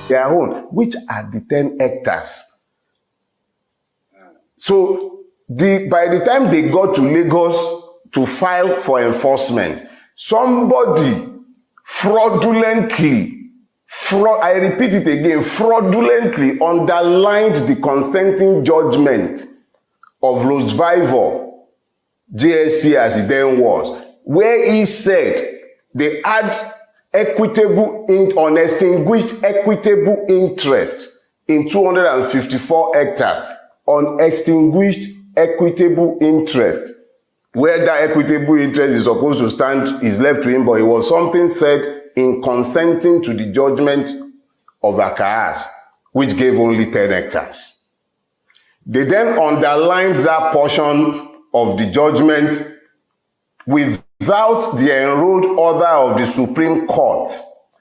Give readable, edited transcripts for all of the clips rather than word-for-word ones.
their own, which are the 10 hectares. So by the time they got to Lagos to file for enforcement, somebody fraudulently, I repeat it again, fraudulently underlined the consenting judgment of Rosvival, JSC as it then was, where he said they had unextinguished equitable interest in 254 hectares, unextinguished equitable interest. Where that equitable interest is supposed to stand is left to him, but it was something said in consenting to the judgment of Akahas, which gave only 10 hectares. They then underlined that portion of the judgment without the enrolled order of the Supreme Court.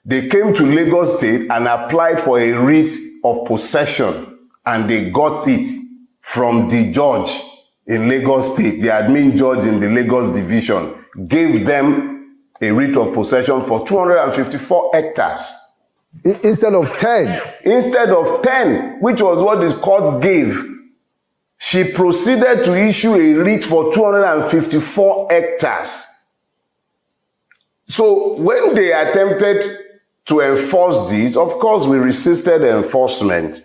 They came to Lagos State and applied for a writ of possession, and they got it from the judge in Lagos State, the admin judge in the Lagos division, gave them a writ of possession for 254 hectares. Instead of 10. Instead of 10, which was what the court gave. She proceeded to issue a writ for 254 hectares. So when they attempted to enforce this, of course, we resisted enforcement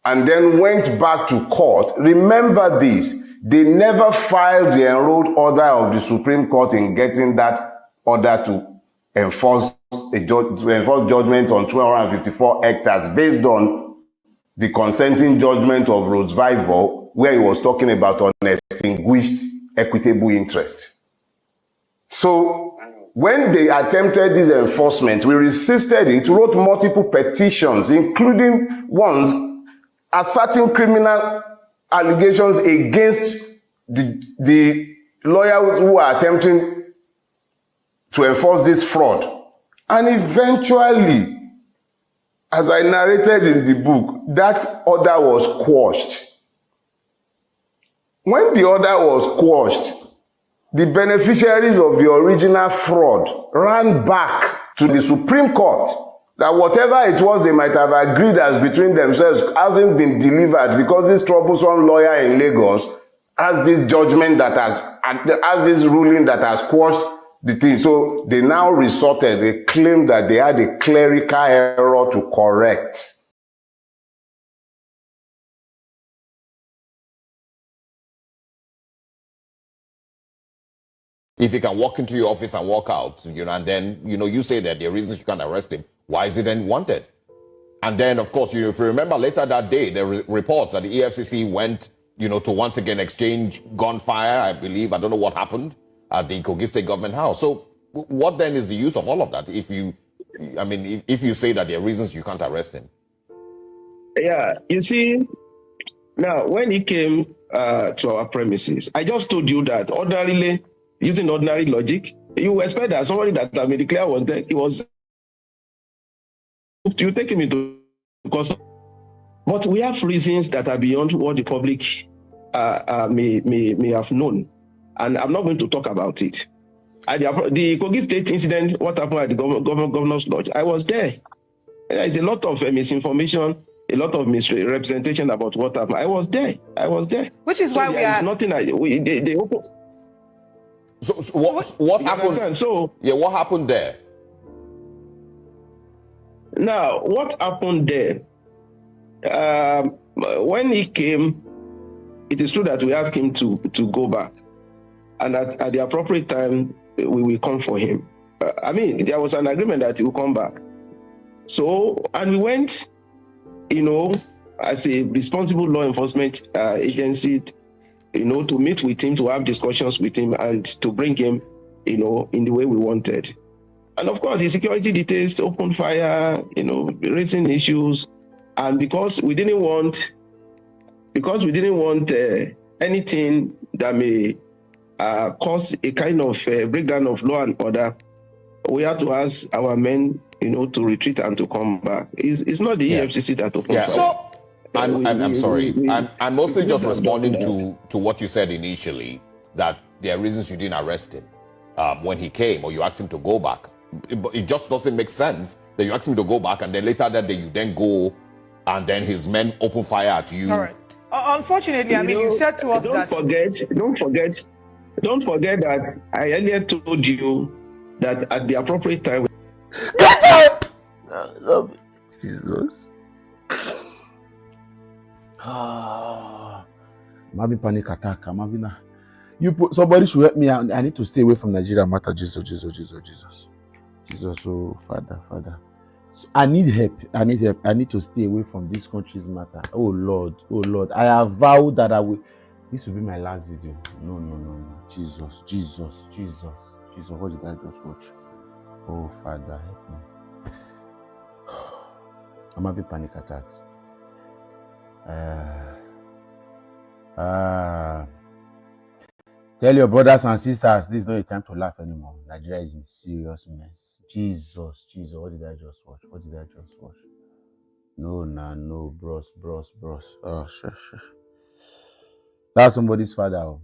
and then went back to court. Remember this, they never filed the enrolled order of the Supreme Court in getting that order to enforce judgment on 254 hectares based on the consenting judgment of Rosvival, where he was talking about unextinguished equitable interest. So when they attempted this enforcement, we resisted it, wrote multiple petitions, including ones asserting criminal allegations against the lawyers who are attempting to enforce this fraud. And eventually, as I narrated in the book, that order was quashed. When the order was quashed, the beneficiaries of the original fraud ran back to the Supreme Court that whatever it was they might have agreed as between themselves hasn't been delivered because this troublesome lawyer in Lagos has this judgment that has this ruling that has quashed the thing. So they now resorted, they claimed that they had a clerical error to correct. If he can walk into your office and walk out, and then, you say that there are reasons you can't arrest him, why is he then wanted? And then, of course, if you remember later that day, there were reports that the EFCC went, to once again exchange gunfire, I believe. I don't know what happened at the Kogi State Government House. So what then is the use of all of that if you say that there are reasons you can't arrest him? Yeah, you see, now, when he came to our premises, I just told you that ordinarily, using ordinary logic, you expect that somebody that had been declared wanted, you take him into custody. But we have reasons that are beyond what the public may have known. And I'm not going to talk about it. The Kogi State incident, what happened at the Governor's Lodge, I was there. There is a lot of misinformation, a lot of misrepresentation about what happened. I was there. Which is why we are... nothing they open. So what happened? What happened there? Now, what happened there? When he came, it is true that we asked him to go back. And at the appropriate time, we will come for him. There was an agreement that he will come back. So, and we went, as a responsible law enforcement agency, to meet with him, to have discussions with him, and to bring him, in the way we wanted. And of course, the security details opened fire, raising issues. And because we didn't want anything that may cause a kind of breakdown of law and order, we had to ask our men, to retreat and to come back. It's not the EFCC that opened fire. So, I'm sorry. I'm mostly just responding to what you said initially, that there are reasons you didn't arrest him when he came, or you asked him to go back. it just doesn't make sense that you ask me to go back and then later that day you then go and then his men open fire at you. All right. Unfortunately, I mean, you said to us that... Don't forget that I earlier told you that at the appropriate time... Get out! No, Jesus. I'm having panic attack. I'm having a... somebody should help me. I need to stay away from Nigeria matter. Jesus. Oh, Father. So I need help. I need to stay away from this country's matter. Oh Lord. I have vowed that I will. This will be my last video. No. Jesus. What did I just watch? Oh, Father, help me. I'm having panic attacks. Tell your brothers and sisters, this is not a time to laugh anymore. Nigeria is in serious mess. Jesus. What did I just watch? No, bros. Oh, shush. That's somebody's father. Oh.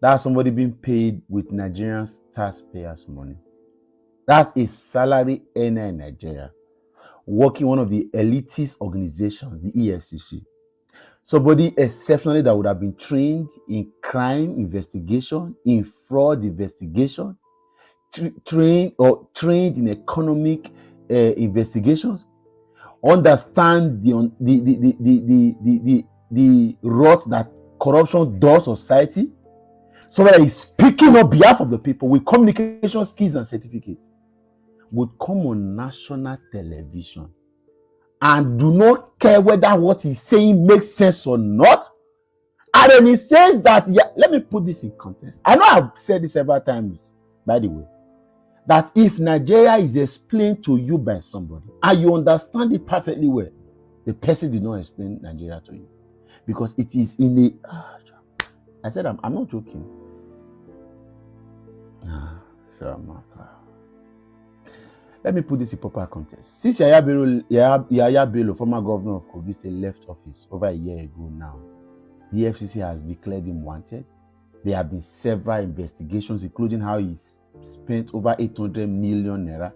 That's somebody being paid with Nigerians taxpayers' money. That's a salary earner in Nigeria, working one of the elitist organizations, the EFCC. Somebody exceptionally that would have been trained in crime investigation, in fraud investigation, trained in economic investigations, understand the rot that corruption does society. Somebody that is speaking on behalf of the people with communication skills and certificates would come on national television and do not care whether what he's saying makes sense or not. And then he says that, let me put this in context. I know I've said this several times, by the way, that if Nigeria is explained to you by somebody and you understand it perfectly well, the person did not explain Nigeria to you. Because it is in a... I said, I'm not joking. Let me put this in proper context. Since Yaya Bello, former governor of Kogi State, left office over a year ago now, the EFCC has declared him wanted. There have been several investigations, including how he spent over 800 million naira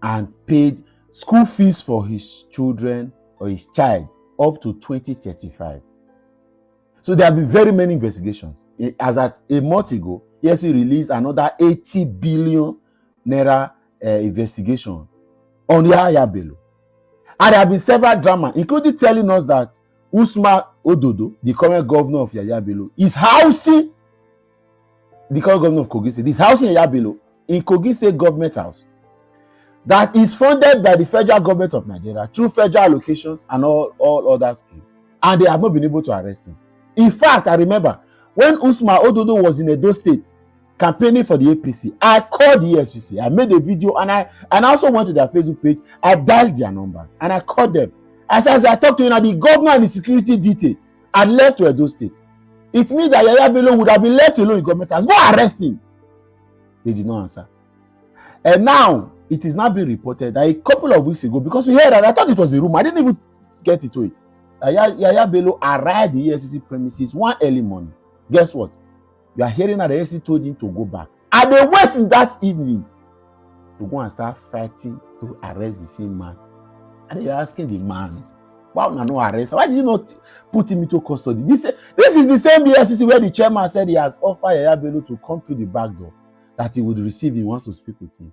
and paid school fees for his children or his child up to 2035. So there have been very many investigations. As at a month ago, EFCC released another 80 billion naira investigation on Yaya Bello. And there have been several dramas, including telling us that Usman Ododo, the current governor of Yaya Bello, is housing the current governor of Kogi State, is housing Yaya Bello in Kogi State government house that is funded by the federal government of Nigeria through federal allocations and all other schemes. And they have not been able to arrest him. In fact, I remember when Usman Ododo was in Edo State campaigning for the APC, I called the EFCC. I made a video and I also went to their Facebook page. I dialed their number and I called them. As I talked to you now, the governor and the security detail had left to Edo State. It means that Yaya Bello would have been left alone in government house. Go arrest him. They did not answer. And now it is now being reported that a couple of weeks ago, because we heard that, I thought it was a rumor. I didn't even get into it. Yaya Bello arrived at the EFCC premises one early morning. Guess what? You are hearing that the EFCC told him to go back. And they waited that evening to go and start fighting to arrest the same man. And they were asking the man, why not arrest? Why did you not put him into custody? This is the same EFCC where the chairman said he has offered Yaya Bello to come through the back door, that he would receive him, wants to speak with him.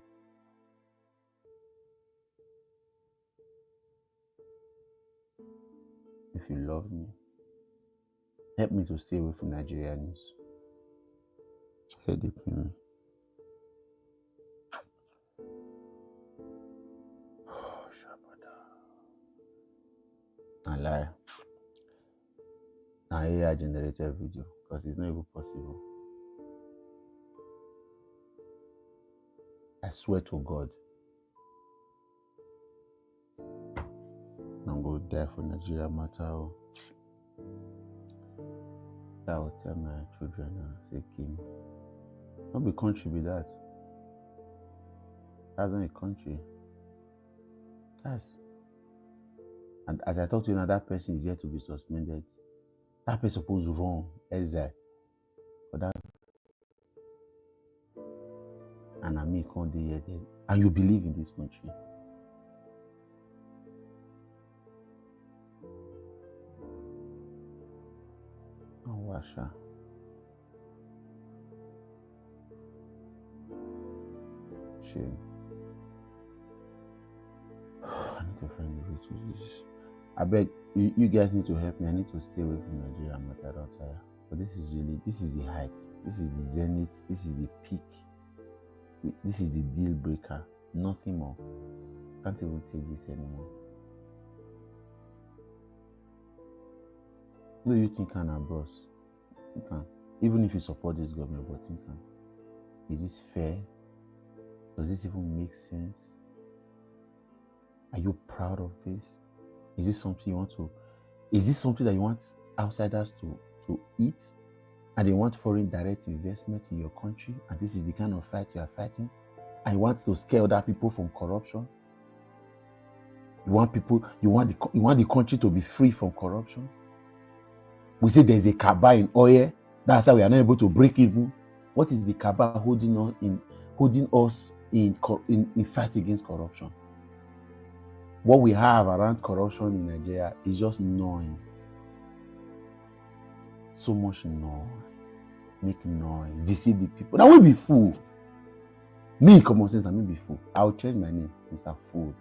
If you love me, help me to stay away from Nigeria news. Headache me. Oh, Shabada. I lie. Now AI generated video because it's not even possible. I swear to God, I'm going to die for Nigeria matter. I will tell my children, say, Kim, not be country be that. That's not a country. That's. And as I talk to you now, that person is yet to be suspended. That person supposed to run exile for that. And I mean, you can't do it, and you believe in this country. Oh, Washa. Shame. I need to find a way to this. I beg you guys need to help me. I need to stay away from Nigeria. I'm not at all tired. But this is the height. This is the zenith. This is the peak. This is the deal breaker. Nothing more. Can't even take this anymore. No, you think I'm bros. Think I'm. Even if you support this government, but think I'm. Is this fair? Does this even make sense? Are you proud of this? Is this something you want to? Is this something that you want outsiders to eat? And they want foreign direct investment in your country? And this is the kind of fight you are fighting? And you want to scare other people from corruption? You want the country to be free from corruption? We say there's a cabal in oil. That's how we are not able to break even. What is the cabal holding us in fight against corruption? What we have around corruption in Nigeria is just noise. So much noise. Make noise. Deceive the people. That will be fool. Me, common sense, that will be fool. I'll change my name, Mr. Fool.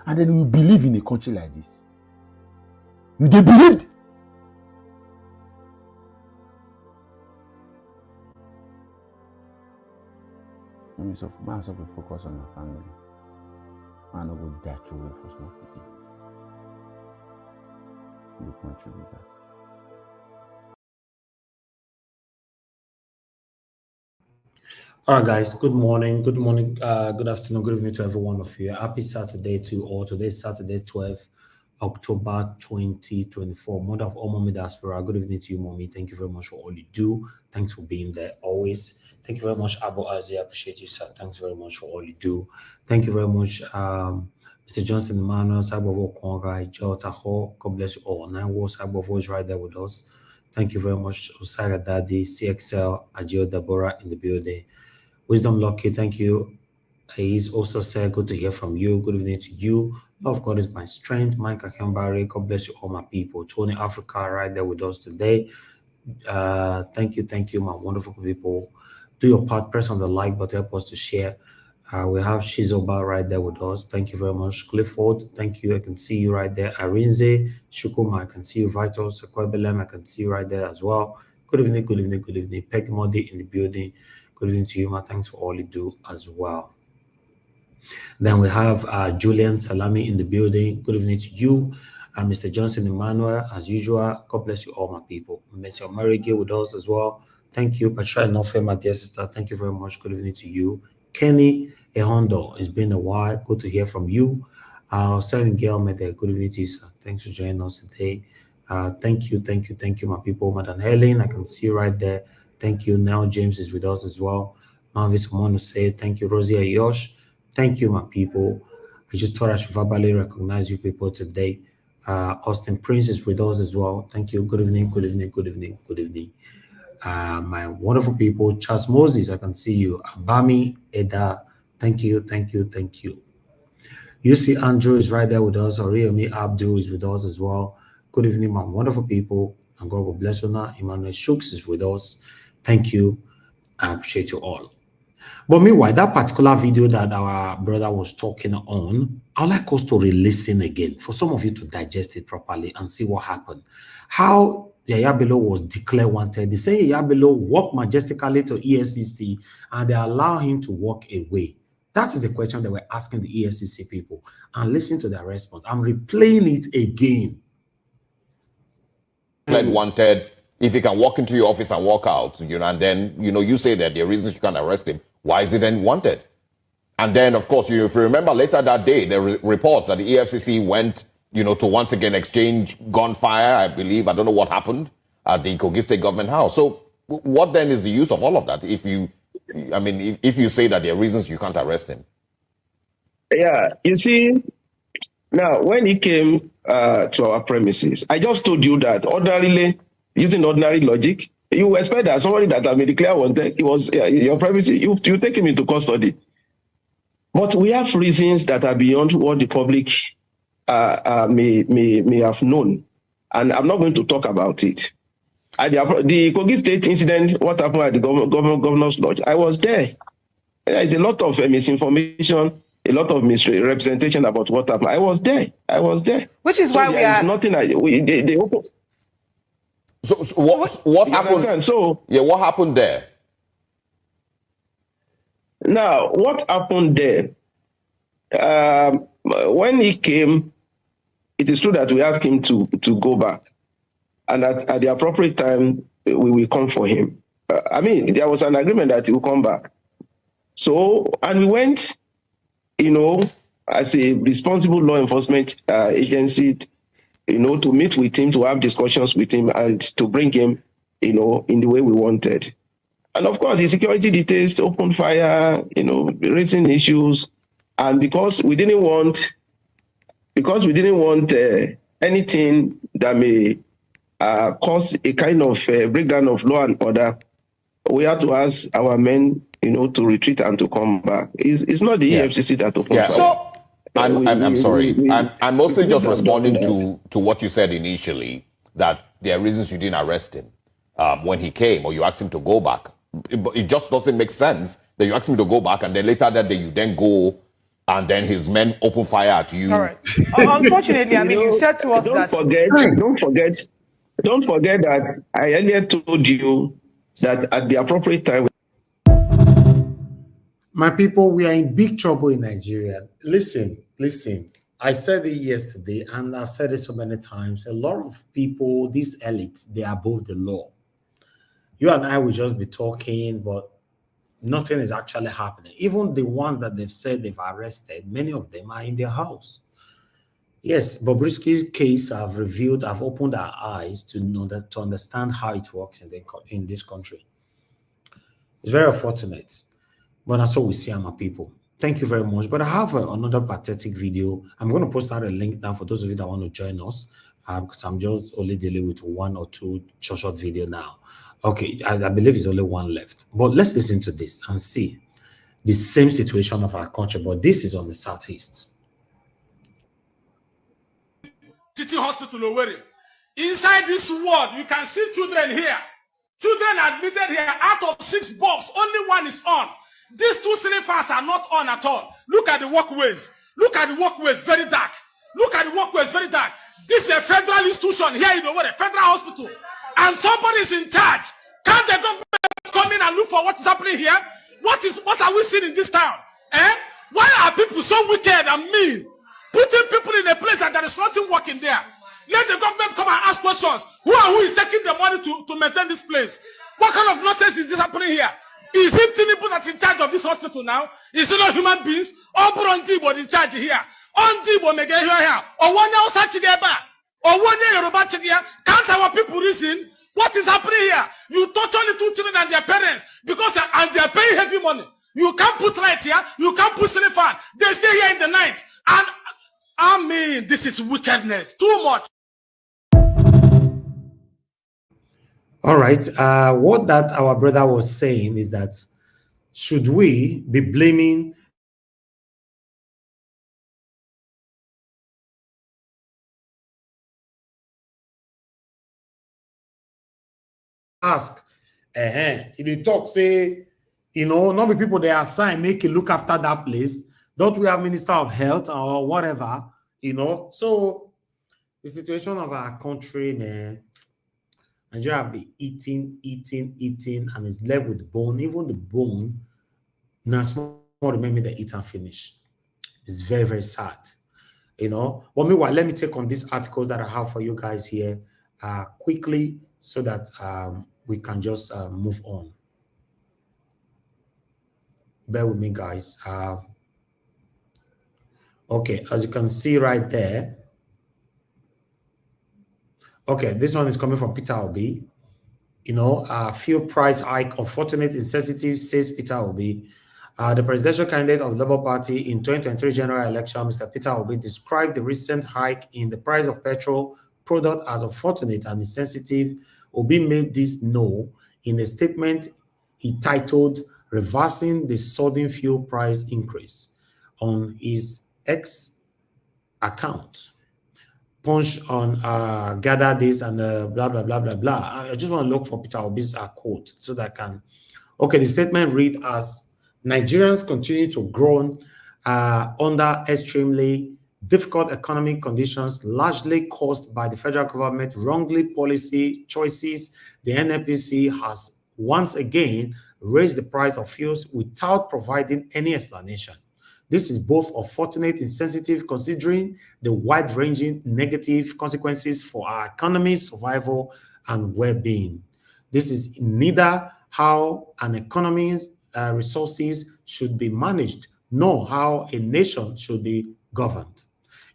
And then we believe in a country like this. They believed. Let me focus on my family. I'm not going to die through for small people. You contribute that. All right, guys. Good morning, good afternoon, good evening to every one of you. Happy Saturday to all. Today is Saturday, 12th October 2024. Mother of all Mommy Diaspora. Good evening to you, Mommy. Thank you very much for all you do. Thanks for being there always. Thank you very much, Abu Azi. I appreciate you, sir. Thanks very much for all you do. Thank you very much, Mr. Johnson Emmanuel, Sabavo Kongai, Joe Taho. God bless you all. 9 War Sabavo is right there with us. Thank you very much, Osara Daddy, CXL, Ajio Deborah in the building. Wisdom Lucky, thank you. He's also said, good to hear from you. Good evening to you. Love of God is my strength. Mike Akambari, God bless you all, my people. Tony Africa, right there with us today. Thank you, my wonderful people. Do your part, press on the like button, help us to share. We have Shizoba right there with us. Thank you very much. Clifford, thank you. I can see you right there. Arinze, Shukuma, I can see you. Vital, Sekwebelem, I can see you right there as well. Good evening, good evening, good evening. Peg Modi in the building. Good evening to you, ma. Thanks for all you do as well. Then we have Julian Salami in the building. Good evening to you. Mr. Johnson Emmanuel, as usual. God bless you all, my people. Mr. Marigay with us as well. Thank you. Petrol, Nofe, my dear sister. Thank you very much. Good evening to you. Kenny Ehondo, it's been a while. Good to hear from you. Selling Gail Mede, good evening to you, sir. Thanks for joining us today. Thank you, my people. Madam Helen, I can see you right there. Thank you. Now James is with us as well. Marvis Mono say thank you. Rosie Ayosh, thank you, my people. I just thought I should verbally recognize you people today. Austin Prince is with us as well. Thank you. Good evening, good evening, good evening, good evening. My wonderful people, Charles Moses, I can see you. Abami Eda, thank you, thank you, thank you. You see Andrew is right there with us. Oriemi Abdul is with us as well. Good evening, my wonderful people. And God will bless you now. Emmanuel Shooks is with us. Thank you. I appreciate you all. But meanwhile, that particular video that our brother was talking on, I'd like us to re-listen again for some of you to digest it properly and see what happened. How Yaya Bello was declared wanted. They say Yaya Bello walked majestically to EFCC and they allow him to walk away. That is the question they were asking the EFCC people. And listen to their response. I'm replaying it again. Declared wanted. If he can walk into your office and walk out, and then, you say that there are reasons you can't arrest him. Why is he then wanted? And then, of course, if you remember later that day, there were reports that the EFCC went, to once again exchange gunfire, I believe. I don't know what happened at the Kogi State Government House. So what then is the use of all of that if you say that there are reasons you can't arrest him? Yeah, you see, now when he came to our premises, I just told you that ordinarily, using ordinary logic, You expect that somebody that has been declared wanted, it was your privacy, you take him into custody. But we have reasons that are beyond what the public may have known. And I'm not going to talk about it. The Kogi State incident, what happened at the governor's lodge, I was there. There's a lot of misinformation, a lot of misrepresentation about what happened. I was there. Which is why we are... nothing they opened. So what happened? Understand? So yeah, what happened there? Now, what happened there? When he came, it is true that we asked him to go back, and at the appropriate time we will come for him. There was an agreement that he will come back. So, and we went, as a responsible law enforcement agency, to meet with him, to have discussions with him, and to bring him, in the way we wanted. And of course, the security details opened fire, raising issues, and because we didn't want anything that may cause a kind of breakdown of law and order, we had to ask our men, to retreat and to come back. It's not the EFCC that opened fire. So, I'm sorry. I'm mostly just responding to what you said initially, that there are reasons you didn't arrest him when he came, or you asked him to go back. It just doesn't make sense that you asked him to go back, and then later that day you then go, and then his men open fire at you. All right. Unfortunately, you said to us Don't forget that I earlier told you that at the appropriate time. My people, we are in big trouble in Nigeria. Listen. I said it yesterday, and I've said it so many times. A lot of people, these elites, they are above the law. You and I will just be talking, but nothing is actually happening. Even the ones that they've said they've arrested, many of them are in their house. Yes, Bobrisky's case have opened our eyes to know that, to understand how it works in this country. It's very unfortunate, but that's what we see, my people. Thank you very much. But I have another pathetic video. I'm going to post out a link now for those of you that want to join us, because I'm just only dealing with one or two short video now. Okay, I believe it's only one left. But let's listen to this and see the same situation of our country, but this is on the southeast. Teaching hospital Owerri. Inside this ward, you can see children here. Children admitted here. Out of 6 bulbs, only 1 is on. These 2 ceiling fans are not on at all. Look at the walkways. Very dark. Very dark. This is a federal institution here in Owerri, federal hospital. And somebody is in charge. Can't the government come in and look for what is happening here? What are we seeing in this town? Why are people so wicked and mean? Putting people in a place that there is nothing working there. Let the government come and ask questions. Who is taking the money to maintain this place? What kind of nonsense is this happening here? Is it Tinubu that's in charge of this hospital now? Is it not human beings? Or Burundi in charge here? On Dibo mege here. Or one else Chigeba. Or one Yoruba Chigia. Can't our people reason? What is happening here? You torture little children and their parents because and they are paying heavy money. You can't put light here. You can't put ceiling fan. They stay here in the night. And this is wickedness. Too much. All right. What that our brother was saying is that should we be blaming ask they talk say not be people they assign make it look after that place. Don't we have Minister of Health or whatever, So the situation of our country, man, Nigeria have been eating, and it's left with bone. Even the bone, now small remember they eat and finish. It's very, very sad, But meanwhile, let me take on this article that I have for you guys here quickly so that we can just move on. Bear with me, guys. Okay, as you can see right there. Okay, this one is coming from Peter Obi. Fuel price hike, unfortunate, insensitive, says Peter Obi. The presidential candidate of the Labour Party in 2023 general election, Mr. Peter Obi, described the recent hike in the price of petrol product as unfortunate and insensitive. Obi made this known in a statement he titled "Reversing the Sudden Fuel Price Increase" on his X account. Punch on gather this and blah, blah, blah, blah, blah. I just want to look for Peter Obi's quote so that I can. Okay, the statement read as Nigerians continue to groan under extremely difficult economic conditions, largely caused by the federal government wrongly policy choices. The NNPC has once again raised the price of fuels without providing any explanation. This is both unfortunate and insensitive considering the wide-ranging negative consequences for our economy, survival, and well-being. This is neither how an economy's resources should be managed, nor how a nation should be governed.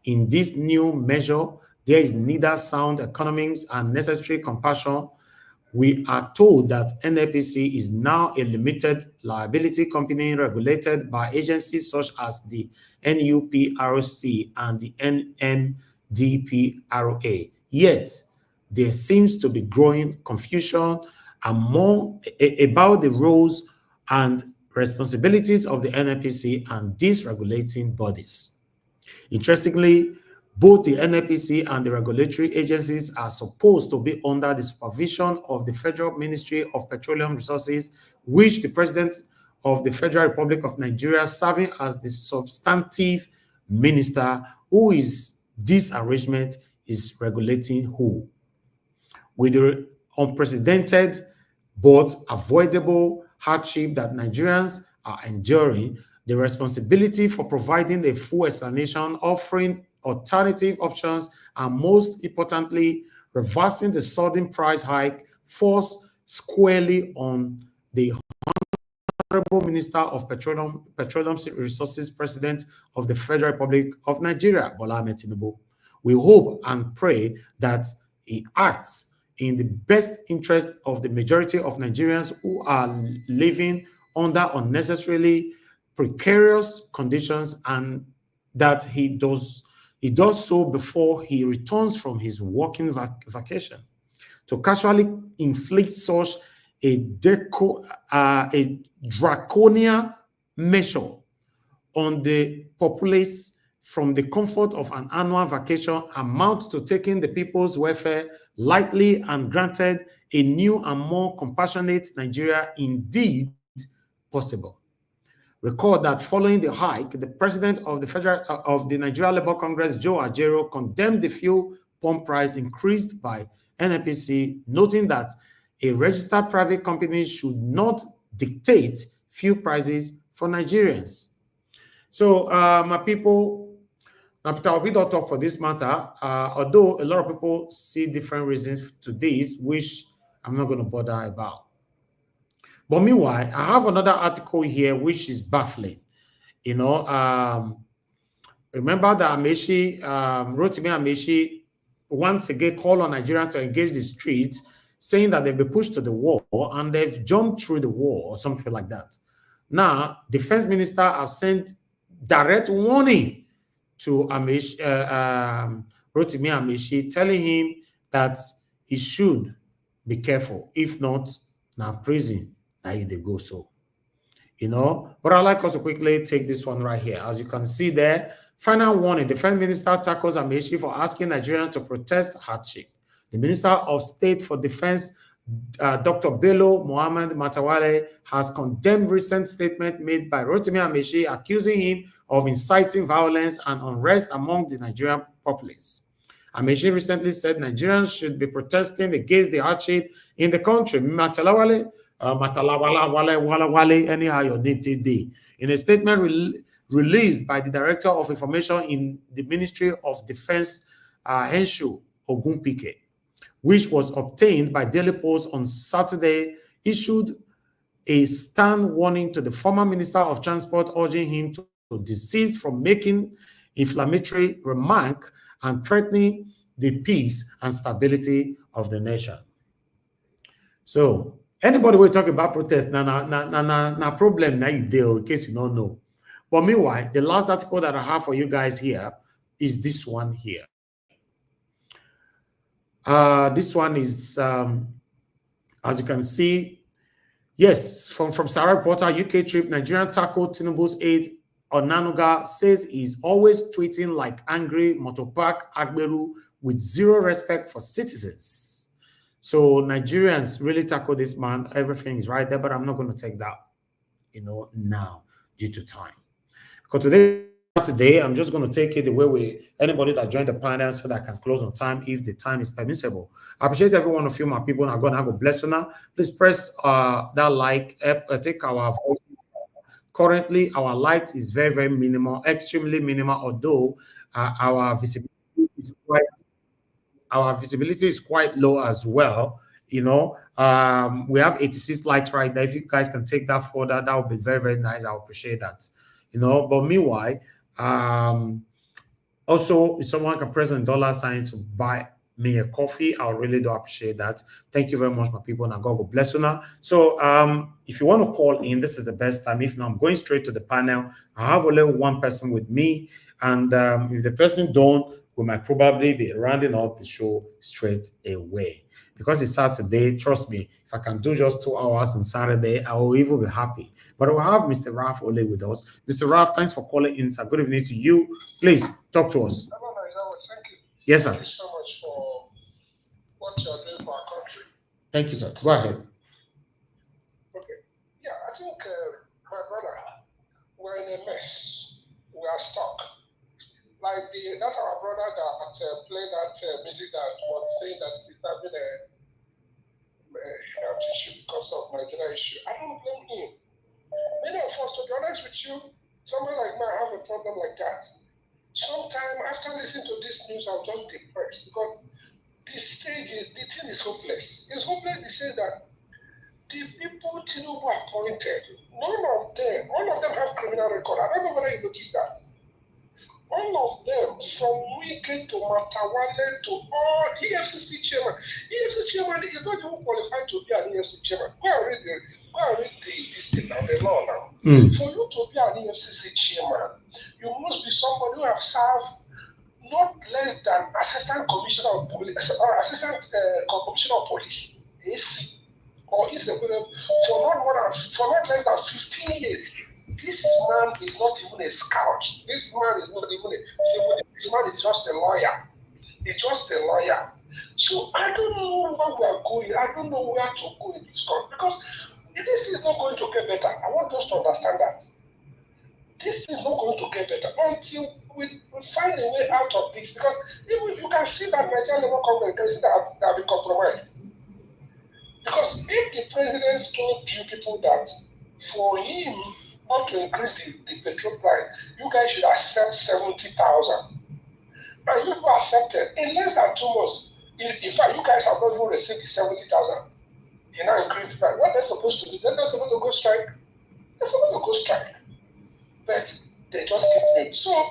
In this new measure, there is neither sound economics and necessary compassion. We are told that NNPC is now a limited liability company regulated by agencies such as the NUPRC and the NMDPRA. Yet, there seems to be growing confusion about the roles and responsibilities of the NNPC and these regulating bodies. Interestingly, both the NNPC and the regulatory agencies are supposed to be under the supervision of the Federal Ministry of Petroleum Resources, which the President of the Federal Republic of Nigeria, serving as the substantive minister, who is this arrangement is regulating who. With the unprecedented but avoidable hardship that Nigerians are enduring, the responsibility for providing a full explanation, offering alternative options, and most importantly, reversing the sudden price hike falls squarely on the Honorable Minister of Petroleum Resources, President of the Federal Republic of Nigeria, Bola Ahmed Tinubu. We hope and pray that he acts in the best interest of the majority of Nigerians who are living under unnecessarily precarious conditions, and that he does so before he returns from his working vacation. To casually inflict such a draconian measure on the populace from the comfort of an annual vacation amounts to taking the people's welfare lightly and granted a new and more compassionate Nigeria indeed possible. Recall that following the hike, the president of the Nigeria Labour Congress, Joe Ajero, condemned the fuel pump price increased by NNPC, noting that a registered private company should not dictate fuel prices for Nigerians. So, my people, now Peter Obi don't talk for this matter, although a lot of people see different reasons to this, which I'm not going to bother about. But meanwhile, I have another article here which is baffling. You know, remember that Rotimi Amaechi once again called on Nigerians to engage the streets, saying that they've been pushed to the wall and they've jumped through the wall or something like that. Now, Defense Minister have sent direct warning to Rotimi Amaechi, telling him that he should be careful. If not, now prison. They go so, you know. But I'd like us to quickly take this one right here. As you can see there, final warning: Defense Minister tackles Amaechi for asking Nigerians to protest hardship. The Minister of State for Defense, Dr. Bello Mohammed Matawale, has condemned recent statement made by Rotimi Amaechi, accusing him of inciting violence and unrest among the Nigerian populace. Amaechi recently said Nigerians should be protesting against the hardship in the country. Anyhow your name today. In a statement released by the Director of Information in the Ministry of Defense, Henshu Ogunpike, which was obtained by Daily Post on Saturday, issued a stern warning to the former Minister of Transport, urging him to desist from making inflammatory remarks and threatening the peace and stability of the nation. So, anybody will talk about protest, na problem now you deal, in case you don't know. But meanwhile, the last article that I have for you guys here is this one here. This one is, as you can see, Yes, from Sarah Reporter, UK trip, Nigerian tackle Tinubu's aide Onanuga says he's always tweeting like angry Motopark Agberu with zero respect for citizens. So Nigerians really tackle this man. Everything is right there, but I'm not going to take that, now due to time. Because today, I'm just going to take it away with anybody that joined the panel so that I can close on time if the time is permissible. I appreciate every one of you, my people. I'm going to have a blessing now. Please press that like, take our voice. Currently, our light is very, very minimal, extremely minimal, although our visibility is quite low as well. We have 86 lights right there. If you guys can take that further, that would be very, very nice. I appreciate that. But meanwhile, also, if someone can press on $sign to buy me a coffee, I really do appreciate that. Thank you very much, my people, and God will bless you now. So if you want to call in, this is the best time. If not, I'm going straight to the panel. I have only one person with me, and if the person don't, we might probably be rounding up the show straight away. Because it's Saturday, trust me, if I can do just 2 hours on Saturday, I will even be happy. But we'll have Mr. Raf Ole with us. Mr. Raf, thanks for calling in, sir. Good evening to you. Please talk to us. Hello, thank you. Yes, sir. Thank you so much for what you are doing for our country. Thank you, sir. Go ahead. Okay. Yeah, I think, my brother, we're in a mess. We are stuck. Like that our brother that played that music that was saying that he's having a health issue because of Nigeria issue. I don't blame him. Many of us, to be honest with you, somebody like me, I have a problem like that. Sometimes after listening to this news, I'm just depressed because the thing is hopeless. It's hopeless to say that the people Tinubu appointed, all of them have criminal record. I don't know whether you noticed that. All of them, from Wike to Matawale to all EFCC chairman. EFCC chairman is not even qualified to be an EFCC chairman. Go and read this thing now, the law now. For you to be an EFCC chairman, you must be somebody who have served not less than assistant commissioner of police or assistant commissioner of police, AC, or is for not less than 15 years. This man is not even a scout. This man is not even a civil. This man is just a lawyer. He's just a lawyer. So I don't know where we are going. I don't know where to go in this country because this is not going to get better. I want us to understand that. This is not going to get better until we find a way out of this. Because even you can see that Nigerian Labour Congress can see that they have been compromised. Because if the president told you people that for him not to increase the petrol price, you guys should accept 70,000. And you people accepted in less than 2 months. In fact, you guys have not even received the 70,000. You now increase the price. What they're supposed to do? They're not supposed to go strike. They're supposed to go strike. But they just keep mute. So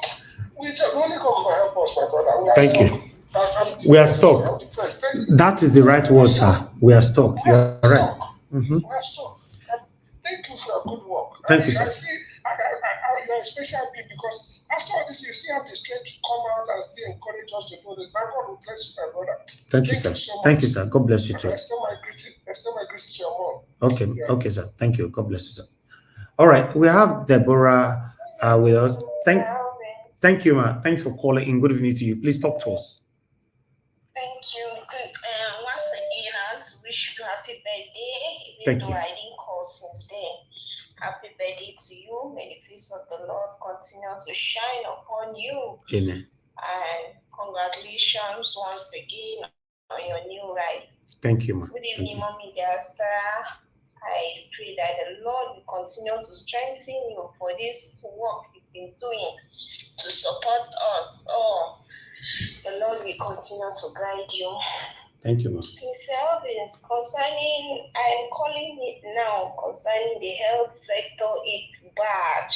we just only go to help us, my brother. Thank you. We are stuck. That is the right word, sir. We are stuck. You are right. We are stuck. Thank you for your good work. Thank you, sir. You're a special being because after all this, you still have the strength to come out and still encourage us to do this. My God will bless you, my brother. Thank you, sir. So thank you, sir. God bless you too. Extend my greeting to your mom. Okay, okay, sir. Thank you. God bless you, sir. All right, we have Deborah with us. Thank you, ma. Thanks for calling in. Good evening to you. Please talk to us. Thank you. Good. Once again, I want to wish you happy birthday. Thank you. I didn't call since then. Happy birthday to you. May the face of the Lord continue to shine upon you. Amen. And congratulations once again on your new ride. Thank you, ma. Good evening, Mommy Diaspora. I pray that the Lord will continue to strengthen you for this work you've been doing to support us. Oh, the Lord will continue to guide you. Thank you, ma. Mr. Elvins, I'm calling it now concerning the health sector. It's bad.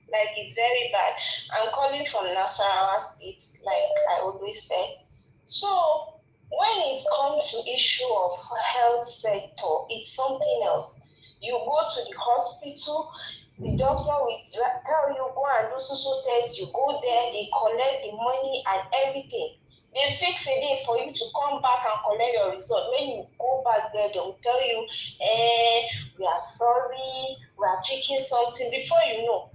Like, it's very bad. I'm calling from Nasarawa State, like I always say. So, when it comes to issue of health sector, it's something else. You go to the hospital, the doctor will tell you go and do so test. You go there, they collect the money and everything. They fix a date for you to come back and collect your result. When you go back there, they will tell you, we are sorry, we are checking something. Before you know,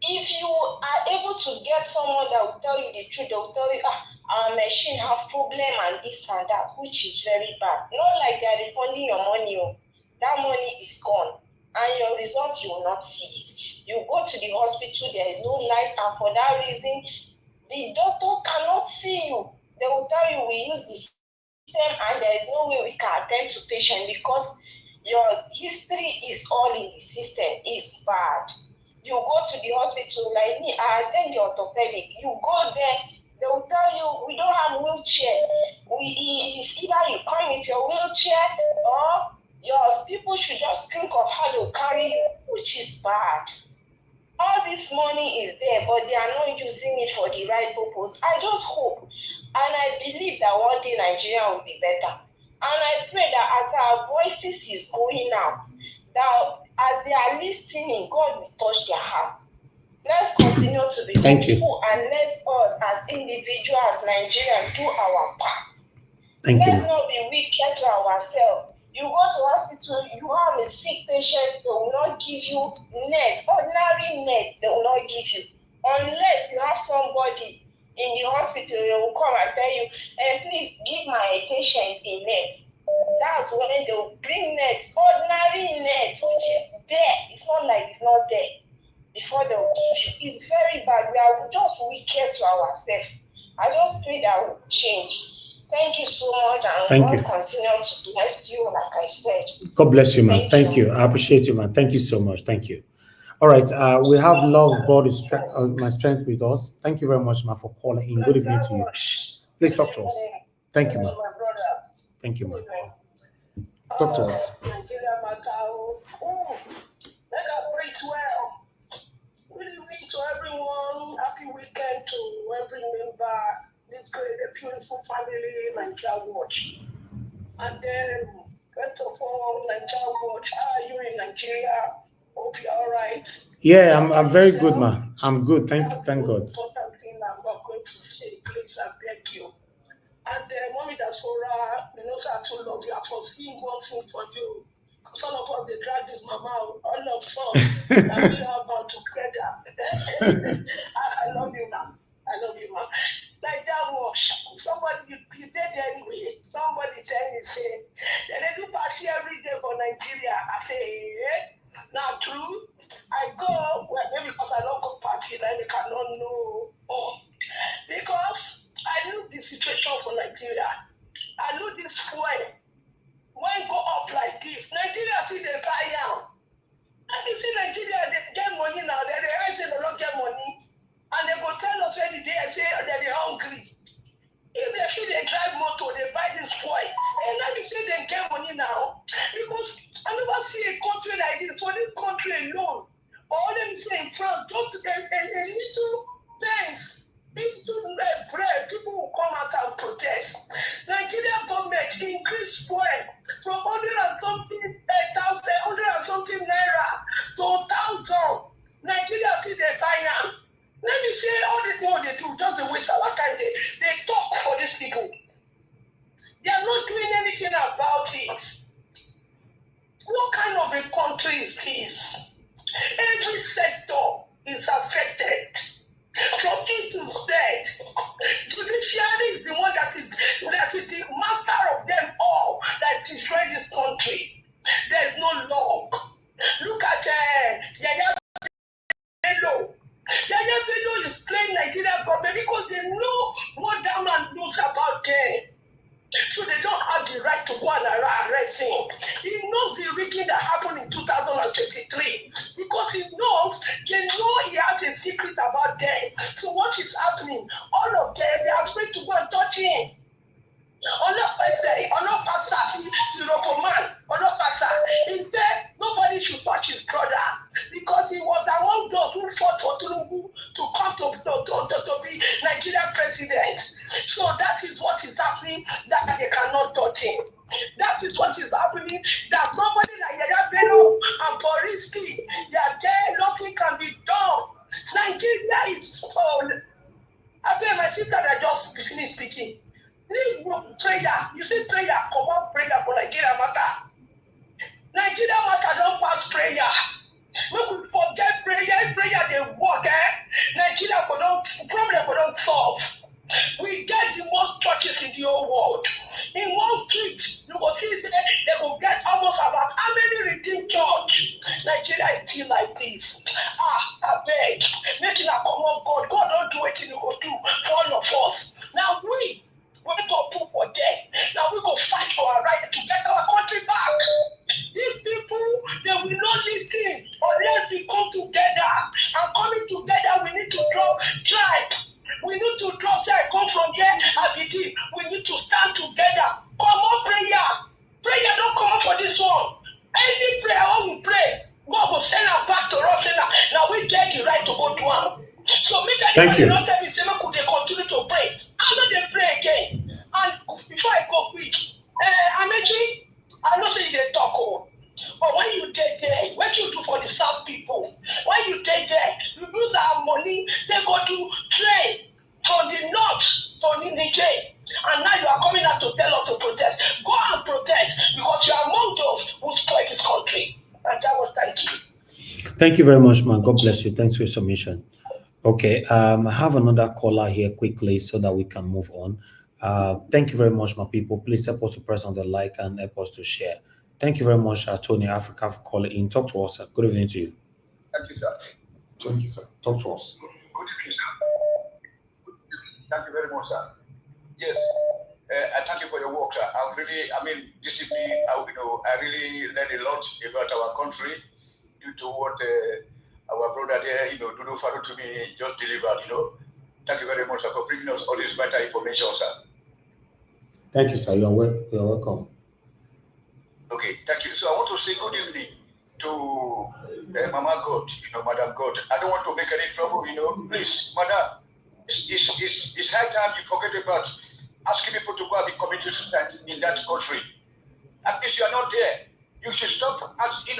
if you are able to get someone that will tell you the truth, they will tell you, our machine have problem and this and that, which is very bad. Not like they are refunding your money. That money is gone. And your result, you will not see it. You go to the hospital, there is no light, and for that reason, the doctors cannot see you. They will tell you, we use the system and there is no way we can attend to patient because your history is all in the system. It's bad. You go to the hospital, like me, I attend the orthopedic. You go there, they will tell you, we don't have wheelchair. It's either you come with your wheelchair or your people should just think of how they'll carry you, which is bad. All this money is there, but they are not using it for the right purpose. I just hope and I believe that one day Nigeria will be better. And I pray that as our voices is going out, that as they are listening, God will touch their hearts. Let's continue to be hopeful and let us as individuals, Nigerians, do our part. Let's not be wicked to ourselves. You go to hospital, you have a sick patient, they will not give you net, ordinary net, they will not give you. Unless you have somebody in the hospital, they will come and tell you, please give my patient a net. That's when they will bring net, ordinary net, which is there. It's not like it's not there. Before they will give you. It's very bad. We are just wicked to ourselves. I just pray that will change. Thank you so much, and God continue to bless you, like I said. God bless you, man. Thank you. I appreciate you, man. Thank you so much. Thank you. All right, we have Love God is my strength with us. Thank you very much, man, for calling in. Good evening to you. Please talk to us. Thank you, man. Thank you, man. Talk to us. Good evening to everyone. Happy weekend to every member. This great, beautiful family, Nigeria Watch. And then, first of all, Nigeria Watch, how are you in Nigeria? Hope you're all right. Yeah, I'm very good, man. I'm good. Thank God. Important thing I'm not going to say, please, I beg you. And then, Mommy Diaspora, you know, I told love you. I foreseen one thing for you. Because all of us, they drag this mama out. All of us, and we are about together. I love you, man. I love you, man. Like that was somebody you did anyway. Somebody tell me say they do party every day for Nigeria. I say, not true. I go maybe because I don't go party, then I cannot know. Because I knew the situation for Nigeria. I knew this point. When go up like this, Nigeria see the buy out. And you see Nigeria they get money now. They say they don't get money. And they go tell us every day, say that they're hungry. If they see they drive motor, they buy this spoil. And now you say they get money now. Because I never see a country like this, for this country alone. Or let me say in France, just a little things, into bread, people will come out and protest. Nigeria government increased spoil from 100 and something naira to 1,000. Nigeria see they buy them. Let me say all this what they do, just the waste our time. They talk for these people. They are not doing anything about it. What kind of a country is this? Every sector is affected. From A to Z. Judiciary is the one that is the master of them all that destroyed this country. There is no law. Look at Yaya Bello. Yaya Bello is playing Nigeria government because they know what that man knows about them. So they don't have the right to go and arrest him. He knows the rigging that happened in 2023 because he knows, they know he has a secret about them. So what is happening? All of them, they are afraid to go and touch him. Instead, nobody should touch his brother because he was among those who fought for Tinubu to come to be Nigerian president. So that is what is happening, that they cannot touch him. That is what is happening, that somebody like Yaya Bello and Boriski, they are there, nothing can be done. Nigeria is I bet my sister that just finished speaking. Prayer, you see prayer, come on, prayer for Nigeria matter. Nigeria matter don't pass prayer. We could forget prayer, they work, Nigeria for don't problem for don't solve. We get the most churches in the whole world. In one street, you will see they will get almost about how many redeemed church. Nigeria is still like this. I beg, making a common God. God don't do anything you go do for all of us. Now we go put for them. Now we go fight for our right to get our country back. These people, they will not listen unless we come together. And coming together, we need to draw tribe. We need to draw, say I come from here, I begin. We need to stand together. Come on, prayer. Prayer don't come up for this one. Any prayer we pray, God will send us back to us. Now we get the right to go to him. So make anybody not tell me, say, could they continue to pray? How do they pray again? And before I go quick, I know say they talk, but when you take there, what you do for the South people? When you take there, you use our money, they go to trade from the north to Niger. And now you are coming out to tell us to protest. Go and protest because you are among those who spoil this country. And that was thank you. Thank you very much, man. God bless you. Thanks for your submission. Okay, I have another caller here quickly so that we can move on. Thank you very much, my people. Please help us to press on the like and help us to share. Thank you very much, Tony Africa, for calling in. Talk to us, sir. Good evening to you. Thank you, sir. Thank you, sir. Talk to us. Good evening, sir. Thank you very much, sir. Yes, I thank you for your work, sir. This evening, I really learned a lot about our country due to what our brother there, Dudu Faru to me just delivered, Thank you very much, sir, for bringing us all this vital information, sir. Thank you, sir. You're welcome. Okay, thank you. So I want to say good evening to Mama God, Madam God. I don't want to make any trouble, Please, Madam, it's high time you forget about asking people to go and be community students in that country. At least you are not there. You should stop. Ask, I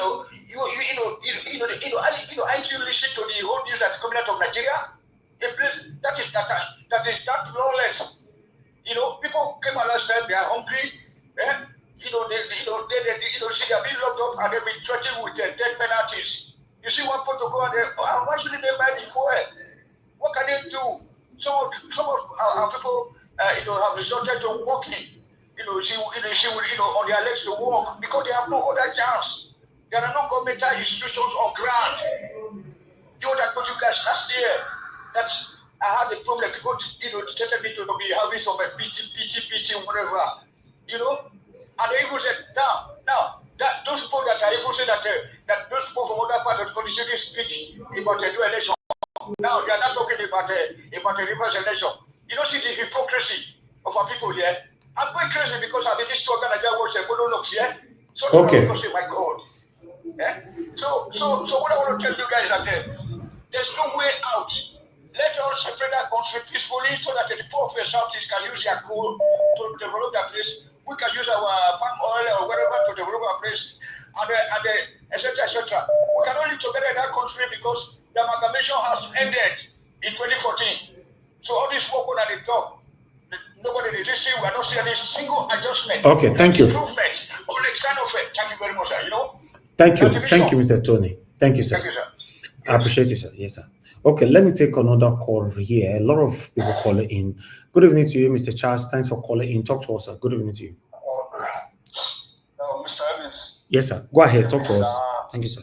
listen to the whole news that's coming out of Nigeria. That is lawless. People came out last time. They are hungry. They are being locked up and they've been threatened with death penalties. You see one photo go and why shouldn't they buy before? What can they do? Some of our people, have resorted to walking. On their legs to walk because they have no other chance. There are no governmental institutions on ground. That told you guys last year that I had a problem. People, detected me to be having some PT, whatever. And they even said, now that those people that are even saying that those people from other parts of the country shouldn't speak about a new election. Now they are not talking about a reverse election. You don't see the hypocrisy of our people here. I'm going crazy because I've been this talk and I just watch a monologues here. So okay. My God. So what I want to tell you guys is that there's no way out. Let us separate our country peacefully so that the people of the Southeast can use their coal to develop their place. We can use our palm oil or whatever to develop our place, and etc. We can only together in that country because the amalgamation has ended in 2014. So all this work at the top, nobody did this thing. We are not seeing any single adjustment. Okay, thank you. Improvement. Only kind of it. Thank you very much, sir. Thank you, Mr. Tony. Thank you, sir. Thank you, sir. I appreciate you, sir. Yes, sir. Okay, let me take another call here. A lot of people calling in. Good evening to you, Mr. Charles. Thanks for calling in. Talk to us, sir. Good evening to you. Mr. Evans. Yes, sir. Go ahead. Talk to us. Thank you, sir.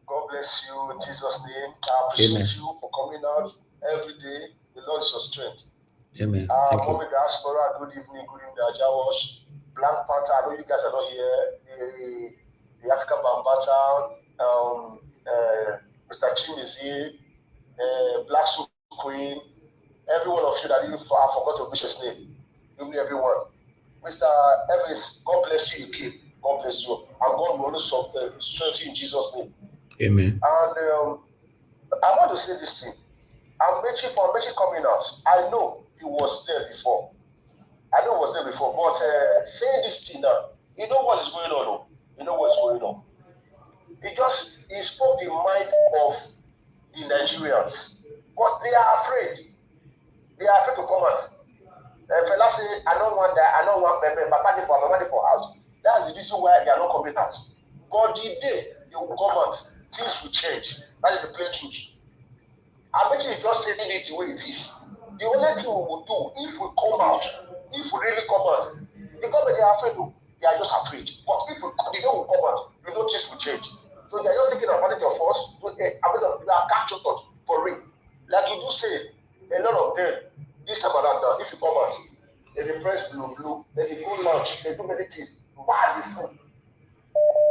God bless you in Jesus' name. I appreciate you for coming out every day. The Lord is your strength. Amen. Thank you. Mommy Diaspora, good evening, Ajawash. Blank Panther, I know you guys are not here. The African Bambata, Mr. Chin is here. Black Soup Queen, every one of you that I forgot to mention his name. Give me everyone. Mr. Evans, God bless you again. God bless you. And God will always strengthen you in Jesus' name. Amen. And I want to say this thing. I'm making coming out. I know it was there before. But saying this thing now, you know what is going on. He spoke the mind of the Nigerians. But they are afraid. They are afraid to come out. Fella say, I don't want that, I don't want money for house. That's the reason why they are not coming out. But the day they will come out, things will change. That is the plain truth. I bet you just saying it the way it is. The only thing we will do if we come out, if we really come out, the government they are afraid of, they are just afraid. But if the day will come out, you know things will change. So they are not taking advantage of us. They are captured for real. Like you do say, a lot of them, this time around now, if you come out, they press blue, then they go lunch, they do many things, bad before.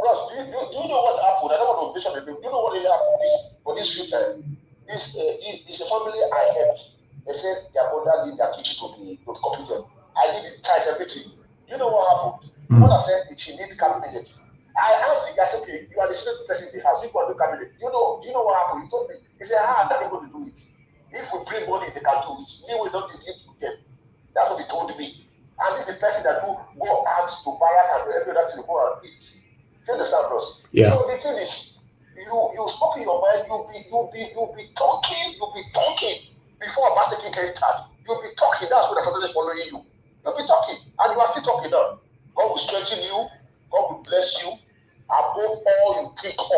Bros, do you know what happened? I don't want to mention the name. Do you know what really happened for this future? It's a family I helped. They said their mother needs their kitchen to be completed. I did it twice everything. You know what happened? The mother said she needs cabinet. I asked the guy, okay, you are the same person in the house. You can do cabinet. Do you know what happened? He told me. He said, how are they going to do it? If we bring money, they can do it. Me, we don't need to them. That's what he told me. And this is the person that do go out to barrack and every other thing to go and eat. You understand, bros? Yeah. So the thing is, you spoke in your mind, you'll be talking before a massacre can start. You'll be talking, that's what the Father is following you. You'll be talking, and you are still talking now. God will strengthen you, God will bless you. Above all you think of,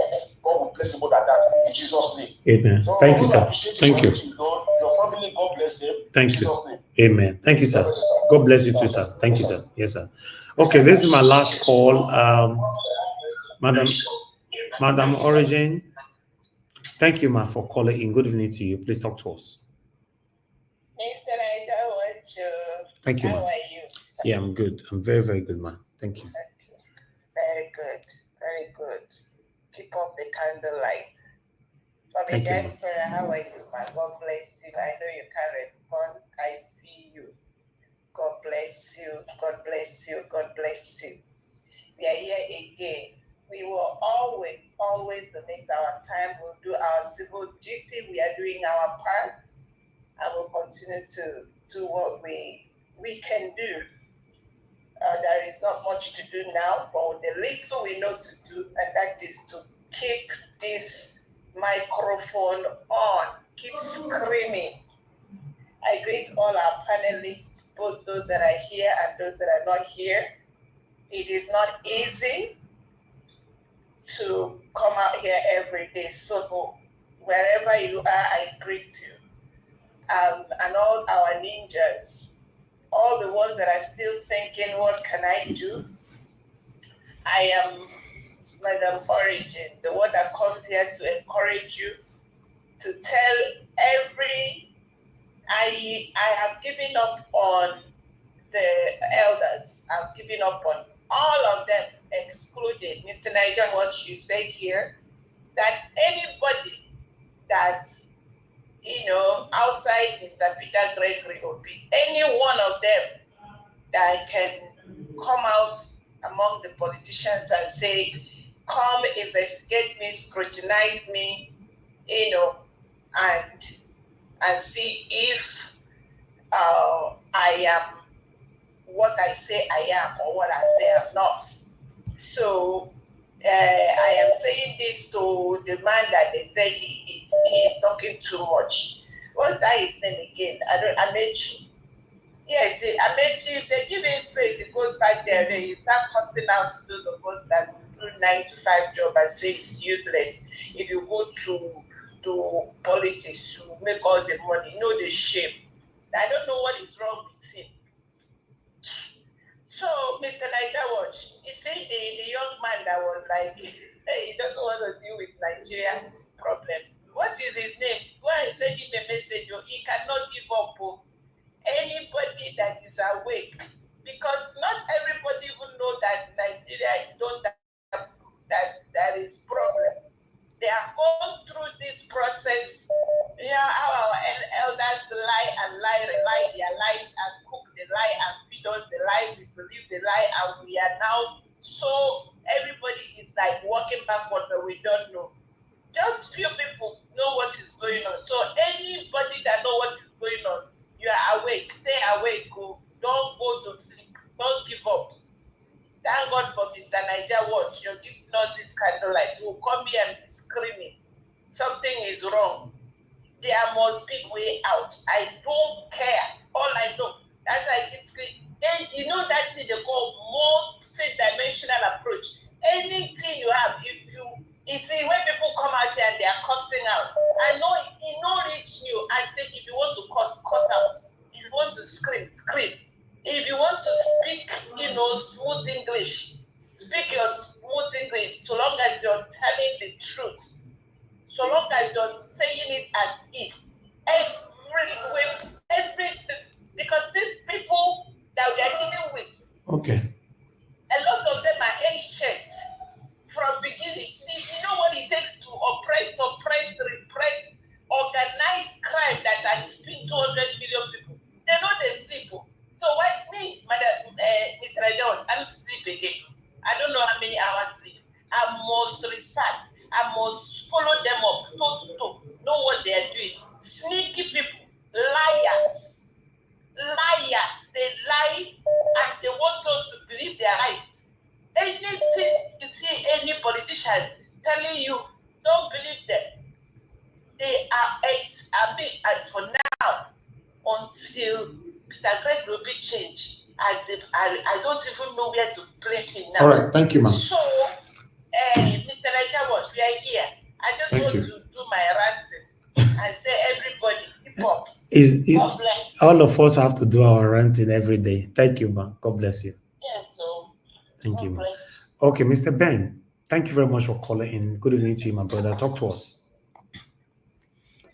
God will bless you more than that in Jesus' name. Amen. So thank you, sir. Thank you. Your family, God bless them. Thank you. Amen. Thank you, sir. God bless you too, sir. Thank you, sir. Yes, sir. Okay, this is my last call. Madam Origin, thank you, ma, for calling in. Good evening to you. Please talk to us. Mr. Naija, thank you, ma. How are you? Yeah, I'm good. I'm very, very good, ma. Thank you. Very good. Very good. Keep up the candlelight. From a Thank you, ma. diaspora, how are you, ma? God bless you. I know you can't respond. I see you. God bless you. God bless you. God bless you. We are here again. We will always donate our time. We'll do our civil duty. We are doing our parts, and we'll continue to do what we can do. There is not much to do now, but the little we know to do, and that is to keep this microphone on, keep screaming. I greet all our panelists, both those that are here and those that are not here. It is not easy to come out here every day. So wherever you are, I greet you. And all our ninjas, all the ones that are still thinking, what can I do? I am Madam Origin, the one that comes here to encourage you, to tell I have given up on the elders. I've given up on all of them, excluding Mr. Naija, what you said here, that anybody that, outside Mr. Peter Gregory would be any one of them that can come out among the politicians and say, come investigate me, scrutinize me, and see if I am what I say I am or what I say I'm not. So I am saying this to the man that they say he is talking too much. What's that his name again? Amechi. Yes, Amechi, if they give him space, he goes back there, then he start cussing out to those of us that do 9-to-5 job and say it's useless. If you go to politics, you make all the money, the shame. I don't know what is wrong with him. So, Mr. Naija Watch, you see the young man that was like, hey, he doesn't want to deal with Nigeria problem. What is his name? Go and send him a message. He cannot give up. Anybody that is awake, because not everybody even know that Nigeria is done that is problem. They are going through this process. How our elders lie and lie their lies and cook the lie and feed us the lie. We believe the lie, and we are now so everybody is like walking backward, but we don't know. Just few people know what is going on. So anybody that know what is going on, you are awake. Stay awake. Don't go to sleep. Don't give up. Thank God for Mr. Naija Watch. You're giving us this candlelight. You will come here and be screaming. Something is wrong. There must be a way out. I don't care. All I know. That's why I keep cuss out. If you want to scream, scream. If you want to speak, smooth English, speak your smooth English, so long as you're telling the truth, so long as you're saying it as is. Everything, because these people that we are dealing with, okay, a lot of them are ancient from beginning. You know what it takes to oppress, repress, organized crime that are between 200 million people. They know they sleep. So why me, Madam Mr. Jones, I'm sleep again. I don't know how many hours sleep. I must research. I must follow them up, toe to toe, know what they are doing. Sneaky people, liars. They lie and they want us to believe their lies. Anything you see any politician telling you, don't believe them. They are and for now, until Mr. Greg will be changed, I don't even know where to place him now. All right, thank you, ma'am. So, Mr. Naija, we are here. I just want to do my ranting and say, everybody, keep up. God bless. All of us have to do our ranting every day. Thank you, ma'am. God bless you. Yes, so thank you, ma'am. Okay, Mr. Ben, thank you very much for calling in. Good evening to you, my brother. Talk to us.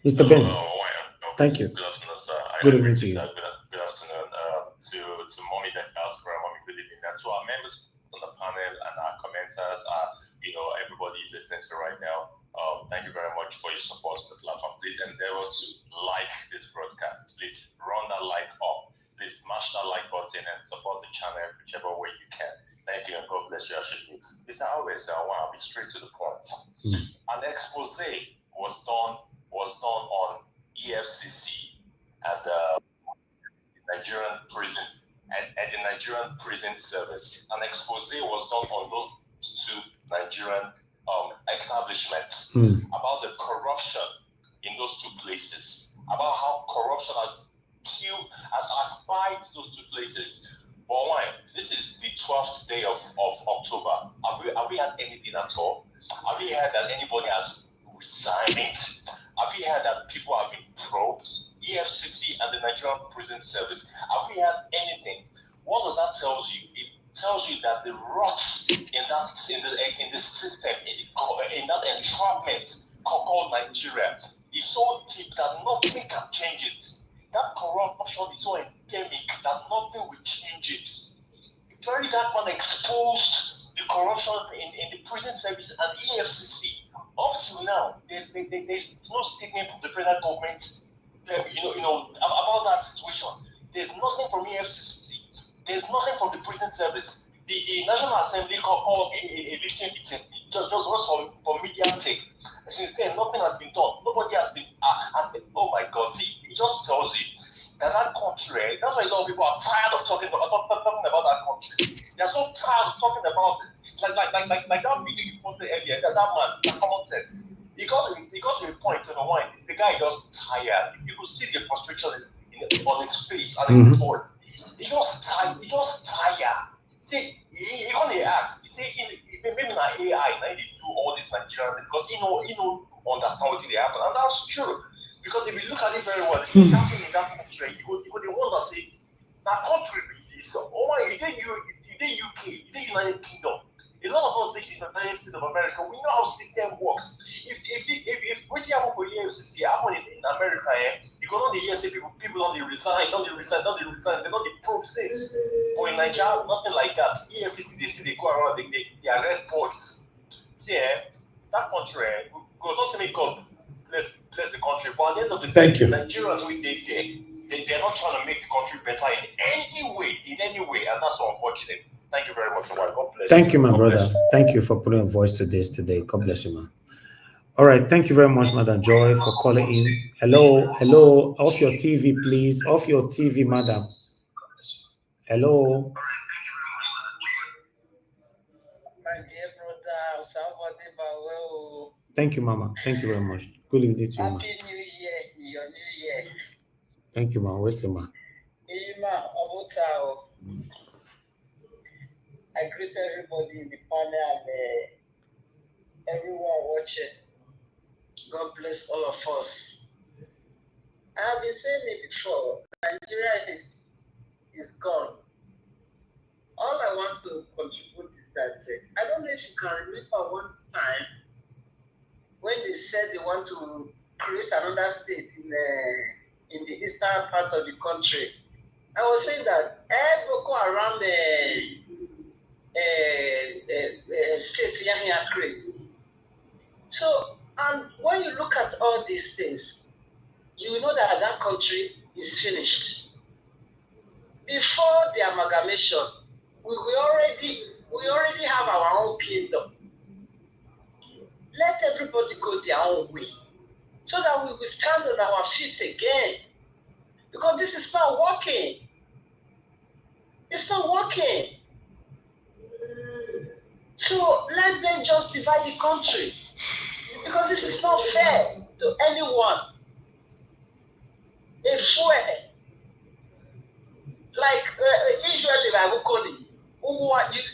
Mr. Ben, thank you. Good afternoon, sir. Good evening to you. Good afternoon to Mommy Diaspora, Mommy Good evening, and to our members on the panel and our commenters, everybody listening to right now. Thank you very much for your support on the platform. Please endeavor to like this broadcast. Please run that like up. Please smash that like button and support the channel whichever way you can. Thank you and God bless you. I should do. Mr. Always, I want to be straight to the point. An expose was done on EFCC and the Nigerian prison and the Nigerian prison service. An expose was done on those two Nigerian establishments about the corruption in those two places, about how corruption has spiked those two places. But why? This is the 12th day of October. Have we had anything at all? Have we heard that anybody has resigned? Have we heard that people have been probed? EFCC and the Nigerian prison service. Have we had anything? What does that tell you? It tells you that the rots in the system, in that entrapment called Nigeria, is so deep that nothing can change it. That corruption is so endemic that nothing will change it. Very that one exposed the corruption in the prison service and EFCC. Up to now, there's no statement from the federal government, about that situation. There's nothing from EFCC. There's nothing from the prison service. The National Assembly called a lifting meeting just for media take. Since then, nothing has been done. Nobody has been. Oh my God! See, it just tells you that country. That's why a lot of people are tired of talking about that country. They're so tired of talking about it. Like that video you posted earlier. That man, that common sense. He got to a point. The guy just tired. You could see the frustration on his face and his voice. He just tired. See, he only asked. He said, maybe not AI, now they do all this Nigerian because he know understand what they happen, and that's true. Because if you look at it very well, it's happening in that country. You go the one that say that country is you did UK, you did United Kingdom. A lot of us live in the United States of America. We know how system works. If what you happen for EFCC happen in America, you go on the year say people don't resign, they don't process. But in Nigeria, nothing like that. EFCC they go around, they arrest boys. See, that country, God not say God bless the country, but at the end of the day, Nigerians we they're not trying to make the country better in any way, and that's so unfortunate. Thank you very much. God bless. Thank you, my brother. Thank you for putting a voice to this today. God bless you, man. All right. Thank you very much, Madam Joy, for calling in. Hello. Off your TV, please. Off your TV, madam. Hello. My dear brother, thank you, Mama. Thank you very much. Good evening to you, ma. Happy New Year, your New Year. Thank you, ma. Where's the ma? I greet everybody in the panel and everyone watching. God bless all of us. I have been saying it before. Nigeria is gone. All I want to contribute is that I don't know if you can remember one time when they said they want to create another state in the eastern part of the country. I was saying that Boko around state here creates. So, and when you look at all these things, you will know that that country is finished. Before the amalgamation, we already have our own kingdom. Let everybody go their own way, so that we will stand on our feet again. Because this is not working. It's not working. So let them just divide the country. Because this is not fair to anyone. A fuel, like usually by Wukoni,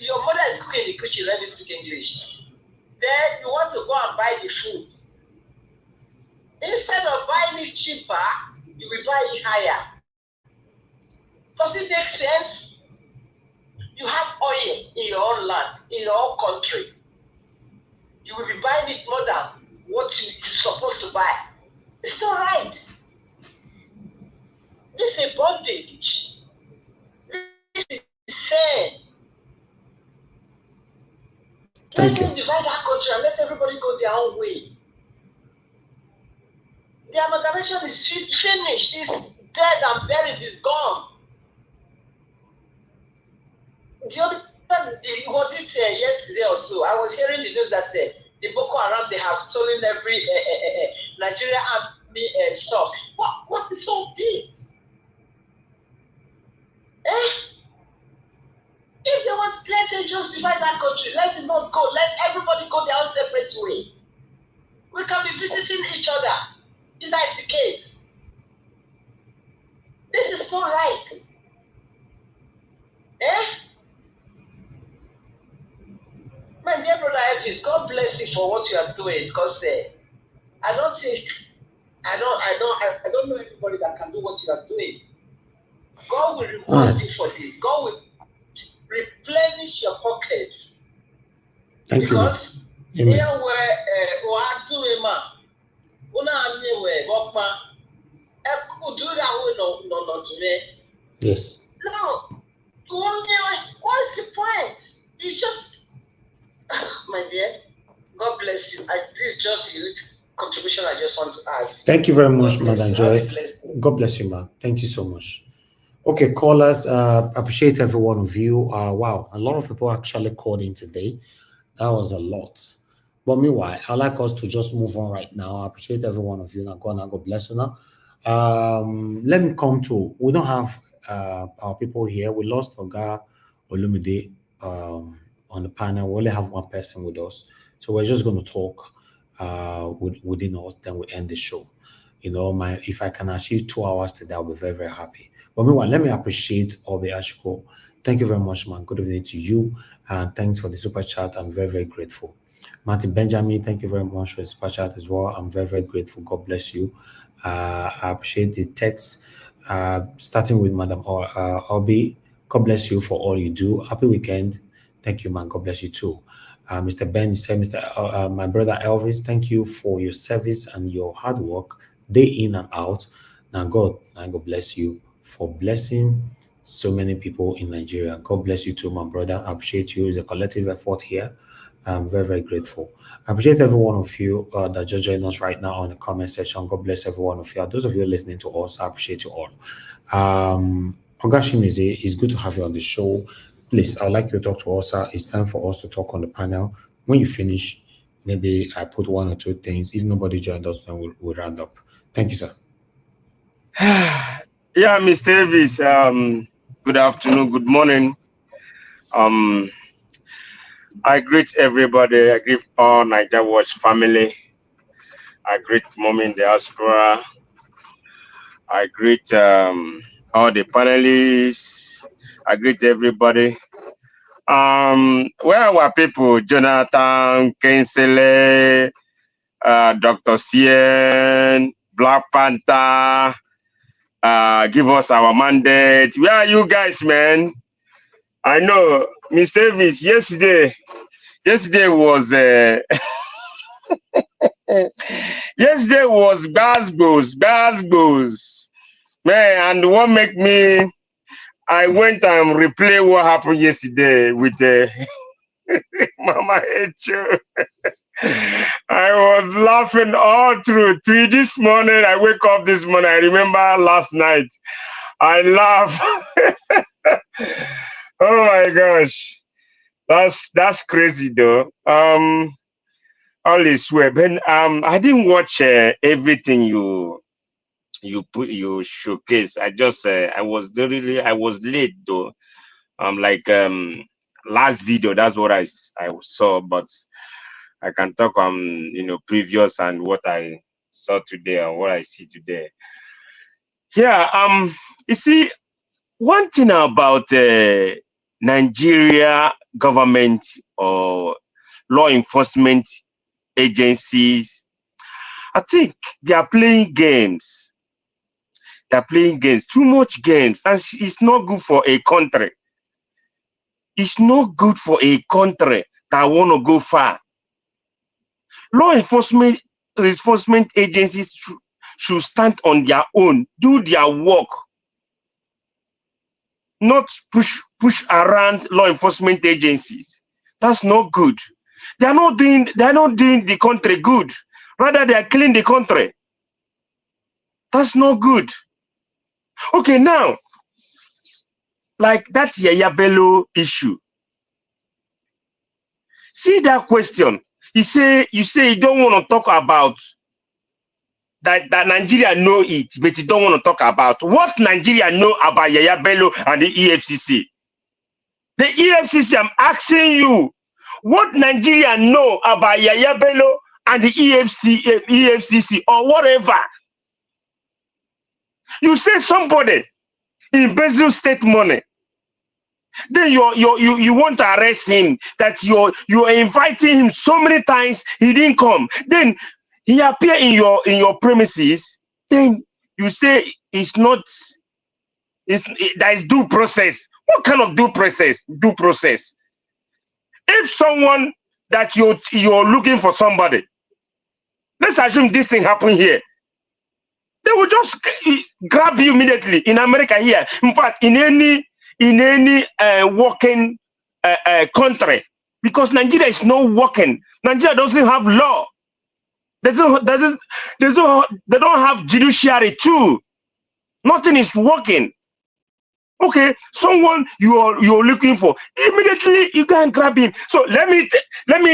your mother is cooking in the kitchen, let me speak English. Then you want to go and buy the food. Instead of buying it cheaper, you will buy it higher. Does it make sense? You have oil in your own land, in your own country. You will be buying it more than what you're supposed to buy. It's not right. This is a bondage. This is fair. Let them divide that country and let everybody go their own way. The amalgamation is finished. It's dead and buried. It's gone. The other time, was it yesterday or so? I was hearing the news that the Boko Haram, they have stolen every Nigerian army stuff. What is all this? If they want, let them just divide that country. Let them not go. Let everybody go their own separate way. We can be visiting each other. Is that the case? This is not right. My dear brother Elvis, God bless you for what you are doing. Because I don't know anybody that can do what you are doing. God will reward you for this. God will replenish your pockets. Thank because you. Amen. Yes. No. What's the point? It's just, my dear, God bless you. This is just the contribution I just want to add. Thank you very much, Madam Joy. God bless you, ma'am. Thank you so much. Okay, callers, appreciate every one of you. Wow, a lot of people actually called in today. That was a lot. But meanwhile, I'd like us to just move on right now. I appreciate every one of you. Now, God bless you now. Let me come to, we don't have our people here. We lost Oga Olumide on the panel. We only have one person with us. So we're just going to talk within us, then we end the show. You know, if I can achieve 2 hours today, I'll be very, very happy. But meanwhile, let me appreciate Obe Ashko. Thank you very much, man. Good evening to you. And thanks for the super chat. I'm very, very grateful. Martin Benjamin, thank you very much for the super chat as well. I'm very, very grateful. God bless you. I appreciate the text. Starting with Madam Obi, God bless you for all you do. Happy weekend. Thank you, man. God bless you too. Mr. Ben said, my brother Elvis, thank you for your service and your hard work day in and out. Now God bless you for blessing so many people in Nigeria. God bless you too, my brother. I appreciate you. It's a collective effort here. I'm very, very grateful. I appreciate every one of you that just joined us right now on the comment section. God bless every one of you. Those of you listening to us, I appreciate you all. Ogashimize, it's good to have you on the show. Please, I'd like you to talk to us. It's time for us to talk on the panel. When you finish, maybe I put 1 or 2 things. If nobody joined us, then we'll round up. Thank you, sir. Yeah, Mr. Davis, good afternoon, good morning. I greet everybody. I greet all Niger Watch family. I greet Mommy in the diaspora. I greet all the panelists. I greet everybody. Where are our people? Jonathan, Kensele, Dr. Cien, Black Panther, give us our mandate. Where are you guys, man? I know, Mr. Davis, yesterday was yesterday was Gazbos. Man, and what make me, I went and replay what happened yesterday with Mama Echo. I was laughing all through. This morning, I wake up this morning. I remember last night. I laugh. Oh my gosh, that's crazy though. All is well. But I didn't watch everything you showcase. I just I was late though. Last video, that's what I saw, but I can talk previous and what I saw today and what I see today. Yeah, you see, one thing about Nigeria government or law enforcement agencies, I think they are playing games. They're playing games, too much games, and it's not good for a country. It's not good for a country that want to go far. Law enforcement agencies should stand on their own, do their work, not push around law enforcement agencies. That's not good. They're not doing the country good. Rather, they are killing the country. That's not good. Okay, now, like that Yaya Bello issue. See that question. You say you don't want to talk about that Nigeria know it, but you don't want to talk about what Nigeria know about Yaya Bello and the EFCC. The EFCC, I'm asking you, what Nigeria know about Yaya Bello and the EFCC or whatever. You say somebody embezzle state money, then you want to arrest him, that you are inviting him so many times, he didn't come. Then he appear in your premises, then you say there is due process. What kind of due process? Due process. If someone that you're looking for somebody, let's assume this thing happened here, they will just grab you immediately. In America here, in fact, in any working country, because Nigeria is not working. Nigeria doesn't have law. They don't have judiciary too. Nothing is working. Okay, someone you're looking for, immediately you can grab him. So let me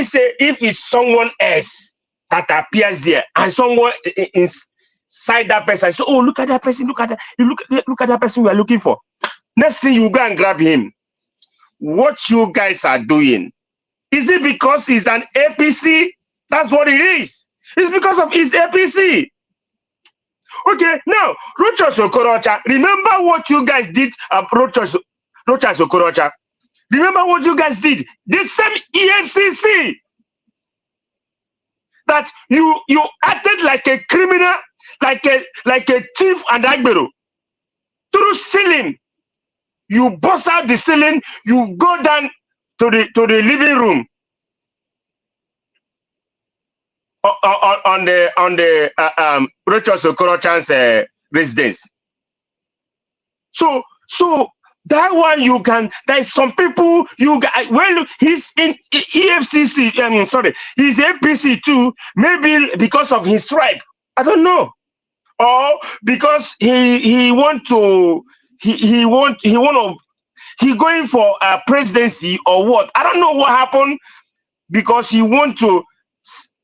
say, if it's someone else that appears there and someone inside that person, so oh, look at that person, look at that person we are looking for. Next thing, you go and grab him. What you guys are doing, is it because he's an APC? That's what it is. It's because of his APC. Okay, now, Rochas Okorocha, remember what you guys did at Rochas Okorocha? Remember what you guys did? The same EFCC. That you acted like a criminal, like a thief and agbero. Through stealing, you bust out the ceiling, you go down to the living room on the Rochas Okorocha's residence. So that one you can. There's some people you guys. Well, he's in EFCC. He's APC too. Maybe because of his tribe. I don't know, or because he going for a presidency or what? I don't know what happened, because he want to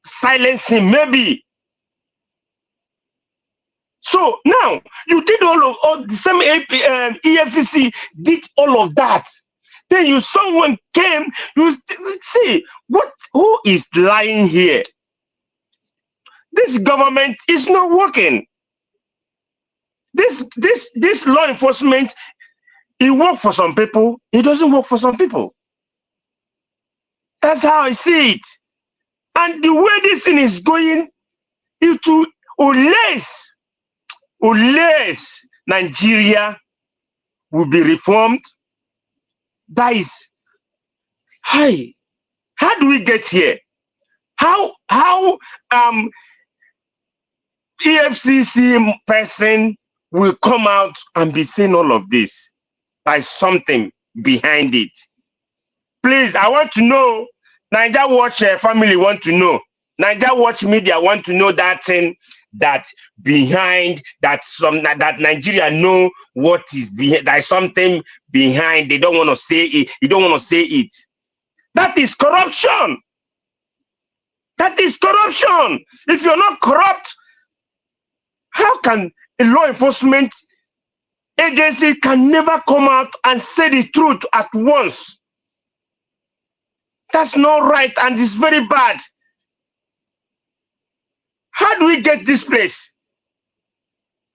silence him, maybe. So now you did all the same. EFCC did all of that. Then someone came. You see who is lying here? This government is not working. This law enforcement, it works for some people. It doesn't work for some people. That's how I see it. And the way this thing is going, unless Nigeria will be reformed. That is, hi, how do we get here? How EFCC person will come out and be saying all of this? There's something behind it. Please, I want to know. Niger Watch family want to know. Niger Watch media want to know that thing that behind that Nigeria know what is behind. There's something behind. They don't want to say it. You don't want to say it. That is corruption. That is corruption. If you're not corrupt, how can a law enforcement agency can never come out and say the truth at once? That's not right, and it's very bad. How do we get this place?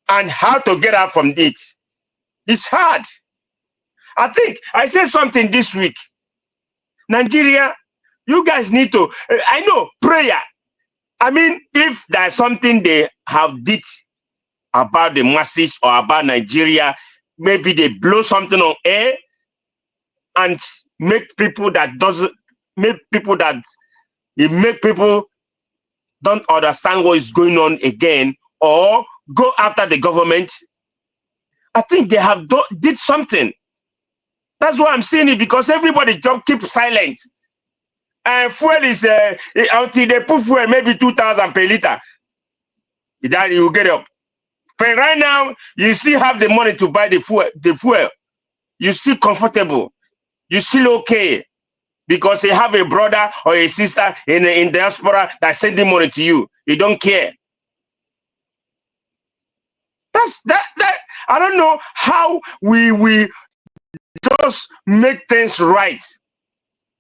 And how to get out from it? It's hard. I think I said something this week. Nigeria, you guys need to, I know, prayer. I mean, if there's something they have did about the masses or about Nigeria, maybe they blow something on air and make people that doesn't, make people don't understand what is going on again, or go after the government. I think they have did something. That's why I'm saying it, because everybody just keep silent. And fuel is until they put fuel maybe 2,000 per liter, then you get up. But right now you still have the money to buy the fuel. You still comfortable. You still okay, because you have a brother or a sister in diaspora that sending money to you. You don't care. That's that. I don't know how we just make things right.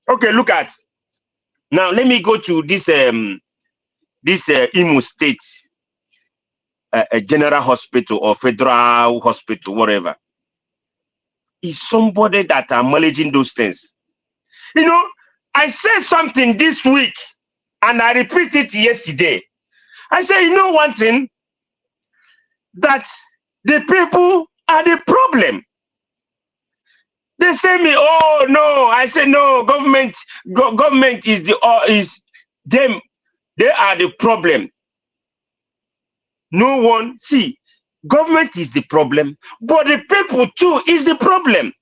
Okay, look at now. Let me go to this Imo State a general hospital or federal hospital, whatever. Is somebody that are managing those things. You know, I said something this week and I repeat it yesterday. I said, you know one thing, that the people are the problem. They say me, oh no. I say no, government is is them. They are the problem. No one, see, government is the problem, but the people too is the problem.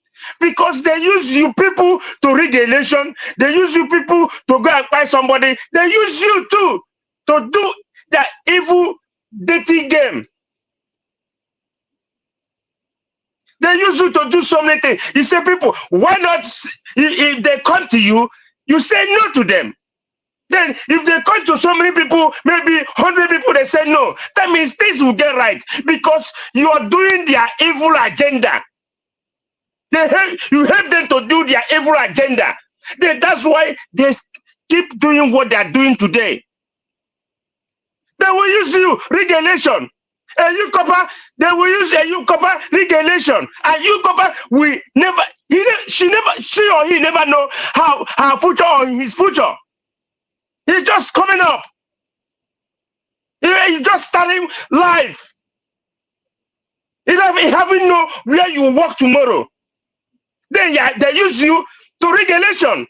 Because they use you people to rig the election, they use you people to go and buy somebody, they use you too to do that evil, dirty game. They use you to do so many things. You say, people, why not, if they come to you, you say no to them. Then if they come to so many people, maybe 100 people, they say no. That means things will get right, because you are doing their evil agenda. You help them to do their evil agenda. That's why they keep doing what they are doing today. They will use you, regulation. And you copper, they will use you copper regulation. And you copper, she or he never know how her future or his future. He's just coming up. He's just starting life. He haven't know where you will work tomorrow. Then they use you to regulation,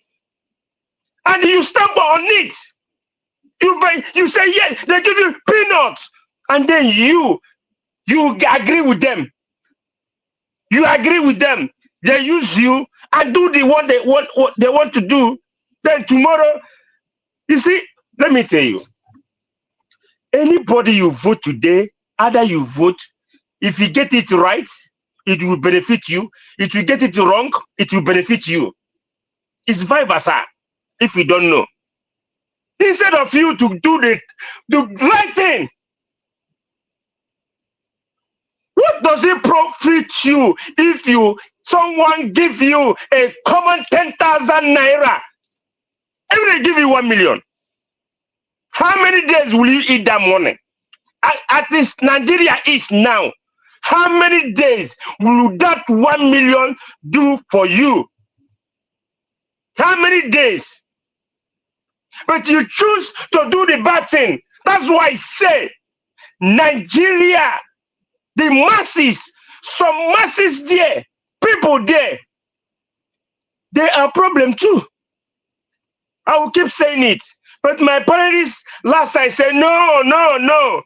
and you stumble on it. You say yes, they give you peanuts, and then you agree with them. You agree with them. They use you and do what they want to do. Then tomorrow, you see, let me tell you, anybody you vote today, either you vote, if you get it right, it will benefit you. If you get it wrong, it will benefit you. It's vice versa, if you don't know. Instead of you to do the right thing, what does it profit you if someone give you a common 10,000 naira? Every day give you 1 million. How many days will you eat that money? At least Nigeria is now. How many days will that 1 million do for you? How many days? But you choose to do the bad thing. That's why I say Nigeria, the masses some masses there, people there, they are problem too. I will keep saying it. But my parents last I said, no.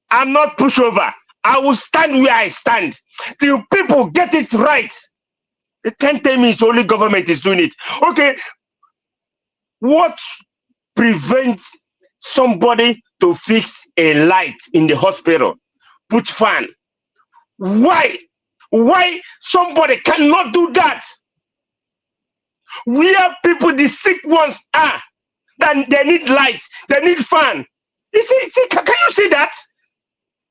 I'm not pushover. I will stand where I stand till people get it right. They can't tell me it's only government is doing it. Okay, what prevents somebody to fix a light in the hospital? Put fan. Why somebody cannot do that? Where people, the sick ones are, then they need light, they need fan. You see, can you see that?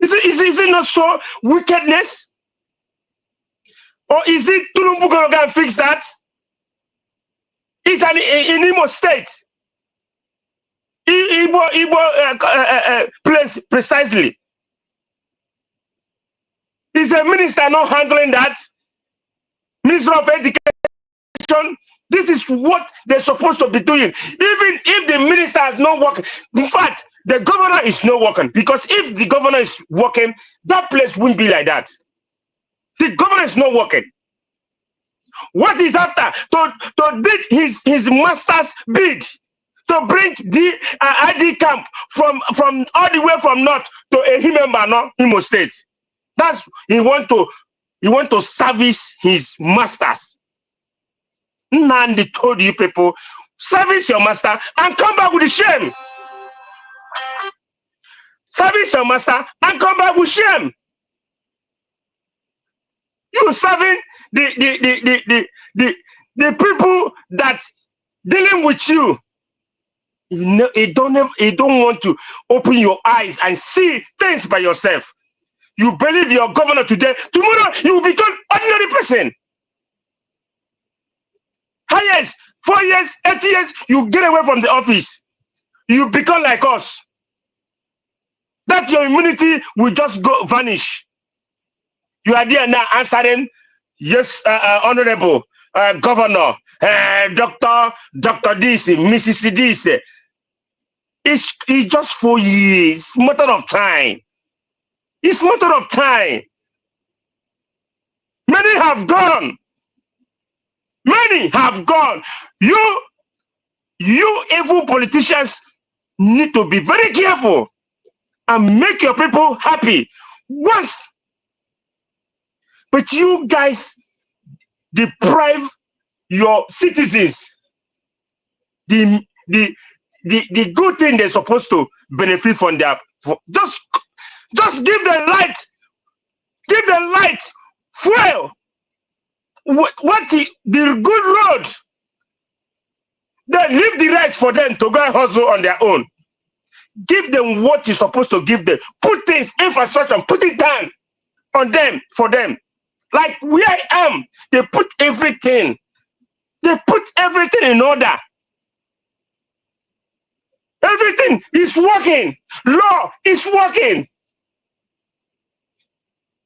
Is it not so wickedness? Or is it Tinubu going to fix that? It's in Imo State. Igbo place precisely. Is a minister not handling that? Minister of Education. This is what they're supposed to be doing. Even if the minister is not working, in fact, the governor is not working. Because if the governor is working, that place wouldn't be like that. The governor is not working. What is after? To did his master's bid to bring the ID camp from all the way from north to Ehimembano, Imo State. That's he want to service his masters. Nandi told you people, service your master and come back with the shame. Service your master and come back with shame. You serving the people that dealing with you. You don't want to open your eyes and see things by yourself. You believe your governor today, tomorrow you will become ordinary person. Highest 4 years, 8 years, you get away from the office. You become like us. That your immunity will just go vanish. You are there now answering, yes, honorable governor, Dr. this, Mrs. this. It's just 4 years, matter of time. It's matter of time. Many have gone. Many have gone. You evil politicians need to be very careful and make your people happy once. But you guys deprive your citizens the good thing they're supposed to benefit from their. Just give them light. Give them light. Fuel. What the good road? Then leave the rest for them to go and hustle on their own. Give them what you're supposed to give them. Put things, infrastructure, put it down on them, for them. Like where I am, they put everything. They put everything in order. Everything is working. Law is working.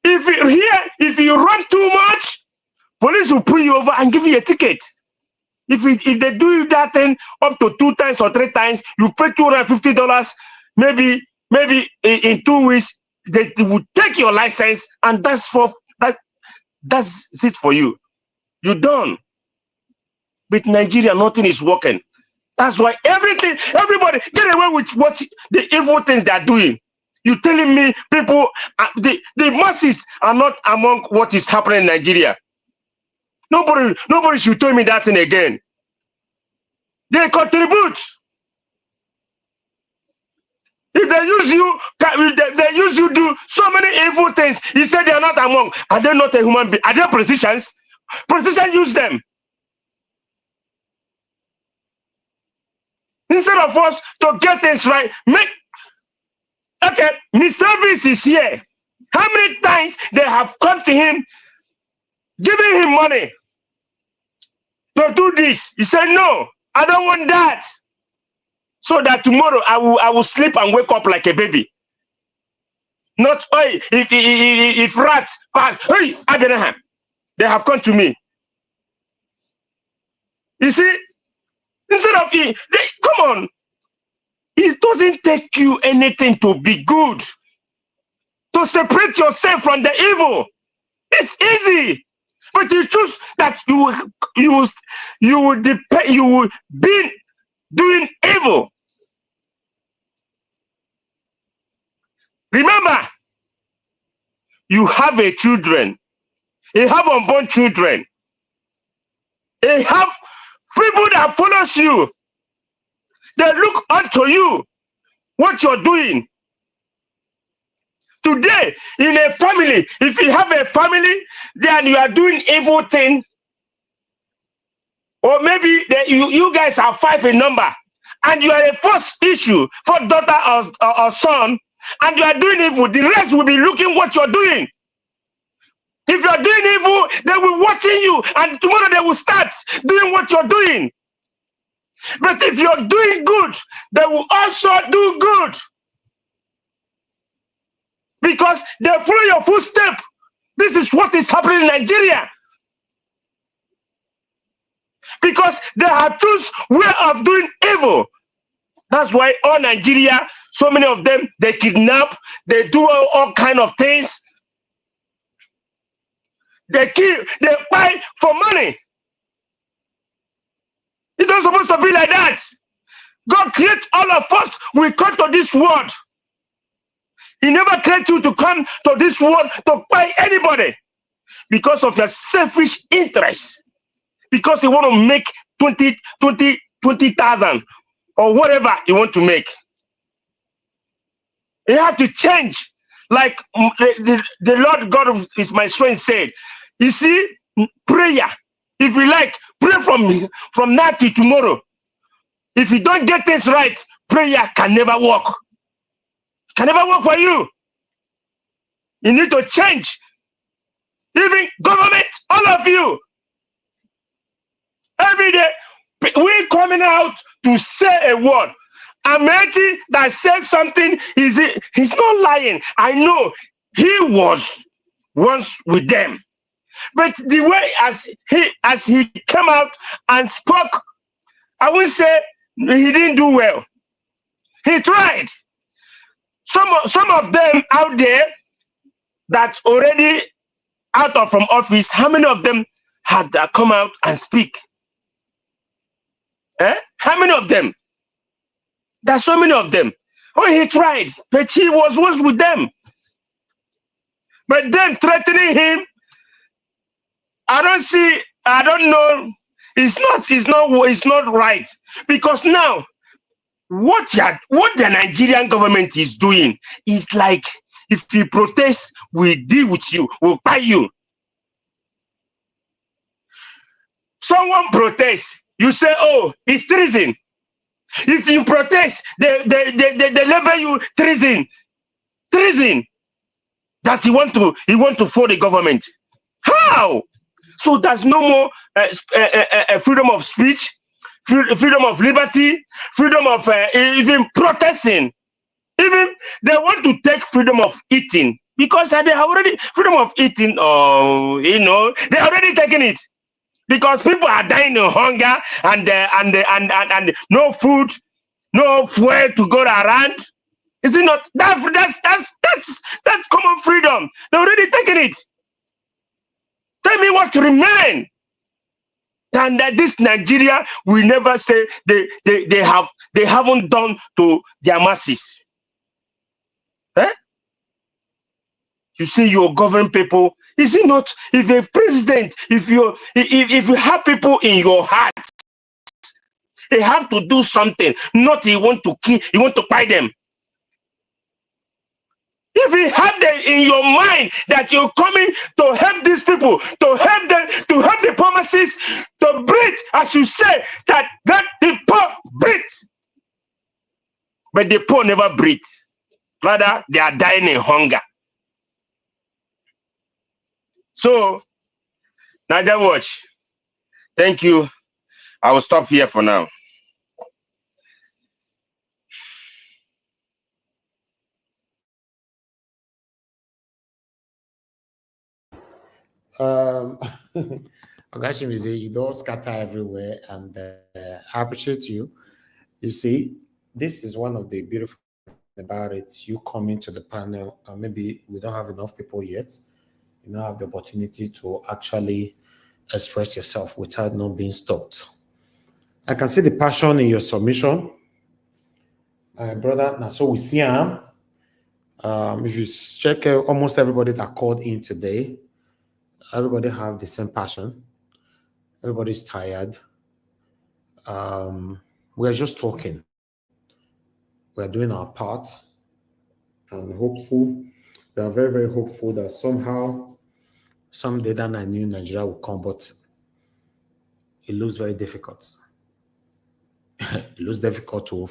If you run too much, police will pull you over and give you a ticket. If they do that thing up to 2 times or 3 times, you pay $250. Maybe in 2 weeks they will take your license, and that's it for you. You're done. With Nigeria, nothing is working. That's why everybody get away with what the evil things they are doing. You're telling me people, the masses are not among what is happening in Nigeria. Nobody should tell me that thing again. They contribute. If they use you, they use you do so many evil things. You said they are not among. Are they not a human being? Are they politicians? Politicians use them. Instead of us to get things right, okay, Mr. Service is here. How many times they have come to him, giving him money to do this? He said, no, I don't want that. So that tomorrow I will sleep and wake up like a baby. Not, hey, if rats pass, hey, Abraham, they have come to me. You see, instead of come on, it doesn't take you anything to be good, to separate yourself from the evil. It's easy, but you choose that you will be doing evil. Remember, you have a children, you have unborn children, you have people that follows you. They look unto you, what you're doing. Today, in a family, if you have a family, then you are doing evil thing, or maybe you guys are 5 in number, and you are a first issue for daughter or son, and you are doing evil, the rest will be looking what you're doing. If you're doing evil, they will watching you, and tomorrow they will start doing what you're doing. But if you're doing good, they will also do good. Because they follow your footstep. This is what is happening in Nigeria. Because they have choose way of doing evil. That's why all Nigeria, so many of them, they kidnap, they do all kind of things. They kill, they buy for money. It's not supposed to be like that. God created all of us. We come to this world. He never created you to come to this world to buy anybody because of your selfish interest. Because you want to make 20,000 or whatever you want to make. You have to change. Like the Lord God is my strength said. You see, prayer. If you like, pray from now to tomorrow. If you don't get things right, prayer can never work. Can never work for you. You need to change. Even government, all of you. Every day, we're coming out to say a word. Amechi that says something, he's not lying. I know he was once with them. But the way as he came out and spoke, I would say he didn't do well. He tried. Some of them out there that's already out from office, how many of them had come out and speak? How many of them? There's so many of them. Oh, he tried, but he was once with them. But them threatening him, I don't know. It's not right. Because now, what the Nigerian government is doing is like, if you protest, we deal with you, we'll buy you. Someone protests, you say, oh, it's treason. If you protest, they label you treason. Treason. That you want to follow the government. How? So there's no more freedom of speech, freedom of liberty, freedom of even protesting. Even they want to take freedom of eating because they have already freedom of eating. They already taken it because people are dying of hunger and no food, no fuel to go around. Is it not that's common freedom? They already taken it. Tell me what remain. And that this Nigeria will never say they haven't done to their masses. You say you govern people. Is it not? If a president, if you have people in your heart, they have to do something. Not you want to kill, you want to buy them. If you have them in your mind that you're coming to help these people, to help them, to help the promises, to breathe, as you say, that the poor breathe. But the poor never breathe. Rather, they are dying in hunger. So, Niger Watch, thank you. I will stop here for now. Ogashimize, you don't scatter everywhere, and I appreciate you. You see, this is one of the beautiful things about it. You coming to the panel, maybe we don't have enough people yet, You now have the opportunity to actually express yourself without not being stopped. I can see the passion in your submission. Brother, now so we see him. If you check almost everybody that called in today, everybody have the same passion. Everybody's tired. We are just talking. We are doing our part. And hopeful. We are very, very hopeful that somehow, someday that I knew Nigeria will come, but it looks very difficult. It looks difficult to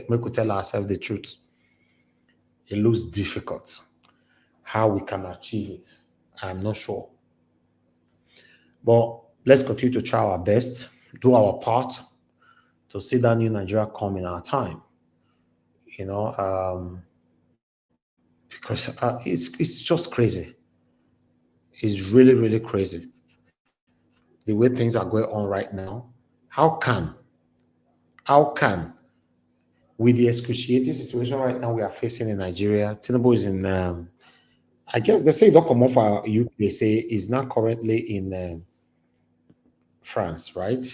make we tell ourselves the truth. It looks difficult. How we can achieve it, I'm not sure. But let's continue to try our best, do our part to see that new Nigeria come in our time. You know, because it's just crazy. It's really, really crazy. The way things are going on right now. How can, with the excruciating situation right now we are facing in Nigeria, Tinubu is in, I guess they say don't come off for UK, they say is now currently in France, right?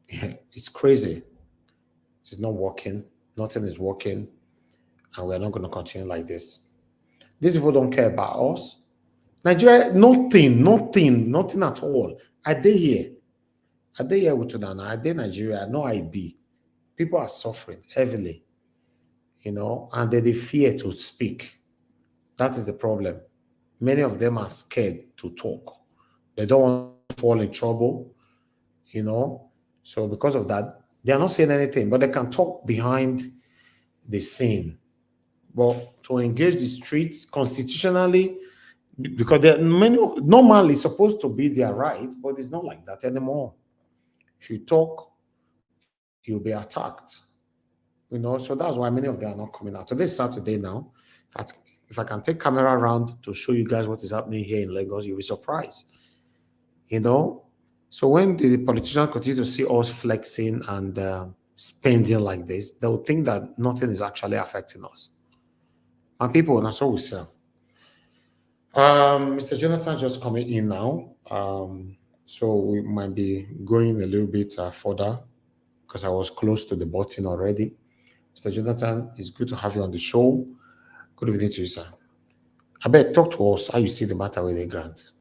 It's crazy. It's not working. Nothing is working. And we're not going to continue like this. These people don't care about us. Nigeria, nothing at all. Are they here? Are they here with Tunana? Are they Nigeria? No IB. People are suffering heavily, you know, and they fear to speak. That is the problem. Many of them are scared to talk. They don't want to fall in trouble, you know. So because of that, they are not saying anything, but they can talk behind the scene. But to engage the streets constitutionally, because they're normally supposed to be their right, but it's not like that anymore. If you talk, you'll be attacked. You know, so that's why many of them are not coming out. Today's Saturday now. If I can take camera around to show you guys what is happening here in Lagos, you'll be surprised. You know, so when the politicians continue to see us flexing and spending like this, they'll think that nothing is actually affecting us. And people, that's what we say. Mr. Jonathan just coming in now. So we might be going a little bit further because I was close to the button already. Mr. Jonathan, it's good to have you on the show. Good evening to you, sir. I bet talk to us how you see the matter with the grant.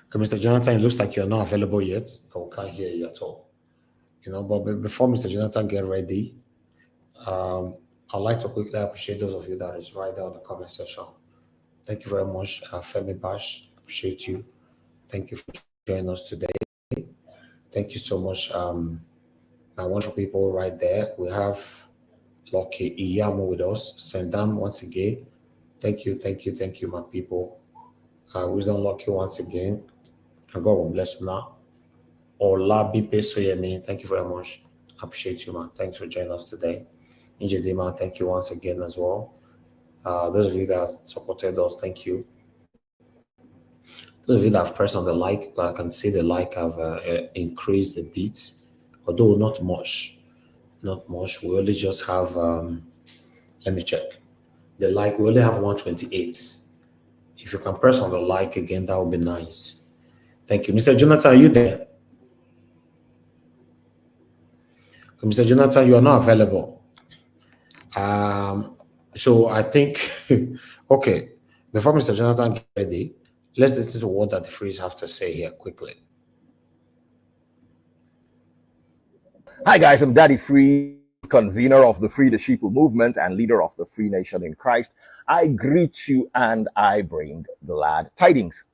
Okay, Mr. Jonathan, it looks like you're not available yet. We can't hear you at all. You know, but before Mr. Jonathan get ready, I'd like to quickly appreciate those of you that is right there in the comment section. Thank you very much, Femi Bash. Appreciate you. Thank you for joining us today. Thank you so much. My wonderful people right there. We have Lucky Iyamo with us. Sendam once again. Thank you, my people. Wisdom Lucky once again. And God will bless you now. Olabi Pesoyemi, thank you very much. Appreciate you, man. Thanks for joining us today. Injedima, thank you once again as well. Those of you that supported us, thank you. Those of you that have pressed on the like, I can see the like have increased a bit, although not much. Not much. We only just have, let me check. The like, we only have 128. If you can press on the like again, that would be nice. Thank you. Mr. Jonathan, are you there? Okay, Mr. Jonathan, you are not available. So I think, okay, before Mr. Jonathan gets ready, let's listen to what that Freeze have to say here quickly. Hi guys, I'm Daddy Free, convener of the Free the Sheeple movement and leader of the Free Nation in Christ. I greet you and I bring glad tidings.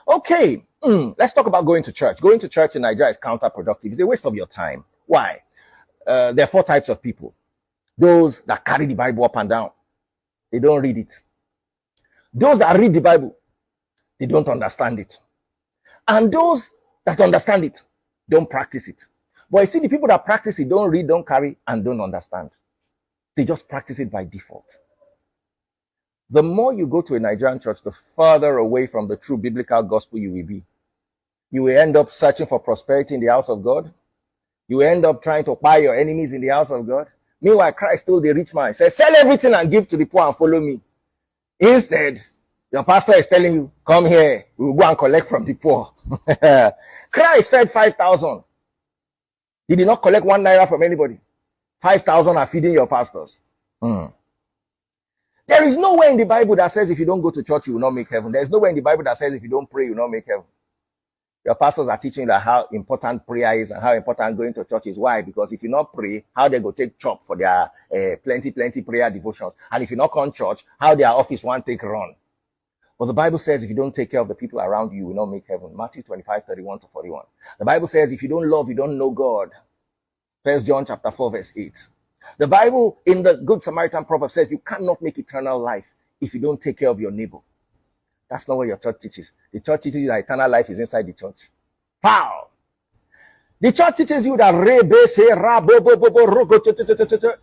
Okay, let's talk about going to church. Going to church in Nigeria is counterproductive. It's a waste of your time. Why? There are four types of people. Those that carry the Bible up and down, they don't read it. Those that read the Bible, they don't understand it. And those that understand it, don't practice it. But you see, the people that practice it don't read, don't carry, and don't understand. They just practice it by default. The more you go to a Nigerian church, the further away from the true biblical gospel you will be. You will end up searching for prosperity in the house of God. You will end up trying to buy your enemies in the house of God. Meanwhile, Christ told the rich man, he said, sell everything and give to the poor and follow me. Instead, your pastor is telling you, come here, we will go and collect from the poor. Christ fed 5,000. He did not collect 1 naira from anybody. 5,000 are feeding your pastors. There is nowhere in the Bible that says if you don't go to church, you will not make heaven. There is nowhere in the Bible that says if you don't pray, you will not make heaven. Your pastors are teaching you that how important prayer is and how important going to church is. Why? Because if you not pray, how they go take chop for their plenty prayer devotions. And if you not come church, how their office won't take run. But the Bible says if you don't take care of the people around you, you will not make heaven. Matthew 25:31-41. The Bible says if you don't love, you don't know God. 1 John chapter 4 verse 8. The Bible in the Good Samaritan proverb says you cannot make eternal life if you don't take care of your neighbor. That's not what your church teaches. The church teaches you that eternal life is inside the church. Pow! The church teaches you that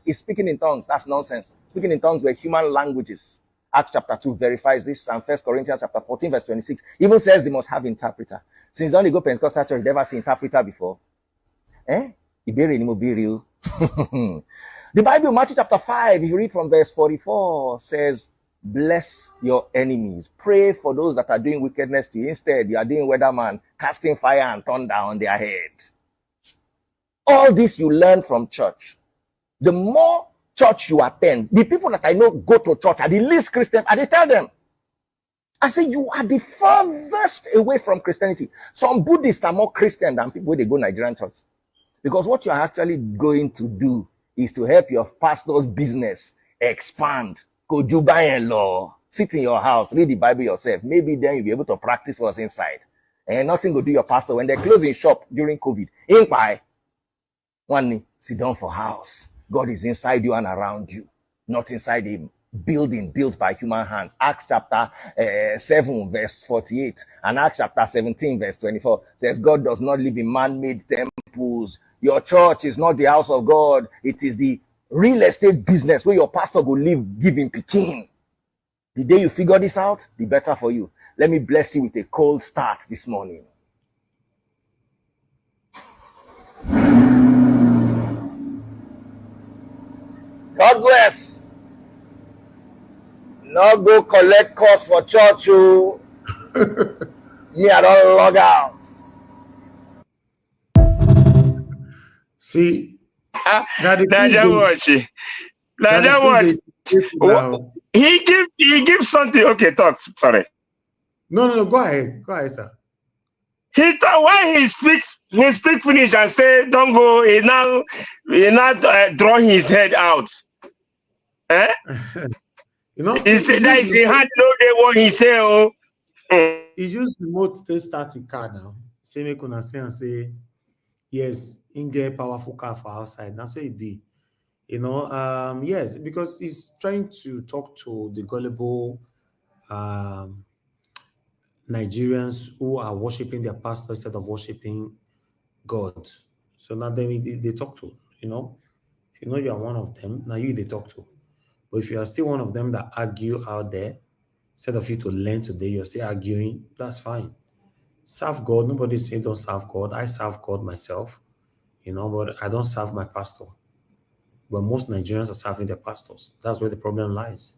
is speaking in tongues. That's nonsense. Speaking in tongues were human languages. Acts chapter 2 verifies this, and 1 Corinthians chapter 14 verse 26 even says they must have interpreter. Since don't they go Pentecostal church, never seen interpreter before? The Bible, Matthew chapter 5, if you read from verse 44, says, bless your enemies. Pray for those that are doing wickedness to you. Instead, you are doing weatherman, casting fire and thunder on their head. All this you learn from church. The more church you attend, the people that I know go to church are the least Christian, and they tell them, I say, you are the furthest away from Christianity. Some Buddhists are more Christian than people they go Nigerian church. Because what you are actually going to do is to help your pastor's business expand. Go Dubai and law. Sit in your house, read the Bible yourself. Maybe then you'll be able to practice what's inside. And nothing will do your pastor when they're closing shop during COVID. In by one, sit down for house. God is inside you and around you, not inside a building built by human hands. Acts chapter 7 verse 48 and Acts chapter 17 verse 24 says God does not live in man-made temples. Your church is not the house of God. It is the real estate business where your pastor will live giving Peking. The day you figure this out, the better for you. Let me bless you with a cold start this morning. God bless. No go collect cost for church. Me, I don't log out. See, He gives something. Okay, talk. Sorry. No. Go ahead, sir. He thought when he speak finish and say don't go. He now draw his head out. He said that is a hard load. What he say? Oh, he used remote to start a car now. Say me can say yes. In get powerful car for outside. That's what it be. Yes, because he's trying to talk to the gullible Nigerians who are worshiping their pastor instead of worshiping God. So now they talk to, if you are one of them, now they talk to. But if you are still one of them that argue out there, instead of you to learn today, you're still arguing, that's fine. Serve God. Nobody's saying don't serve God. I serve God myself, but I don't serve my pastor. But most Nigerians are serving their pastors. That's where the problem lies.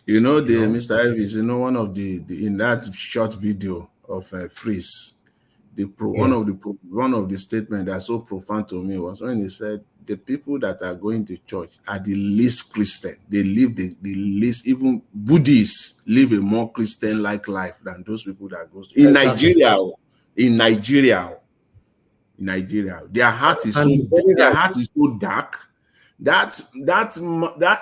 Mr. Elvis, one of the in that short video of Freeze, one of the statements that's so profound to me was when he said the people that are going to church are the least Christian. They live the least, even Buddhists live a more Christian-like life than those people that goes in Nigeria. In Nigeria, their heart is so dark. That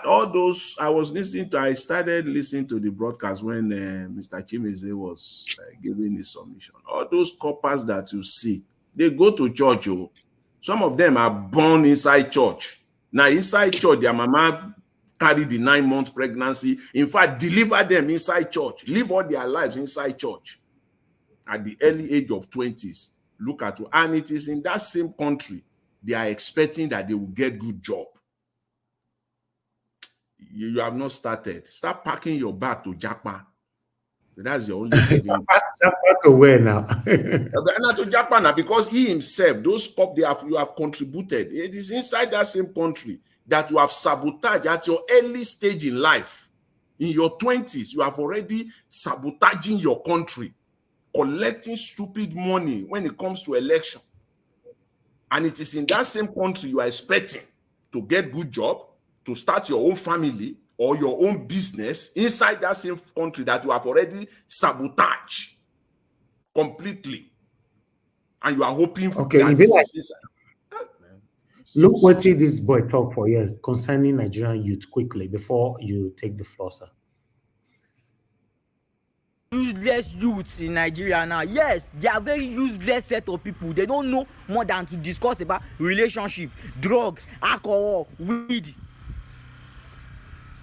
all those I started listening to the broadcast when Mr. Chimeze was giving his submission. All those coppers that you see, they go to church. Some of them are born inside church. Now inside church, their mama carried the 9-month pregnancy. In fact, deliver them inside church. Live all their lives inside church. At the early age of 20s, look at it. And it is in that same country they are expecting that they will get good job. You have not started. Start packing your bag to Japan. That's your only saving. to where now? Not to Japan now, because he himself, those pop you have contributed. It is inside that same country that you have sabotaged at your early stage in life. In your 20s, you have already sabotaging your country, collecting stupid money when it comes to election. And it is in that same country you are expecting to get good job, to start your own family or your own business inside that same country that you have already sabotaged completely. And you are hoping okay, that this is inside. Look what this boy talk for you concerning Nigerian youth quickly before you take the floor, sir. Useless youths in Nigeria now. Yes, they are very useless set of people. They don't know more than to discuss about relationship, drug, alcohol, weed.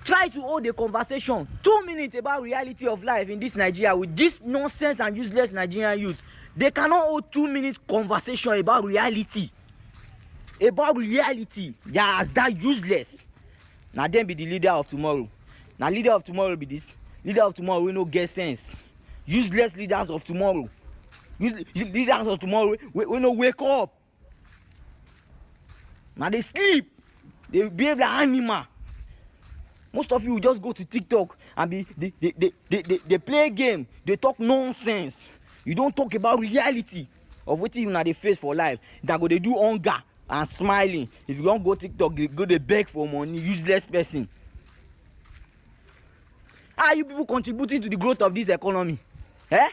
Try to hold a conversation 2 minutes about reality of life in this Nigeria with this nonsense and useless Nigerian youth. They cannot hold 2 minutes conversation about reality. About reality. They are that useless. Now then be the leader of tomorrow. Now leader of tomorrow be this. Leader of tomorrow we no get sense. Useless leaders of tomorrow. Leaders of tomorrow we no wake up. Now they sleep. They behave like animal. Most of you will just go to TikTok and they play a game. They talk nonsense. You don't talk about reality of what you they face for life. They go they do hunger and smiling. If you don't go TikTok, they go they beg for money. Useless person. How are you people contributing to the growth of this economy? Eh?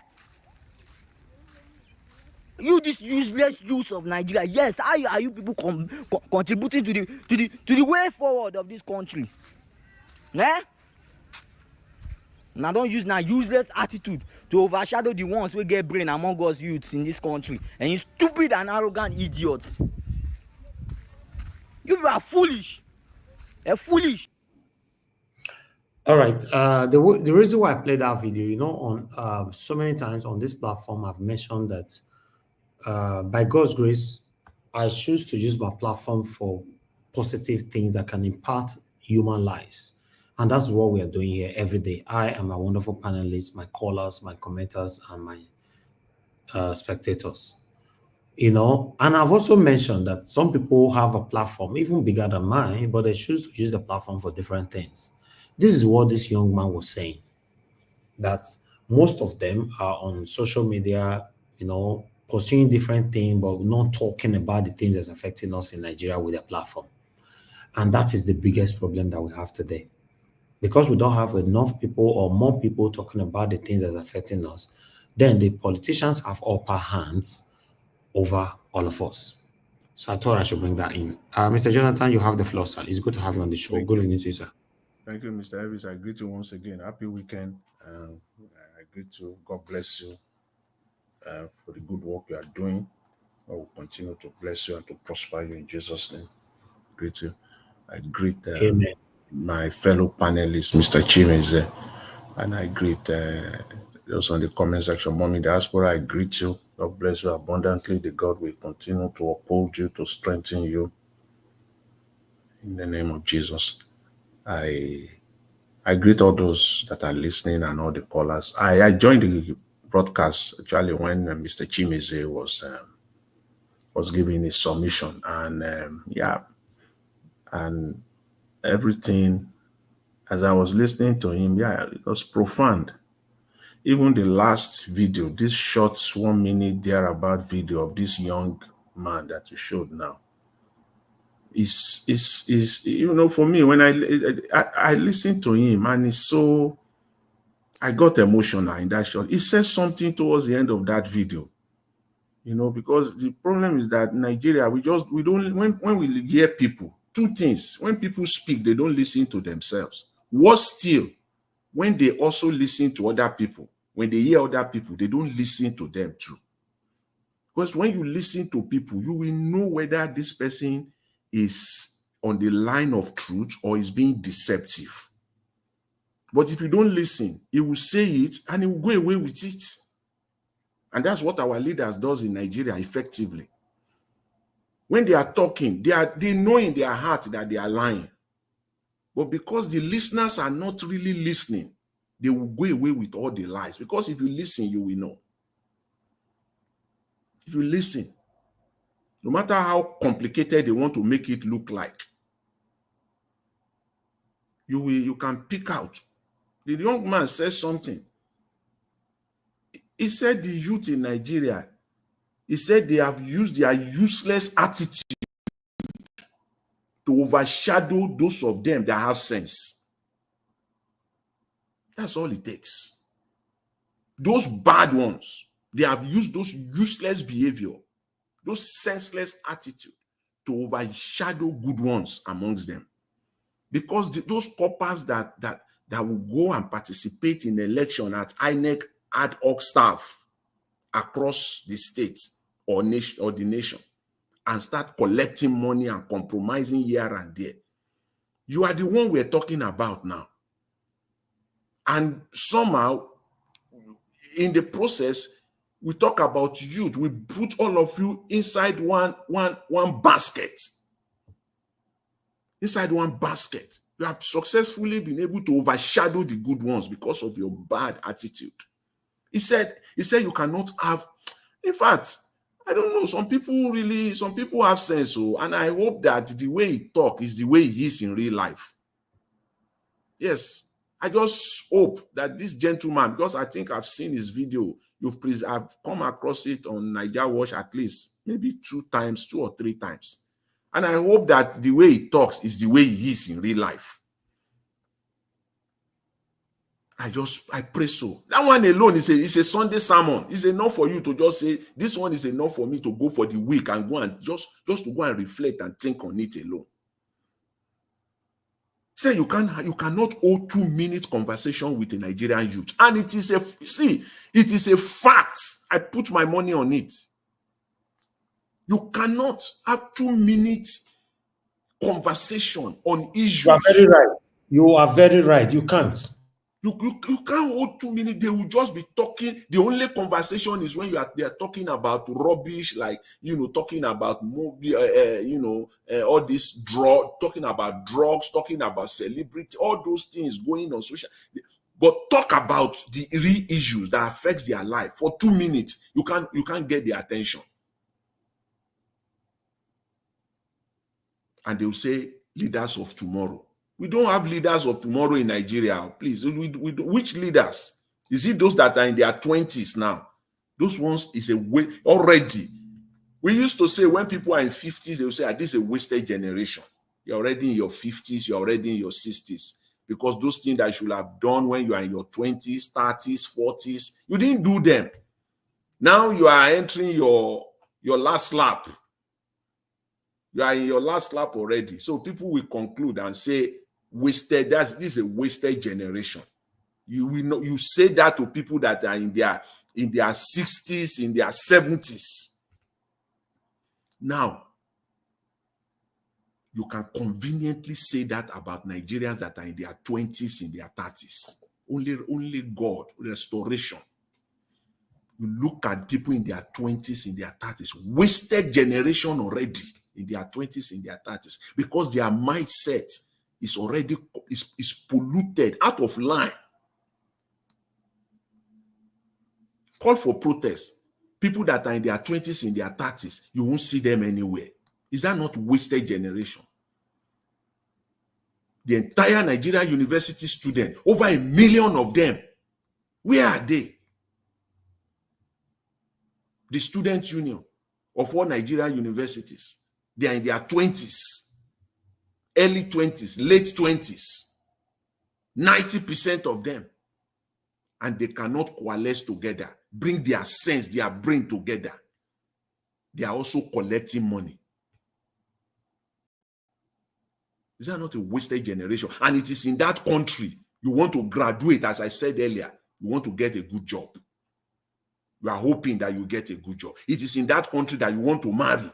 You this useless youth of Nigeria. Yes, how are you people contributing to the way forward of this country? Eh? Now don't use now useless attitude to overshadow the ones who get brain among us youths in this country. And you stupid and arrogant idiots. You are foolish. They're foolish. All right. The reason why I played that video, you know, on so many times on this platform, I've mentioned that by God's grace, I choose to use my platform for positive things that can impact human lives. And that's what we are doing here every day. I and my wonderful panelists, my callers, my commenters, and my spectators. You know, and I've also mentioned that some people have a platform even bigger than mine, but they choose to use the platform for different things. This is what this young man was saying, that most of them are on social media, you know, pursuing different things, but not talking about the things that's affecting us in Nigeria with their platform. And that is the biggest problem that we have today. Because we don't have enough people or more people talking about the things that's affecting us, then the politicians have upper hands over all of us. So I thought I should bring that in. Mr. Jonathan, you have the floor, sir. It's good to have you on the show. Good evening to you, sir. Thank you, Mr. Elvis. I greet you once again. Happy weekend. I greet you. God bless you for the good work you are doing. I will continue to bless you and to prosper you in Jesus' name. Greet you. I greet my fellow panelists, Mr. Chimeze, and I greet those on the comment section, Mommy Diaspora. I greet you. God bless you abundantly. The God will continue to uphold you, to strengthen you. In the name of Jesus. I greet all those that are listening and all the callers. I joined the broadcast actually when Mr. Chimeze was giving his submission, and and everything as I was listening to him, it was profound. Even the last video, this short 1 minute thereabout video of this young man that you showed now, is you know, for me, when I listened to him, and it's so, I got emotional in that shot. He says something towards the end of that video, you know, because the problem is that Nigeria, we don't, when we hear people, two things: when people speak, they don't listen to themselves. Worse still, when they also listen to other people, when they hear other people, they don't listen to them too. Because when you listen to people, you will know whether this person is on the line of truth or is being deceptive. But if you don't listen, he will say it and he will go away with it. And that's what our leaders does in Nigeria effectively. When they are talking, they know in their heart that they are lying. But because the listeners are not really listening, they will go away with all the lies. Because if you listen, you will know. If you listen, no matter how complicated they want to make it look like, you can pick out The young man said something. He said the youth in Nigeria, he said they have used their useless attitude to overshadow those of them that have sense. That's all it takes. Those bad ones, they have used those useless behavior, those senseless attitude to overshadow good ones amongst them. Because those coppers that will go and participate in election at INEC ad hoc staff across the state or nation or the nation and start collecting money and compromising here and there. You are the one we're talking about now. And somehow, in the process, we talk about youth. We put all of you inside one basket. Inside one basket. You have successfully been able to overshadow the good ones because of your bad attitude. He said you cannot have, in fact, I don't know, some people have sense, and I hope that the way he talks is the way he is in real life. Yes, I just hope that this gentleman, because I think I've seen his video, I've come across it on Niger Watch at least maybe 2 or 3 times. And I hope that the way he talks is the way he is in real life. I pray so. That one alone is a Sunday sermon. It's enough for you to just say, this one is enough for me to go for the week and go and just to go and reflect and think on it alone. Say you cannot hold 2-minute conversation with a Nigerian youth. And it is a fact. I put my money on it. You cannot have 2-minute conversation on issues. You are very right. You are very right. You can't. You can't hold 2 minutes. They will just be talking. The only conversation is when they are talking about rubbish, like, talking about movie, all this talking about drugs, talking about celebrity, all those things going on social. But talk about the real issues that affects their life for 2 minutes. You can't get their attention. And they will say, leaders of tomorrow. We don't have leaders of tomorrow in Nigeria. Please, which leaders? Is it those that are in their 20s now? Those ones is a way already. We used to say when people are in 50s, they will say, this is a wasted generation. You're already in your 50s, you're already in your 60s. Because those things that you should have done when you are in your 20s, 30s, 40s, you didn't do them. Now you are entering your last lap. You are in your last lap already. So people will conclude and say, wasted, this is a wasted generation. You say that to people that are in their 60s, in their 70s. Now, you can conveniently say that about Nigerians that are in their 20s, in their 30s. Only God, restoration. You look at people in their 20s, in their 30s, wasted generation already. In their 20s, in their 30s, because their mindset is already is polluted, out of line. Call for protest. People that are in their 20s, in their 30s, you won't see them anywhere. Is that not wasted generation? The entire Nigerian university student, over 1 million of them, where are they? The student union of all Nigerian universities, they are in their 20s, early 20s, late 20s, 90% of them. And they cannot coalesce together, bring their sense, their brain together. They are also collecting money. Is that not a wasted generation? And it is in that country you want to graduate, as I said earlier, you want to get a good job. You are hoping that you get a good job. It is in that country that you want to marry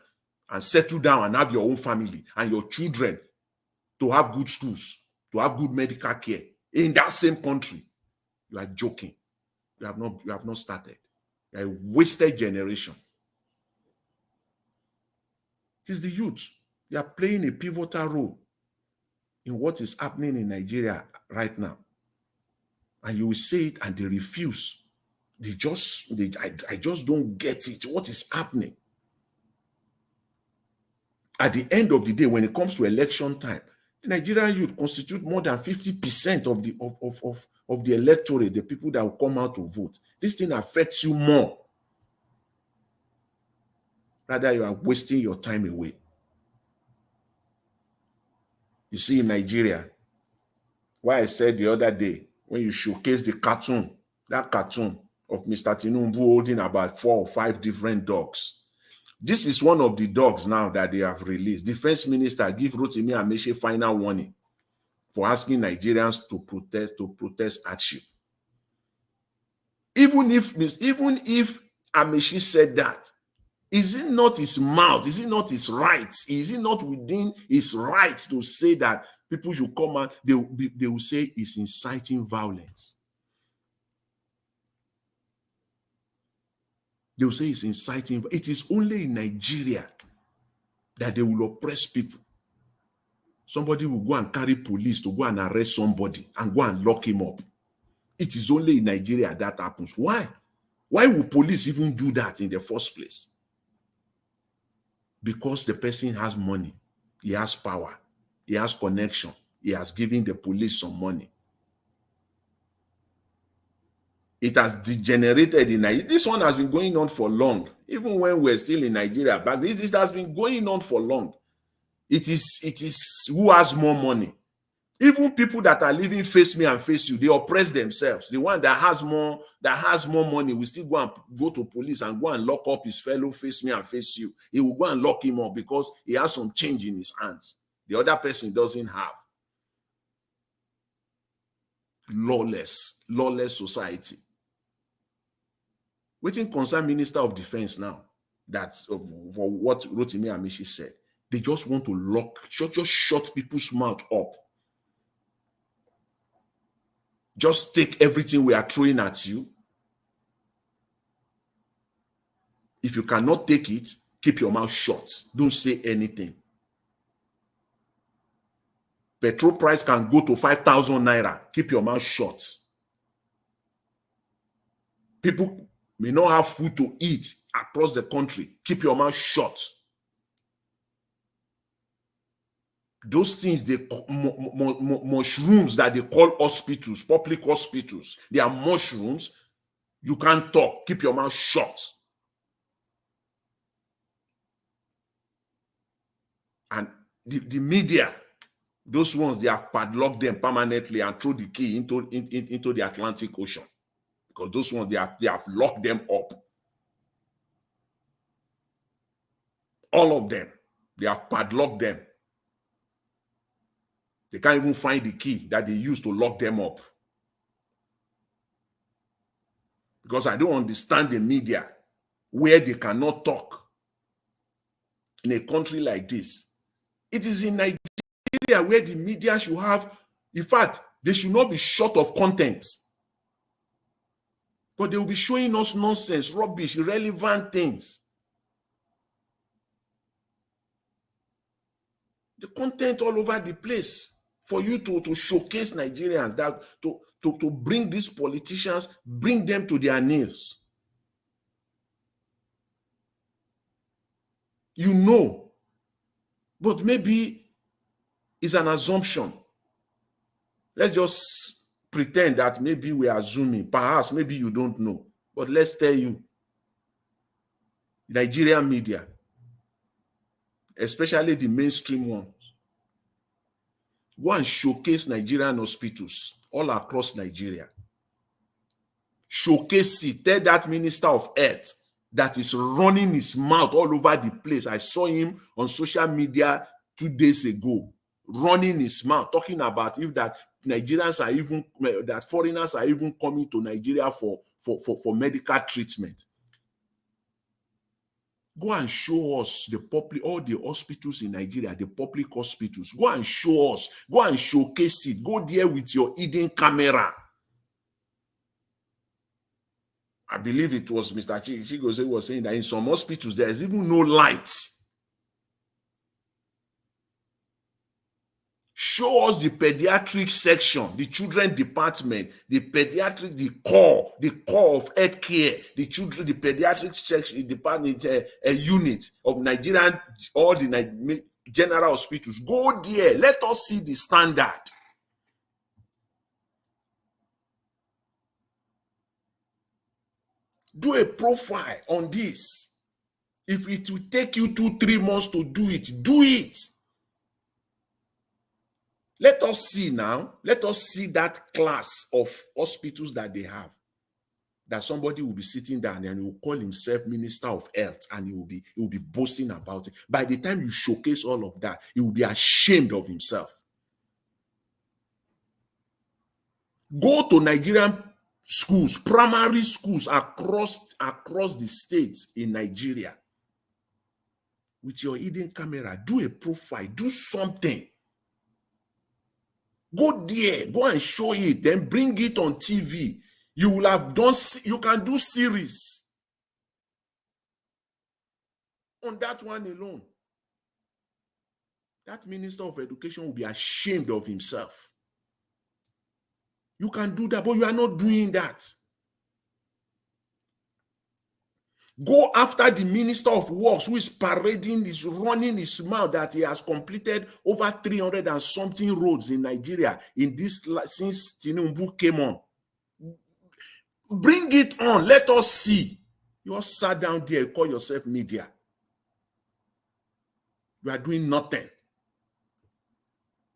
and settle down and have your own family and your children to have good schools, to have good medical care. In that same country, you are joking. You have not started. You are a wasted generation. It is the youth. They are playing a pivotal role in what is happening in Nigeria right now. And you will say it and they refuse. I just don't get it. What is happening? At the end of the day, when it comes to election time, the Nigerian youth constitute more than 50% of the electorate, the people that will come out to vote. This thing affects you more. Rather, you are wasting your time away. You see, in Nigeria, why I said the other day, when you showcase the cartoon, that cartoon of Mr. Tinubu holding about 4 or 5 different dogs. This is one of the dogs now that they have released. Defense Minister give Rotimi Amaechi final warning for asking Nigerians to protest hardship. Even if Amaechi said that, is it not his mouth? Is it not his right? Is it not within his right to say that people should come out? They will say it's inciting violence. They will say it's inciting. It is only in Nigeria that they will oppress people. Somebody will go and carry police to go and arrest somebody and go and lock him up. It is only in Nigeria that happens. Why? Why would police even do that in the first place? Because the person has money, he has power, he has connection, he has given the police some money. It has degenerated in Nigeria. This one has been going on for long. Even when we're still in Nigeria, but this has been going on for long. It is who has more money. Even people that are living face me and face you, they oppress themselves. The one that has more money will still go to police and go and lock up his fellow face me and face you. He will go and lock him up because he has some change in his hands. The other person doesn't have. Lawless society. Waiting concern Minister of Defense now. That's for what Rotimi Amaechi said. They just want to just shut people's mouth up. Just take everything we are throwing at you. If you cannot take it, keep your mouth shut. Don't say anything. Petrol price can go to 5,000 naira. Keep your mouth shut. People may not have food to eat across the country. Keep your mouth shut. Those things, they mushrooms that they call hospitals, public hospitals, they are mushrooms. You can't talk. Keep your mouth shut. And the media, those ones, they have padlocked them permanently and throw the key into the Atlantic Ocean. Because those ones, they have locked them up. All of them, they have padlocked them. They can't even find the key that they used to lock them up. Because I don't understand the media where they cannot talk in a country like this. It is in Nigeria where the media should have, in fact, they should not be short of content. But they will be showing us nonsense, rubbish, irrelevant things. The content all over the place for you to showcase Nigerians, that to bring these politicians, bring them to their knees. You know, but maybe it's an assumption. Let's just pretend that maybe we are assuming. Perhaps maybe you don't know, but let's tell you, Nigerian media, especially the mainstream ones, go and showcase Nigerian hospitals all across Nigeria. Showcase it. Tell that Minister of Health that is running his mouth all over the place. I saw him on social media 2 days ago, running his mouth, talking about if that Nigerians are even, that foreigners are even coming to Nigeria for medical treatment. Go and show us all the hospitals in Nigeria, the public hospitals. Go and show us. Go and showcase it. Go there with your hidden camera. I believe it was Mr. Chigoze was saying that in some hospitals, there is even no light. Show us the pediatric section, the children department, the pediatric, the core of health care, the pediatric section, department, a unit of Nigerian, all the general hospitals. Go there. Let us see the standard. Do a profile on this. If it will take you 2-3 months to do it, do it. Let us see now. Let us see that class of hospitals that they have. That somebody will be sitting down and he will call himself Minister of Health and he will be boasting about it. By the time you showcase all of that, he will be ashamed of himself. Go to Nigerian schools, primary schools across the states in Nigeria. With your hidden camera, do a profile, do something. Go there, go and show it, then bring it on TV. You will have done, you can do series on that one alone. That Minister of Education will be ashamed of himself. You can do that, but you are not doing that. Go after the Minister of Works who is parading, is running his mouth that he has completed over 300 and something roads in Nigeria since Tinubu came on. Bring it on. Let us see. You all sat down there, call yourself media. You are doing nothing.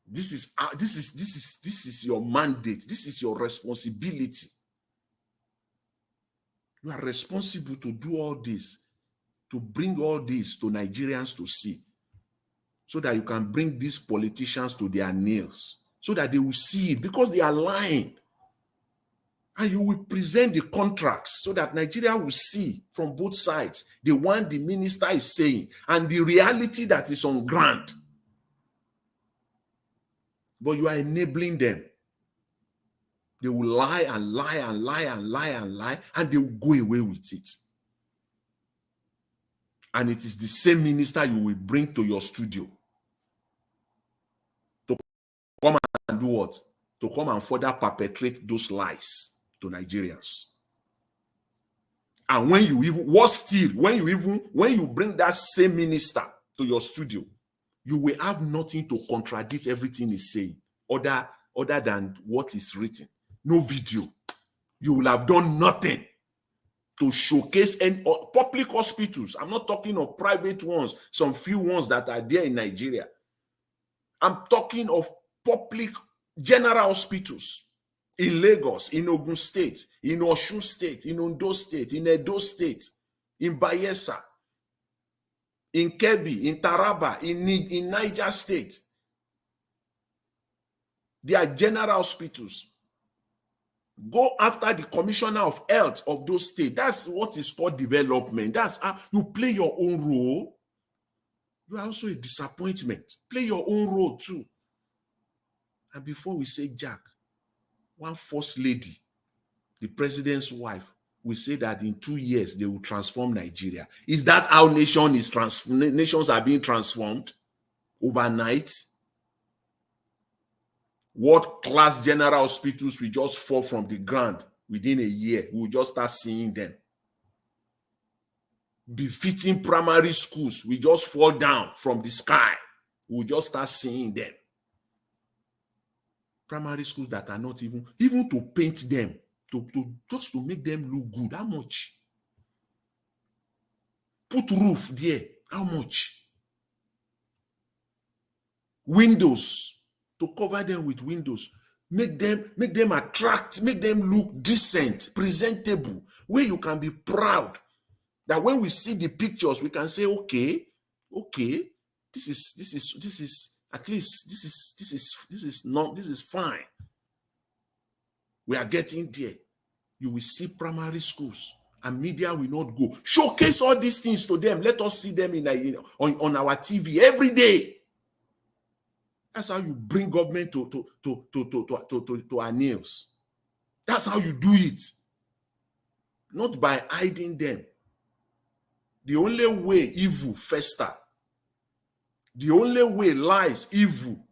This is your mandate. This is your responsibility. You are responsible to do all this, to bring all this to Nigerians to see, so that you can bring these politicians to their knees, so that they will see it, because they are lying. And you will present the contracts so that Nigeria will see from both sides the one the minister is saying and the reality that is on ground. But you are enabling them. They will lie and lie and lie and lie and lie, and they will go away with it. And it is the same minister you will bring to your studio to come and do what? To come and further perpetrate those lies to Nigerians. And when you even, when you bring that same minister to your studio, you will have nothing to contradict everything he's saying, other than what is written. No video. You will have done nothing to showcase any public hospitals. I'm not talking of private ones, some few ones that are there in Nigeria. I'm talking of public general hospitals in Lagos, in Ogun State, in Osun State, in Ondo State, in Edo State, in Bayelsa, in Kebbi, in Taraba, in Niger State. They are general hospitals. Go after the commissioner of health of those states. That's what is called development. That's how you play your own role. You are also a disappointment. Play your own role too. And before we say Jack, one first lady, the president's wife, will say that in 2 years they will transform Nigeria. Is that how nations are being transformed overnight? World-class general hospitals will just fall from the ground within a year. We'll just start seeing them. Befitting primary schools will just fall down from the sky. We'll just start seeing them. Primary schools that are not even to paint them, just to make them look good. How much? Put roof there. How much? Windows, to cover them with windows. Make them attract, make them look decent, presentable, where you can be proud. That when we see the pictures, we can say, okay, this is at least this is fine. We are getting there. You will see primary schools and media will not go. Showcase all these things to them. Let us see them on our TV every day. That's how you bring government to our nails. That's how you do it. Not by hiding them. The only way evil fester, the only way lies, evil,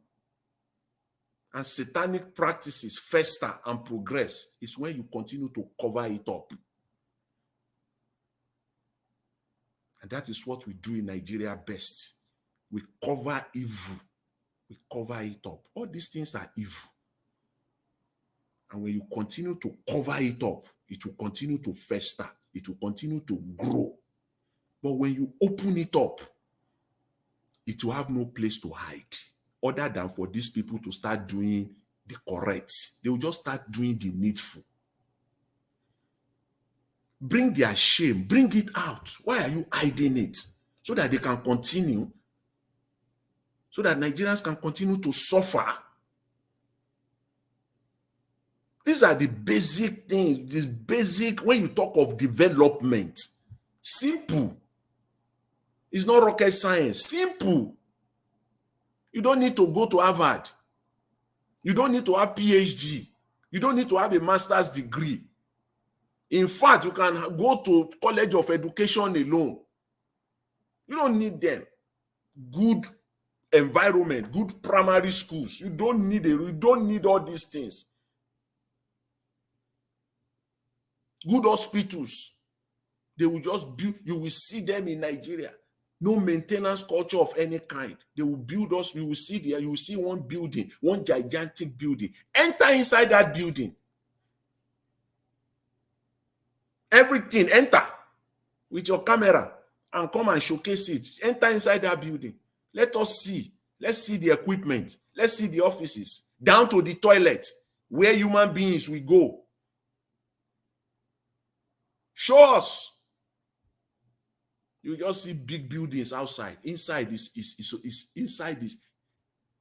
and satanic practices fester and progress is when you continue to cover it up. And that is what we do in Nigeria best. We cover evil. We cover it up. All these things are evil. And when you continue to cover it up, it will continue to fester it will continue to grow. But when you open it up, it will have no place to hide other than for these people to start doing the correct. They will just start doing the needful. Bring their shame, bring it out. Why are you hiding it? So that they can continue, so that Nigerians can continue to suffer. These are the basic things, this basic, when you talk of development, simple. It's not rocket science, simple. You don't need to go to Harvard. You don't need to have PhD. You don't need to have a master's degree. In fact, you can go to College of Education alone. You don't need them. Good environment, good primary schools. You don't need all these things. Good hospitals. They will just build, you will see them in Nigeria. No maintenance culture of any kind. They will build us, you will see there, you will see one building, one gigantic building. Enter inside that building. Everything, enter with your camera and come and showcase it. Enter inside that building. Let us see. Let's see the equipment. Let's see the offices. Down to the toilet where human beings will go. Show us. You just see big buildings outside. Inside is inside this.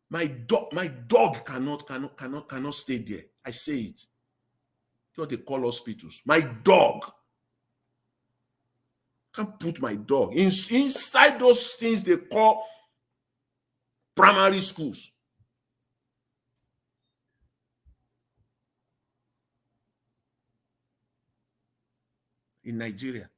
My dog cannot stay there. I say it. What they call hospitals. My dog. Can't put my dog inside those things they call primary schools. In Nigeria.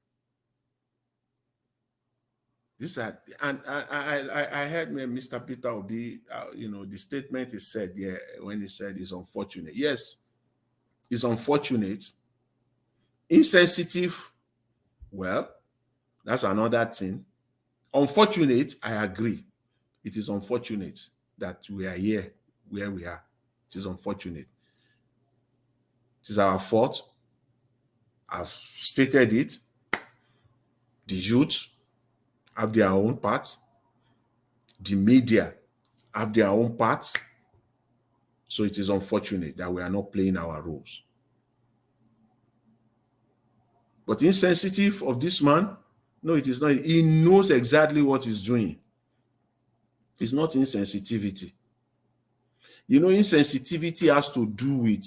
This and I heard Mr. Peter Obi, the statement is said there when he said it's unfortunate. Yes, it's unfortunate. Insensitive, well, that's another thing. Unfortunate, I agree. It is unfortunate that we are here where we are. It is unfortunate. It is our fault. I've stated it. The youth have their own part. The media have their own part. So it is unfortunate that we are not playing our roles. But insensitive of this man, no, it is not. He knows exactly what he's doing. It's not insensitivity. Insensitivity has to do with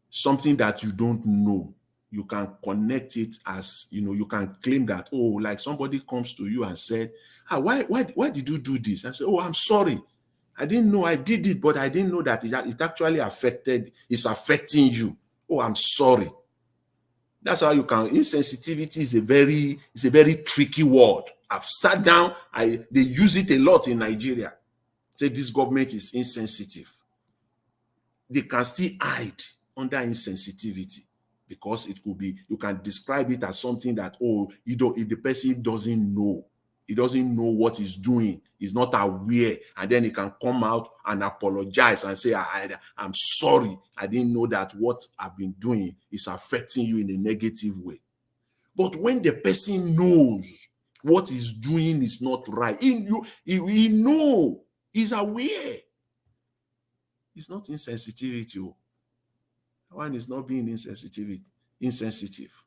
something that you don't know. You can connect it as, you can claim that, like somebody comes to you and said, why did you do this? I say, I'm sorry. I didn't know I did it, but I didn't know that it actually it's affecting you. I'm sorry. That's how you can. Insensitivity is a very tricky word. I've sat down, they use it a lot in Nigeria. Say this government is insensitive. They can still hide under insensitivity. Because it could be, you can describe it as something that, if the person doesn't know, he doesn't know what he's doing, he's not aware, and then he can come out and apologize and say, I'm sorry, I didn't know that what I've been doing is affecting you in a negative way. But when the person knows what he's doing is not right, he knows, he's aware. It's not insensitivity. One is not being insensitive.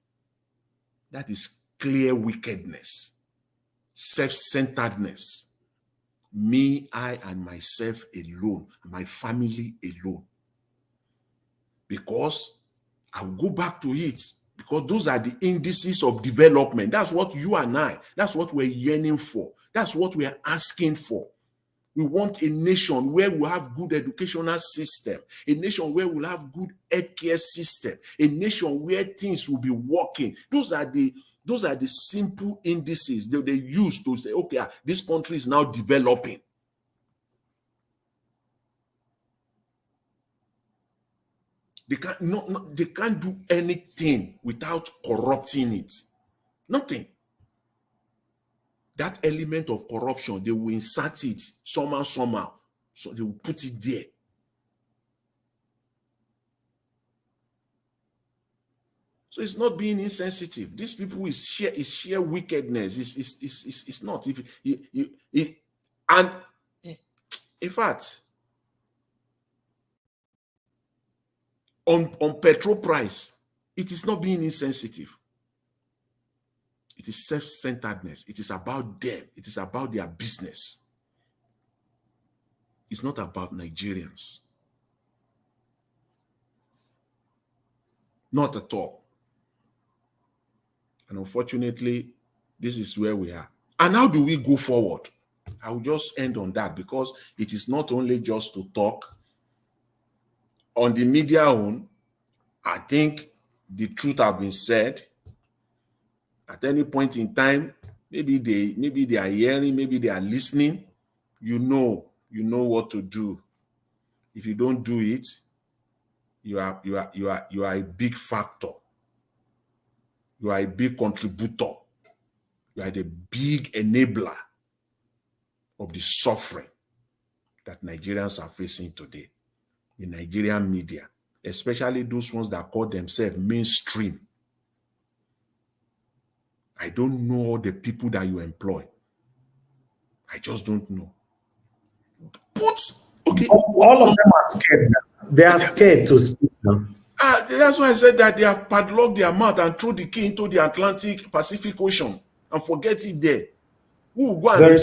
That is clear wickedness, self-centeredness. Me, I, and myself alone, my family alone. Because I'll go back to it, because those are the indices of development. That's what you and I, that's what we're yearning for. That's what we're asking for. We want a nation where we have good educational system, a nation where we'll have good healthcare system, a nation where things will be working. Those are the simple indices that they use to say, okay, this country is now developing. They can't do anything without corrupting it. Nothing. That element of corruption, they will insert it somehow. So they will put it there. So it's not being insensitive. These people is sheer wickedness. It's not. And in fact, on petrol price, it is not being insensitive. It is self-centeredness. It is about them. It is about their business. It's not about Nigerians. Not at all. And unfortunately, this is where we are. And how do we go forward? I will just end on that, because it is not only just to talk. On the media own, I think the truth has been said. At any point in time, maybe they are hearing, maybe they are listening. You know what to do. If you don't do it, you are a big factor. You are a big contributor. You are the big enabler of the suffering that Nigerians are facing today. The Nigerian media, especially those ones that call themselves mainstream. I don't know all the people that you employ. I just don't know. All of them are scared now. They are scared to speak now. That's why I said that they have padlocked their mouth and threw the key into the Atlantic Pacific Ocean and forget it there. Who will go and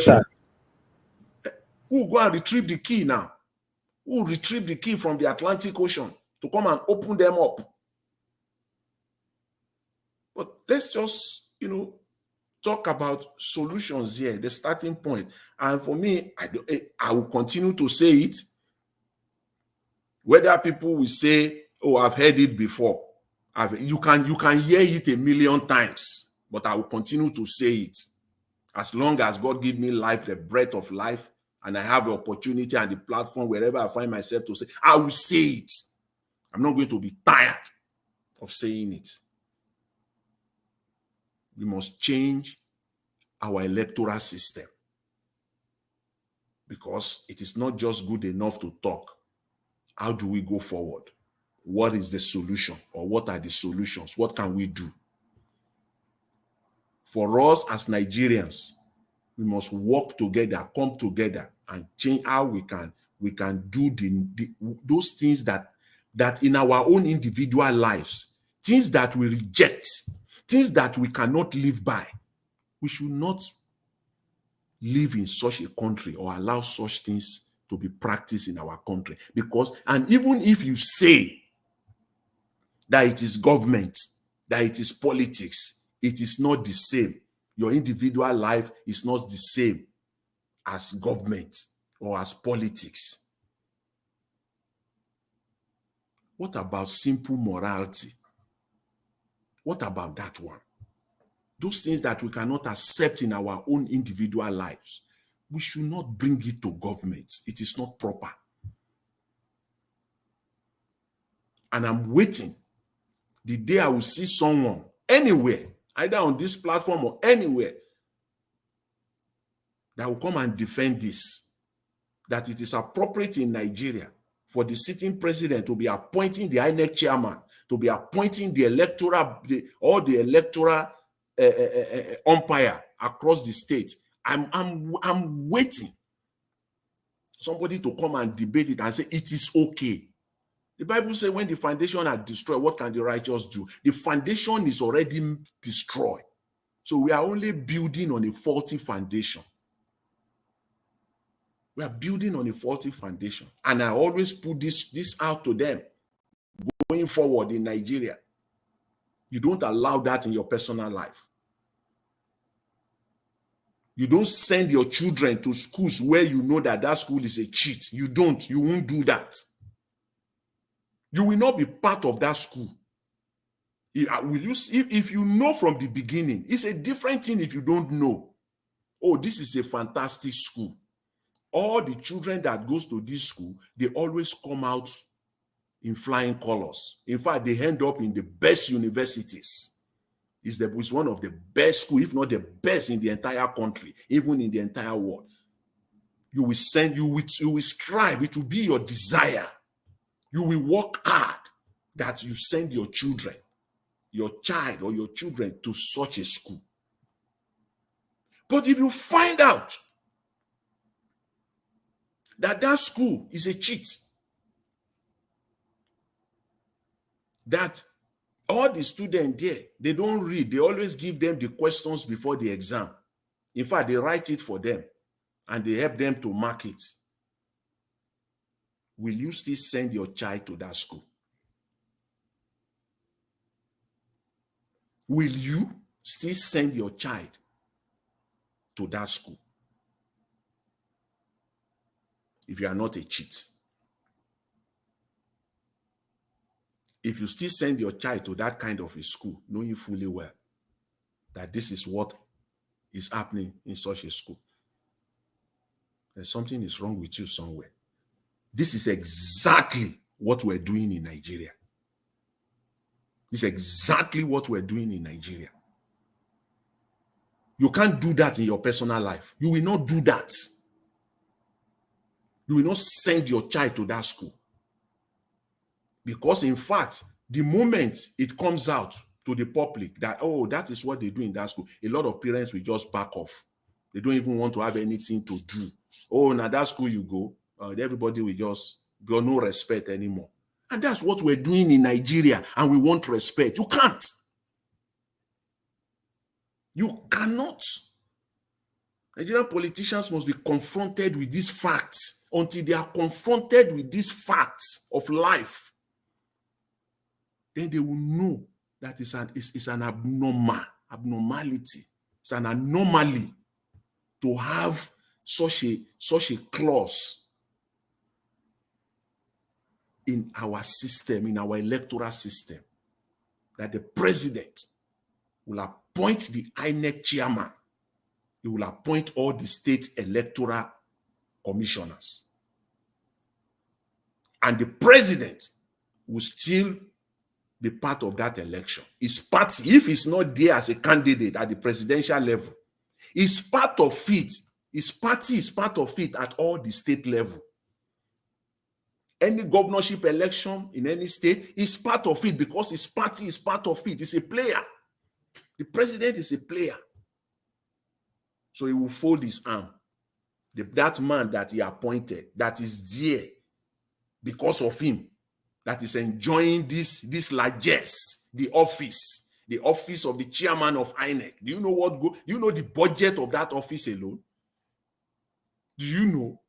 Who will go and retrieve the key now? Who will retrieve the key from the Atlantic Ocean to come and open them up? But let's just, talk about solutions here, the starting point. And for me, I will continue to say it. Whether people will say, oh, I've heard it before. You can hear it a million times, but I will continue to say it. As long as God gives me life, the breath of life, and I have the opportunity and the platform wherever I find myself to say, I will say it. I'm not going to be tired of saying it. We must change our electoral system, because it is not just good enough to talk. How do we go forward? What is the solution, or what are the solutions? What can we do? For us as Nigerians, we must work together, come together, and change how we can do those things that in our own individual lives, things that we reject, things that we cannot live by. We should not live in such a country or allow such things to be practiced in our country. And even if you say that it is government, that it is politics, it is not the same. Your individual life is not the same as government or as politics. What about simple morality? What about that one? Those things that we cannot accept in our own individual lives, we should not bring it to government. It is not proper. And I'm waiting the day I will see someone anywhere, either on this platform or anywhere, that will come and defend this, that it is appropriate in Nigeria for the sitting president to be appointing the INEC chairman, to be appointing the electoral umpire across the state. I'm waiting somebody to come and debate it and say it is okay. The Bible says when the foundation are destroyed, what can the righteous do? The foundation is already destroyed. So we are only building on a faulty foundation. We are building on a faulty foundation. And I always put this out to them. Going forward in Nigeria, you don't allow that in your personal life. You don't send your children to schools where you know that school is a cheat. You won't do that. You will not be part of that school. If you know from the beginning, it's a different thing if you don't know. Oh, this is a fantastic school. All the children that goes to this school, they always come out in flying colors. In fact, they end up in the best universities. It's one of the best schools, if not the best in the entire country, even in the entire world. You will strive. It will be your desire. You will work hard that you send your children your child or your children to such a school. But if you find out that that school is a cheat, that all the students there, they don't read, they always give them the questions before the exam. In fact, they write it for them and they help them to mark it. Will you still send your child to that school? Will you still send your child to that school if you are not a cheat? If you still send your child to that kind of a school, knowing fully well that this is what is happening in such a school, then something is wrong with you somewhere. This is exactly what we're doing in Nigeria. This is exactly what we're doing in Nigeria. You can't do that in your personal life. You will not do that. You will not send your child to that school. Because in fact, the moment it comes out to the public that, oh, that is what they do in that school, a lot of parents will just back off. They don't even want to have anything to do. Oh, now that school you go, everybody will just go, no respect anymore. And that's what we're doing in Nigeria, and we want respect. You can't. You cannot. Nigerian politicians must be confronted with these facts. Until they are confronted with these facts of life, then they will know that it's an abnormality. It's an anomaly to have such a clause in our system, in our electoral system, that the president will appoint the INEC chairman. He will appoint all the state electoral commissioners. And the president will still be part of that election. His party, if he's not there as a candidate at the presidential level, is part of it. His party is part of it at all the state level. Any governorship election in any state is part of it because his party is part of it. He's a player. The president is a player. So he will fold his arm. That man that he appointed, that is there because of him, that is enjoying this largesse, the office of the chairman of INEC. Do you know do you know the budget of that office alone? Do you know?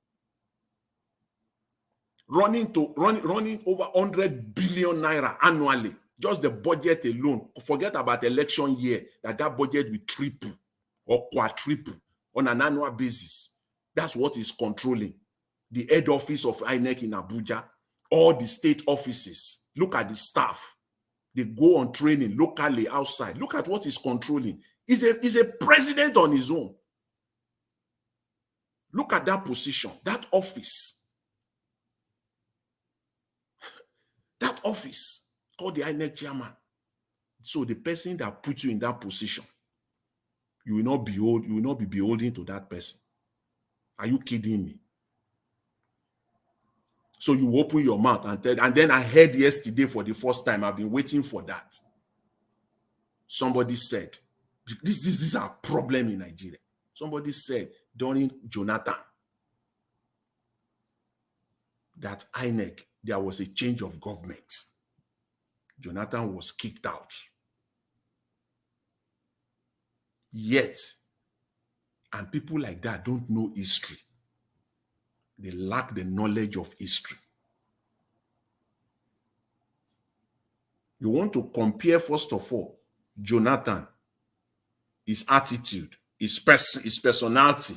Running over 100 billion naira annually, just the budget alone. Forget about election year, that budget will triple or quadruple on an annual basis. That's what is controlling. The head office of INEC in Abuja, all the state offices. Look at the staff. They go on training locally, outside. Look at what is controlling. He's a president on his own. Look at that position, that office. That office called the INEC chairman. So the person that put you in that position, you will not be beholden to that person. Are you kidding me? So you open your mouth and then I heard yesterday for the first time, I've been waiting for that. Somebody said, this is a problem in Nigeria. Somebody said during Jonathan that INEC, there was a change of government. Jonathan was kicked out. Yet, and people like that don't know history. They lack the knowledge of history. You want to compare, first of all, Jonathan, his attitude, his personality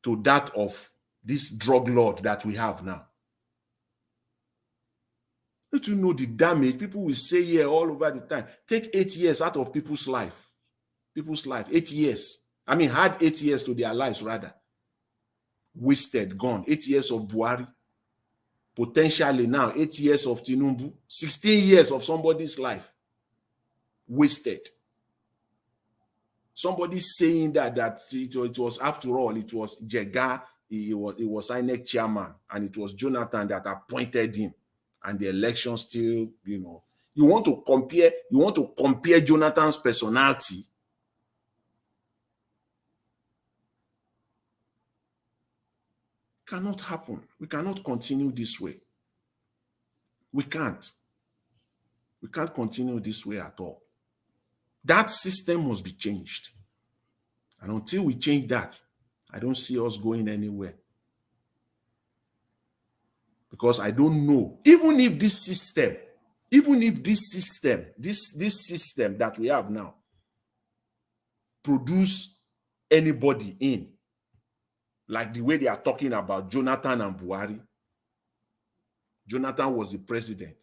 to that of this drug lord that we have now. Don't you know the damage? People will say here all over the time. Take 8 years out of people's life. 8 years. I mean, had 8 years to their lives, rather. Wasted, gone. 8 years of Buhari. Potentially now, 8 years of Tinubu. 16 years of somebody's life. Wasted. Somebody saying that it was, after all, it was Jega, it was INEC chairman, and it was Jonathan that appointed him. And the election still, you You want to compare Jonathan's personality. Cannot happen. We cannot continue this way. We can't. We can't continue this way at all. That system must be changed. And until we change that, I don't see us going anywhere. Because I don't know, even if this system that we have now produce anybody in, like the way they are talking about Jonathan and Buhari. Jonathan was the president.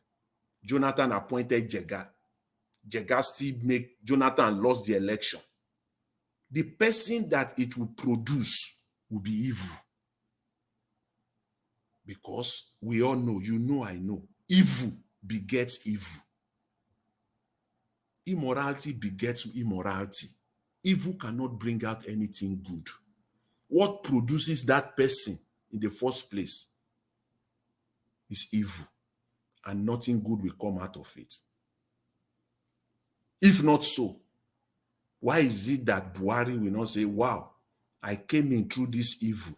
Jonathan appointed Jega. Jega still make Jonathan lost the election. The person that it will produce will be evil. Because we all know, you know, I know, evil begets evil. Immorality begets immorality. Evil cannot bring out anything good. What produces that person in the first place is evil, and nothing good will come out of it. If not so, why is it that Buhari will not say, wow, I came in through this evil,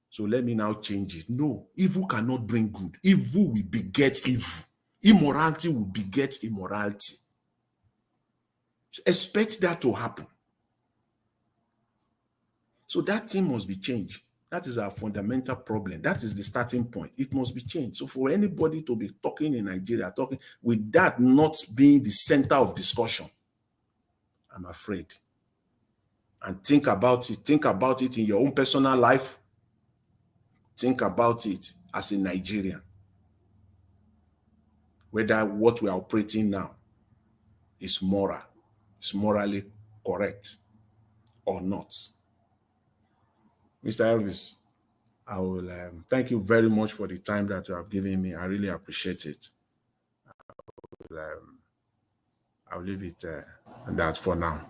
so let me now change it? No, evil cannot bring good. Evil will beget evil. Immorality will beget immorality. Expect that to happen. So that thing must be changed. That is our fundamental problem. That is the starting point. It must be changed. So for anybody to be talking in Nigeria, talking with that not being the center of discussion, I'm afraid. And think about it. Think about it in your own personal life. Think about it as a Nigerian. Whether what we are operating now is moral, is morally correct or not. Mr. Elvis, I will thank you very much for the time that you have given me. I really appreciate it. I'll leave it at that for now.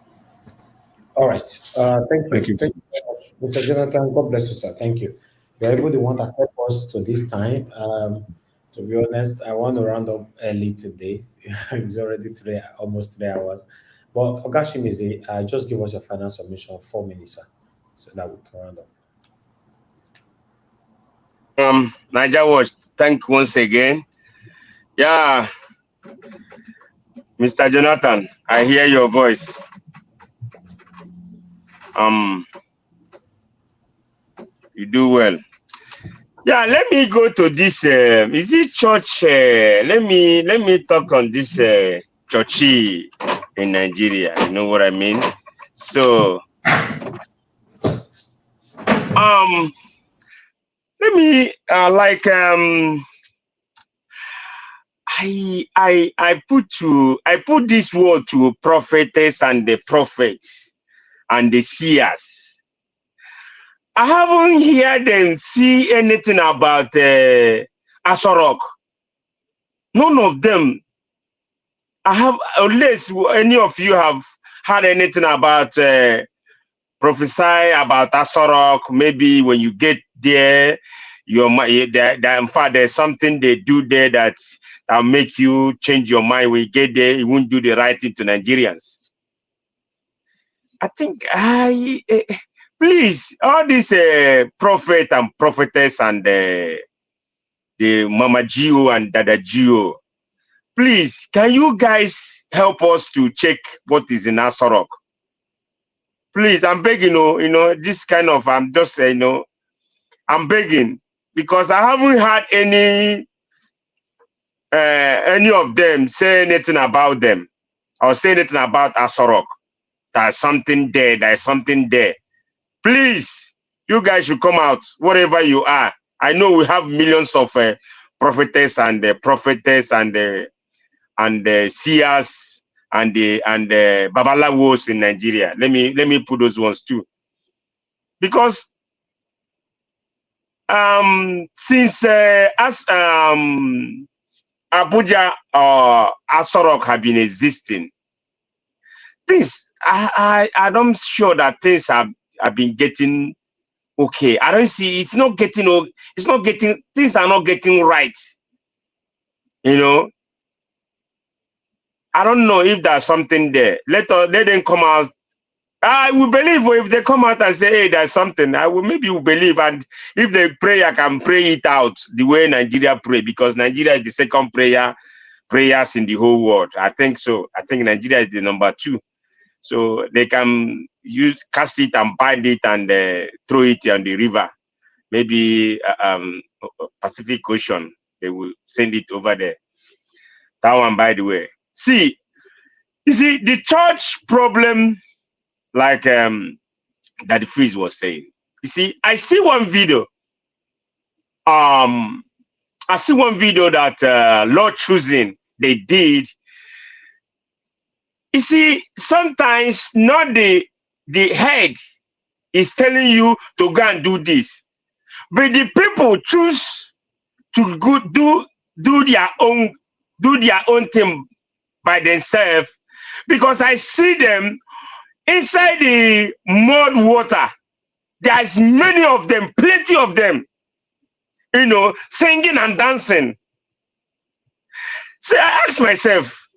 All right. Thank you. Thank you very much. Mr. Jonathan, God bless you, sir. Thank you. You're able the one that helped us to this time. To be honest, I want to round up early today. It's already almost 3 hours. But Ogashimizi, just give us your final submission of 4 minutes, sir, so that we can round up. Niger Watch, thank you once again. Yeah, Mr. Jonathan, I hear your voice. You do well. Yeah, let me go to this. Is it church? Let me talk on this churchy in Nigeria. You know what I mean? So, let me I put this word to prophetess and the prophets and the seers. I haven't heard them see anything about Asorok. None of them. I have, unless any of you have heard anything about prophesy about Asorok. Maybe when you get there, in fact, there's something they do there that'll make you change your mind. When you get there, you won't do the right thing to Nigerians. I think please, all these prophet and prophetess and the Mama Gio and Dada Gio, please, can you guys help us to check what is in Asorok? Please, I'm begging, this kind of, I'm just saying, I'm begging, because I haven't had any of them say anything about them or say anything about Asorok. There's something there. There's something there. Please, you guys should come out, wherever you are. I know we have millions of prophetess and prophetess and seers and babalawos in Nigeria. Let me put those ones too, because since Abuja or Asorok have been existing, things I'm sure that things have been getting okay. I don't see things are not getting right. I don't know if there's something there. Let them come out. I will believe if they come out and say, hey, there's something. I will maybe will believe. And if they pray, I can pray it out the way Nigeria pray, because Nigeria is the second prayers in the whole world. I think so. I think Nigeria is the number 2. So they can cast it and bind it and throw it on the river. Maybe Pacific Ocean. They will send it over there. That one, by the way. See, you see, the church problem, like that Freeze was saying. You see, I see one video. I see one video that Lord Choosing they did. You see, sometimes not the head is telling you to go and do this, but the people choose to go do their own thing by themselves, because I see them inside the mud water. There's many of them, plenty of them, you know, singing and dancing. So I ask myself,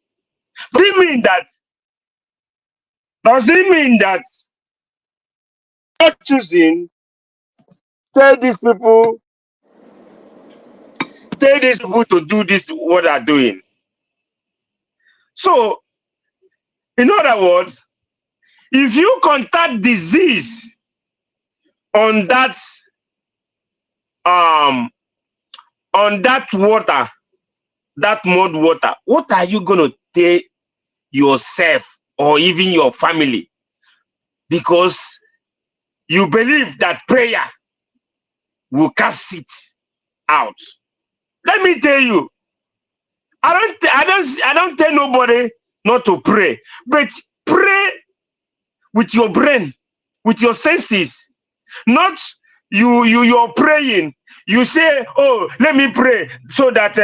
does it mean that not choosing tell these people to do this, what they're doing? So, in other words, if you contact disease on that water, that mud water, what are you gonna tell yourself or even your family? Because you believe that prayer will cast it out. Let me tell you, I don't tell nobody not to pray, but pray with your brain, with your senses. Not you're praying. You say, oh, let me pray so that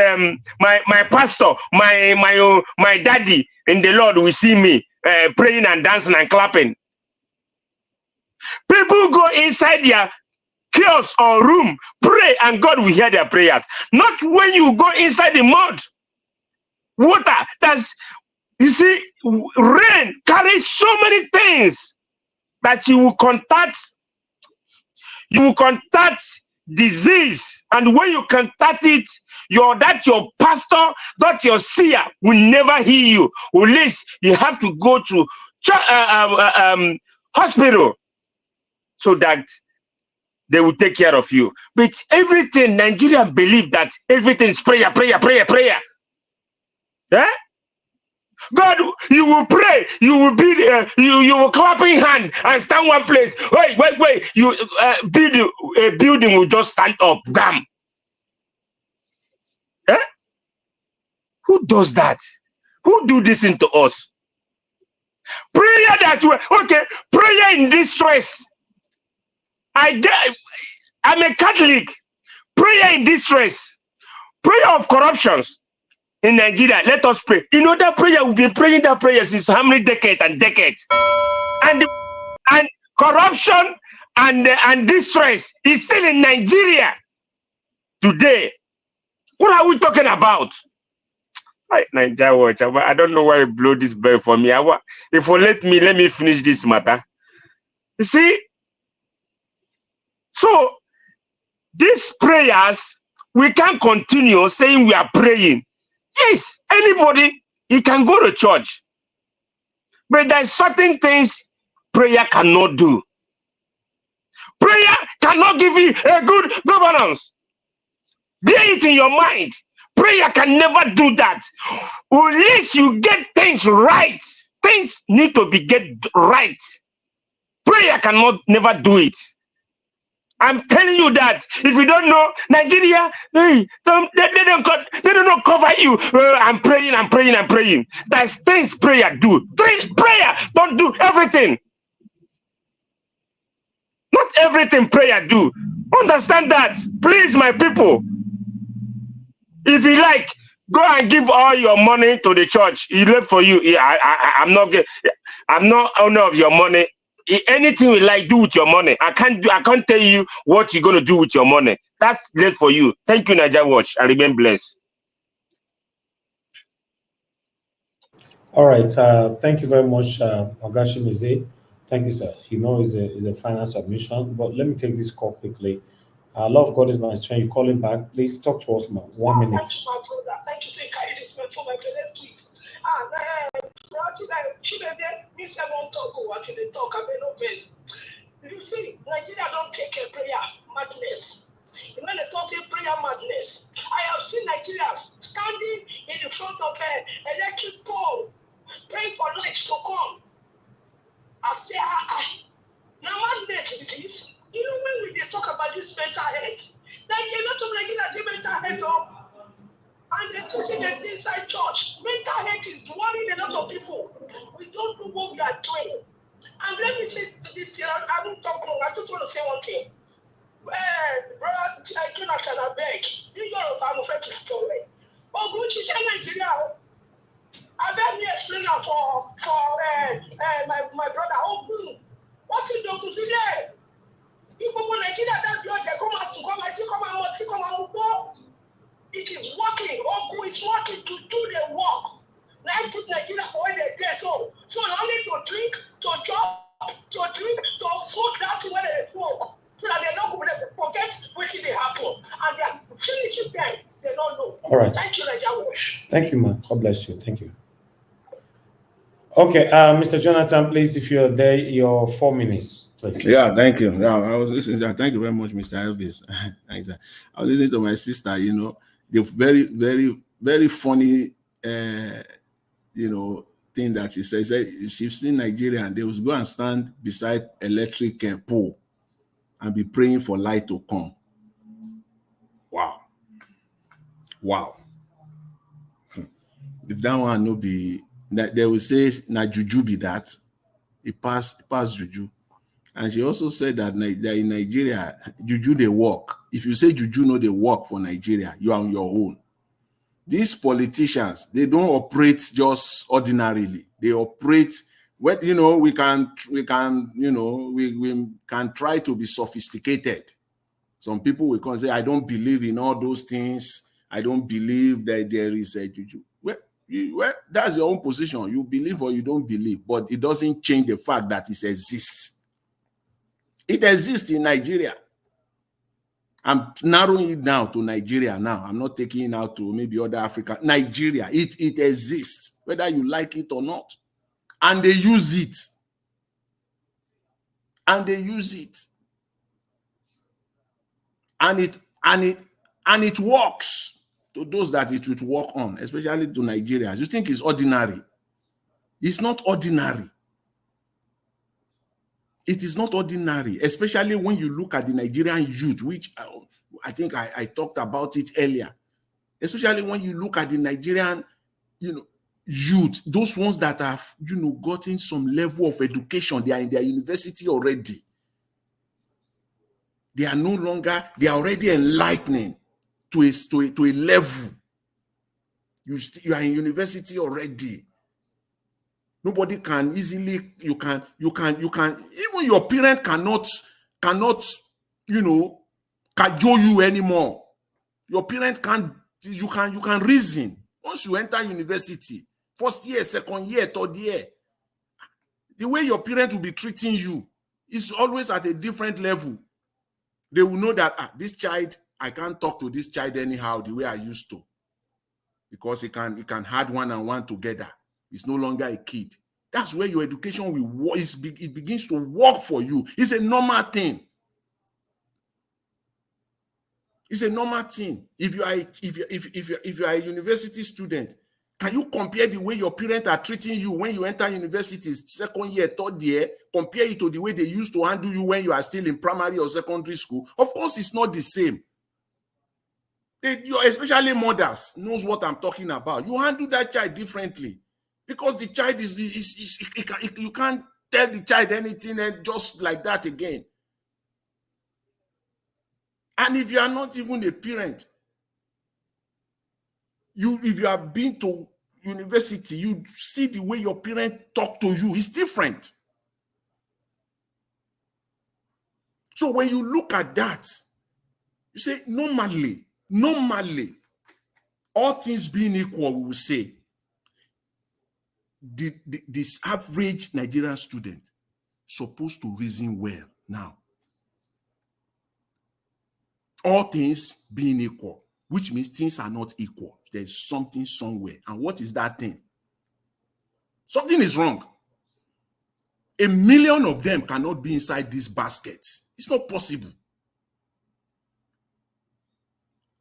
my pastor, my daddy in the Lord will see me praying and dancing and clapping. People go inside their kiosk or room, pray, and God will hear their prayers. Not when you go inside the mud, water. That's, you see, rain carries so many things that you will contact disease, and when you contact it, your pastor, that your seer will never hear you. Unless you have to go to hospital so that they will take care of you. But everything, Nigerians believe that everything is prayer. Eh? God, you will pray, you will be you will clap in hand and stand one place. Wait, you build a building will just stand up. Bam. Eh? Who does that? Who do this into us? Prayer that way. Okay, prayer in distress. I'm a Catholic. Prayer in distress. Prayer of corruptions. In Nigeria, let us pray. You know that prayer, we've been praying that prayer since how many decades and decades. And corruption and distress is still in Nigeria today. What are we talking about? Nigeria Watch, I don't know why you blow this bell for me. If you let me finish this matter. You see? So, these prayers, we can't continue saying we are praying. Yes, anybody, he can go to church. But there's certain things prayer cannot do. Prayer cannot give you a good governance. Bear it in your mind. Prayer can never do that. Unless you get things right. Things need to be get right. Prayer cannot never do it. I'm telling you that. If you don't know, Nigeria, they don't cover you. I'm praying. There's things prayer do. Prayer don't do everything. Not everything prayer do. Understand that, please, my people. If you like, go and give all your money to the church. He left for you. I'm not owner of your money. Anything you like, do with your money. I can't tell you what you're gonna do with your money. That's left for you. Thank you, Nigeria Watch. I remain blessed. All right. Thank you very much, Ogashi Mize. Thank you, sir. You know, it's a final submission, but let me take this call quickly. Love God is my strength. You calling back? Please talk to us, man. 1 minute. Thank you, my brother. Thank you for carrying this man for my brother, please. Me say one talk or what they talk, I may no base. You see, Nigeria don't take a prayer madness. You know they talk prayer madness. I have seen Nigerians standing in the front of an electric pole, praying for lights to come. I say, now mandate with this. You know when we talk about this mental health, like a lot of Nigerian mental health up. And the teaching that inside church, mental health is worrying a lot of people. We don't know what we are doing. And let me say this thing, I won't talk long, I just want to say one thing. Brother Jonathan, I beg, you know I'm afraid to story. But go to Nigeria. I beg me explain that for my brother. What you do to see there? You go to Nigeria, that's your come and go. It is working. It's working to do the work. Now put Nigeria for where they get so. So only to drink, to chop, to drink, to smoke that where they smoke. So that they don't forget what they happen. And they are finishing them. They don't know. All right. Thank you, Nigeria. Thank you, man. God bless you. Thank you. Okay, Mr. Jonathan, please, if you're there, your 4 minutes, please. Yeah, thank you. Yeah, I was listening. Thank you very much, Mr. Elvis. Thanks. I was listening to my sister. You know, the very, very, very funny, thing that she said. She's seen Nigeria, and they will go and stand beside electric pole and be praying for light to come. Wow. If that one no be, they will say na juju be that. It pass juju. And she also said that in Nigeria, juju they work. If you say juju no they work for Nigeria, you are on your own. These politicians, they don't operate just ordinarily. They operate we can try to be sophisticated. Some people will come and say, I don't believe in all those things. I don't believe that there is a juju. Well, that's your own position. You believe or you don't believe, but it doesn't change the fact that it exists. It exists in Nigeria. I'm narrowing it down to Nigeria now. I'm not taking it out to maybe other Africa. Nigeria, it exists, whether you like it or not. And they use it. And it works to those that it would work on, especially to Nigerians. You think it's ordinary? It's not ordinary. It is not ordinary, especially when you look at the Nigerian youth, which I think I talked about it earlier. Especially when you look at the Nigerian, youth, those ones that have, gotten some level of education, they are in their university already. They are no longer, they are already enlightening to a level. You are in university already. Nobody can easily, you can, even your parent cannot, cajole you anymore. Your parent can't, you can reason. Once you enter university, first year, second year, third year, the way your parent will be treating you is always at a different level. They will know that, this child, I can't talk to this child anyhow the way I used to. Because he can add one and one together. It's no longer a kid. That's where your education will work. It begins to work for you. It's a normal thing. It's a normal thing. If you are a university student, can you compare the way your parents are treating you when you enter university, second year, third year, compare it to the way they used to handle you when you are still in primary or secondary school? Of course, it's not the same. Especially mothers knows what I'm talking about. You handle that child differently because the child you can't tell the child anything and just like that again. And if you are not even a parent, if you have been to university, you see the way your parents talk to you. It's different. So when you look at that, you say normally, all things being equal, we will say, this average Nigerian student supposed to reason well now. All things being equal, which means things are not equal. There's something somewhere. And what is that thing? Something is wrong. 1 million of them cannot be inside this basket. It's not possible.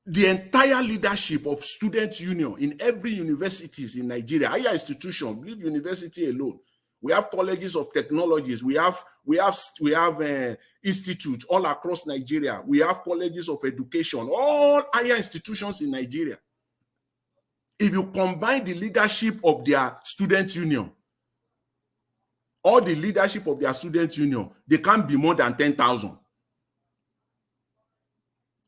The entire leadership of student union in every universities in Nigeria, higher institution, leave university alone. We have colleges of technologies. We have institutes all across Nigeria. We have colleges of education, all higher institutions in Nigeria. If you combine the leadership of their student union, all the leadership of their student union, they can't be more than 10,000.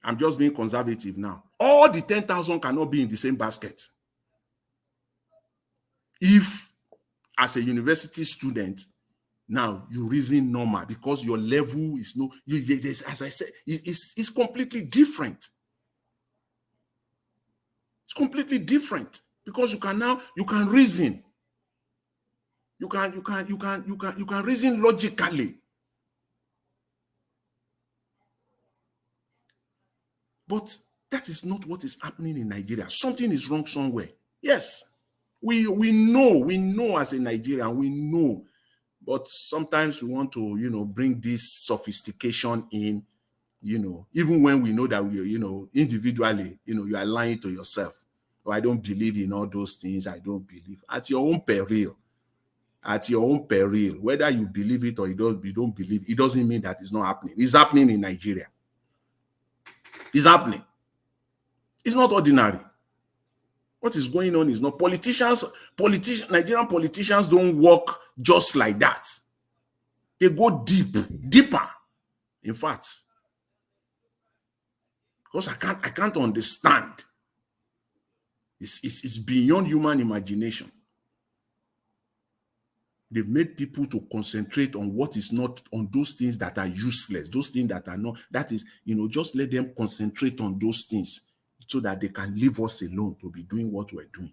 I'm just being conservative now. All the 10,000 cannot be in the same basket. If, as a university student, now you reason normal because your level is no, as I said, it's completely different. It's completely different because you can reason. You can reason logically. But that is not what is happening in Nigeria. Something is wrong somewhere. Yes, we know as a Nigerian, we know. But sometimes we want to, bring this sophistication in, even when we know that we, individually, you are lying to yourself. Oh, I don't believe in all those things. I don't believe. At your own peril. At your own peril. Whether you believe it or you don't believe, it doesn't mean that it's not happening. It's happening in Nigeria. It's happening. It's not ordinary. What is going on is not Nigerian politicians don't work just like that. They go deeper. In fact, because I can't understand. It's beyond human imagination. They've made people to concentrate on what is not, on those things that are useless, those things that are not, that is, just let them concentrate on those things so that they can leave us alone to be doing what we're doing.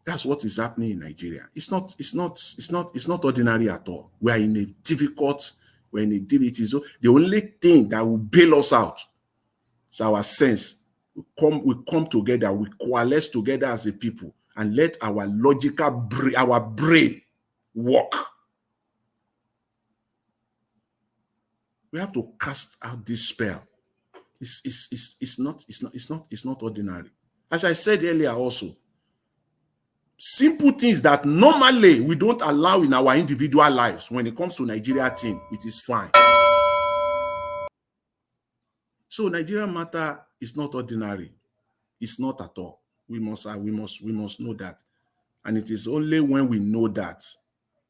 That's what is happening in Nigeria. It's not ordinary at all. We are in a difficult, so the only thing that will bail us out is our sense. We come together, we coalesce together as a people, and let our our brain work. We have to cast out this spell. It's not ordinary. As I said earlier also, simple things that normally we don't allow in our individual lives, when it comes to Nigeria thing, it is fine. So Nigeria matter is not ordinary. It's not at all. We must know that. And it is only when we know that,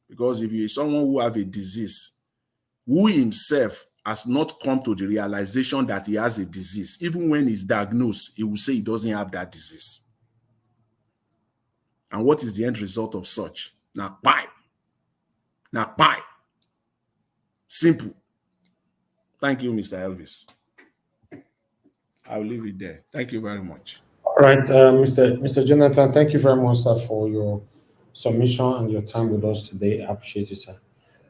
because if you are someone who have a disease, who himself has not come to the realization that he has a disease, even when he's diagnosed, he will say he doesn't have that disease. And what is the end result of such? Now, bye. Simple. Thank you, Mr. Elvis. I'll leave it there. Thank you very much. All right, Mr. Jonathan, thank you very much, sir, for your submission and your time with us today. I appreciate it, sir.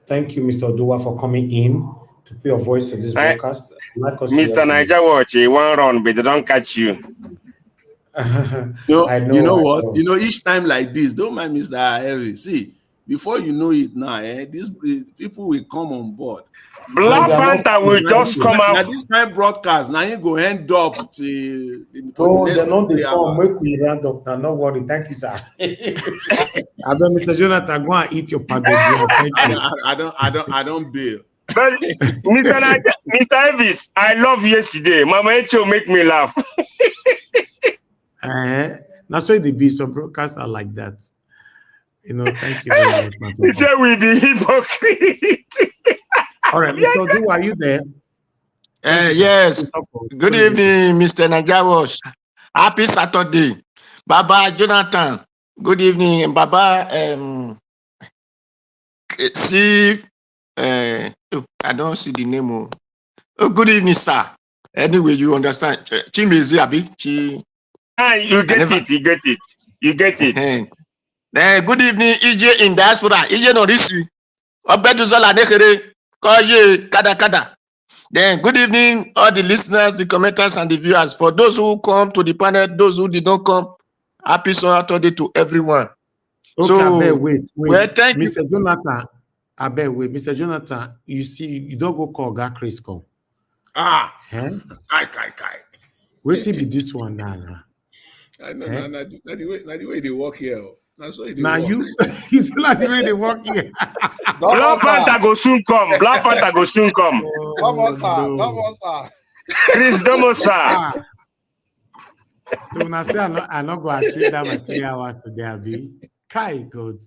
Thank you, Mr. Oduwa, for coming in to put your voice to this broadcast. Mr. Niger Watch, he won't run, but they don't catch you. I know. You know what? Each time like this, don't mind Mr. Harry. See, before you know it now, these people will come on board. Black Panther will just come out. Now this time broadcast, now you go end up to. Oh, they're not the come. Make we round up now. No worry. Thank you, sir. I bet Mr. Jonathan, go and eat your pounded yam. Thank you. I don't bail. But Mr. Elvis, I love yesterday. Mama Echo make me laugh. That's why the be some broadcasts are like that. Thank you very much. He said we be hypocrite. All right, Mr. Odu, are you there? Yes. Good evening, Mr. Najawash. Happy Saturday. Baba Jonathan. Good evening, Baba. I don't see the name. Oh, good evening, sir. Anyway, you understand. You get it. You get it. Good evening, EJ in diaspora. EJ no risi. Obeduzola nekere. Koye kada kada. Then good evening, all the listeners, the commenters, and the viewers. For those who come to the panel, those who did not come, happy Saturday to everyone. Okay, So, I bet, wait. well, thank Mr. you. Jonathan, I bet, wait. Mr. Jonathan, you see, you don't go call that Chris call. Ah, eh? Kai. Wait till be this one now. I know, not the way they work here. That's why they now work. It's not the way they work here. Black Panther go soon come. Black Panther go soon come. Come on, sir. Chris Domo, sir. So when I say I'm not going to achieve that my 3 hours today, I'll be Kai, good.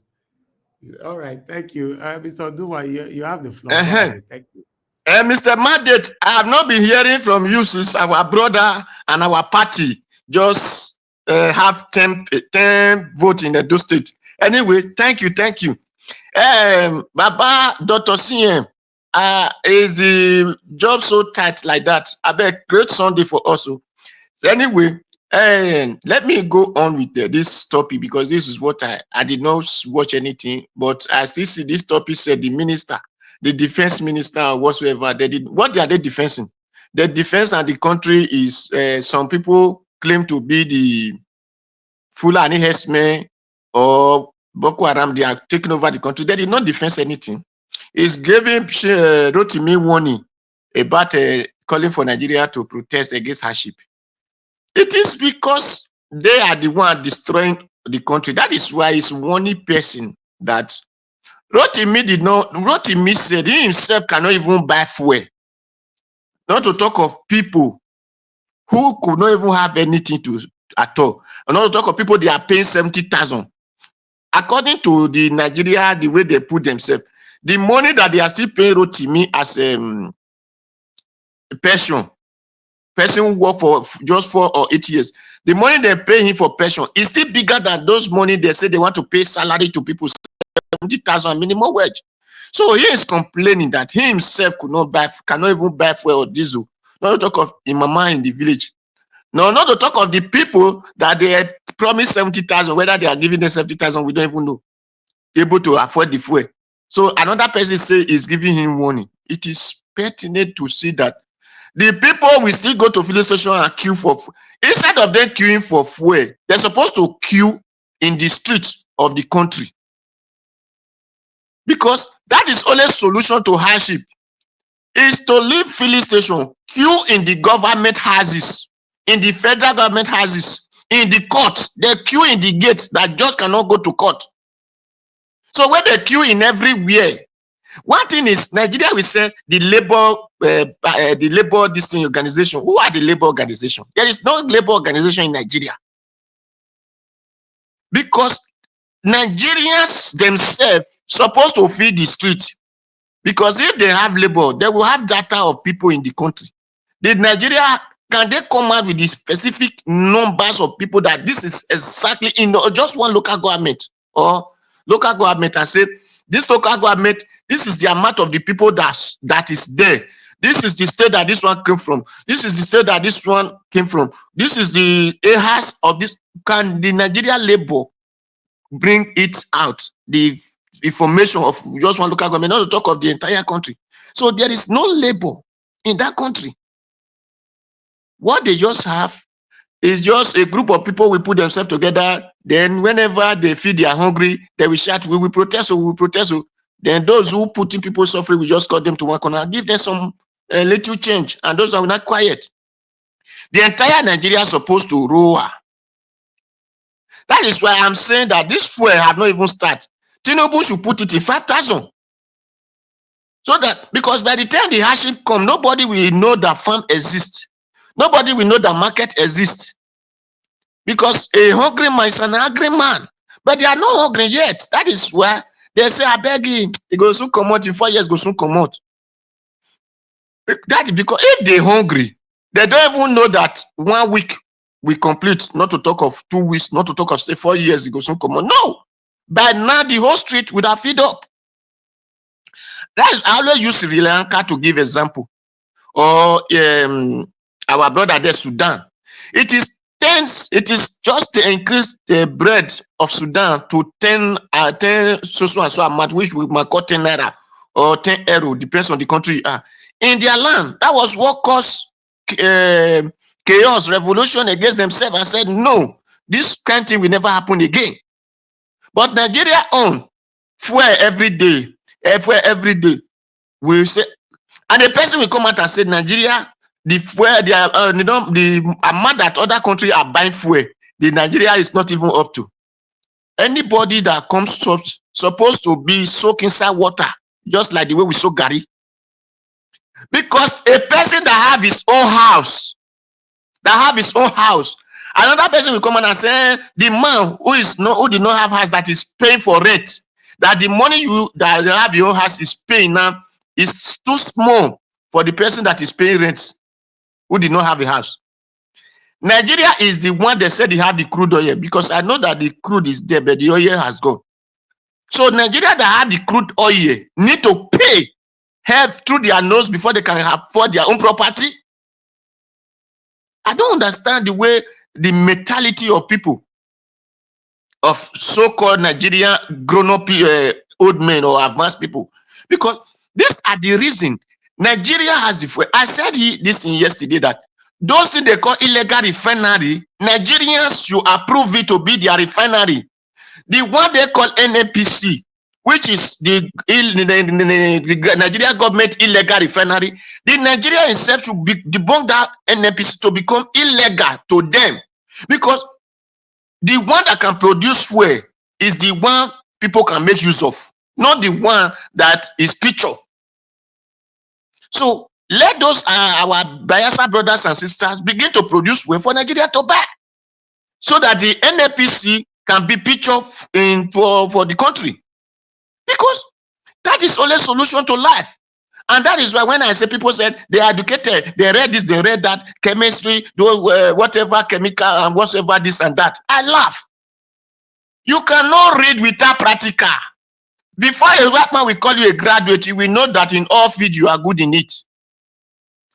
All right, thank you. Mr. Duma, you have the floor. Right, thank you. Mr. Mandate, I have not been hearing from you since our brother and our party just have 10 votes in Edo State. Anyway, thank you. Baba, Dr. CM, is the job so tight like that? I bet great Sunday for us. So anyway, let me go on with this topic because this is what I did not watch anything, but I still see this topic said the minister, the defense minister or whatsoever, what are they defending? The defense and the country is some people claim to be the Fulani herdsmen or Boko Haram. They are taking over the country. They did not defend anything. It's giving Rotimi warning about calling for Nigeria to protest against hardship. It is because they are the one destroying the country. That is why it's one person that Rotimi said he himself cannot even buy fuel. Not to talk of people who could not even have anything to at all. And not to talk of people they are paying 70,000. According to the Nigeria, the way they put themselves, the money that they are still paying Rotimi as a person who work for just 4 or 8 years, the money they pay him for pension is still bigger than those money they say they want to pay salary to people, 70,000 minimum wage. So he is complaining that he himself cannot even buy fuel or diesel. Not to talk of his mama in the village. No, not to talk of the people that they promised 70,000, whether they are giving them 70,000, we don't even know. Able to afford the fuel. So another person say is giving him warning. It is pertinent to see that the people will still go to filling station and queue for fuel. Instead of them queuing for fuel, they're supposed to queue in the streets of the country. Because that is only solution to hardship. Is to leave filling station, queue in the government houses, in the federal government houses, in the courts. They queue in the gates that just cannot go to court. So when they queue in everywhere, one thing is Nigeria will say the labor this thing organization. Who are the labor organization? There is no labor organization in Nigeria. Because Nigerians themselves supposed to feed the street. Because if they have labor, they will have data of people in the country. The Nigeria, can they come out with the specific numbers of people that this is exactly in just one local government or local government and say, this local government, this is the amount of the people that is there. This is the state that this one came from. This is the state that this one came from. This is the areas of this. Can the Nigeria labor bring it out? The information of just one local government, not to talk of the entire country. So there is no labor in that country. What they just have is just a group of people will put themselves together. Then whenever they feel they are hungry, they will shout, we will protest, we will protest. Then those who putting people suffering, we just call them to one corner, give them some little change. And those are not quiet. The entire Nigeria is supposed to roar. That is why I'm saying that this fuel have not even started. Tinubu should put it in 5,000. So that, because by the time the hardship come, nobody will know that farm exists. Nobody will know that market exists. Because a hungry man is an angry man. But they are not hungry yet. That is why they say, I beg you, it goes soon come out, in 4 years, go soon come out. That is because if they're hungry, they don't even know that 1 week we complete, not to talk of 2 weeks, not to talk of say 4 years, it goes soon come out. No. By now, the whole street would have filled up. That is, I always use Sri Lanka to give example. Or our brother there, Sudan. It is it is just to increase the bread of Sudan to 10 so and so amount, which we might call 10 naira or 10 euro, depends on the country you are. In their land, that was what caused chaos, revolution against themselves, and said, no, this kind of thing will never happen again. But Nigeria own fuel every day, fuel every day. We say, and a person will come out and say, Nigeria, the fuel, the amount that other countries are buying fuel, the Nigeria is not even up to. Anybody that comes supposed to be soaked inside water, just like the way we soak Gary. Because a person that have his own house, another person will come on and say, the man who did not have house, that is paying for rent, that the money that you have your own house is paying now is too small for the person that is paying rent who did not have a house. Nigeria is the one that said they have the crude oil, because I know that the crude is there, but the oil has gone. So Nigeria that have the crude oil need to pay help through their nose before they can afford their own property. I don't understand the way the mentality of people, of so-called Nigerian grown-up old men or advanced people, because these are the reason Nigeria has the fuel. I said this thing yesterday, that those things they call illegal refinery, Nigerians should approve it to be their refinery. The one they call NNPC, which is the Nigeria government illegal refinery, the Nigeria itself should debunk that NNPC to become illegal to them, because the one that can produce fuel is the one people can make use of, not the one that is picture. So let those our Bayelsa brothers and sisters begin to produce fuel for Nigeria to buy, so that the NNPC can be picture for the country, because that is only solution to life. And that is why when I say people said they are educated, they read this, they read that, chemistry, whatever, chemical, and whatever, this and that, I laugh. You cannot read without practical. Before a white man will call you a graduate, you will know that in all field you are good in it.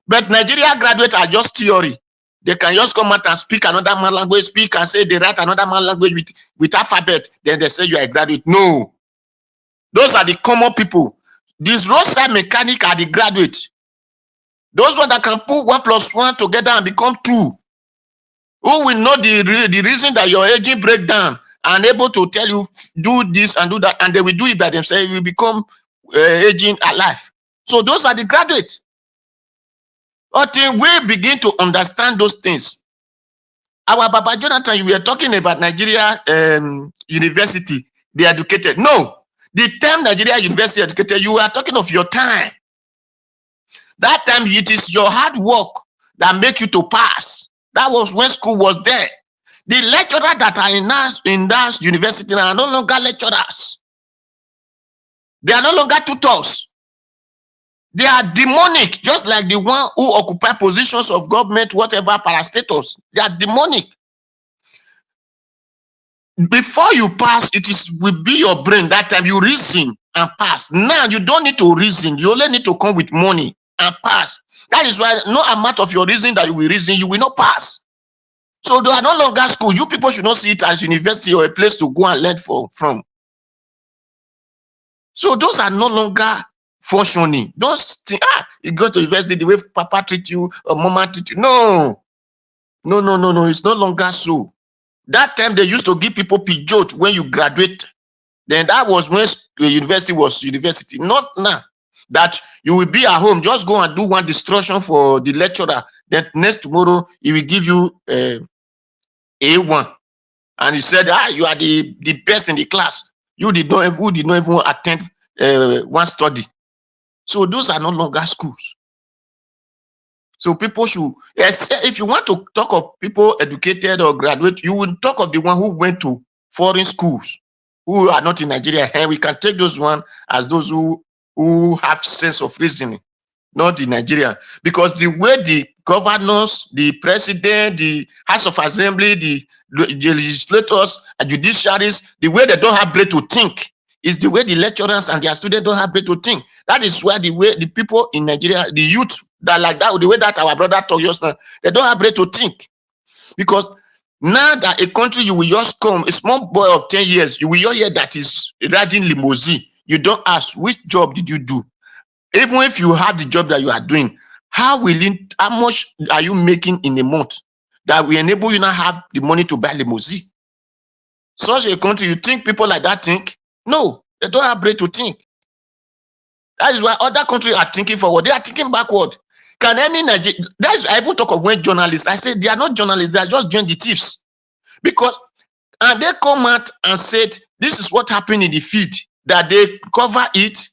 But Nigeria graduates are just theory. They can just come out and speak another man language, speak and say they write another man language with alphabet, then they say you are a graduate. No. Those are the common people. These roadside mechanic are the graduates. Those ones that can put 1 + 1 together and become 2. Who will know the reason that your engine break down and able to tell you do this and do that, and they will do it by themselves. You will become aging alive. So those are the graduates. Until we begin to understand those things. Our Baba Jonathan, you were talking about Nigeria university, the educated. No, the term Nigeria university educated, you are talking of your time. That time it is your hard work that make you to pass. That was when school was there. The lecturers that are in that university are no longer lecturers. They are no longer tutors. They are demonic, just like the one who occupy positions of government, whatever, parastatals. They are demonic. Before you pass, will be your brain. That time you reason and pass. Now you don't need to reason. You only need to come with money and pass. That is why no amount of your reason that you will reason, you will not pass. So they are no longer school. You people should not see it as university or a place to go and learn from. So those are no longer functioning. Don't think, you go to university the way Papa treat you or Mama treat you. No. It's no longer so. That time they used to give people pijot when you graduate. Then that was when the university was university. Not now. That you will be at home, just go and do one destruction for the lecturer. Then next tomorrow he will give you A1. And he said, you are the best in the class. Who did not even attend one study. So those are no longer schools. So people should, if you want to talk of people educated or graduate, you will talk of the one who went to foreign schools, who are not in Nigeria. And we can take those one as those who have sense of reasoning, not the Nigerian. Because the way the governors, the president, the House of Assembly, the legislators, and judiciaries, the way they don't have brain to think is the way the lecturers and their students don't have brain to think. That is why the way the people in Nigeria, the youth that like that, the way that our brother told us now, they don't have brain to think. Because Now that a country you will just come, a small boy of 10 years, you will just hear that is riding limousine. You don't ask, which job did you do? Even if you have the job that you are doing, how much are you making in a month that will enable you not have the money to buy limousine? Such a country, you think people like that think? No, they don't have brain to think. That is why other countries are thinking forward. They are thinking backward. Can any Nigerian, I even talk of when journalists, I say they are not journalists, they are just join the thieves. Because, and they come out and said, this is what happened in the feed, that they cover it.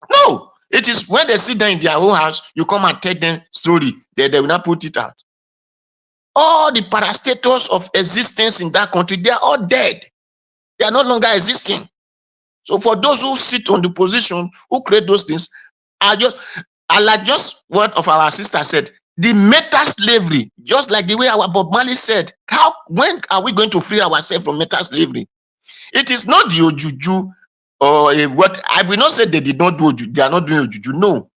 No, it is when they sit down in their own house, you come and tell them story, they will not put it out. All the parastatals of existence in that country, they are all dead. They are no longer existing. So for those who sit on the position, who create those things, I like just what of our sister said, the meta slavery, just like the way our Bob Marley said, when are we going to free ourselves from meta slavery? It is not the ojuju or what I will not say they did not do ojuju, they are not doing ojuju, no.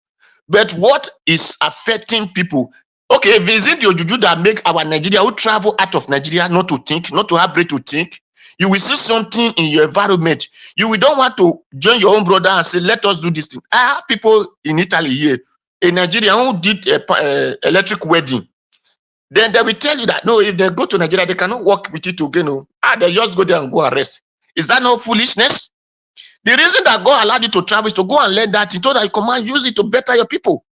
But what is affecting people? Okay, if it's the ojuju that make our Nigeria who travel out of Nigeria not to think, not to have brain to think, you will see something in your environment. You will don't want to join your own brother and say, let us do this thing. I have people in Italy here, a Nigerian who did electric wedding. Then they will tell you that, no, if they go to Nigeria, they cannot work with it again. No. They just go there and go and rest. Is that not foolishness? The reason that God allowed you to travel is to go and learn that thing so that you can use it to better your people.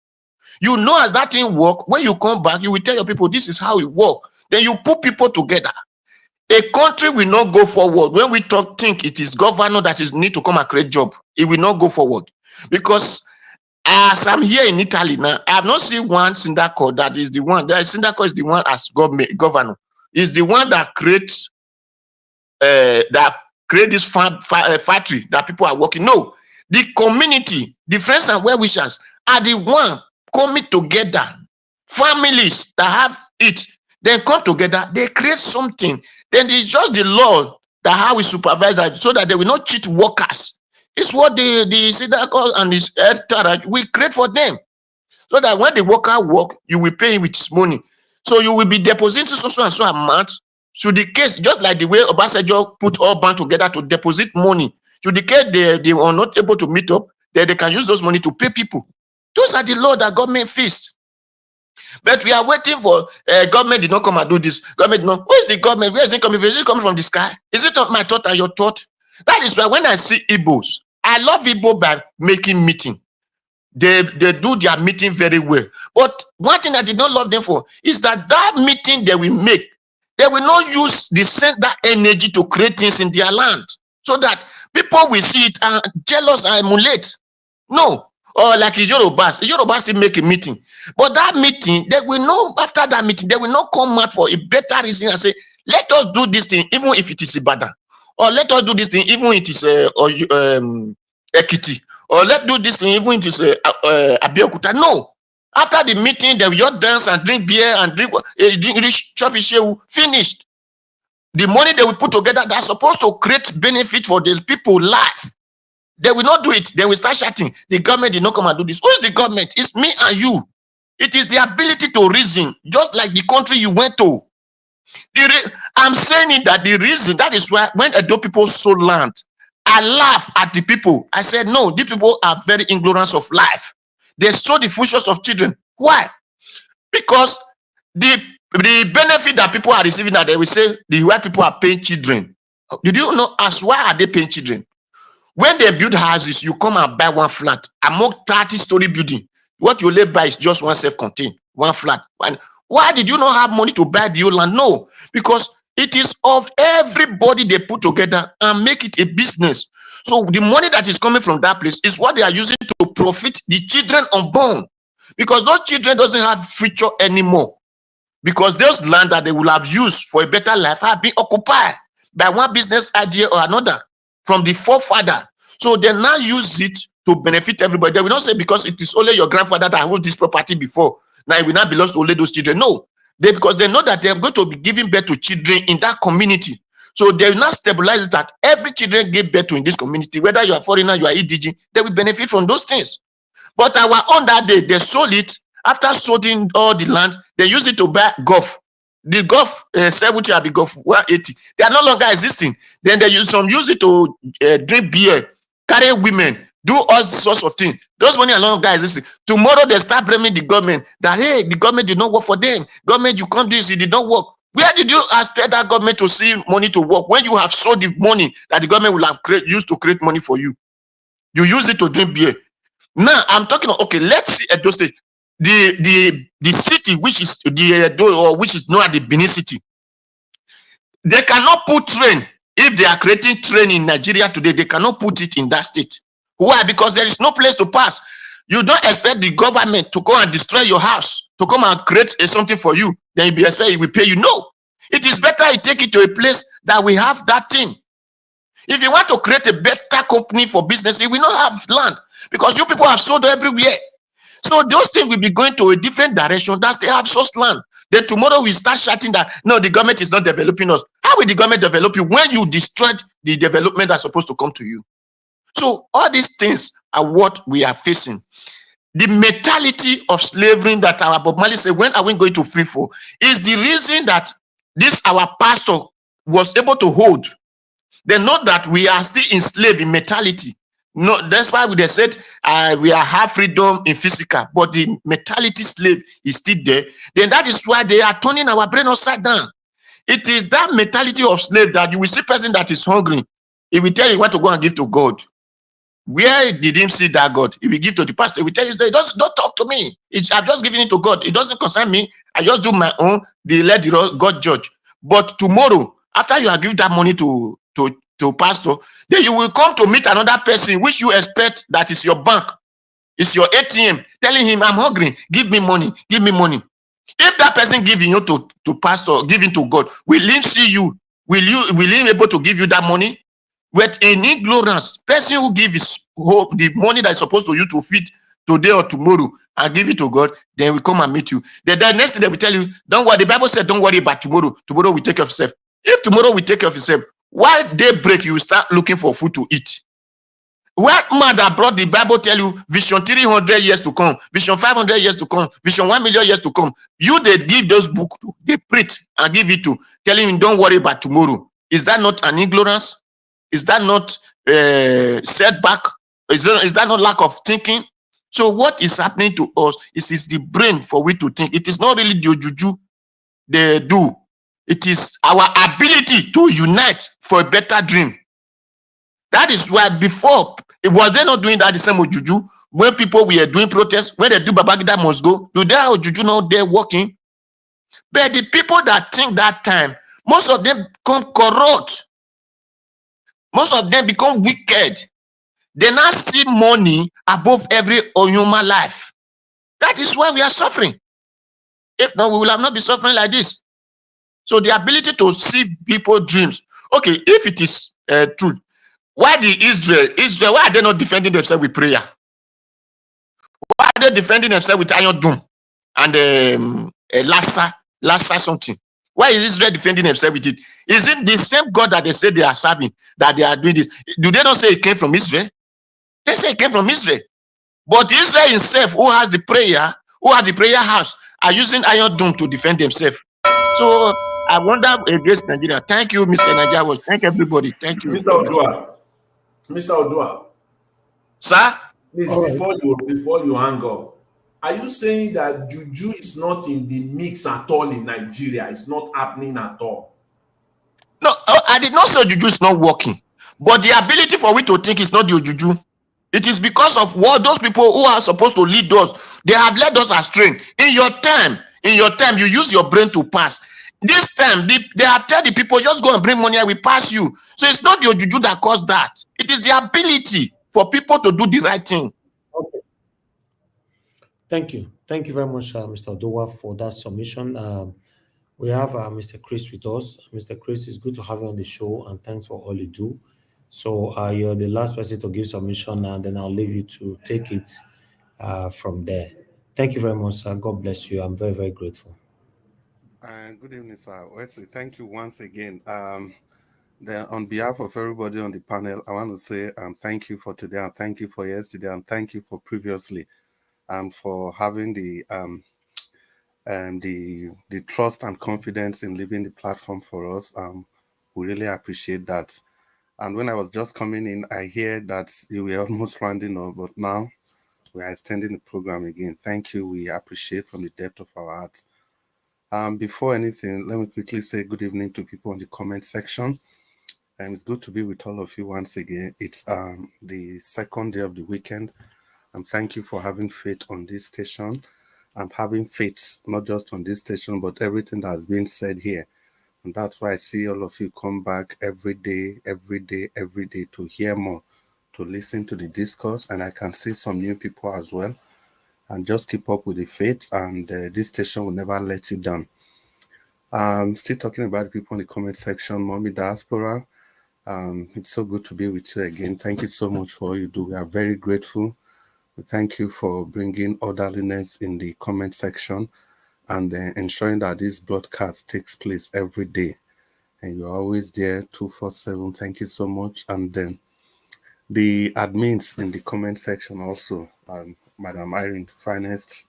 You know as that thing work, when you come back, you will tell your people, this is how it works. Then you put people together. A country will not go forward when we think it is governor that is need to come and create job. It will not go forward. Because as I'm here in Italy now, I have not seen one syndicate that is the one. The syndicate is the one as governor. Is the one that creates this factory that people are working. No, the community, the friends and well-wishers are the one coming together. Families that have it, they come together, they create something. Then it's just the law that how we supervise that so that they will not cheat workers. It's what the syndicate and this Electoral we create for them. So that when the worker work, you will pay him with his money. So you will be depositing so and so amount. So the case, just like the way Obasanjo put all banks together to deposit money, to the case they are not able to meet up, then they can use those money to pay people. Those are the law that government fixed. But we are waiting for government did not come and do this. Government no. Who is the government? Where is it coming from? Is it coming from the sky? Is it not my thought and your thought? That is why when I see Igbos, I love Igbo by making meeting. They do their meeting very well. But one thing I did not love them for is that meeting they will make, they will not use that energy to create things in their land so that people will see it and jealous and emulate. No. Or like Yorubas still make a meeting. But that meeting, they will know after that meeting, they will not come out for a better reason and say, let us do this thing, even if it is Ibadan. Or let us do this thing, even if it is Ekiti. Or let's do this thing, even if it is Abeokuta. No. After the meeting, they will just dance and drink beer and drink choppy shewu. Finished. The money they will put together, they're supposed to create benefit for the people's life. They will not do it. They will start shouting, the government did not come and do this. Who is the government? It's me and you. It is the ability to reason, just like the country you went to. I'm saying it that the reason, that is why when Edo people sold land, I laugh at the people. I said, no, these people are very ignorant of life. They sold the futures of children. Why? Because the benefit that people are receiving, that they will say the white people are paying children. Did you know as why are they paying children? When they build houses, you come and buy one flat among 30-story building. What you only buy is just one self-contained, one flat. Why did you not have money to buy the whole land? No, because it is of everybody they put together and make it a business. So the money that is coming from that place is what they are using to profit the children unborn. Because those children doesn't have future anymore. Because those land that they will have used for a better life have been occupied by one business idea or another from the forefather. So they now use it to benefit everybody. They will not say because it is only your grandfather that owns this property before, now it will not belong to only those children. No, because they know that they are going to be giving birth to children in that community. So they will not stabilize it that every children give birth to in this community, whether you are foreigner, you are EDG, they will benefit from those things. But our own that day, they sold it. After selling all the land, they use it to buy golf. The Gulf 70 and the Gulf 180, they are no longer existing. Then they use it to drink beer, carry women, do all sorts of things. Those money are no longer existing. Tomorrow they start blaming the government that, hey, the government did not work for them. Government, you come do this, it did not work. Where did you expect that government to see money to work when you have sold the money that the government will have used to create money for you? You use it to drink beer. Now I'm talking. Okay, let's see Edo State, the city which is the Edo, or which is known as the Benin City. They cannot put train. If they are creating train in Nigeria today, they cannot put it in that state. Why? Because there is no place to pass. You don't expect the government to go and destroy your house, to come and create something for you. Then you expect it will pay you. No, it is better you take it to a place that we have that thing. If you want to create a better company for business, you will not have land because you people have sold everywhere. So those things will be going to a different direction. That's they have source land. Then tomorrow we start shouting that no, the government is not developing us. How will the government develop you when you destroyed the development that's supposed to come to you? So all these things are what we are facing. The mentality of slavery that our Bob Marley said, when are we going to free fall, is the reason that this our pastor was able to hold. They know that we are still enslaved in mentality. No, that's why they said we are have freedom in physical, but the mentality slave is still there. Then that is why they are turning our brain upside down. It is that mentality of slave that you will see person that is hungry. He will tell you what to go and give to God. Where did him see that God? He will give to the pastor. He will tell you, don't talk to me. I'm just giving it to God. It doesn't concern me. I just do my own. They let God judge. But tomorrow, after you have given that money to pastor, then you will come to meet another person which you expect that is your bank, it's your ATM, telling him, I'm hungry, give me money, give me money. If that person giving you to pastor, giving to God, will he see you? Will he be able to give you that money? With an ignorance, person who gives the money that is supposed to use to feed today or tomorrow and give it to God, then we come and meet you. The next thing they will tell you, don't worry. The Bible said, don't worry about tomorrow. Tomorrow will take care of itself. If tomorrow will take care of itself, why daybreak you will start looking for food to eat? What man that brought the Bible tell you vision 300 years to come, vision 500 years to come, vision 1 million years to come? You they give those books to, they print and give it to, telling him don't worry about tomorrow. Is that not an ignorance? Is that not setback? Is that not lack of thinking? So what is happening to us is the brain for we to think. It is not really the juju they do. It is our ability to unite for a better dream. That is why before, it was they not doing that the same with juju. When people were doing protests, when they do Babangida must go, do they have juju now they're working? But the people that think that time, most of them come corrupt. Most of them become wicked. They now see money above every human life. That is why we are suffering. If not, we will have not been suffering like this. So the ability to see people's dreams. Okay, if it is true, why the Israel, why are they not defending themselves with prayer? Why are they defending themselves with Iron Dome and Lassa something? Why is Israel defending themselves with it? Is it the same God that they say they are serving, that they are doing this? Do they not say it came from Israel? They say it came from Israel. But Israel himself, who has the prayer house, are using Iron Dome to defend themselves. So I wonder against Nigeria. Thank you, Mr. Nigeria. Thank everybody. Thank you. Mr. Odua. Mr. Odua. Sir? Please, before you hang up, are you saying that juju is not in the mix at all in Nigeria? It's not happening at all? No, I did not say juju is not working. But the ability for we to think is not your juju. It is because of what those people who are supposed to lead us, they have led us astray. In your time, you use your brain to pass. This time, they have told the people, just go and bring money, I will pass you. So it's not your juju that caused that. It is the ability for people to do the right thing. Okay. Thank you. Thank you very much, Mr. Odowa, for that submission. We have Mr. Chris with us. Mr. Chris, it's good to have you on the show, and thanks for all you do. So you're the last person to give submission, and then I'll leave you to take it from there. Thank you very much, sir. God bless you. I'm very, very grateful. Good evening, sir. Wesley, thank you once again. On behalf of everybody on the panel, I want to say thank you for today, and thank you for yesterday, and thank you for previously, and for having the the trust and confidence in leaving the platform for us. We really appreciate that. And when I was just coming in, I hear that you were almost rounding up, but now we are extending the program again. Thank you. We appreciate from the depth of our hearts. Before anything, let me quickly say good evening to people in the comment section. And it's good to be with all of you once again. It's the second day of the weekend. And thank you for having faith on this station and having faith not just on this station, but everything that has been said here. And that's why I see all of you come back every day to hear more, to listen to the discourse. And I can see some new people as well. And just keep up with the faith, and this station will never let you down. Still talking about the people in the comment section. Mommy Diaspora, it's so good to be with you again. Thank you so much for all you do. We are very grateful. Thank you for bringing orderliness in the comment section and ensuring that this broadcast takes place every day. And you're always there 247. Thank you so much. And then the admins in the comment section also, Madam Irene Finest,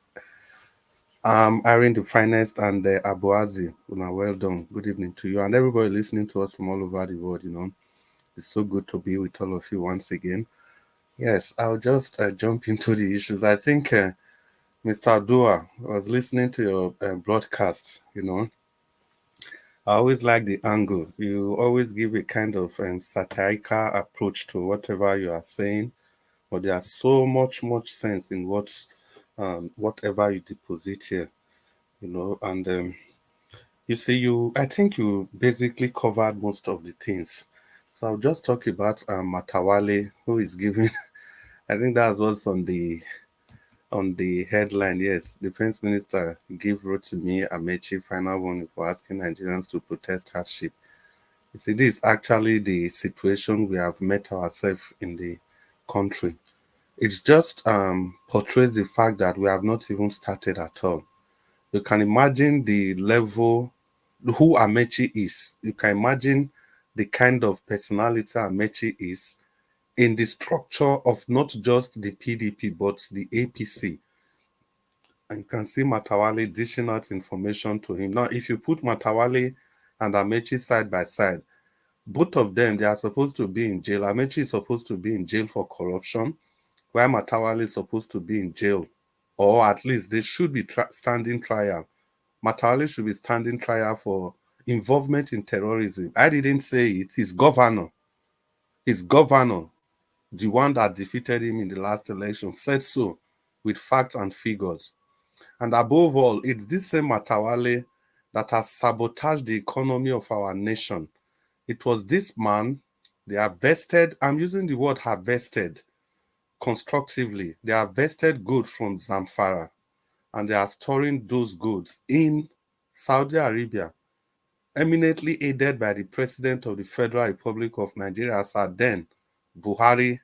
Irene the Finest, and Abuazi. Well done. Good evening to you and everybody listening to us from all over the world. It's so good to be with all of you once again. Yes, I'll just jump into the issues. I think Mr. Dua was listening to your broadcast. I always like the angle. You always give a kind of satirical approach to whatever you are saying, but there's so much sense in whatever you deposit here, and you see, I think you basically covered most of the things. So I'll just talk about Matawale, who is giving, I think that's what's on the headline. Yes, Defense Minister give Rotimi Amechi final warning for asking Nigerians to protest hardship. You see, this is actually the situation we have met ourselves in the country. It just portrays the fact that we have not even started at all. You can imagine the level who Amechi is. You can imagine the kind of personality Amechi is in the structure of not just the PDP, but the APC. And you can see Matawale dishing out information to him. Now, if you put Matawale and Amechi side by side, both of them, they are supposed to be in jail. Amechi is supposed to be in jail for corruption, while Matawale is supposed to be in jail, or at least they should be standing trial. Matawale should be standing trial for involvement in terrorism. I didn't say it. His governor, the one that defeated him in the last election, said so with facts and figures. And above all, it's this same Matawale that has sabotaged the economy of our nation. It was this man, they harvested, I'm using the word harvested constructively. They harvested goods from Zamfara, and they are storing those goods in Saudi Arabia, eminently aided by the President of the Federal Republic of Nigeria, Sir then Buhari.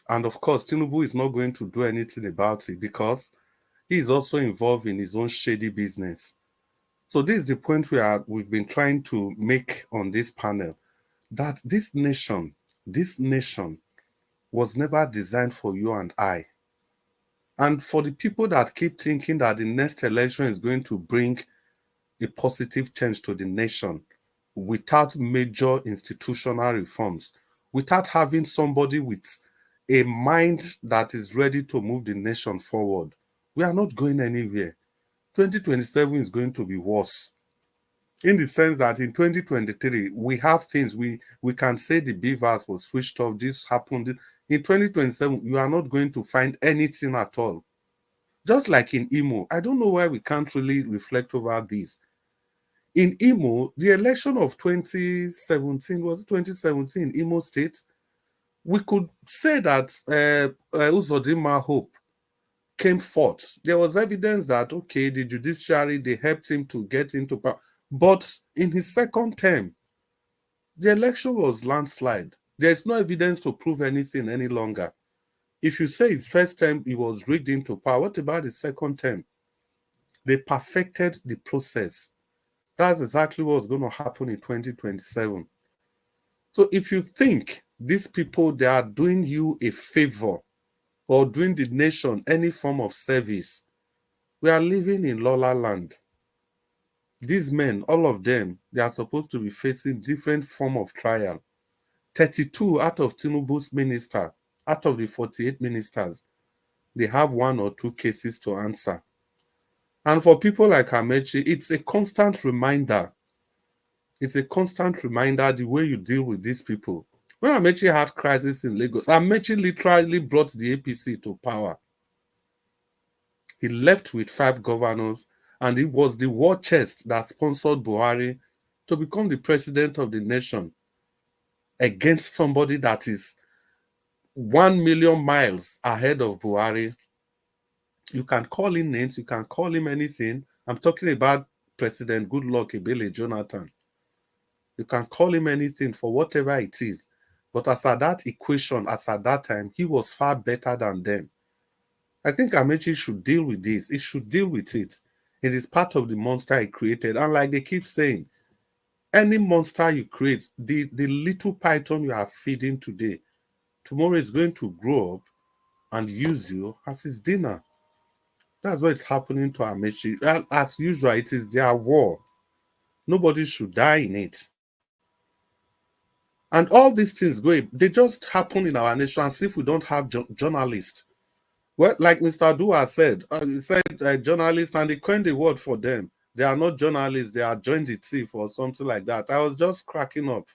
And of course, Tinubu is not going to do anything about it because he is also involved in his own shady business. So this is the point we've been trying to make on this panel, that this nation was never designed for you and I. And for the people that keep thinking that the next election is going to bring a positive change to the nation without major institutional reforms, without having somebody with a mind that is ready to move the nation forward, we are not going anywhere. 2027 is going to be worse. In the sense that in 2023, we have things, we can say the beavers was switched off, this happened. In 2027, you are not going to find anything at all. Just like in Imo, I don't know why we can't really reflect over this. In Imo, the election of 2017, was it 2017, Imo State? We could say that Uzodinma Hope came forth. There was evidence that, okay, the judiciary, they helped him to get into power. But in his second term, the election was landslide. There's no evidence to prove anything any longer. If you say his first term, he was rigged into power, what about the second term? They perfected the process. That's exactly what's going to happen in 2027. So if you think these people, they are doing you a favor or doing the nation any form of service, We are living in Lola land. These men, all of them, they are supposed to be facing different form of trial. 32 out of Tinubu's minister, out of the 48 ministers, they have 1 or 2 cases to answer. And for people like Amechi, it's a constant reminder. It's a constant reminder the way you deal with these people. When Amechi had crisis in Lagos, Amechi literally brought the APC to power. He left with 5 governors, and it was the war chest that sponsored Buhari to become the president of the nation against somebody that is 1 million miles ahead of Buhari. You can call him names, you can call him anything. I'm talking about President Goodluck Ebele Jonathan. You can call him anything for whatever it is. But as at that equation, as at that time, he was far better than them. I think Amechi should deal with this. He should deal with it. It is part of the monster he created. And like they keep saying, any monster you create, the little python you are feeding today, tomorrow is going to grow up and use you as his dinner. That's what's happening to Amechi. As usual, it is their war. Nobody should die in it. And all these things they just happen in our nation as if we don't have journalists. Well, like Mr. Dua said, he said journalists, and he coined the word for them. They are not journalists, they are joined the thief or something like that. I was just cracking up.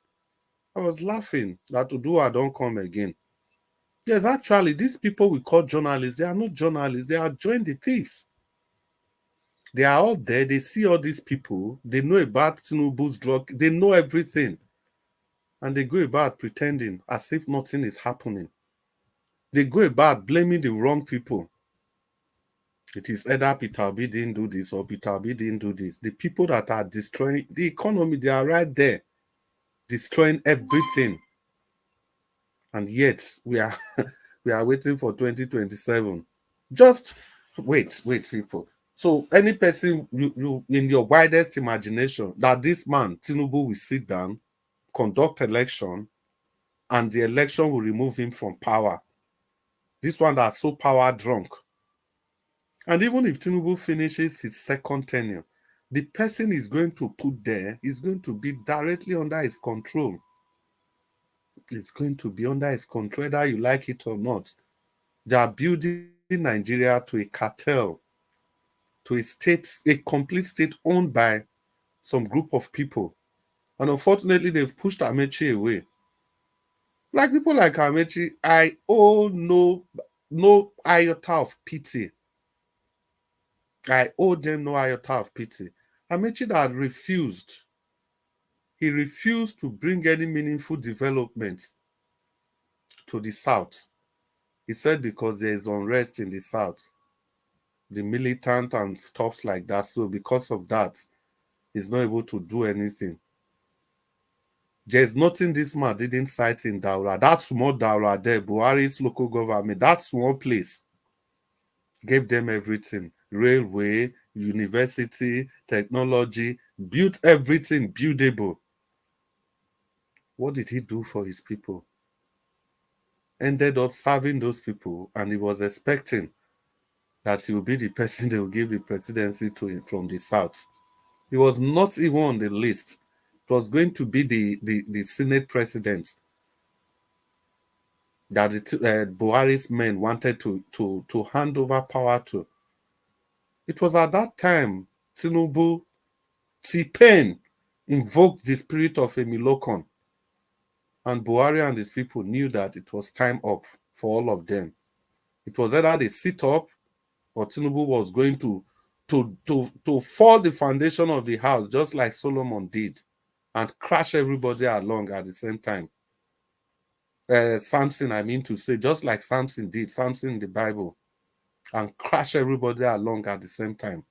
I was laughing that Dua don't come again. Yes, actually, these people we call journalists, they are not journalists, they are joined the thieves. They are all there, they see all these people, they know about Tinubu's drug, they know everything. And they go about pretending as if nothing is happening. They go about blaming the wrong people. It is either Peter Obi didn't do this or Peter Obi didn't do this. The people that are destroying the economy, they are right there, destroying everything. And yet, we are waiting for 2027. Just wait, people. So any person, you in your widest imagination, that this man, Tinubu, will sit down, conduct election, and the election will remove him from power. This one that's so power drunk. And even if Tinubu finishes his second tenure, the person is going to put there is going to be directly under his control. It's going to be under his control, whether you like it or not. They are building Nigeria to a cartel, to a state, a complete state owned by some group of people. And unfortunately, they've pushed Amechi away. Like people like Amechi, I owe no iota of pity. I owe them no iota of pity. Amechi that refused. He refused to bring any meaningful development to the South. He said because there is unrest in the South, the militant and stuff like that. So because of that, he's not able to do anything. There's nothing this man didn't cite in Daura. That small Daura there, Buhari's local government, that small place gave them everything. Railway, university, technology, built everything buildable. What did he do for his people? Ended up serving those people, and he was expecting that he will be the person they will give the presidency to from the South. He was not even on the list. It was going to be the Senate president that Buhari's men wanted to hand over power to. It was at that time Tinubu, T-Pain, invoked the spirit of Emilokon. And Buhari and his people knew that it was time up for all of them. It was either they sit up or Tinubu was going to fall the foundation of the house, just like Solomon did, and crash everybody along at the same time. Samson, I mean to say, just like Samson did, Samson in the Bible, and crash everybody along at the same time.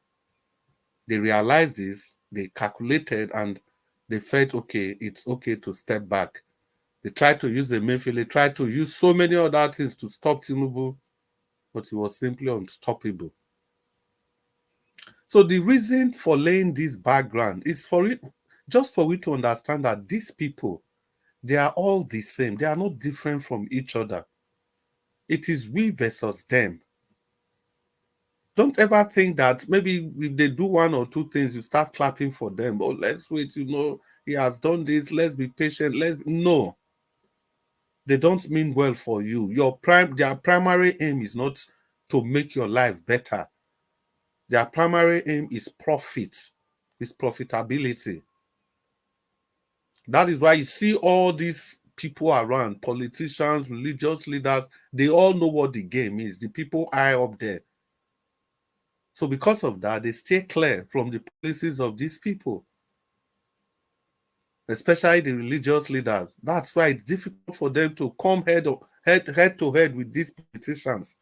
They realized this, they calculated, and they felt, okay, it's okay to step back. They tried to use the Mayfield, they tried to use so many other things to stop Tinubu, but he was simply unstoppable. So the reason for laying this background is for it, just for we to understand that these people, they are all the same. They are not different from each other. It is we versus them. Don't ever think that maybe if they do one or two things, you start clapping for them. Oh, let's wait, he has done this, let's be patient. No. They don't mean well for you. Their primary aim is not to make your life better. Their primary aim is profit, is profitability. That is why you see all these people around, politicians, religious leaders, they all know what the game is. The people high up there. So because of that, they stay clear from the policies of these people, especially the religious leaders. That's why it's difficult for them to come head to head with these politicians,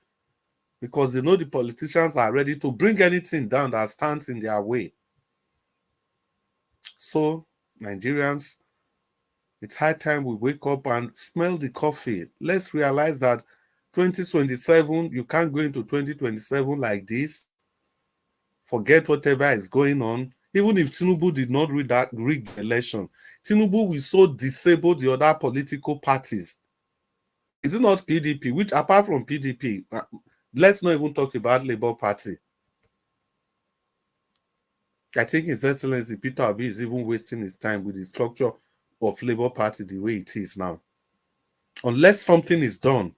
because they know the politicians are ready to bring anything down that stands in their way. So, Nigerians, it's high time we wake up and smell the coffee. Let's realize that 2027, you can't go into 2027 like this. Forget whatever is going on. Even if Tinubu did not rig the election, Tinubu will so disable the other political parties. Is it not PDP? Which, apart from PDP, let's not even talk about Labour Party. I think His Excellency Peter Obi is even wasting his time with the structure of Labour Party the way it is now. Unless something is done.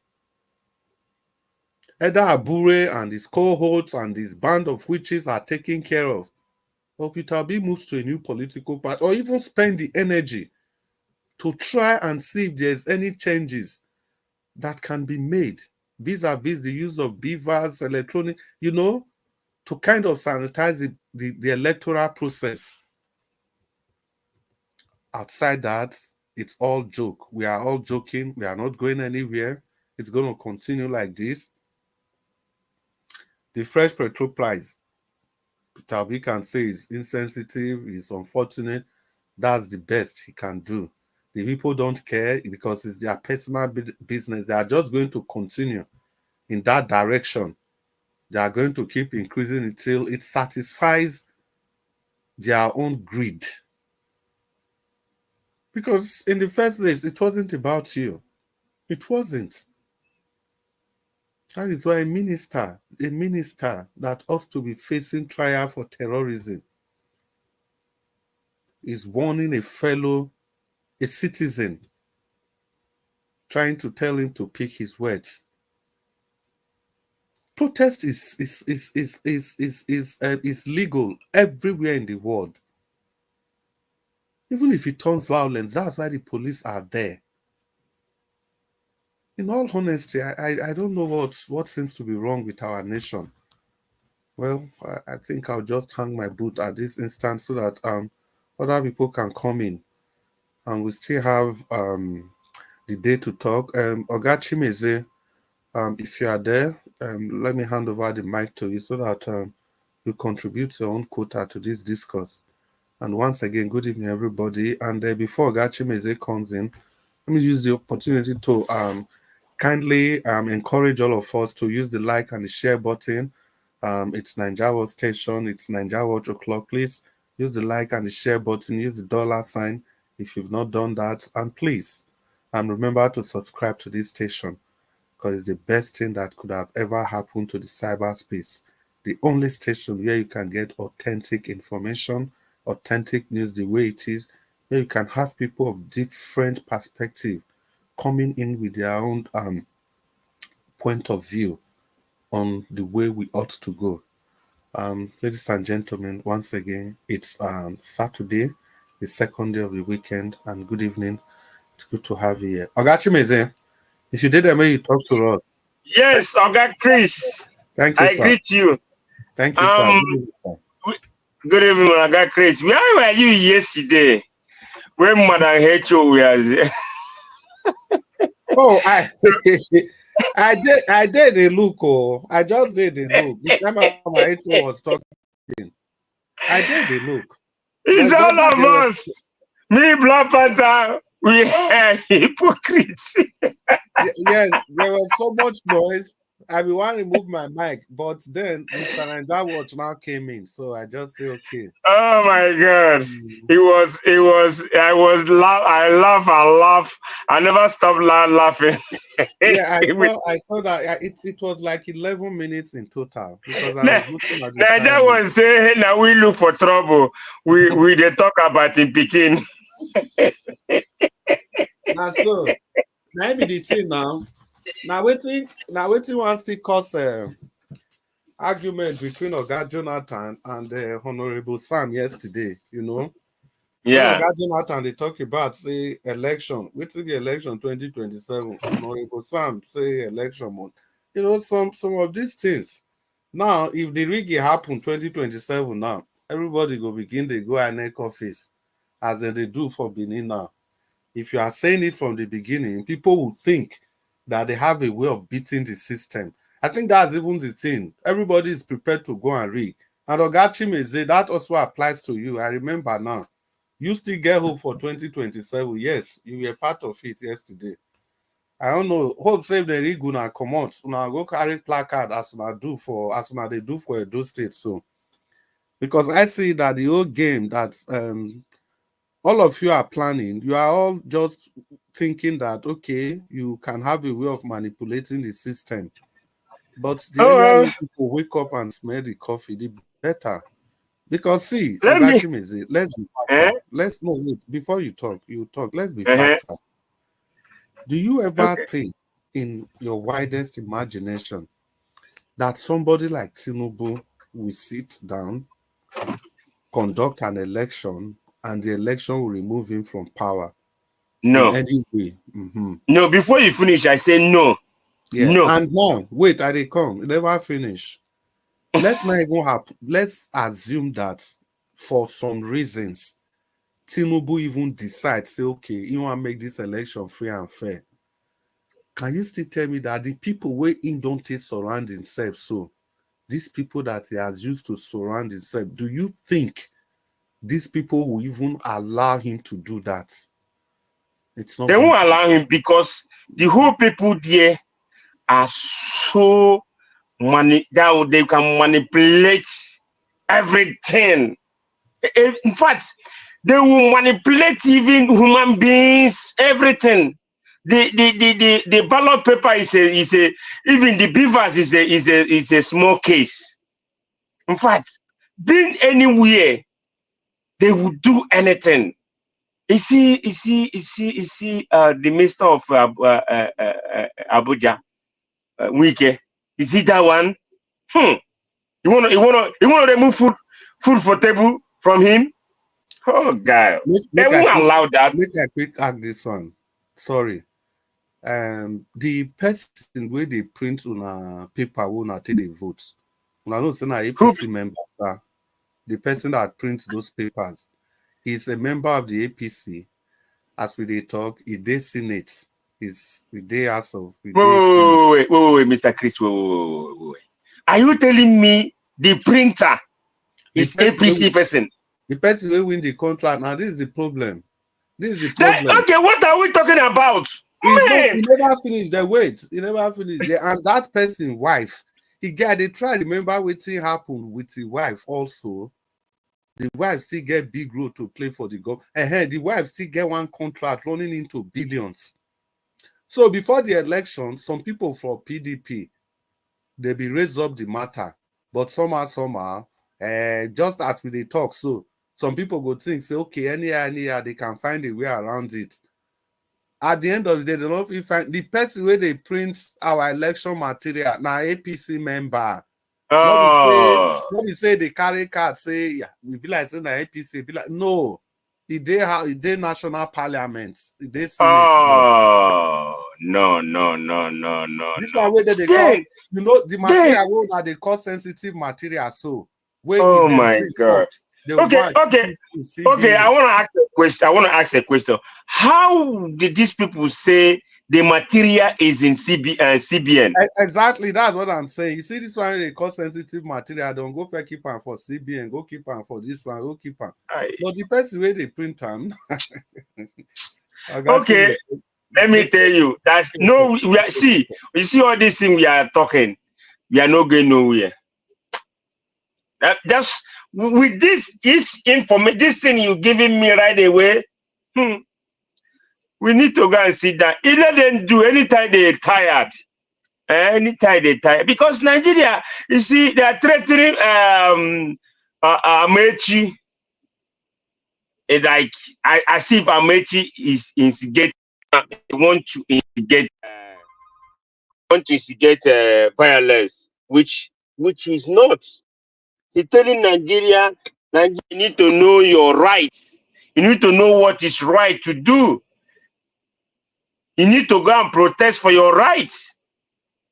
Either Abure and his cohorts and his band of witches are taken care of, or Peter Obi moves to a new political party, or even spend the energy to try and see if there's any changes that can be made vis-a-vis the use of beavers, electronic, to kind of sanitize the electoral process. Outside that, it's all joke. We are all joking. We are not going anywhere. It's going to continue like this. The fresh petrol price, Peter Obi can say is insensitive, is unfortunate. That's the best he can do. The people don't care because it's their personal business. They are just going to continue in that direction. They are going to keep increasing it till it satisfies their own greed. Because in the first place, it wasn't about you. It wasn't. That is why a minister that ought to be facing trial for terrorism is warning a citizen, trying to tell him to pick his words. Protest is legal everywhere in the world. Even if it turns violent, that's why the police are there. In all honesty, I don't know what seems to be wrong with our nation. Well, I think I'll just hang my boot at this instance so that other people can come in, and we still have the day to talk. Oga Chimeze, if you are there, let me hand over the mic to you so that you contribute your own quota to this discourse. And once again, good evening, everybody. And before Oga Chimeze comes in, let me use the opportunity to kindly encourage all of us to use the like and the share button. It's Nigeria World Station, it's Nigeria World O'Clock. Please use the like and the share button, use the $ if you've not done that. And please, remember to subscribe to this station, because it's the best thing that could have ever happened to the cyberspace. The only station where you can get authentic information, authentic news the way it is, where you can have people of different perspective coming in with their own point of view on the way we ought to go. Ladies and gentlemen, once again, it's Saturday, the second day of the weekend, and good evening. It's good to have you here. Oga Chimeze, if you did, may you talk to us. Yes, Oga Chris. Thank you, sir. I greet you. Thank you, sir. Good evening, sir. Good evening, Oga Chris. Where were you yesterday when Madam Hecho was? Oh, I did a look. Oh, I just did a look. The time my Hecho was talking, I did a look. It's all of us. Me, Black Panther, we are hypocrites. Yes, there was so much noise. I will want to remove my mic, but then Mr. Ninja Watch now came in, so I just say okay. Oh my God! I laugh. I never stop laughing. Yeah, I saw that. Yeah, it was like 11 minutes in total because I was looking at the Now that time. was say, now we look for trouble. We they talk about in Peking. Now so now be the thing now. Now waiting wants to cause argument between Oga Jonathan and Honorable Sam yesterday, you know. When Yeah. Oga Jonathan they talk about say election, waiting the election 2027, Honorable Sam say election month. You know, some of these things. Now, if the rigging happen 2027 now, everybody go begin to go INEC office as they do for Benin now. If you are saying it from the beginning, people will think that they have a way of beating the system. I think that's even the thing. Everybody is prepared to go and rig. And Ogachimeze, that also applies to you. I remember now. You still get hope for 2027. Yes, you were part of it yesterday. I don't know. Hope save the rig una come out. Una go carry placard as una they do for Edo State. So because I see that the whole game that all of you are planning, you are all just thinking that okay, you can have a way of manipulating the system. But the earlier people wake up and smell the coffee, the better. Because see, let's be factual. Let's no wait before you talk. Let's be factual. Do you ever think in your widest imagination that somebody like Tinubu will sit down, conduct an election, and the election will remove him from power? No. In any way? No, before you finish, I say no. Yeah. No. And now, wait, I they come. It never finish. Let's not even happen. Let's assume that for some reasons, Tinubu even decides, say, okay, you want to make this election free and fair. Can you still tell me that the people where in don't take surround himself, so these people that he has used to surround himself, do you think these people will even allow him to do that? It's not. They won't allow him because the whole people there are so that they can manipulate everything. In fact, they will manipulate even human beings, everything. The ballot paper is a even the beavers is a small case. In fact, being anywhere, they will do anything. You see, the minister of Abuja, Wike. You see that one? You wanna remove food for table from him? Oh God, they won't allow that. Make a quick act this one. Sorry. The person where they print on a paper will not take the votes. When I know say na APC member, the person that prints those papers, he's a member of the APC. As we they talk, he dey Senate. He's the day as of wait, Mr. Chris, wait. Are you telling me the printer is APC person? The person will win the contract. Now this is the problem. Okay, what are we talking about? He never finished the wait. He never finished. And that person, wife, they try to remember what happened with the wife also. The wife still get big role to play for the government. The wife still get one contract running into billions. So before the election, some people from PDP, they be raised up the matter. But somehow, just as we they talk, so some people go think, say, okay, anyhow, they can find a way around it. At the end of the day, they don't find the person where they print our election material, now APC member. Not be say they carry card, say, yeah, we be like saying that APC, be like, no, it they national parliament, it they Senate. No. This one where they call, you know, the material that they call sensitive material. So, oh my God. Okay. I want to ask a question. How did these people say the material is in CBN? Exactly, that's what I'm saying. You see, this one they call sensitive material. Don't go for keep on for CBN, go keep on for this one, go keep on. But the person where they print them. Okay. Let me tell you, that's no. See, you see all these things we are talking, we are not going nowhere. Just with this information, this thing you giving me right away, we need to go and sit down. It let them do anytime they're tired. Anytime they tired. Because Nigeria, you see, they are threatening Amechi. Like as if Amechi is instigating, want to instigate violence, which is not. He's telling Nigeria, you need to know your rights. You need to know what is right to do. You need to go and protest for your rights.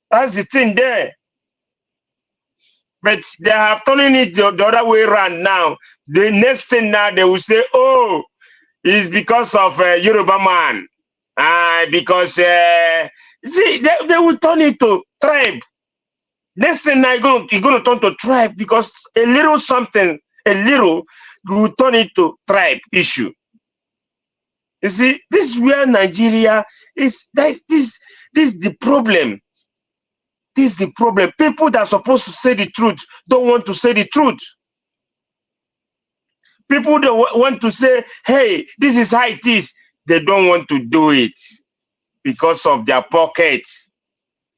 That's the thing there. But they have turning it the other way around now. The next thing now they will say, oh, it's because of Yoruba man. Because, see, they will turn it to tribe. Next thing now, you're going to turn to tribe because a little something, you will turn it to tribe issue. You see, this is where Nigeria is. This is the problem. This is the problem. People that are supposed to say the truth don't want to say the truth. People that want to say, hey, this is how it is, they don't want to do it because of their pockets.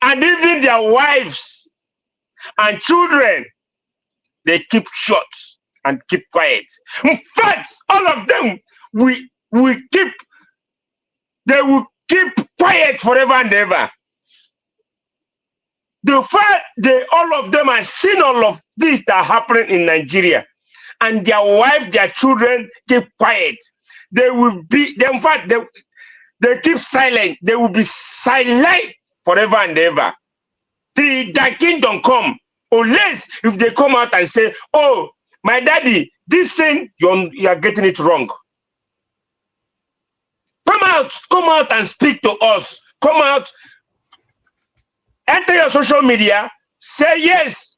And even their wives and children, they keep short and keep quiet. In fact, all of them, they will keep quiet forever and ever. The fact that all of them have seen all of this that happening in Nigeria, and their wife, their children keep quiet. They will be, in fact, they keep silent. They will be silent forever and ever. Till the kingdom come, unless if they come out and say, oh, my daddy, this thing, you are getting it wrong. Come out and speak to us. Come out, enter your social media, say yes,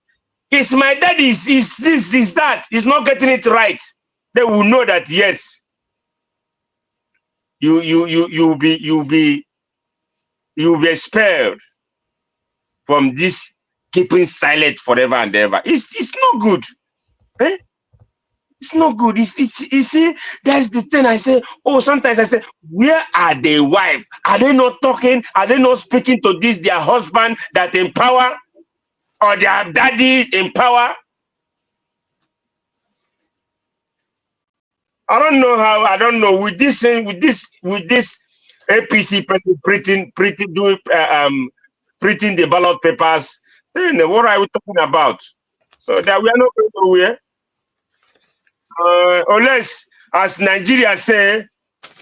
it's my daddy, is this, is that, he's not getting it right. They will know that yes, you'll be expelled from this keeping silent forever and ever. It's not good. Eh? It's not good. You see, that's the thing I say. Oh, sometimes I say, where are the wives? Are they not talking? Are they not speaking to this, their husband that in power? Or their daddies in power? I don't know how, I don't know. With this APC person printing the ballot papers, then what are we talking about? So that we are not going nowhere. Unless, as Nigeria say,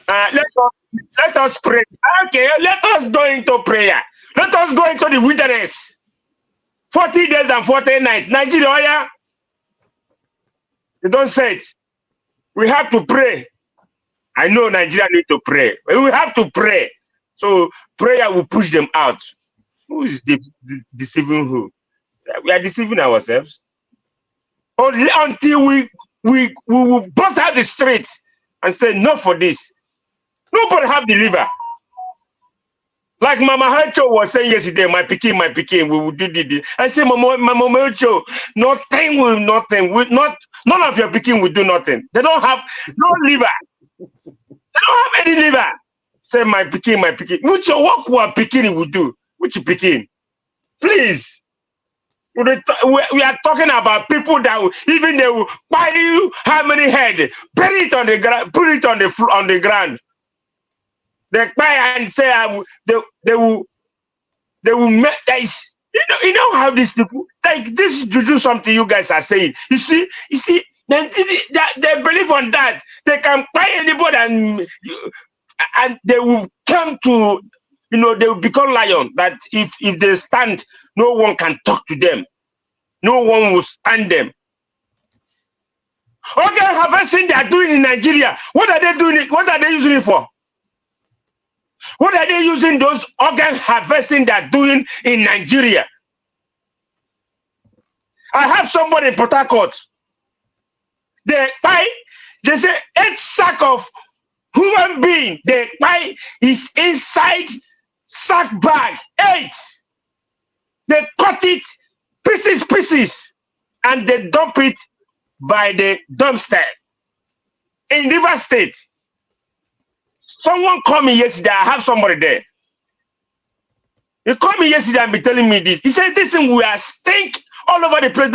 let us pray. Okay, let us go into prayer. Let us go into the wilderness. 40 days and 40 nights. Nigeria, oh yeah? They don't say it. We have to pray. I know Nigeria need to pray. We have to pray. So prayer will push them out. Who is deceiving who? We are deceiving ourselves. Only until we will bust out the streets and say no for this. Nobody have the liver. Like Mama Hancho was saying yesterday, my picking, we will do this. I say, Mama Hancho, nothing will nothing. None of your picking will do nothing. They don't have no liver. They don't have any liver. Say my picking. Which what our picking will do? Which picking? Please. We are talking about people that will, even they will buy you how many head, bury it on the ground, put it on the ground. They buy and say they will make this. You know how these people like this juju something you guys are saying. You see, they believe on that. They can buy anybody and they will come to, they will become lion. That if they stand, no one can talk to them. No one will stand them. Organ harvesting they are doing in Nigeria. What are they doing? What are they using it for? What are they using those organ harvesting they are doing in Nigeria? I have somebody in Port Harcourt. They say 8 sacks of human being, the pie is inside sack bag. 8. They cut it pieces, and they dump it by the dumpster in River State. Someone called me yesterday. I have somebody there. He called me yesterday and be telling me this. He said, "This thing we are stink all over the place."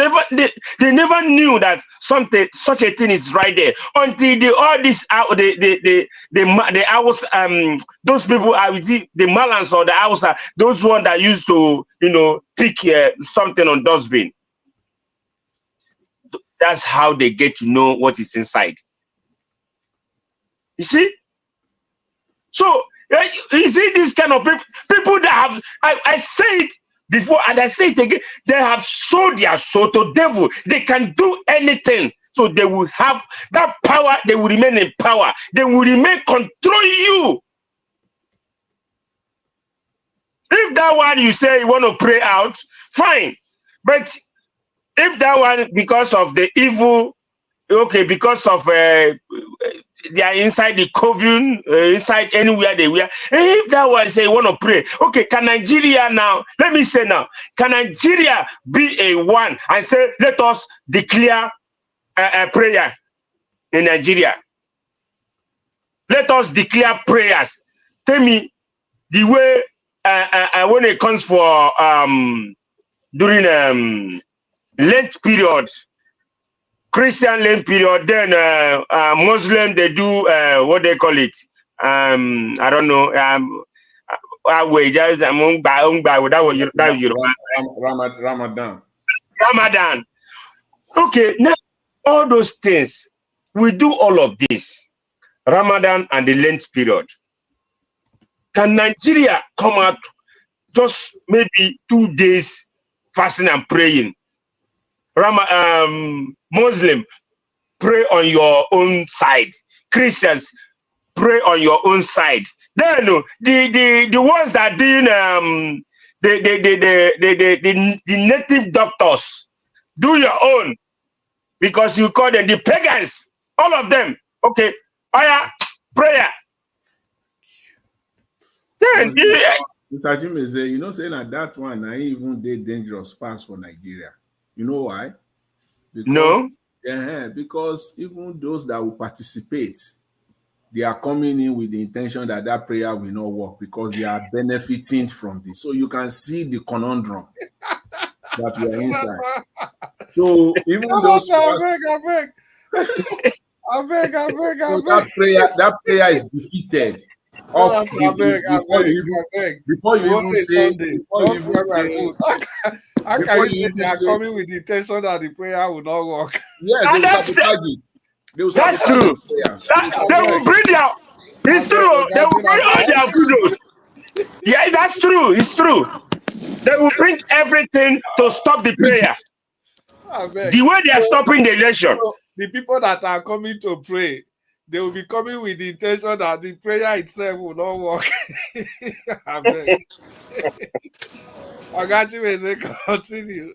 They never knew that such a thing is right there until all this the hours those people are the Malans or the house those ones that used to pick something on dustbin. That's how they get to know what is inside. You see? So you see this kind of people that have I say it before and I say it again, they have sold their soul to devil. They can do anything. So they will have that power, they will remain in power, they will remain control you. If that one you say you want to pray out, fine. But if that one because of the evil, okay, because of they are inside the coven, inside anywhere they were. If that one say you want to pray, okay, can Nigeria now, let me say now, can Nigeria be a one and say, let us declare a prayer in Nigeria? Let us declare prayers. Tell me the way when it comes for during Lent period, Christian Lent period, then Muslim they do what they call it. I don't know. Ramadan. Ramadan. Okay, now all those things we do all of this. Ramadan and the Lent period. Can Nigeria come out just maybe 2 days fasting and praying? Muslim, pray on your own side. Christians, pray on your own side. Then the ones that doing the native doctors, do your own, because you call them the pagans. All of them. Okay, prayer. Then Mr. Jimmy say, saying that one, I even did dangerous pass for Nigeria. You know why? Because, because even those that will participate, they are coming in with the intention that that prayer will not work because they are benefiting from this. So you can see the conundrum that we are inside. So even those that prayer is defeated. Before you even say, how can you say they are coming with the intention that the prayer will not work? Yes, they will sabotage it. That's true. They will bring their. It's true. They will bring all their kudos. Yeah, that's true. It's true. They will bring everything to stop the prayer. The way they are stopping the election. So the people that are coming to pray, they will be coming with the intention that the prayer itself will not work. I beg. I got you as a continue.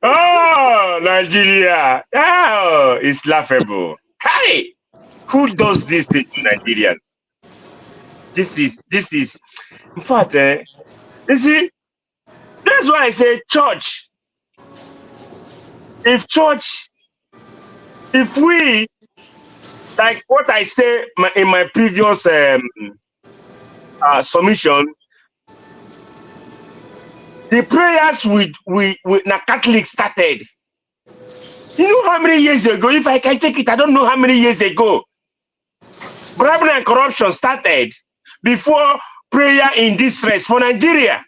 Oh, Nigeria. Oh, it's laughable. Hey, who does this to Nigerians? This is, in fact, you see, that's why I say church. If we, like what I say in my previous submission, the prayers we Catholic started. You know how many years ago? If I can check it, I don't know how many years ago. Bribery and corruption started before prayer in distress for Nigeria.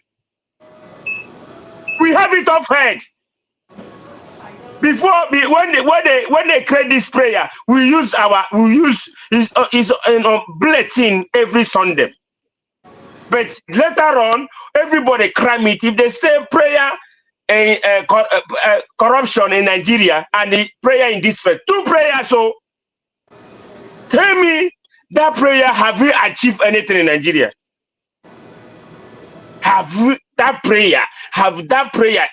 We have it off head. Before when they create this prayer, we use bulletin every Sunday. But later on, everybody cram it. If they say prayer and corruption in Nigeria and the prayer in distress, 2 prayers. So tell me that prayer, have we achieved anything in Nigeria? Have that prayer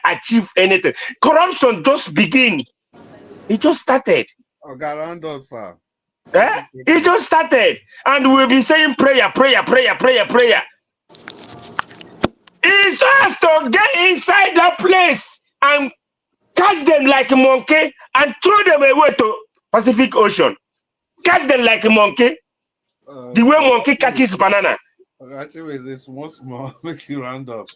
achieved anything? Corruption just begin. It just started. Okay, round up, sir. It just started, and we've been saying prayer. It's us to get inside that place and catch them like a monkey and throw them away to Pacific Ocean. Catch them like a monkey. The way monkey catches banana. Actually, this small make you round up.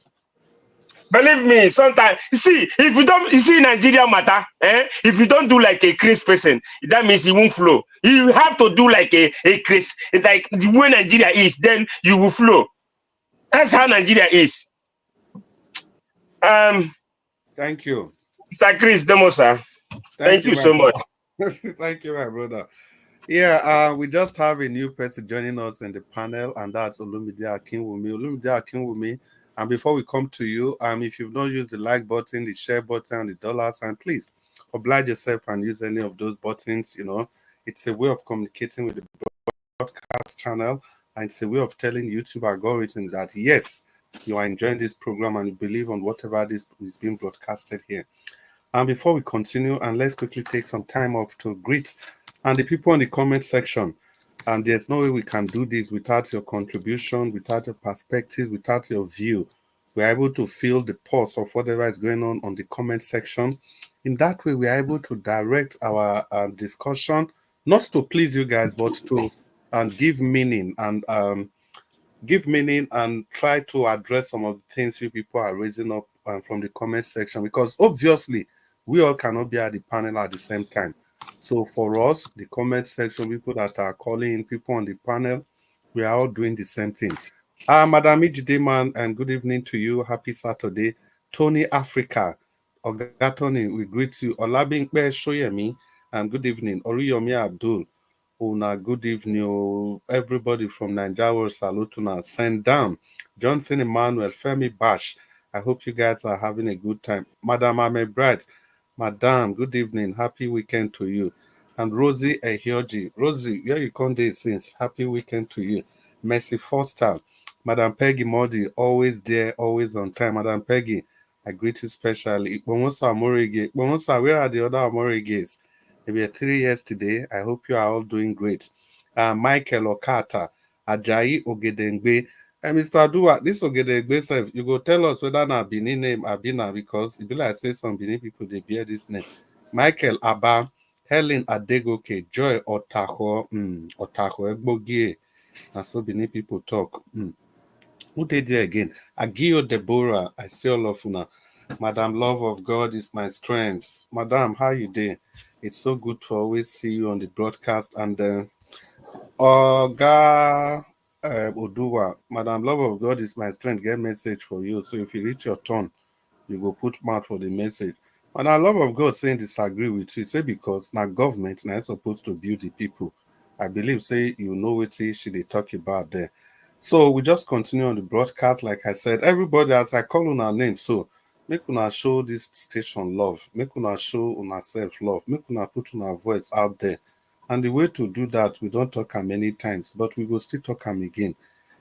Believe me, sometimes if you don't, Nigeria matter. If you don't do like a Chris person, that means it won't flow. You have to do like a Chris, like the way Nigeria is, then you will flow. That's how Nigeria is. Thank you, Mr. Chris Demosa. Thank you so much. Thank you, my brother. Yeah, we just have a new person joining us in the panel, and that's Olumide Akinwumi. And before we come to you, if you've not used the like button, the share button, and the dollar sign, please oblige yourself and use any of those buttons. You know, it's a way of communicating with the broadcast channel, and it's a way of telling YouTube algorithms that yes, you are enjoying this program and you believe on whatever this is being broadcasted here. And before we continue, and let's quickly take some time off to greet and the people in the comment section. And there's no way we can do this without your contribution, without your perspective, without your view. We're able to feel the pulse of whatever is going on the comment section. In that way, we're able to direct our discussion, not to please you guys, but to give meaning and try to address some of the things you people are raising up from the comment section, because obviously we all cannot be at the panel at the same time. So for us, the comment section, people that are calling in, people on the panel, we are all doing the same thing. Madam Ijideman, and good evening to you. Happy Saturday. Tony Africa, Oga Tony, we greet you. Olabinkpe Shoyemi, and good evening. Oriyomi Abdul, Una, good evening. Everybody from Nigeria, salute una. Send down. Johnson Emmanuel, Femi Bash. I hope you guys are having a good time. Madam Ame Bright, Madam, good evening. Happy weekend to you. And Rosie Ehioji. Rosie, where you come there since? Happy weekend to you. Mercy Foster. Madam Peggy Modi, always there, always on time. Madam Peggy, I greet you specially. Ikpomosa Amorege. Ikpomosa, where are the other Amoreges? They were 3 years today. I hope you are all doing great. Michael Okata, Ajayi Ogedengbe. Mr. Dua, this Ogedengbe self, you go tell us whether na Benin name Abina, because it be like say some Benin people they bear this name. Michael Abba, Helen Adegoke, Joy Otaho, Otaho Egbogie. And so Benin people talk. Who did there again? Agio Deborah, I see all of una. Madam, love of God is my strength. Madam, how you doing? It's so good to always see you on the broadcast. And Oga Oduwa, Madam, love of God is my strength. Get message for you. So if you reach your turn, you go put mouth for the message. Madam, love of God saying disagree with you. Say because now government now supposed to build the people. I believe say you know what she they talk about there. So we just continue on the broadcast. Like I said, everybody, as I call on our name, so make una show this station love, make una show una self love, make una put una voice out there. And the way to do that, we don't talk am many times, but we will still talk am again,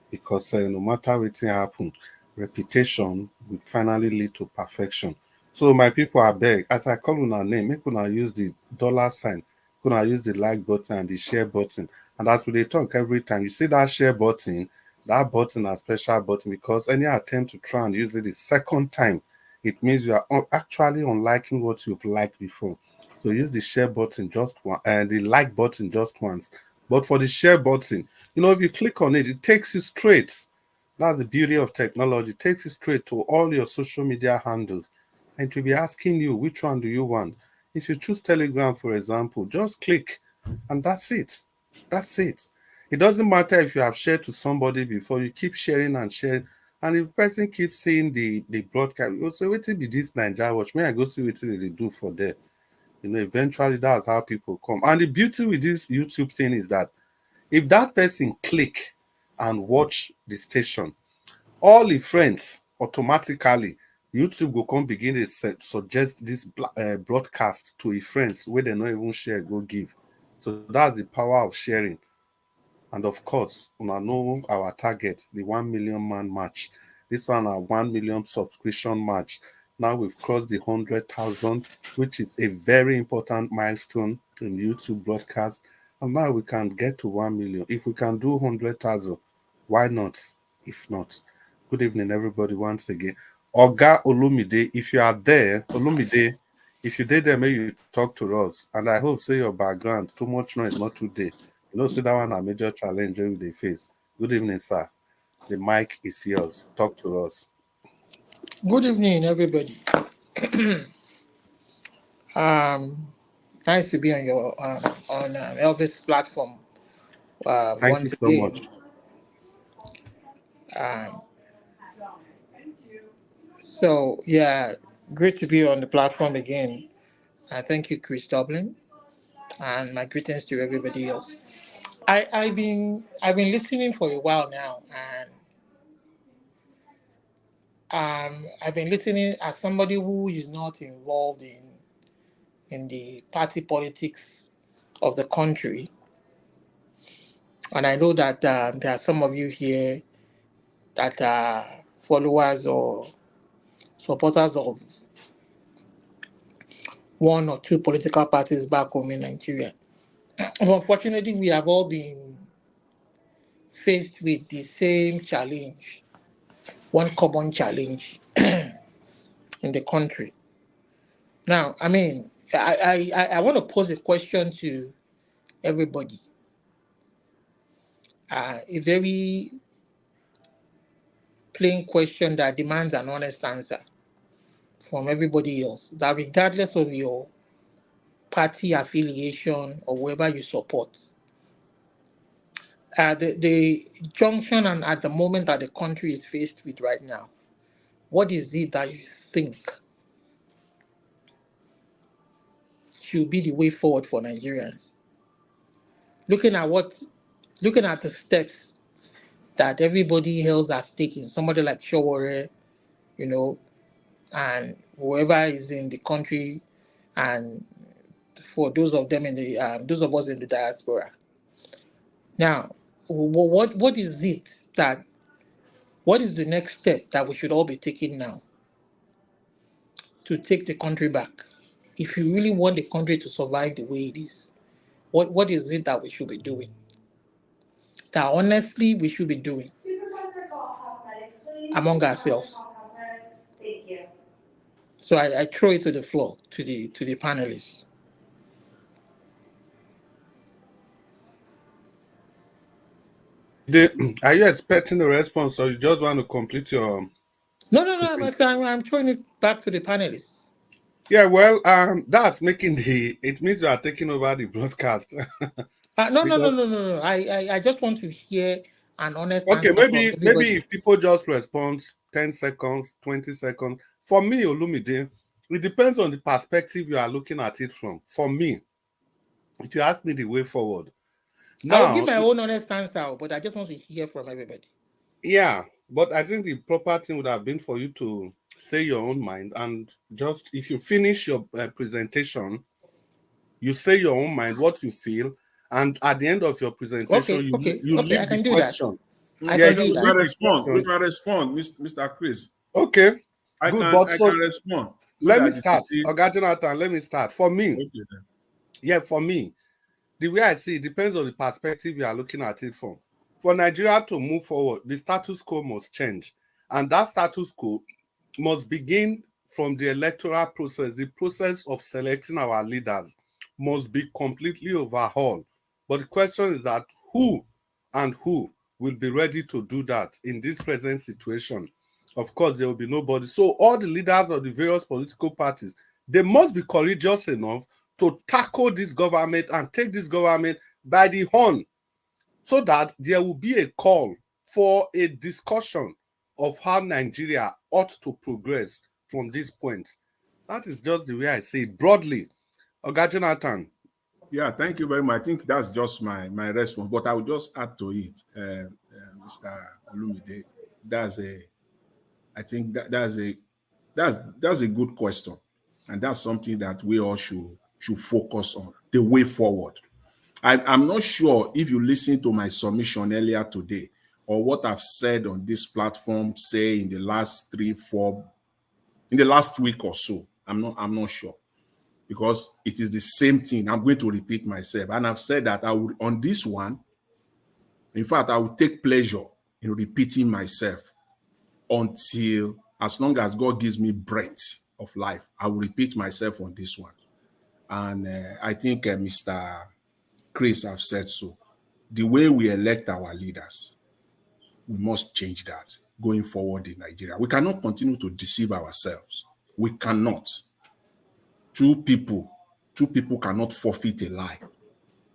because no matter what happen, reputation will finally lead to perfection. So my people, I beg, as I call una name, make una use the dollar sign, una use the like button and the share button. And as we dey talk every time, you see that share button, that button a special button, because any attempt to try and use it the second time, it means you are actually unliking what you've liked before. So use the share button just one and the like button just once. But for the share button, you know, if you click on it, it takes you straight. That's the beauty of technology. It takes you straight to all your social media handles. And to be asking you, which one do you want? If you choose Telegram, for example, just click and that's it. That's it. It doesn't matter if you have shared to somebody before, you keep sharing and sharing. And if the person keeps seeing the broadcast, you'll say, wait till be this Nigeria watch. May I go see what they do for there? You know, eventually that's how people come. And the beauty with this YouTube thing is that if that person click and watch the station, all the friends automatically, YouTube will come begin to suggest this broadcast to his friends where they not even share, go give. So that's the power of sharing. And of course, una know our targets, the 1 million man match. This one a 1 million subscription match. Now we've crossed the 100,000, which is a very important milestone in YouTube broadcast. And now we can get to 1 million. If we can do 100,000, why not? If not, good evening, everybody. Once again, Oga Olumide, if you are there, Olumide, if you did there, may you talk to us. And I hope say your background too much noise, not today. You know, see that one a major challenge with the face. Good evening, sir. The mic is yours. Talk to us. Good evening, everybody. Nice to be on your on Elvis platform Thank you once so again. much. So yeah, great to be on the platform again. Thank you, Chris Dublin, and my greetings to everybody else. I've been listening for a while now, and I've been listening as somebody who is not involved in the party politics of the country. And I know that there are some of you here that are followers or supporters of one or two political parties back home in Nigeria. Unfortunately, we have all been faced with the same challenge, one common challenge in the country. Now, I mean, I want to pose a question to everybody, a very plain question that demands an honest answer from everybody else, that regardless of your party affiliation or whoever you support, the junction and at the moment that the country is faced with right now, what is it that you think should be the way forward for Nigerians? Looking at the steps that everybody else has taken, somebody like Showore, you know, and whoever is in the country, and for those of them in the those of us in the diaspora. Now, what is it that what is the next step that we should all be taking now to take the country back? If you really want the country to survive the way it is, what is it that we should be doing? That honestly we should be doing among ourselves. So I throw it to the floor to the panelists. Are you expecting a response, or you just want to complete your? No, I'm throwing it back to the panelists. Yeah, well, that's making it means you are taking over the broadcast. No. I just want to hear an honest Okay, answer from everybody. maybe if people just respond 10 seconds, 20 seconds. For me, Olumide, it depends on the perspective you are looking at it from. For me, if you ask me the way forward, I will give my own honest answer, but I just want to hear from everybody. Yeah, but I think the proper thing would have been for you to say your own mind, and just if you finish your presentation, you say your own mind, what you feel, and at the end of your presentation, you leave I can the do question. That. I can do that. If I respond, Mr. Chris. Okay. I Good, can respond. Let me start. Oga Jonathan, let me start. For me, for me, the way I see it depends on the perspective you are looking at it from. For Nigeria to move forward, the status quo must change. And that status quo must begin from the electoral process. The process of selecting our leaders must be completely overhauled. But the question is that who will be ready to do that in this present situation? Of course, there will be nobody. So all the leaders of the various political parties, they must be courageous enough to tackle this government and take this government by the horn, so that there will be a call for a discussion of how Nigeria ought to progress from this point. That is just the way I say it broadly. Oga Jonathan. Yeah, thank you very much. I think that's just my response, but I will just add to it, Mr. Olumide. That's a good question, and that's something that we all should focus on, the way forward. I'm not sure if you listened to my submission earlier today or what I've said on this platform, say in the last 3-4, in the last week or so. I'm not sure, because it is the same thing. I'm going to repeat myself. And I've said that I will, on this one, in fact, I will take pleasure in repeating myself until, as long as God gives me breath of life, I will repeat myself on this one. And I think Mr. Chris have said so. The way we elect our leaders, we must change that going forward in Nigeria. We cannot continue to deceive ourselves. We cannot. Two people cannot forfeit a lie.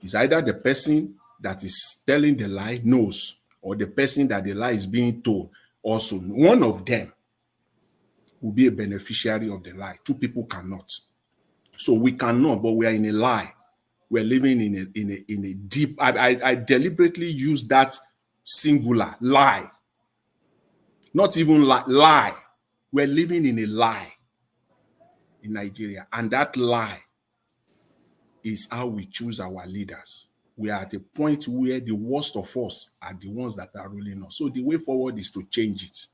It's either the person that is telling the lie knows, or the person that the lie is being told also. One of them will be a beneficiary of the lie. Two people cannot. So we cannot, but we are in a lie. We're living in a deep, I deliberately use that singular, lie. Not even lie. We're living in a lie in Nigeria. And that lie is how we choose our leaders. We are at a point where the worst of us are the ones that are ruling us. So the way forward is to change it,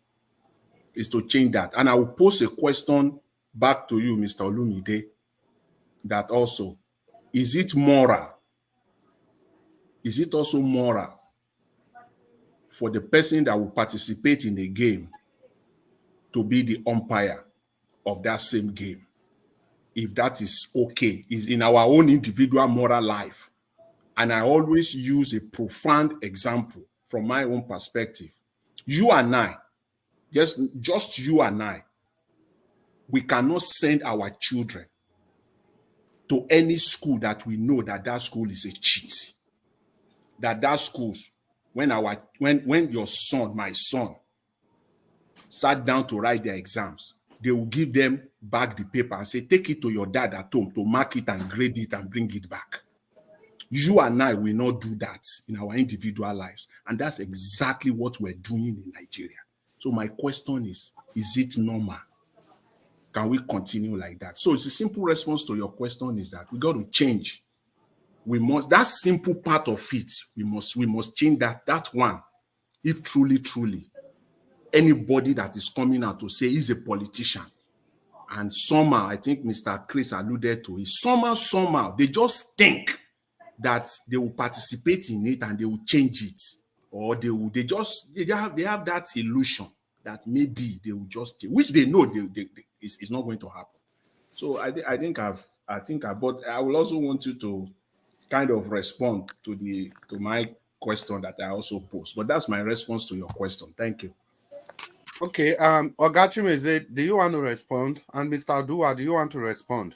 is to change that. And I will pose a question back to you, Mr. Olumide, that also, is it moral? Is it also moral for the person that will participate in a game to be the umpire of that same game? If that is okay, is in our own individual moral life. And I always use a profound example from my own perspective. You and I, just you and I, we cannot send our children to any school that we know that that school is a cheat. That schools, when your son, my son, sat down to write their exams, they will give them back the paper and say, take it to your dad at home to mark it and grade it and bring it back. You and I will not do that in our individual lives. And that's exactly what we're doing in Nigeria. So my question is it normal? Can we continue like that? So it's a simple response to your question is that we got to change. We must, that simple part of it, we must change that one. If truly, anybody that is coming out to say he's a politician, and somehow, I think Mr. Chris alluded to it, somehow, they just think that they will participate in it and they will change it. Or they have that illusion that maybe they will just change, which they know it's not going to happen. So I think but I will also want you to kind of respond to my question that I also posed. But that's my response to your question. Thank you. Okay, Ogachimeze, do you want to respond? And Mr. Dua, do you want to respond?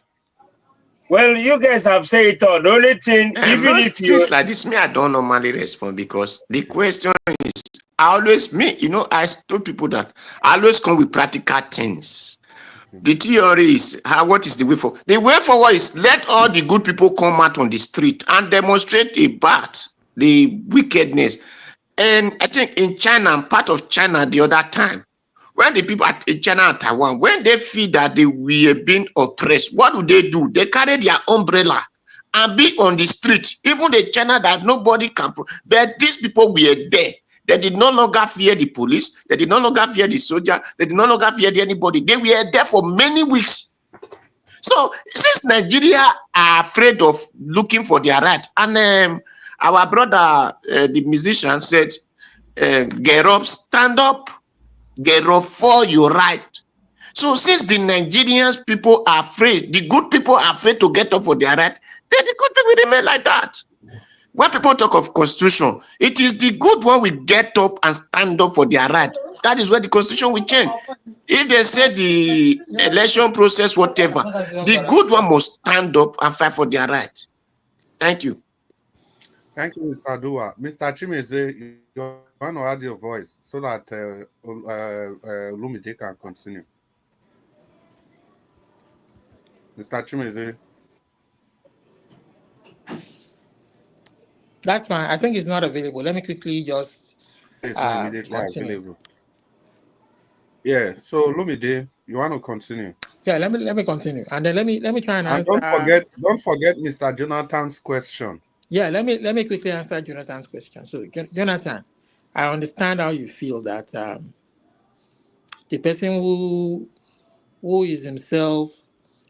Well, you guys have said it all. The only thing, even if things like this, I don't normally respond because the question is, I told people that I always come with practical things. The theory is what is the way forward? The way forward is let all the good people come out on the street and demonstrate about the wickedness. And I think in China, part of China the other time, when the people in China and Taiwan, when they feel that they were being oppressed, what do? They carry their umbrella and be on the street. Even the China that nobody can, but these people were there. They did no longer fear the police. They did no longer fear the soldier. They did no longer fear anybody. They were there for many weeks. So since Nigeria are afraid of looking for their right, and our brother, the musician, said, get up, stand up, get up for your right. So since the Nigerians people are afraid, the good people are afraid to get up for their right, then the country will remain like that. When people talk of constitution, it is the good one will get up and stand up for their right. That is where the constitution will change. If they say the election process, whatever, the good one must stand up and fight for their right. Thank you. Thank you, Mr. Dua. Mr. Chimeze, you want to add your voice so that Lumide can continue. Mr. Chimeze. That's fine. I think it's not available. Let me quickly just. It's not immediately available. Yeah. So Lumide, you want to continue? Yeah. Let me continue, and then let me try and answer. Don't forget Mr. Jonathan's question. Yeah. Let me quickly answer Jonathan's question. So Jonathan, I understand how you feel that the person who is himself,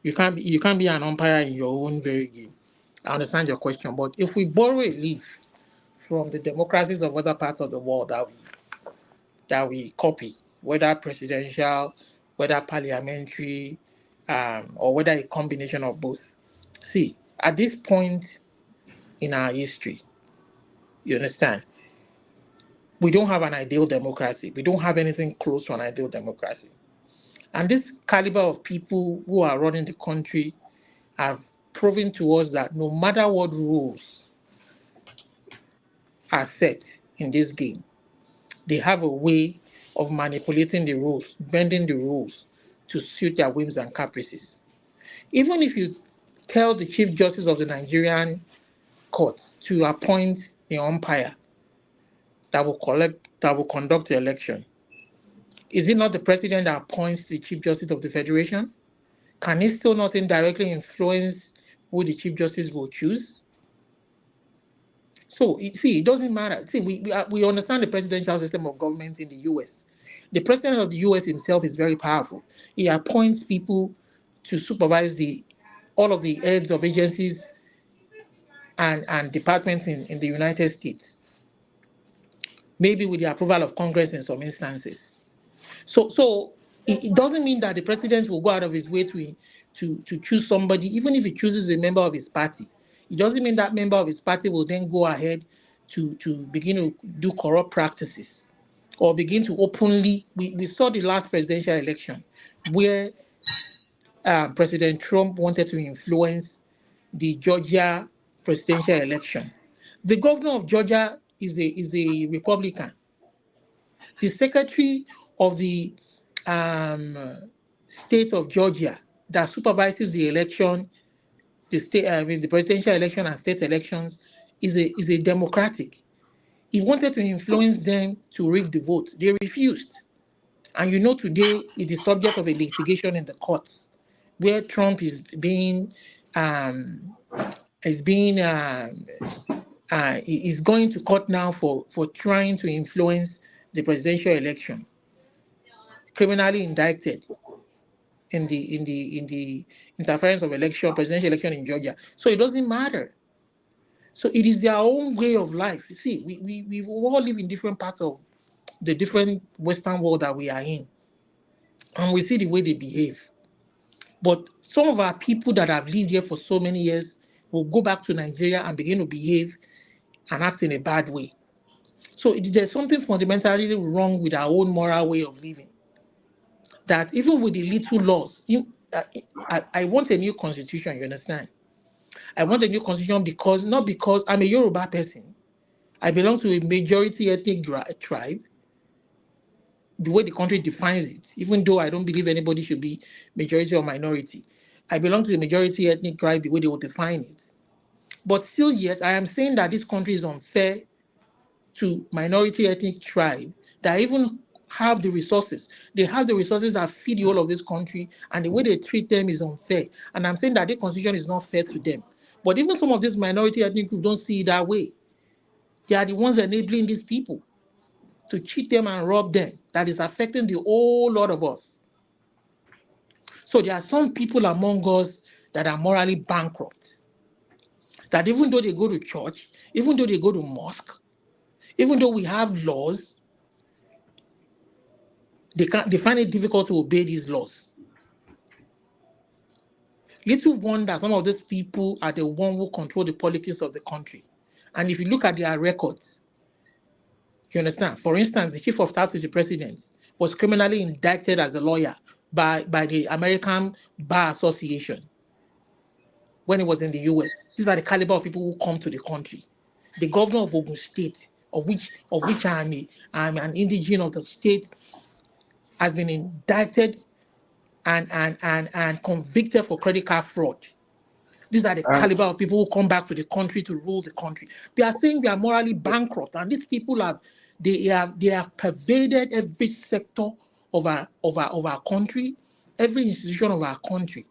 You can't be an umpire in your own very game. I understand your question, but if we borrow a leaf from the democracies of other parts of the world that we copy, whether presidential, whether parliamentary, or whether a combination of both. See, at this point in our history, you understand, we don't have an ideal democracy. We don't have anything close to an ideal democracy. And this caliber of people who are running the country have proven to us that no matter what rules are set in this game, they have a way of manipulating the rules, bending the rules to suit their whims and caprices. Even if you tell the Chief Justice of the Nigerian court to appoint an umpire that will conduct the election, is it not the president that appoints the Chief Justice of the Federation? Can he still not indirectly influence who the Chief Justice will choose? So, it doesn't matter. See, we understand the presidential system of government in the US. The president of the US himself is very powerful. He appoints people to supervise all of the heads of agencies and departments in the United States, maybe with the approval of Congress in some instances. So it doesn't mean that the president will go out of his way to choose somebody, even if he chooses a member of his party. It doesn't mean that member of his party will then go ahead to begin to do corrupt practices or begin to openly. We saw the last presidential election where President Trump wanted to influence the Georgia presidential election. The governor of Georgia is a Republican. The secretary of the state of Georgia that supervises the election, the presidential election and state elections, is a Democratic. He wanted to influence them to rig the vote. They refused. And today it is subject of a litigation in the courts where Trump is going to court now for trying to influence the presidential election, criminally indicted in the interference of presidential election in Georgia. So it doesn't matter. So it is their own way of life. You see, we all live in different parts of the different Western world that we are in, and we see the way they behave. But some of our people that have lived here for so many years will go back to Nigeria and begin to behave and act in a bad way. So there's something fundamentally wrong with our own moral way of living. That even with the little laws, I want a new constitution, you understand? I want a new constitution not because I'm a Yoruba person. I belong to a majority ethnic tribe, the way the country defines it, even though I don't believe anybody should be majority or minority. I belong to a majority ethnic tribe, the way they will define it. But still yet, I am saying that this country is unfair to minority ethnic tribe that even have the resources. They have the resources that feed the whole of this country, and the way they treat them is unfair. And I'm saying that the constitution is not fair to them. But even some of these minority ethnic groups don't see it that way. They are the ones enabling these people to cheat them and rob them. That is affecting the whole lot of us. So there are some people among us that are morally bankrupt. That even though they go to church, even though they go to mosque, even though we have laws, they find it difficult to obey these laws. Little wonder some of these people are the ones who control the politics of the country. And if you look at their records, you understand? For instance, the chief of staff to the president was criminally indicted as a lawyer by the American Bar Association when he was in the US. These are the caliber of people who come to the country. The governor of Ogun State, of which I'm an indigene of the state, has been indicted and convicted for credit card fraud. These are the caliber of people who come back to the country to rule the country. They are saying we are morally bankrupt, and these people have pervaded every sector of our country, every institution of our country.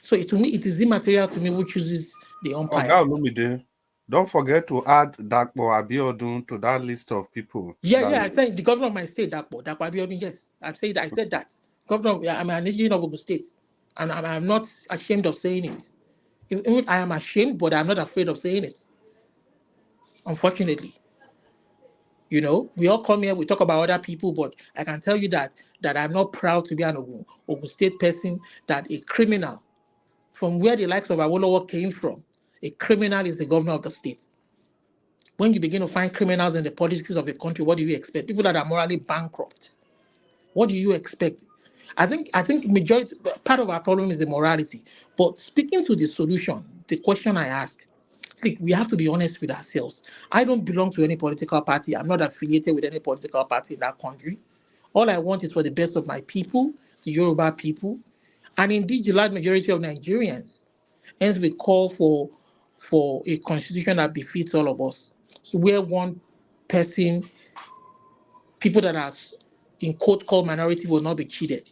So to me, it is immaterial to me who chooses the umpire. Don't forget to add Dakpo Abiodun to that list of people. I said the governor of my state, Dakpo Abiodun. Yes, I said that. Governor, I'm an agent of Ogun State. And I'm not ashamed of saying it. Even I am ashamed, but I'm not afraid of saying it. Unfortunately, we all come here, we talk about other people, but I can tell you that I'm not proud to be an Ogun State person, that a criminal, from where the likes of Awolowo came from, a criminal is the governor of the state. When you begin to find criminals in the politics of the country, what do you expect? People that are morally bankrupt. What do you expect? I think majority part of our problem is the morality. But speaking to the solution, the question I ask, we have to be honest with ourselves. I don't belong to any political party. I'm not affiliated with any political party in that country. All I want is for the best of my people, the Yoruba people, and indeed the large majority of Nigerians. Hence, we call for a constitution that befits all of us. So where one person, people that are in quote called minority, will not be cheated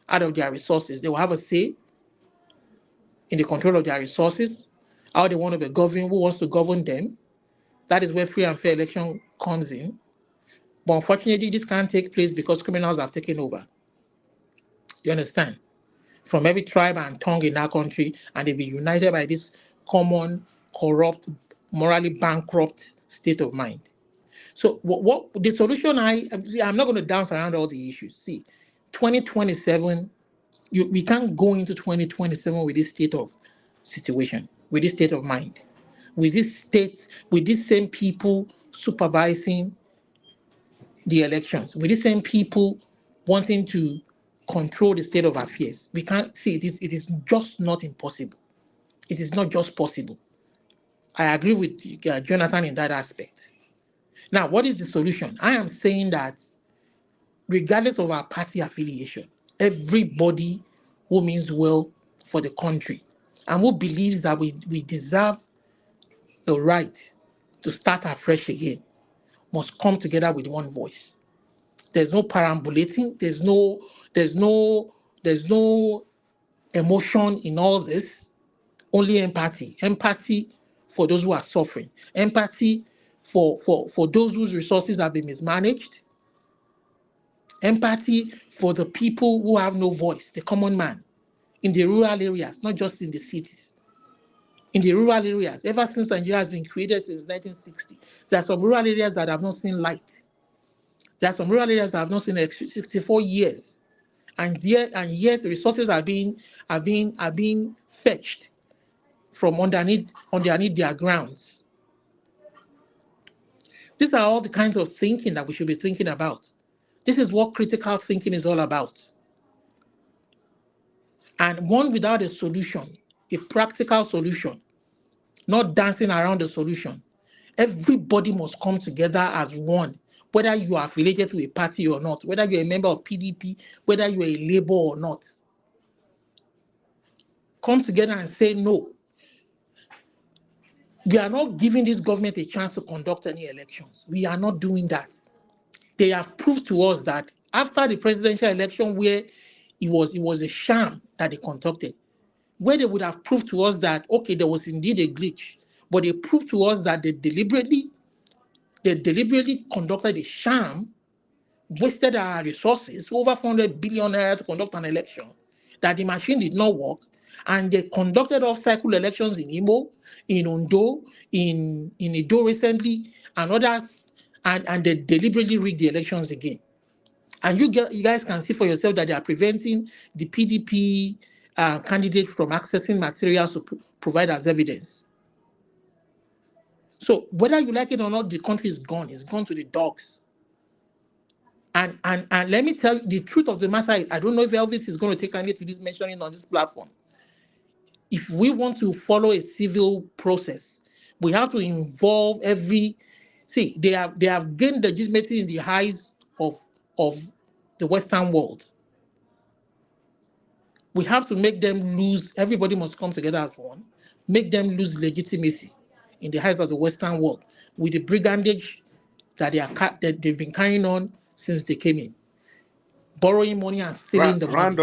out of their resources. They will have a say in the control of their resources, how they want to be governed, who wants to govern them. That is where free and fair election comes in. But unfortunately, this can't take place because criminals have taken over. You understand? From every tribe and tongue in that country, and they be united by this common, corrupt, morally bankrupt state of mind. So what the solution I'm not going to dance around all the issues. See, 2027, we can't go into 2027 with this state of situation, with this state of mind, with these same people supervising the elections, with these same people wanting to control the state of affairs. We can't see it is just not impossible. It is not just possible. I agree with Jonathan in that aspect. Now, what is the solution? I am saying that regardless of our party affiliation, everybody who means well for the country and who believes that we deserve a right to start afresh again must come together with one voice. There's no perambulating, there's no emotion in all this, only empathy. Empathy for those who are suffering, empathy for those whose resources have been mismanaged, empathy for the people who have no voice, the common man, in the rural areas, not just in the cities. In the rural areas, ever since Nigeria has been created since 1960, there are some rural areas that have not seen light. There are some rural areas that have not seen 64 years, and yet the resources are being fetched from underneath their grounds. These are all the kinds of thinking that we should be thinking about. This is what critical thinking is all about. And one without a solution, a practical solution, not dancing around the solution. Everybody must come together as one, whether you are affiliated to a party or not, whether you're a member of PDP, whether you're a Labour or not. Come together and say no. We are not giving this government a chance to conduct any elections. We are not doing that. They have proved to us that after the presidential election, where it was a sham that they conducted, where they would have proved to us that, okay, there was indeed a glitch, but they proved to us that they deliberately conducted a sham, wasted our resources, over 400 billion naira to conduct an election, that the machine did not work, and they conducted off-cycle elections in Imo, in Ondo, in Edo recently, and others, and they deliberately rigged the elections again. And you guys can see for yourself that they are preventing the PDP candidate from accessing materials to provide as evidence. So whether you like it or not, the country is gone. It's gone to the dogs. And let me tell you, the truth of the matter is, I don't know if Elvis is going to take kindly to this mentioning on this platform. If we want to follow a civil process, we have to involve every. See, they have gained legitimacy in the eyes of the Western world. We have to make them lose. Everybody must come together as one. Make them lose legitimacy in the eyes of the Western world with the brigandage that they've been carrying on since they came in. Borrowing money and stealing the money.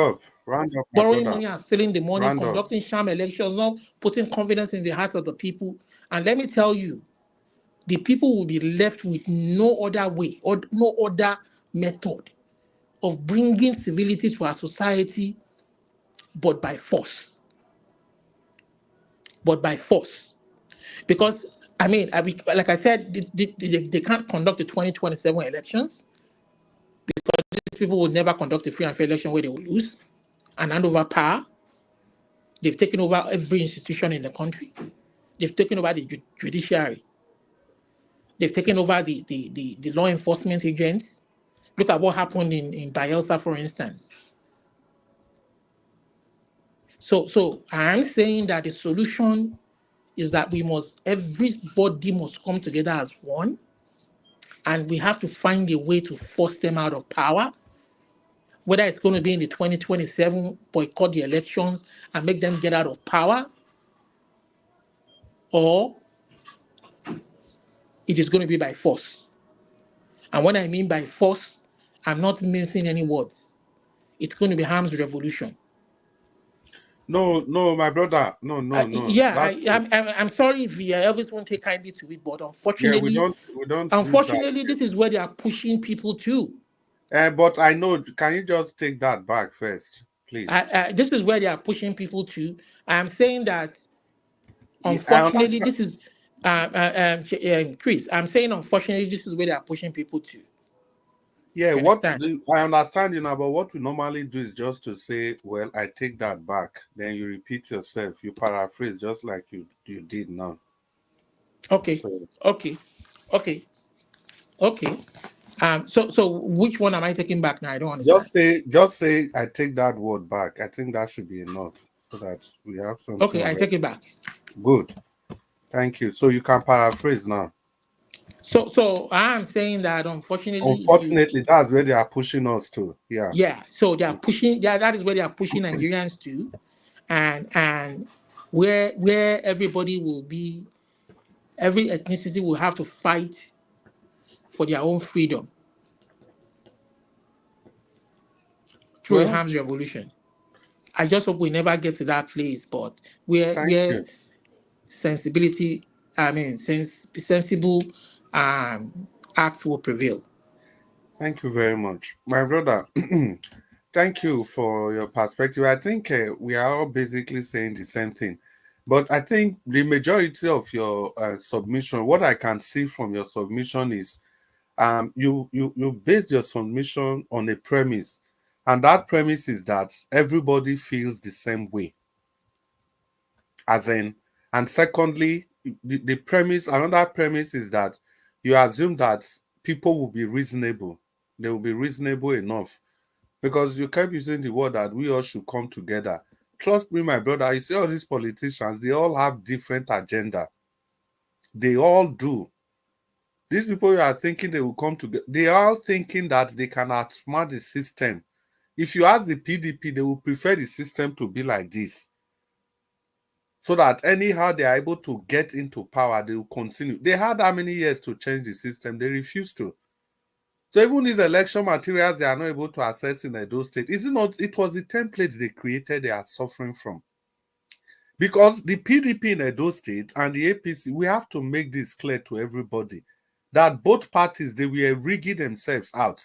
Round up, Borrowing money and stealing the money, Round up. conducting sham elections, not putting confidence in the hearts of the people. And let me tell you, the people will be left with no other way or no other method of bringing civility to our society but by force. But by force. Because, like I said, they can't conduct the 2027 elections because these people will never conduct a free and fair election where they will lose and hand over power. They've taken over every institution in the country. They've taken over the judiciary. They've taken over the law enforcement agents. Look at what happened in Bielsa, for instance. So I'm saying that the solution is that everybody must come together as one, and we have to find a way to force them out of power, whether it's going to be in the 2027 boycott the elections and make them get out of power, or it is going to be by force. And when I mean by force, I'm not mincing any words. It's going to be arms revolution. No, my brother. No. Yeah, I'm sorry if Elvis won't take kindly to it, but unfortunately, we don't. Unfortunately, this is where they are pushing people to. But I know. Can you just take that back first, please? This is where they are pushing people to. I'm saying that, unfortunately, this is Chris. I'm saying, unfortunately, this is where they are pushing people to. Yeah, I understand, but what we normally do is just to say, well, I take that back. Then you repeat yourself, you paraphrase just like you did now. Okay. So. Okay. So which one am I taking back now? I don't understand. Just say I take that word back. I think that should be enough so that we have something. Okay, I take it back. Good. Thank you. So you can paraphrase now. So I'm saying that unfortunately, that's where they are pushing us to. Yeah. Yeah. So they are pushing. That is where they are pushing Nigerians to, and where everybody will be, every ethnicity will have to fight for their own freedom through a arms revolution. I just hope we never get to that place, but where sensibility, sensible acts will prevail. Thank you very much, my brother. Thank you for your perspective. I think we are all basically saying the same thing, but I think the majority of your submission, what I can see from your submission is you based your submission on a premise, and that premise is that everybody feels the same way. And secondly, the premise, another premise is that you assume that people will be reasonable. They will be reasonable enough. Because you kept using the word that we all should come together. Trust me, my brother, you see all these politicians, they all have different agenda. They all do. These people you are thinking they will come together, they are thinking that they can outsmart the system. If you ask the PDP, they will prefer the system to be like this. So that anyhow they are able to get into power, they will continue. They had how many years to change the system? They refused to. So even these election materials they are not able to access in Edo State, is it not? It was the template they created they are suffering from. Because the PDP in Edo State and the APC, we have to make this clear to everybody that both parties, they were rigging themselves out.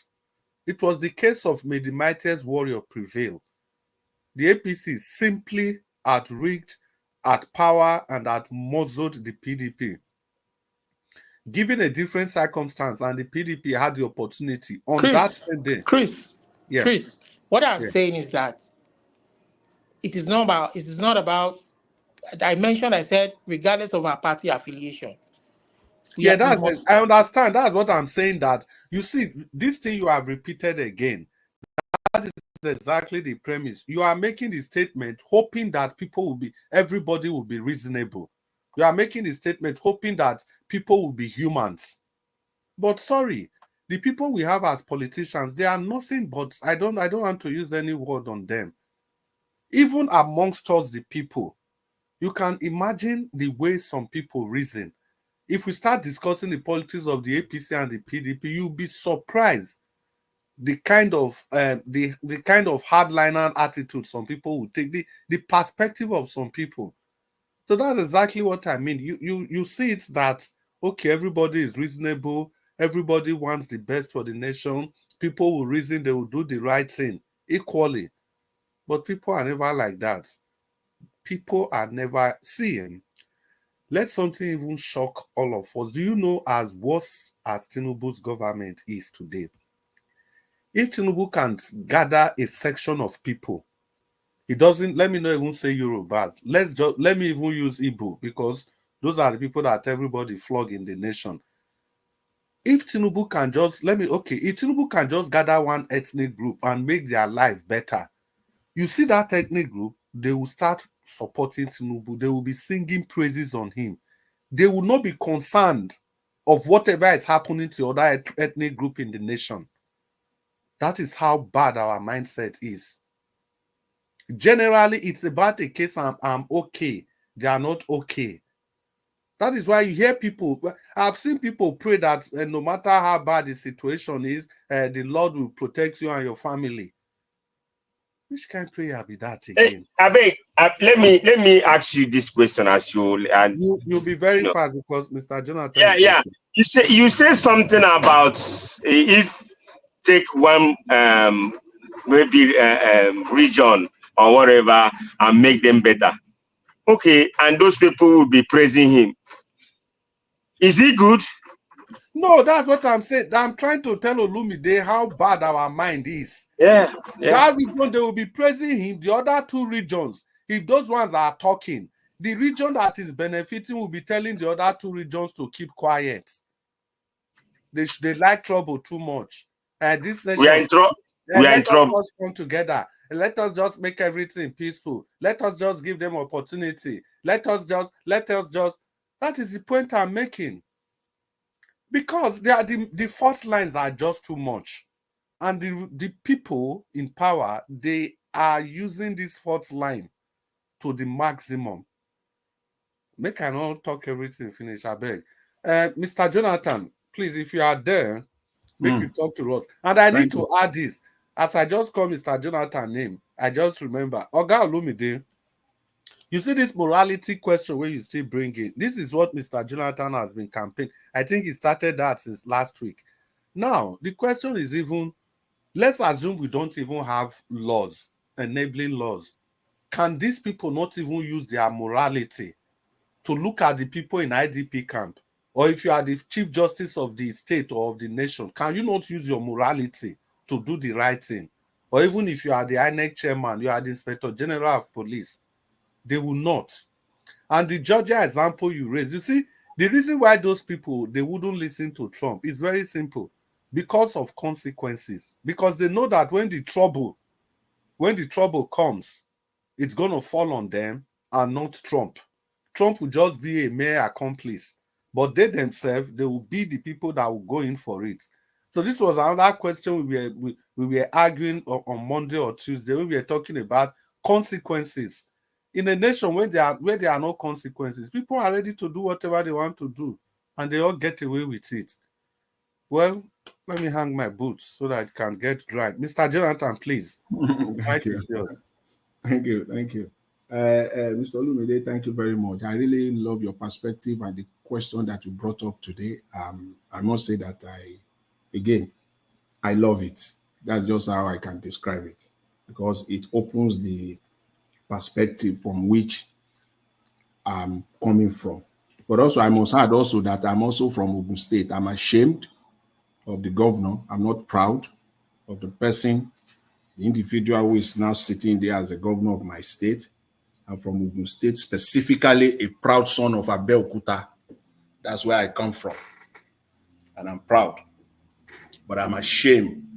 It was the case of may the mightiest warrior prevail. The APC simply outrigged, at power, and muzzled the PDP. Given a different circumstance, and the PDP had the opportunity on that same day. Chris, what I'm saying is that it is not about. I said, regardless of our party affiliation. I understand. That's what I'm saying. That you see, this thing you have repeated again. That is exactly the premise. You are making the statement hoping that everybody will be reasonable. You are making the statement hoping that people will be humans. But sorry, the people we have as politicians, they are nothing but, I don't want to use any word on them. Even amongst us, the people, you can imagine the way some people reason. If we start discussing the politics of the APC and the PDP, you'll be surprised the kind of hardliner attitude some people will take, the perspective of some people. So that's exactly what I mean. You see it that, okay, everybody is reasonable, everybody wants the best for the nation, people will reason, they will do the right thing equally. But people are never like that. People are never seeing. Let something even shock all of us. Do you know, as worse as Tinubu's government is today, if Tinubu can gather a section of people, he doesn't, let me not even say Yorubas, let me even use Igbo, because those are the people that everybody flog in the nation. If Tinubu can just, if Tinubu can just gather one ethnic group and make their life better, you see that ethnic group, they will start supporting Tinubu. They will be singing praises on him. They will not be concerned of whatever is happening to other ethnic group in the nation. That is how bad our mindset is. Generally, it's about a case I'm okay, they are not okay. That is why you hear people, I've seen people pray that no matter how bad the situation is, the Lord will protect you and your family. Which kind of prayer be that again? Hey, let me ask you this question as you'll be very fast because Mr. Jonathan. Yeah. You say something about if take one maybe region or whatever and make them better. Okay, and those people will be praising him. Is he good? No, that's what I'm saying. I'm trying to tell Olumide how bad our mind is. Yeah. That region, they will be praising him. The other two regions, if those ones are talking, the region that is benefiting will be telling the other two regions to keep quiet. They like trouble too much. This nation, we are in trouble. Let us just come together. Let us just make everything peaceful. Let us just give them opportunity. Let us just. That is the point I'm making. Because the fault lines are just too much. And the people in power, they are using this fault line to the maximum. Make I not talk everything finish, I beg. Mr. Jonathan, please, if you are there, make you talk to us. And I need to add this. As I just call Mr. Jonathan name, I just remember, Oga Olumide, you see this morality question where you still bring it. This is what Mr. Jonathan has been campaigning. I think he started that since last week. Now, the question is even, let's assume we don't even have laws, enabling laws. Can these people not even use their morality to look at the people in IDP camp? Or if you are the Chief Justice of the state or of the nation, can you not use your morality to do the right thing? Or even if you are the INEC chairman, you are the Inspector General of Police, they will not. And the Georgia example you raised, you see, the reason why those people, they wouldn't listen to Trump is very simple. Because of consequences. Because they know that when the trouble comes, it's going to fall on them and not Trump. Trump will just be a mere accomplice. But they themselves, they will be the people that will go in for it. So this was another question we were arguing on Monday or Tuesday when we were talking about consequences. In a nation where there are no consequences, people are ready to do whatever they want to do, and they all get away with it. Well, let me hang my boots so that it can get dry. Mr. Jonathan, please. Thank you. Thank you. Mr. Olumide, thank you very much. I really love your perspective and the question that you brought up today. I must say that I love it. That's just how I can describe it, because it opens the perspective from which I'm coming from. But also, I must add also that I'm also from Ogun State. I'm ashamed of the governor. I'm not proud of the person, the individual who is now sitting there as the governor of my state. I'm from Ogun State, specifically a proud son of Abeokuta. That's where I come from. And I'm proud. But I'm ashamed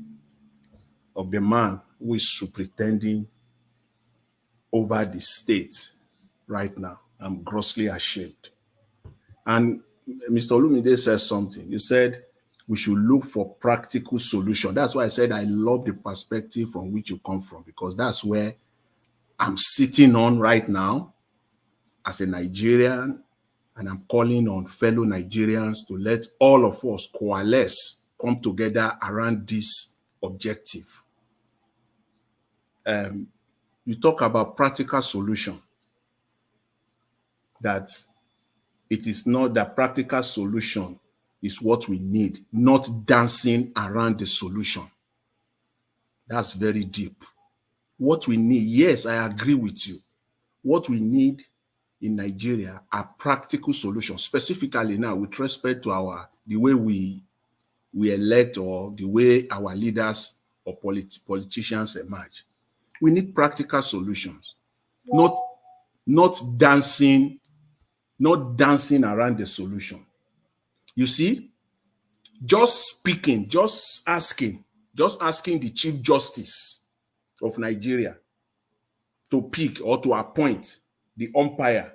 of the man who is superintending over the state right now. I'm grossly ashamed. And Mr. Olumide says something. You said we should look for practical solution. That's why I said I love the perspective from which you come from, because that's where I'm sitting on right now as a Nigerian, and I'm calling on fellow Nigerians to let all of us coalesce, come together around this objective. You talk about practical solution, that it is not that practical solution is what we need, not dancing around the solution. That's very deep. What we need, yes, I agree with you. What we need in Nigeria are practical solutions, specifically now with respect to the way we elect or the way our leaders or politicians emerge. We need practical solutions, not dancing around the solution. You see, just speaking, just asking the Chief Justice of Nigeria to pick or to appoint the umpire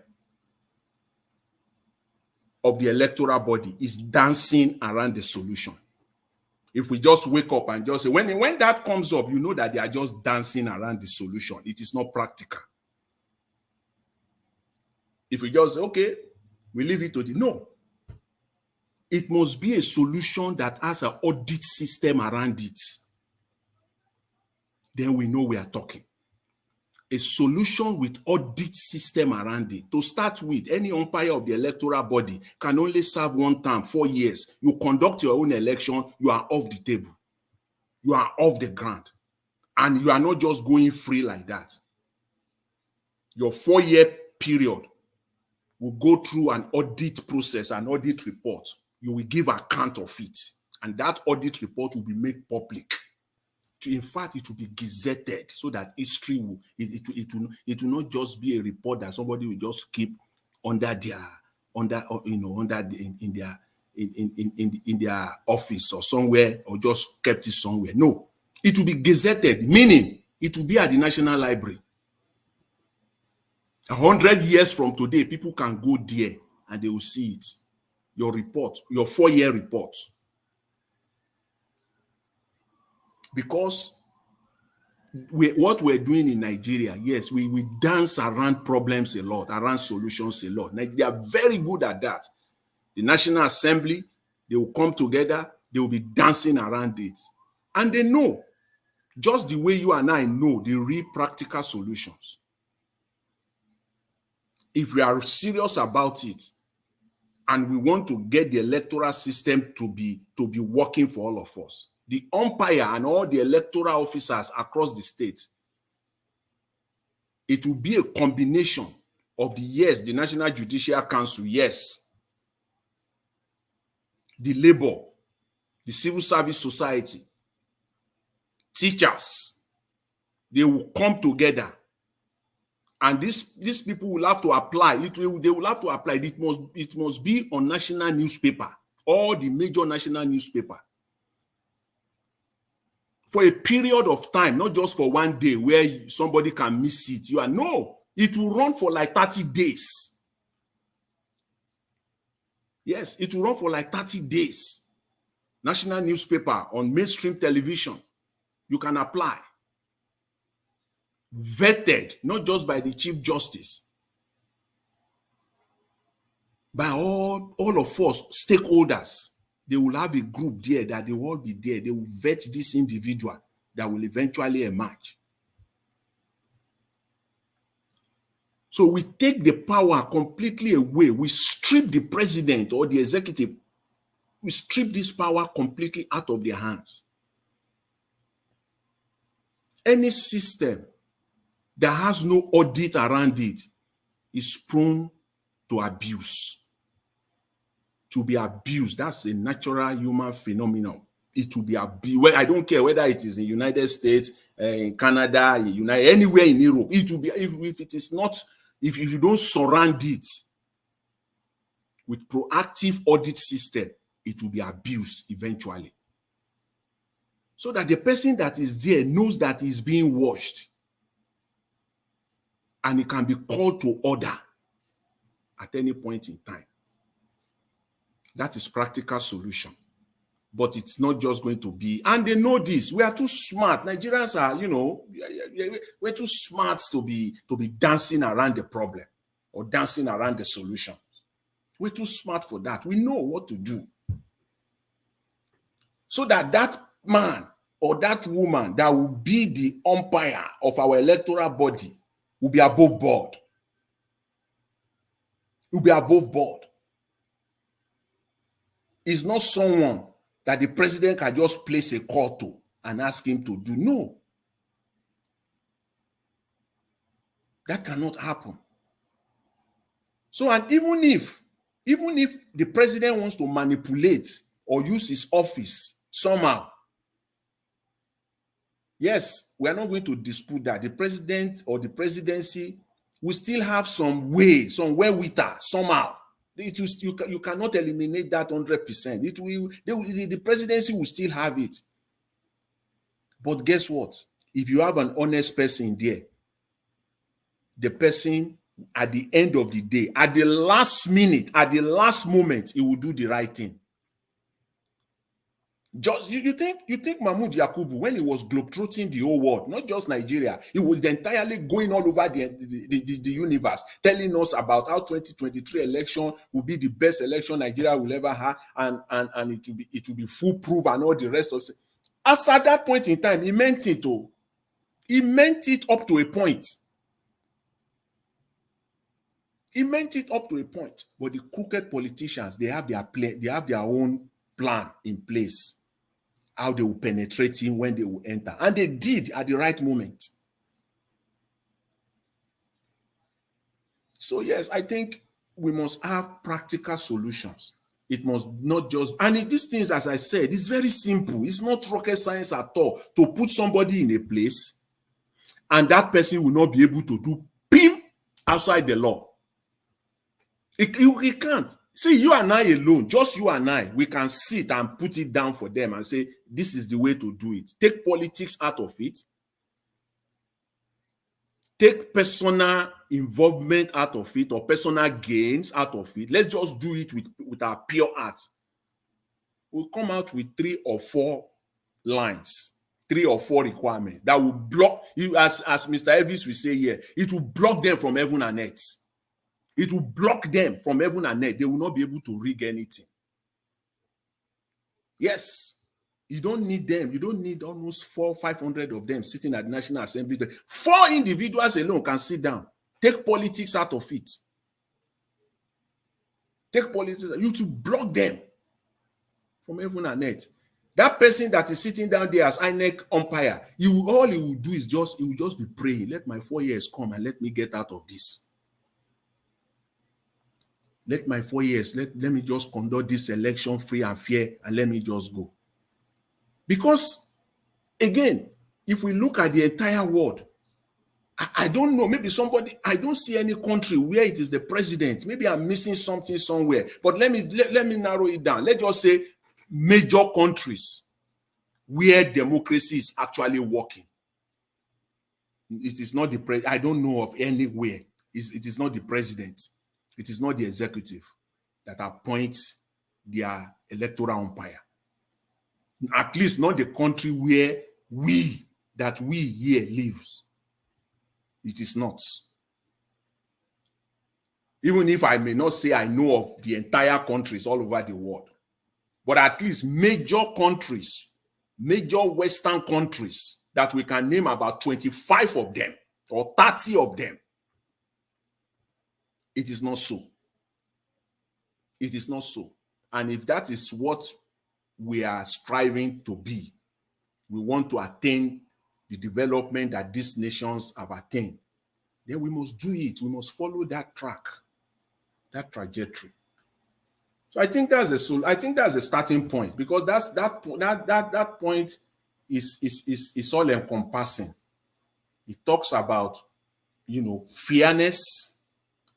of the electoral body is dancing around the solution. If we just wake up and just say, when that comes up, you know that they are just dancing around the solution. It is not practical. If we just say, okay, we leave it to no. It must be a solution that has an audit system around it. Then we know we are talking. A solution with audit system around it. To start with, any umpire of the electoral body can only serve one term, 4 years. You conduct your own election, you are off the table. You are off the ground. And you are not just going free like that. Your 4-year period will go through an audit process, an audit report. You will give account of it. And that audit report will be made public. In fact, it will be gazetted so that history will, it will not just be a report that somebody will just keep in their office or somewhere, or just kept it somewhere. No, it will be gazetted, meaning it will be at the National Library. 100 years from today, people can go there and they will see it. Your report, your 4-year report. Because what we're doing in Nigeria, yes, we dance around problems a lot, around solutions a lot. They are very good at that. The National Assembly, they will come together, they will be dancing around it. And they know, just the way you and I know, the real practical solutions. If we are serious about it, and we want to get the electoral system to be working for all of us, the umpire and all the electoral officers across the state, it will be a combination of the National Judicial Council, yes, the labor, the civil service society, teachers, they will come together. And these people will have to apply. They will have to apply. It must be on national newspaper, all the major national newspaper, for a period of time, not just for one day where somebody can miss it. No, it will run for like 30 days. Yes, it will run for like 30 days. National newspaper, on mainstream television, you can apply. Vetted, not just by the Chief Justice, by all of us, stakeholders. They will have a group there that they will all be there. They will vet this individual that will eventually emerge. So we take the power completely away. We strip the president or the executive. We strip this power completely out of their hands. Any system that has no audit around it is prone to abuse. To be abused, that's a natural human phenomenon. It will be abused. Well, I don't care whether it is in the United States, in Canada, anywhere in Europe. It will be, if it is not, if you don't surround it with proactive audit system, it will be abused eventually. So that the person that is there knows that he's being watched, and he can be called to order at any point in time. That is practical solution. But it's not just going to be, and they know this. We are too smart. Nigerians are, we're too smart to be dancing around the problem or dancing around the solution. We're too smart for that. We know what to do. So that man or that woman that will be the umpire of our electoral body will be above board. Will be above board. It's not someone that the president can just place a call to and ask him to do. No. That cannot happen. So, and even if the president wants to manipulate or use his office somehow, yes, we are not going to dispute that. The president or the presidency will still have some way, some wherewithal somehow. You cannot eliminate that 100%. The presidency will still have it. But guess what? If you have an honest person there, the person at the end of the day, at the last minute, at the last moment, he will do the right thing. Just you think Mahmoud Yakubu, when he was globetrotting the whole world, not just Nigeria, he was entirely going all over the universe, telling us about how 2023 election will be the best election Nigeria will ever have, and it will be foolproof and all the rest of it. As at that point in time, he meant it. Oh, he meant it up to a point. He meant it up to a point. But the crooked politicians, they have their own plan in place. How they will penetrate him when they will enter. And they did at the right moment. So yes, I think we must have practical solutions. It must not just, and these things, as I said, it's very simple. It's not rocket science at all to put somebody in a place and that person will not be able to do PIM outside the law. It can't. See, you and I alone, just you and I, we can sit and put it down for them and say, this is the way to do it. Take politics out of it. Take personal involvement out of it or personal gains out of it. Let's just do it with our pure heart. We'll come out with 3 or 4 lines, 3 or 4 requirements that will block you, as Mr. Elvis will say here, it will block them from heaven and earth. It will block them from heaven and earth. They will not be able to rig anything. Yes, you don't need them. You don't need almost 400-500 of them sitting at the National Assembly. 4 individuals alone can sit down. Take politics out of it. Take politics. You to block them from heaven and earth. That person that is sitting down there as INEC umpire, all he will do is he will just be praying. Let my 4 years come and let me get out of this. Let my 4 years, let me just conduct this election free and fair and let me just go. Because, again, if we look at the entire world, I don't know, maybe I don't see any country where it is the president. Maybe I'm missing something somewhere. But let me narrow it down. Let's just say major countries where democracy is actually working. It is not the president. I don't know of anywhere. It is not the president. It is not the executive that appoints their electoral umpire. At least not the country where we here lives. It is not. Even if I may not say I know of the entire countries all over the world, but at least major countries, major Western countries that we can name about 25 of them or 30 of them, it is not so. It is not so. And if that is what we are striving to be, we want to attain the development that these nations have attained, then we must do it. We must follow that track, that trajectory. So I think that's a starting point, because that point is all encompassing. It talks about, fairness.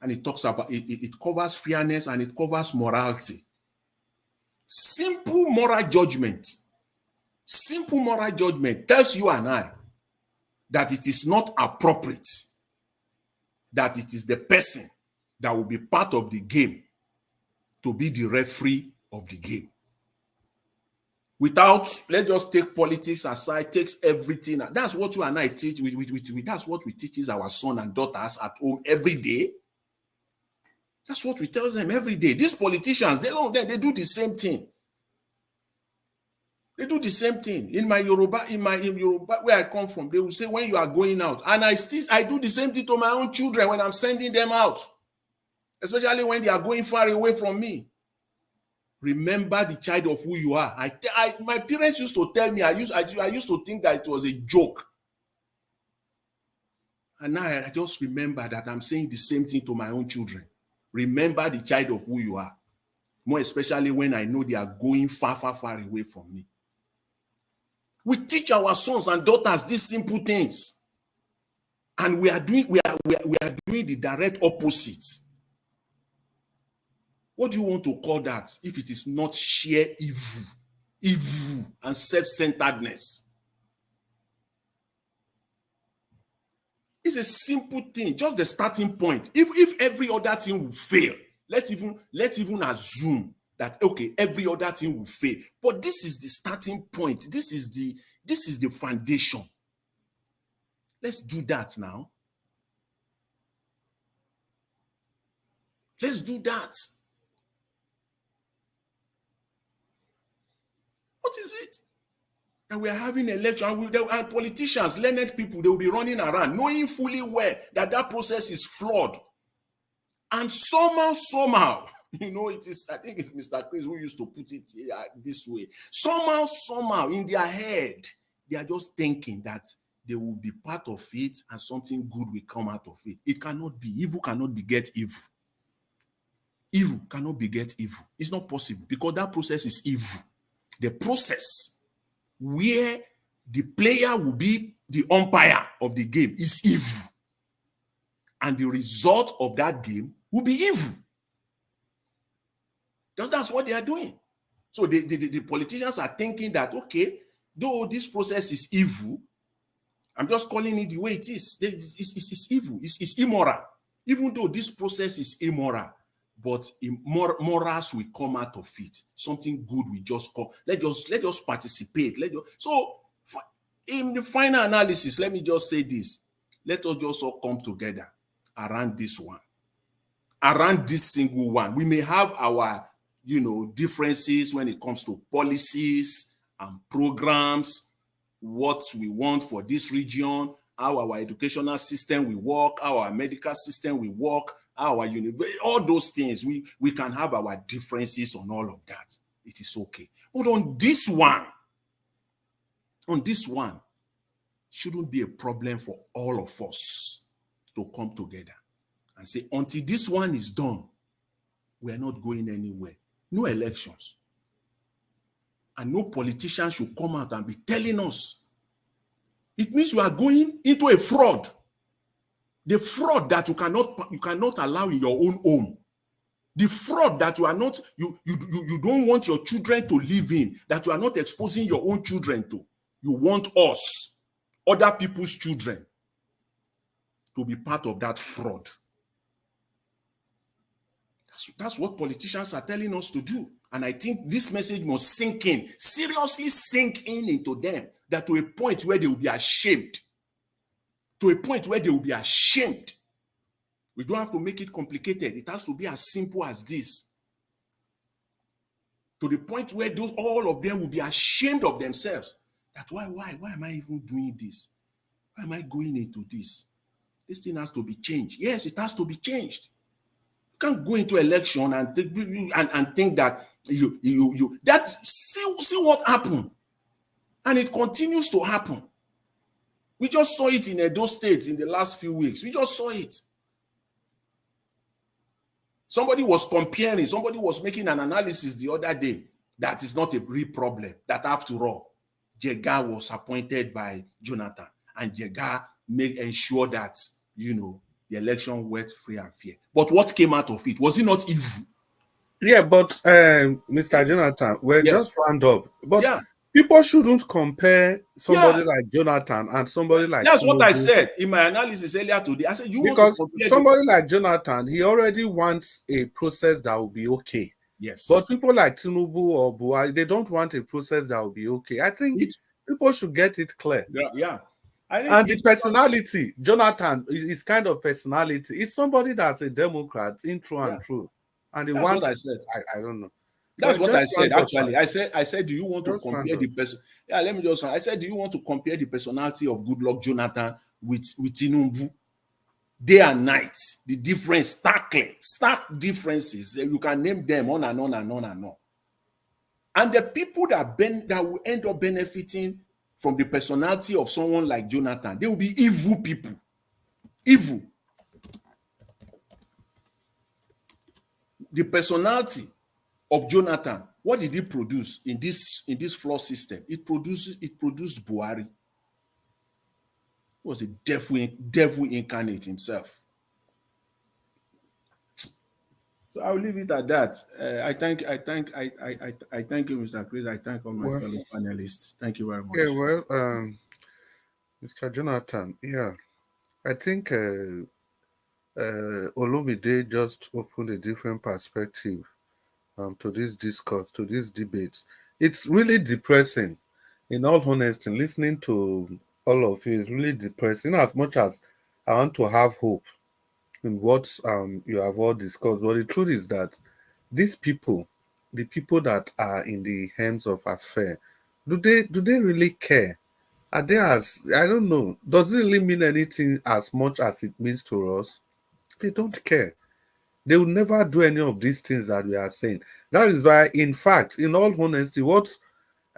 And it talks about, it covers fairness and it covers morality. Simple moral judgment tells you and I that it is not appropriate that it is the person that will be part of the game to be the referee of the game. Let's just take politics aside, takes everything. That's what you and I teach. That's what we teach our sons and daughters at home every day. That's what we tell them every day. These politicians, they do the same thing. They do the same thing. In Yoruba, where I come from, they will say when you are going out, and I do the same thing to my own children when I'm sending them out, especially when they are going far away from me. Remember the child of who you are. My parents used to tell me, I used to think that it was a joke. And now I just remember that I'm saying the same thing to my own children. Remember the child of who you are. More especially when I know they are going far, far, far away from me. We teach our sons and daughters these simple things. And we are doing the direct opposite. What do you want to call that if it is not sheer evil and self-centeredness? It's a simple thing, just the starting point. If every other thing will fail, let's even assume that okay, every other thing will fail. But this is the starting point. This is the foundation. Let's do that now. Let's do that. What is it? And we are having an election, and politicians, learned people, they will be running around, knowing fully well that that process is flawed. And somehow, you know, it is, I think it's Mr. Chris who used to put it this way. Somehow, in their head, they are just thinking that they will be part of it and something good will come out of it. It cannot be. Evil cannot beget evil. Evil cannot beget evil. It's not possible because that process is evil. The process where the player will be the umpire of the game is evil. And the result of that game will be evil. That's what they are doing. So the politicians are thinking that, okay, though this process is evil, I'm just calling it the way it is. It's evil. It's immoral. Even though this process is immoral, but morals will come out of it. Something good will just come. Let us participate. So in the final analysis, let me just say this. Let us just all come together around this one. Around this single one. We may have our, differences when it comes to policies and programs, what we want for this region, how our educational system will work, how our medical system will work, our university, all those things. We can have our differences on all of that. It is okay. But on this one, shouldn't be a problem for all of us to come together and say, until this one is done, we are not going anywhere. No elections. And no politician should come out and be telling us. It means you are going into a fraud. The fraud that you cannot allow in your own home. The fraud that you don't want your children to live in, that you are not exposing your own children to. You want us, other people's children, to be part of that fraud. That's what politicians are telling us to do. And I think this message must sink in, seriously sink in into them, that to a point where they will be ashamed. To a point where they will be ashamed. We don't have to make it complicated. It has to be as simple as this. To the point where all of them will be ashamed of themselves. That why am I even doing this? Why am I going into this? This thing has to be changed. Yes, it has to be changed. You can't go into election and think that see what happened. And it continues to happen. We just saw it in Edo State in the last few weeks. We just saw it. Somebody was making an analysis the other day that is not a real problem, that after all, Jega was appointed by Jonathan, and Jega ensure that, the election went free and fair. But what came out of it? Was it not evil? Yeah, but Mr. Jonathan, we're just round up. But people shouldn't compare somebody like Jonathan and somebody like That's Tinubu. what I said in my analysis earlier today. I said because somebody like Jonathan, he already wants a process that will be okay. Yes. But people like Tinubu or Buhari, they don't want a process that will be okay. I think people should get it clear. Yeah. And the personality, Jonathan, is kind of personality. It's somebody that's a Democrat in true and true. And he wants, what I said. I don't know. That's what I said, actually. I said, do you want to compare the person? Yeah, let me just, I said, do you want to compare the personality of Goodluck Jonathan with Tinubu? Day and night, the difference, stark differences. You can name them on and on and on and on. And the people that will end up benefiting from the personality of someone like Jonathan, they will be evil people. evil. The personality of Jonathan, what did he produce in this flawed system? It produced Buhari. He was a devil incarnate himself. So I'll leave it at that. I thank you, Mr. Chris. I thank all my fellow panelists. Thank you very much. Yeah, well, Mr. Jonathan, yeah, I think Olumide just opened a different perspective to this discourse, to this debate. It's really depressing. In all honesty, listening to all of you is really depressing. As much as I want to have hope in what you have all discussed, but the truth is that these people, the people that are in the hands of affair, do they really care? Are they as, I don't know, does it really mean anything as much as it means to us? They don't care. They will never do any of these things that we are saying. That is why, in fact, in all honesty, what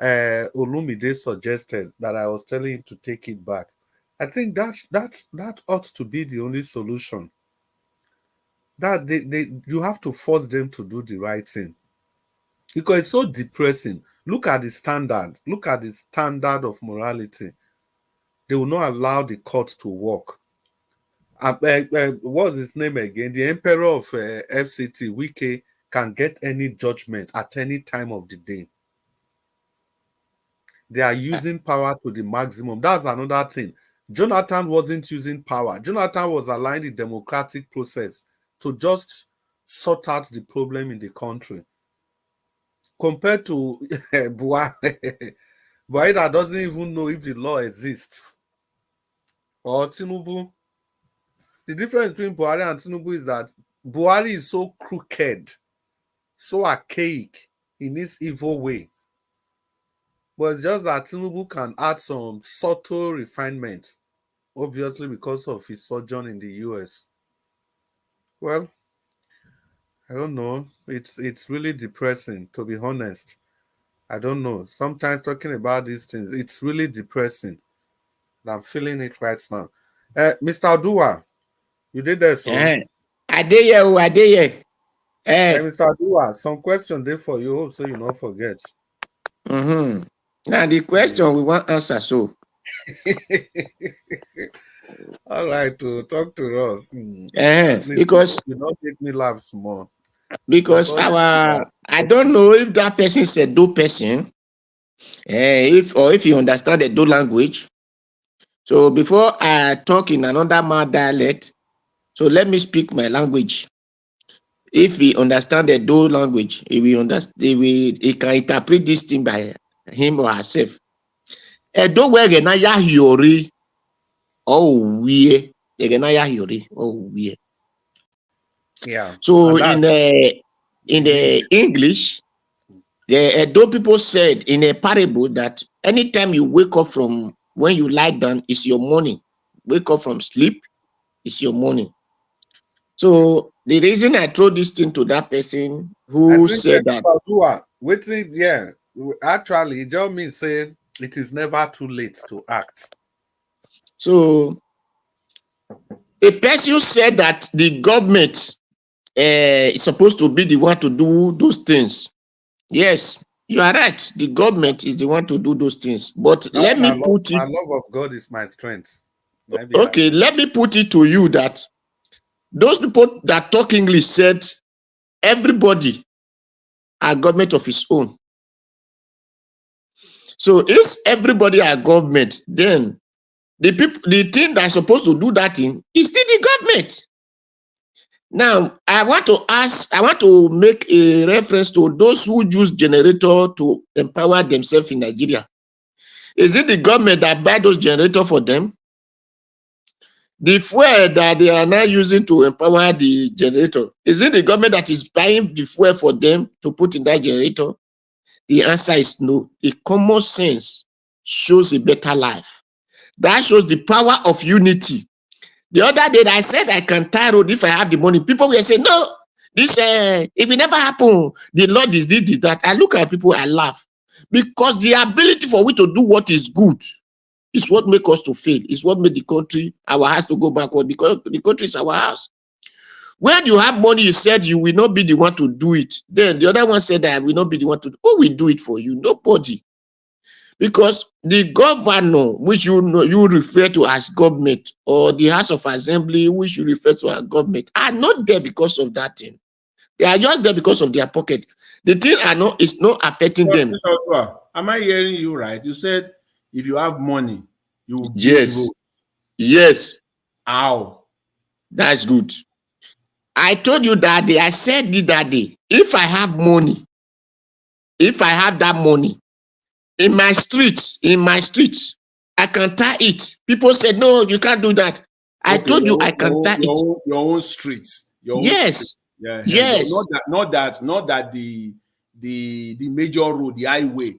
Olumide suggested, that I was telling him to take it back, I think that ought to be the only solution. That you have to force them to do the right thing, because it's so depressing. Look at the standard. Look at the standard of morality. They will not allow the court to work. What's his name again? The emperor of FCT, Wike, can get any judgment at any time of the day. They are using power to the maximum. That's another thing. Jonathan wasn't using power. Jonathan was allowing the democratic process to just sort out the problem in the country. Compared to Buhari, Buhari that doesn't even know if the law exists. Or Tinubu. The difference between Buhari and Tinubu is that Buhari is so crooked, so archaic in his evil way. But it's just that Tinubu can add some subtle refinement, obviously because of his sojourn in the US. Well, I don't know. It's really depressing, to be honest. I don't know. Sometimes talking about these things, it's really depressing. I'm feeling it right now. Mr. Adua, you did that, son. I did here. Mr. Adua, some question there for you, hope so you don't forget. Now the question we want answer, so. All right, to talk to us. Because you don't make me laugh small. Because I don't know if that person is a do person, if you understand the do language. So before I talk in another dialect, so let me speak my language. If he understand the do language, he can interpret this thing by him or herself. Do where genaya hiori, oh we genaya hiori, oh we. Yeah. So in the English, the Edo people said in a parable that anytime you wake up from when you lie down, it's your morning. Wake up from sleep, it's your morning. So the reason I throw this thing to that person who said that. Actually, it just means saying it is never too late to act. So a person said that the government is supposed to be the one to do those things. Yes, you are right. The government is the one to do those things. But let me put it. My love of God is my strength. Okay, let me put it to you that those people that talk English said everybody are government of his own. So if everybody are government, then the thing that's supposed to do that thing is still the government. Now, I want to make a reference to those who use generator to empower themselves in Nigeria. Is it the government that buy those generators for them? The fuel that they are now using to empower the generator, is it the government that is buying the fuel for them to put in that generator? The answer is no. The common sense shows a better life. That shows the power of unity. The other day I said I can tie road if I have the money. People will say, no, this it will never happen. The Lord is this, that. I look at people, I laugh. Because the ability for we to do what is good It's what make us to fail. It's what made the country, our house, to go backward, because the country is our house. When you have money, you said you will not be the one to do it. Then the other one said that I will not be the one to do. Who will do it for you? Nobody. Because the governor, which you know, you refer to as government, or the House of Assembly, which you refer to as government, are not there because of that thing. They are just there because of their pocket. The thing is not affecting them. Am I hearing you right? You said if you have money, you will build road. Yes. How? That's good. I told you that day, I said it that day. If I have money, if I have that money in my streets, I can tie it. People said, no, you can't do that. I told you I can tie it. Your own street. Yes. Yeah, yes. Not that the major road, the highway.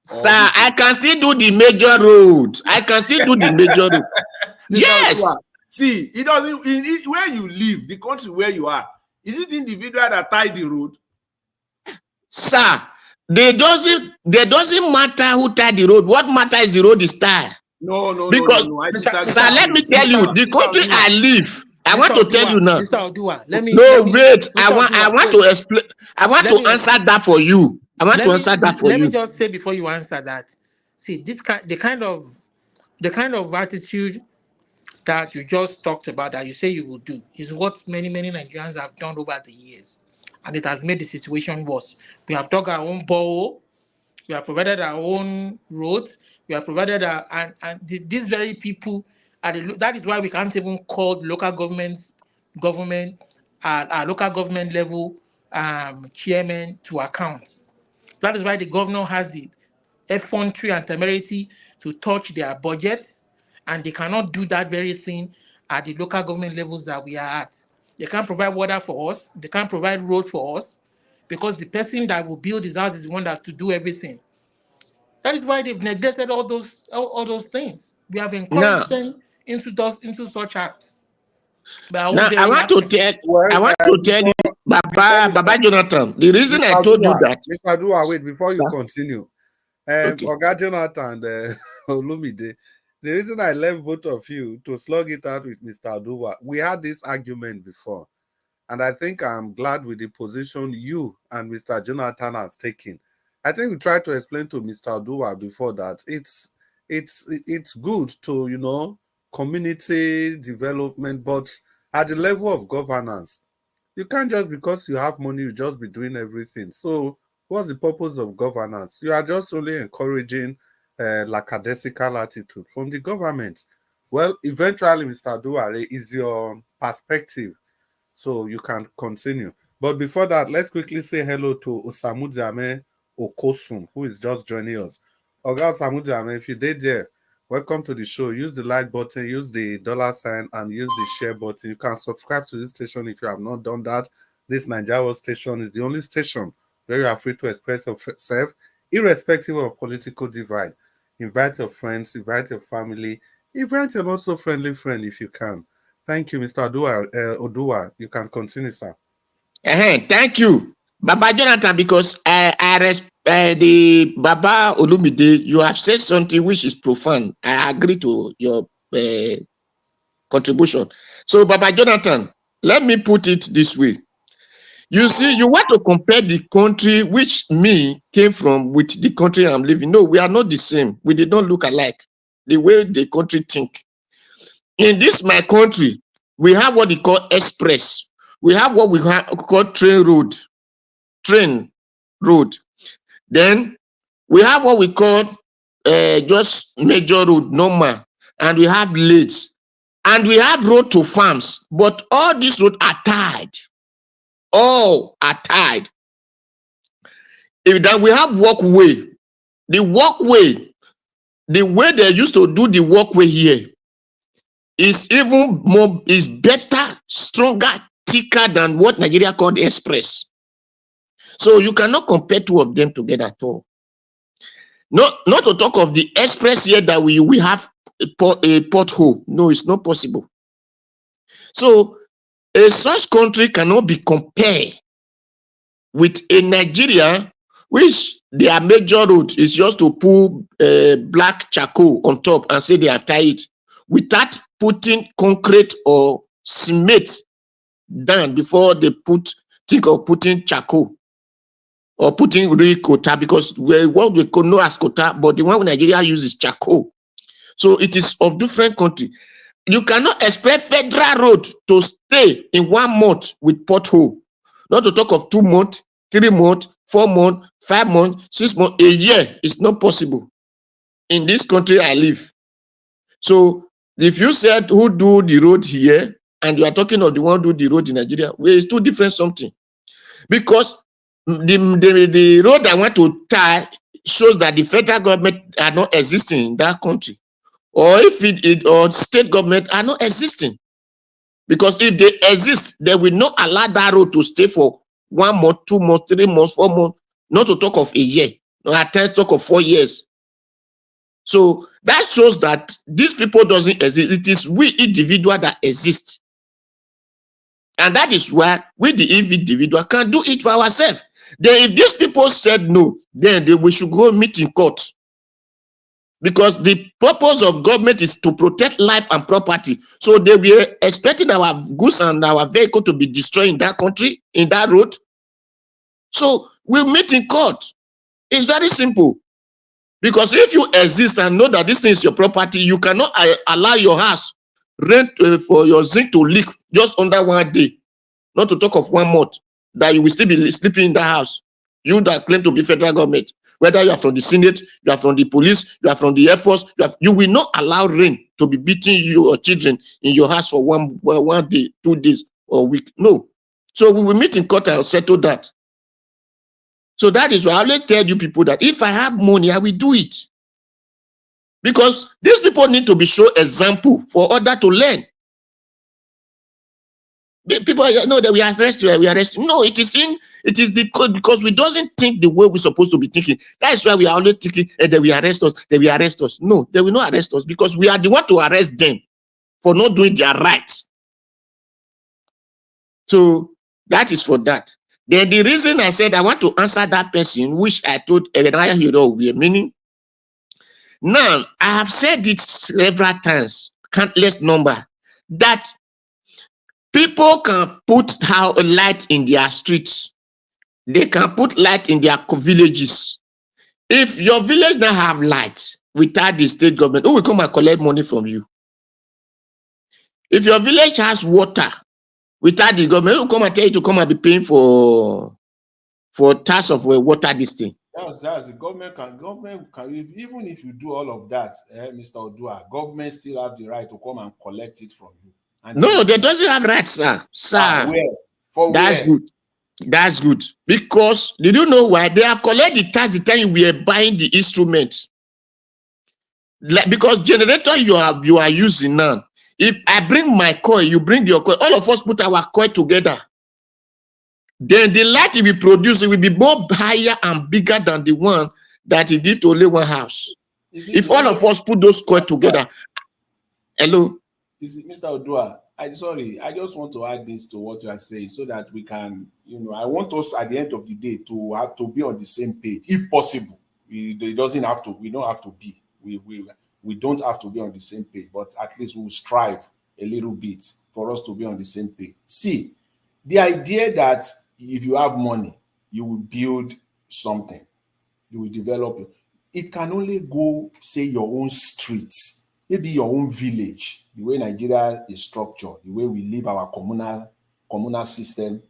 Sir, I can still do the major road. I can still do the major road. Yes. See, it doesn't where you live, the country where you are. Is it individual that tie the road? Sir, they doesn't matter who tie the road. What matters is the road is tied. No. Sir, let me tell you, the country I live. I want to tell you now. Mr. Odua, wait. I want to explain. I want to answer that for you. Let me just say before you answer that. See, the kind of attitude that you just talked about, that you say you will do, is what many Nigerians have done over the years, and it has made the situation worse. We have dug our own borehole, we have provided our own roads, we have provided these very people that is why we can't even call local government at local government level chairman to account. That is why the governor has the effrontery and temerity to touch their budget, and they cannot do that very thing at the local government levels that we are at. They can't provide water for us, they can't provide road for us, because the person that will build his house is the one that has to do everything. That is why they've neglected all those things. We have encouraged them into such acts. Now, I want to tell you, Baba Jonathan, the reason I told you that. Mr. Dua, wait, before you continue. Oga Jonathan and Olumide, the reason I left both of you to slug it out with Mr. Dua, we had this argument before. And I think I'm glad with the position you and Mr. Jonathan has taken. I think we tried to explain to Mr. Dua before that it's good to, community development, but at the level of governance, you can't just because you have money, you just be doing everything. So what's the purpose of governance? You are just only encouraging lackadaisical attitude from the government. Well, eventually, Mr. Duare, is your perspective, so you can continue. But before that, let's quickly say hello to Osamudiame Okosun, who is just joining us. Oga Osamudiame, if you did there, welcome to the show. Use the like button, use the $sign, and use the share button. You can subscribe to this station if you have not done that. This Nigerian station is the only station where you are free to express yourself, irrespective of political divide. Invite your friends, invite your family, invite your not so friendly friend if you can. Thank you, Mr. Odua. You can continue, sir. Thank you, Baba Jonathan, because I respect the Baba Olumide. You have said something which is profound. I agree to your contribution. So, Baba Jonathan, let me put it this way. You see, you want to compare the country which me came from with the country I'm living. No, we are not the same. We did not look alike. The way the country think. In this my country, we have what they call express. We have what we call train road. Then we have what we call just major road, normal. And we have lanes. And we have road to farms. But all these roads are tied. All are tied. Then we have walkway. The walkway, the way they used to do the walkway here is even more, is better, stronger, thicker than what Nigeria called the express. So you cannot compare two of them together at all. Not to talk of the express here that we have a pothole. No, it's not possible. So a such country cannot be compared with a Nigeria which their major road is just to pull black charcoal on top and say they have tied it without putting concrete or cement down before they think of putting charcoal or putting real quota, because what we could know as quota, but the one Nigeria uses charcoal. So it is of different country. You cannot expect federal road to stay in 1 month with pothole. Not to talk of 2 months, 3 months, 4 months, 5 months, 6 months, a year. It's not possible in this country I live. So if you said who do the road here, and you are talking of the one who do the road in Nigeria, well, it's two different something. Because the road I want to tie shows that the federal government are not existing in that country. Or if it or state government are not existing. Because if they exist, they will not allow that road to stay for 1 month, 2 months, 3 months, 4 months, not to talk of a year, or at times talk of 4 years. So that shows that these people doesn't exist. It is we individual that exist. And that is why we the individual can do it for ourselves. Then if these people said no, then we should go meet in court. Because the purpose of government is to protect life and property. So they were expecting our goods and our vehicle to be destroyed in that country, in that road. So we'll meet in court. It's very simple. Because if you exist and know that this thing is your property, you cannot allow your house rent for your zinc to leak just under 1 day. Not to talk of 1 month, that you will still be sleeping in the house. You that claim to be federal government, whether you are from the Senate, you are from the police, you are from the Air Force, you will not allow rain to be beating you or children in your house for one day, 2 days, or a week. No. So we will meet in court and settle that. So that is why I always tell you people that if I have money, I will do it. Because these people need to be shown example for others to learn. People know that we arrest. No, it is because we doesn't think the way we're supposed to be thinking. That is why we are always thinking that they will arrest us, they will arrest us. No, they will not arrest us because we are the one to arrest them for not doing their rights. So that is for that. Then the reason I said I want to answer that person, which I told Erenaya Hero will be a meaning. Now, I have said it several times, countless number, that people can put a light in their streets. They can put light in their villages. If your village now have light without the state government, who will come and collect money from you? If your village has water without the government, who will come and tell you to come and be paying for tax of water this thing? That's the government can even if you do all of that, Mr. Odua, government still have the right to come and collect it from you. And no, they doesn't have rights, sir. That's good. That's good. Because did you know why? They have collected the tax the time we are buying the instrument. Because generator you are using now. If I bring my coil, you bring your coil, all of us put our coil together. Then the light it will produce, it will be more higher and bigger than the one that it give to only one house. If all of us put those coil together. Hello? Mr. Odua, I just want to add this to what you are saying so that we can, I want us at the end of the day to have to be on the same page, if possible. We don't have to be. We don't have to be on the same page, but at least we'll strive a little bit for us to be on the same page. See, the idea that if you have money, you will build something, you will develop it. It can only go, say, your own streets, maybe your own village, the way Nigeria is structured, the way we live our communal system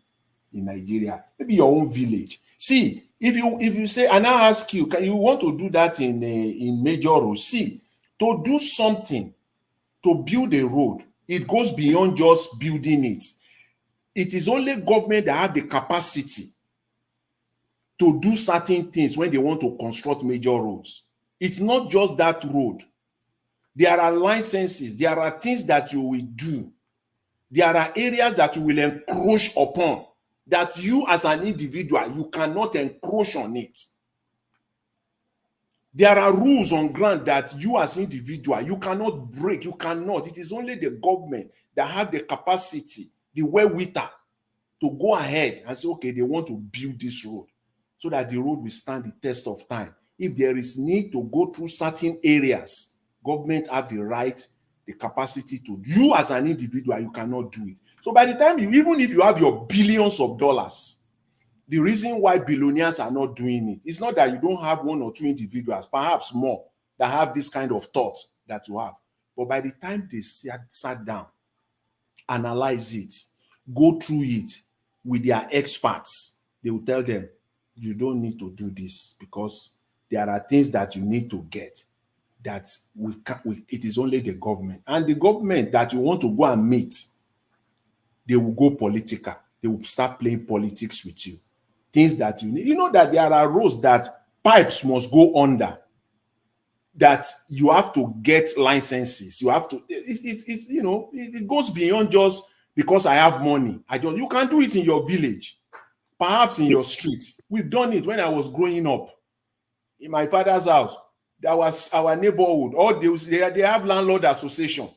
in Nigeria, maybe your own village. See, if you say, and I ask you, can you want to do that in major roads? See, to do something, to build a road, it goes beyond just building it. It is only government that have the capacity to do certain things when they want to construct major roads. It's not just that road. There are licenses. There are things that you will do. There are areas that you will encroach upon that you as an individual, you cannot encroach on it. There are rules on ground that you as an individual, you cannot break. You cannot. It is only the government that have the capacity, the wherewithal to go ahead and say, okay, they want to build this road. so that the road will stand the test of time. If there is need to go through certain areas, government have the right, the capacity to. You as an individual, you cannot do it. So by the time even if you have your billions of dollars, the reason why billionaires are not doing it, it's not that you don't have one or two individuals, perhaps more, that have this kind of thought that you have. But by the time they sat down, analyze it, go through it with their experts, they will tell them, you don't need to do this because there are things that you need to get that it is only the government. And the government that you want to go and meet, they will go political. They will start playing politics with you. Things that you need. You know that there are roads that pipes must go under, that you have to get licenses. You have to, it's you know, it goes beyond just because I have money. You can do it in your village, perhaps in your street. We've done it when I was growing up. In my father's house, that was our neighborhood. All they have landlord association.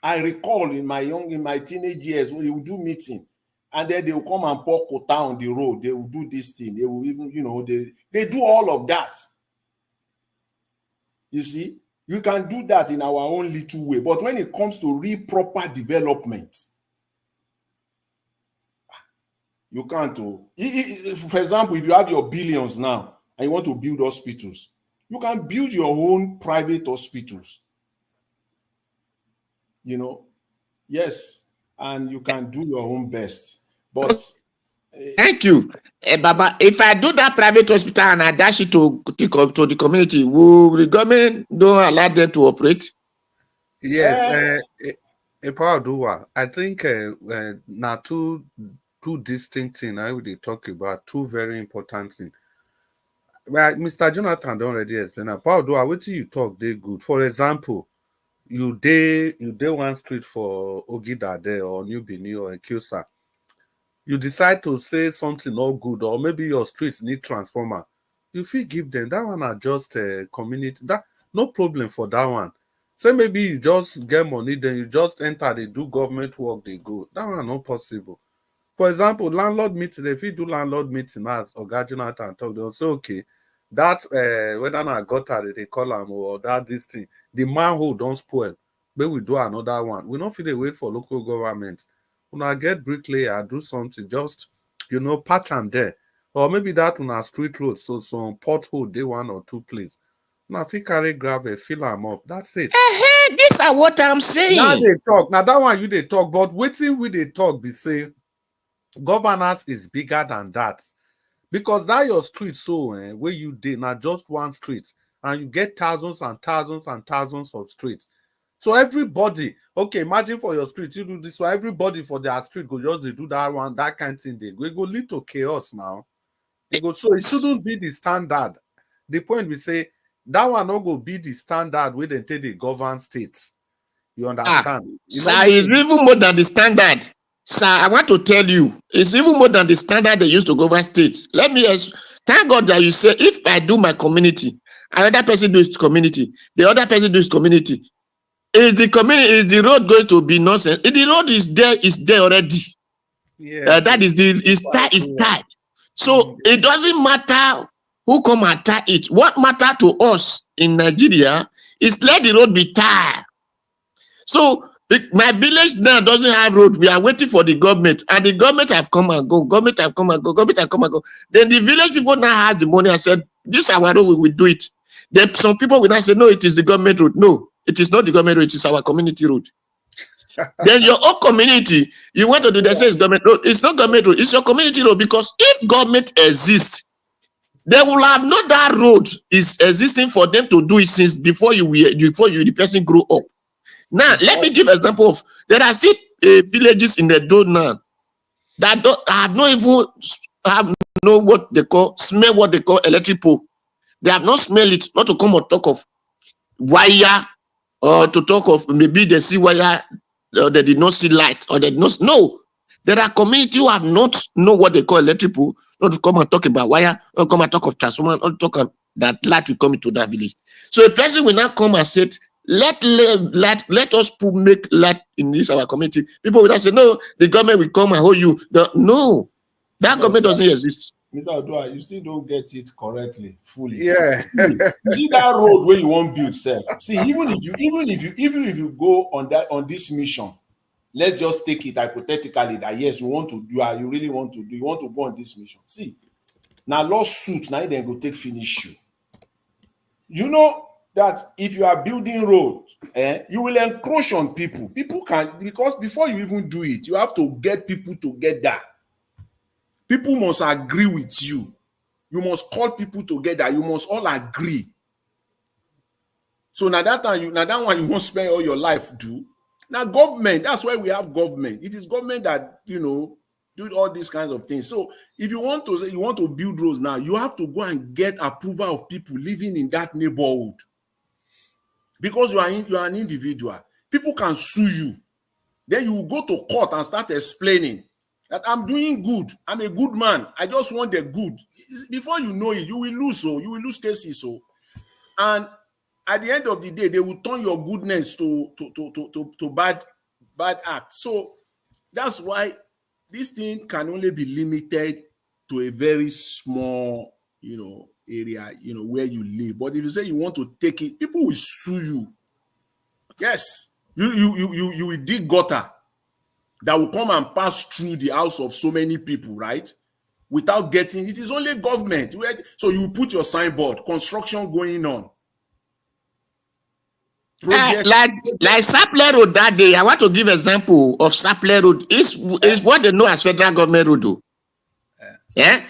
I recall in my teenage years when they would do meeting, and then they will come and pour quota on the road. They will do this thing. They will even, you know, they do all of that. You see, you can do that in our own little way. But when it comes to real proper development, you can't. For example, if you have your billions now and you want to build hospitals, you can build your own private hospitals. You know, yes, and you can do your own best. But thank you, Baba. If I do that private hospital and I dash it to the community, will the government don't allow them to operate? Yes, I think now two distinct things I would talk about, two very important things. Well, Mr. Jonathan don't already explain. What you talk, they good. For example, you day one street for Ogida there or New Benin or Ekiosa. You decide to say something not good, or maybe your streets need transformer. You feel give them that one are just a community. That no problem for that one. Say maybe you just get money, then you just enter, they do government work, they go. That one not possible. For example, landlord meeting, if you do landlord meeting as Oga Jonathan talk, they'll say, okay, that whether not gutter they call them or that this thing, the manhole don't spoil. But we do another one. We don't feel they wait for local government. When I get bricklayer, do something, just patch them there. Or maybe that on a street road, so some pothole they one or two place. Now if you carry gravel, fill them up. That's it. These are what I'm saying. Now they talk. Now that one you they talk, but waiting with they talk, be say governance is bigger than that. Because that your street so where you did not just one street, and you get thousands and thousands and thousands of streets. So everybody, okay, imagine for your street, you do this, so everybody for their street go just they do that one, that kind of thing. They go lead to chaos now. So it shouldn't be the standard. The point we say that one not go be the standard where they take the govern states. You understand? Sir, it's even more than the standard. Sir, I want to tell you, it's even more than the standard they use to govern states. Let me thank God that you say, if I do my community, another person does his community, the other person does his community. Is the road going to be nonsense? If the road is there already. Yes, that is it's tied. So it doesn't matter who come and tie it. What matter to us in Nigeria is let the road be tied. So my village now doesn't have road. We are waiting for the government, and the government have come and go. Government have come and go. Government have come and go. Then the village people now have the money and said, "This is our road. We will do it." Then some people will now say, "No, it is the government road." No, it is not the government road. It is our community road. Then your own community, you want to do that? Say it's government road. It's not government road. It's your community road, because if government exists, they will have known that road is existing for them to do it since before the person grow up. Now, let me give an example of, there are still villages in the Edo now that have not even smell what they call electric pole. They have not smelled it, not to come and talk of wire, or to talk of maybe they see wire, they did not see light, or they did not. No, there are communities who have not know what they call electric pole, not to come and talk about wire, or come and talk of transformer, or talk of that light will come into that village. So a person will not come and say, let us make light in this our community. People will not say, no, the government will come and hold you. No, that government doesn't exist. You still don't get it correctly, fully. Yeah. You see that road where you won't build self. See, even if you go on this mission, let's just take it hypothetically that yes, you really want to go on this mission. See, now lawsuit, now then go take finish you. You know that if you are building road, you will encroach on people. People can, because before you even do it, you have to get people together. People must agree with you. You must call people together. You must all agree. So now that one you won't spend all your life do. Now government, that's why we have government. It is government that, do all these kinds of things. So if you want to say you want to build roads now, you have to go and get approval of people living in that neighborhood. Because you are an individual. People can sue you. Then you will go to court and start explaining that I'm doing good. I'm a good man. I just want the good. Before you know it, you will lose. So you will lose cases. So, and at the end of the day, they will turn your goodness to bad acts. So that's why this thing can only be limited to a very small, area, where you live. But if you say you want to take it, people will sue you. Yes, you will dig gutter that will come and pass through the house of so many people, right? Without getting it is only government. So you put your signboard, construction going on. Like Sapler Road that day, I want to give example of Sapler Road. Is what they know as federal government road. Yeah.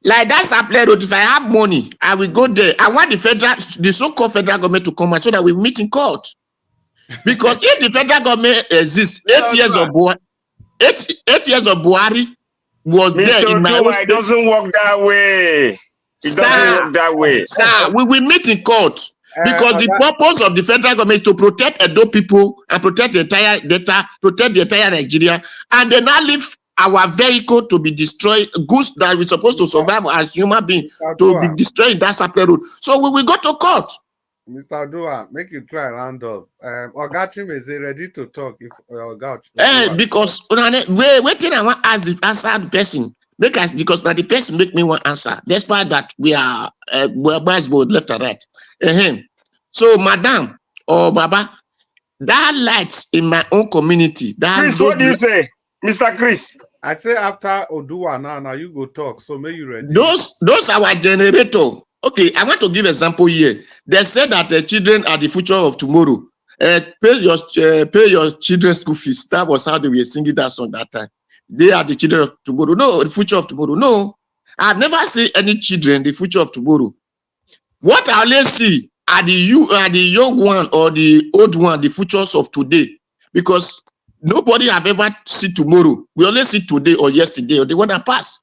Like that Sapler Road, if I have money, I will go there. I want the so-called federal government to come out so that we meet in court. Because if the federal government exists, 8 years of Buhari was Mr. there in my own state. It doesn't work that way. It doesn't work that way. Sir, we will meet in court. Because the purpose of the federal government is to protect Edo people and protect the entire data, protect the entire Nigeria, and then now leave our vehicle to be destroyed, goods that we're supposed to survive as human beings to be destroyed in that Sapler Road. So we will go to court. Mr. Dua, make you try round up. Ogachim is ready to talk. If because waiting, I want to answer the person. Because now the person make me one answer. Despite that we are both left and right. So, madam or baba, that lights in my own community. Chris, what do you say, Mr. Chris? I say after Odua now you go talk. So make you ready. Those are our generator. Okay, I want to give example here. They say that the children are the future of tomorrow. Pay your children's school fees. That was how they were singing that song that time. They are the children of tomorrow. No, the future of tomorrow. No, I've never seen any children the future of tomorrow. What I always see are the young one or the old one, the futures of today. Because nobody have ever seen tomorrow. We only see today or yesterday or the one that passed.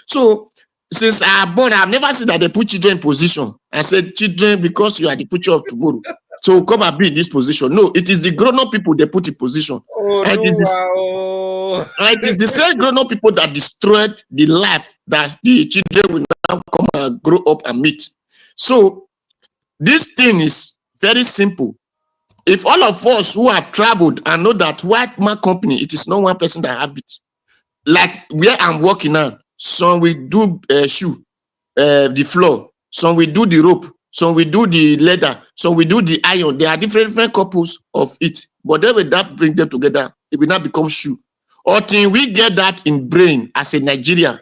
So since I am born, I've never seen that they put children in position. I said, children, because you are the future of tomorrow. So come and be in this position. No, it is the grown-up people they put in position. It is the same grown-up people that destroyed the life that the children will now come and grow up and meet. So this thing is very simple. If all of us who have traveled and know that white man company, it is not one person that have it. Like where I'm working now, some we do the floor, some we do the rope, some we do the leather, some we do the iron. There are different couples of it, but then when that bring them together, it will not become shoe. Until we get that in brain as a Nigerian,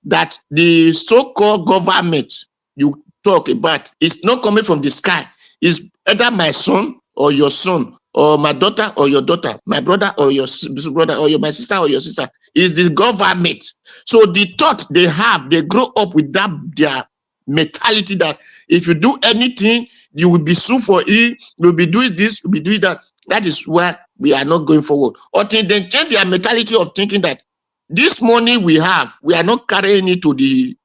that the so-called government you talk about is not coming from the sky. It's either my son or your son, or my daughter or your daughter, my brother or your brother, or my sister or your sister. Is the government. So the thought they have, they grow up with that their mentality that if you do anything, you will be sued for it, you'll be doing this, you'll be doing that. That is where we are not going forward. Until they change their mentality of thinking that this money we have, we are not carrying it to the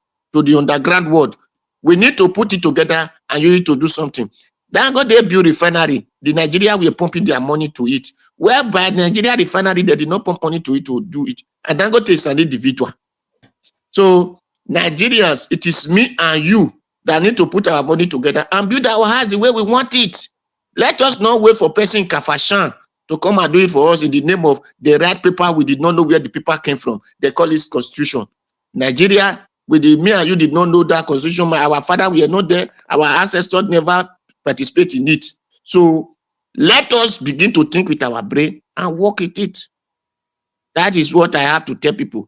underground world. We need to put it together and you need to do something. Then go they build refinery. The Nigeria were pumping their money to it. Whereby Nigeria refinery, they did not pump money to it to do it. And then go to an individual. So Nigerians, it is me and you that need to put our money together and build our house the way we want it. Let us not wait for person in Kafashan to come and do it for us in the name of the right paper. We did not know where the paper came from. They call it constitution. Nigeria me and you did not know that constitution. Our father were not there. Our ancestors never participate in it. So let us begin to think with our brain and work with it. That is what I have to tell people.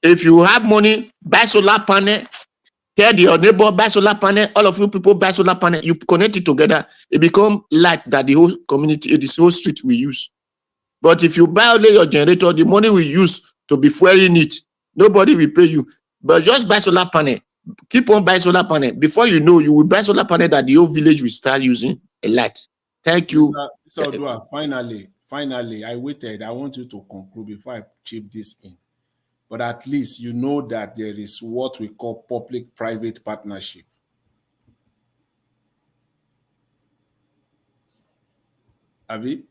If you have money, buy solar panel. Tell your neighbor, buy solar panel. All of you people buy solar panel. You connect it together. It become light that the whole community, this whole street will use. But if you buy only your generator, the money we use to be fueling it, nobody will pay you. But just buy solar panel. Keep on buying solar panel. Before you know, you will buy solar panel that the whole village will start using a light. Thank you. So, finally, I waited. I want you to conclude before I chip this in. But at least you know that there is what we call public-private partnership. Abi?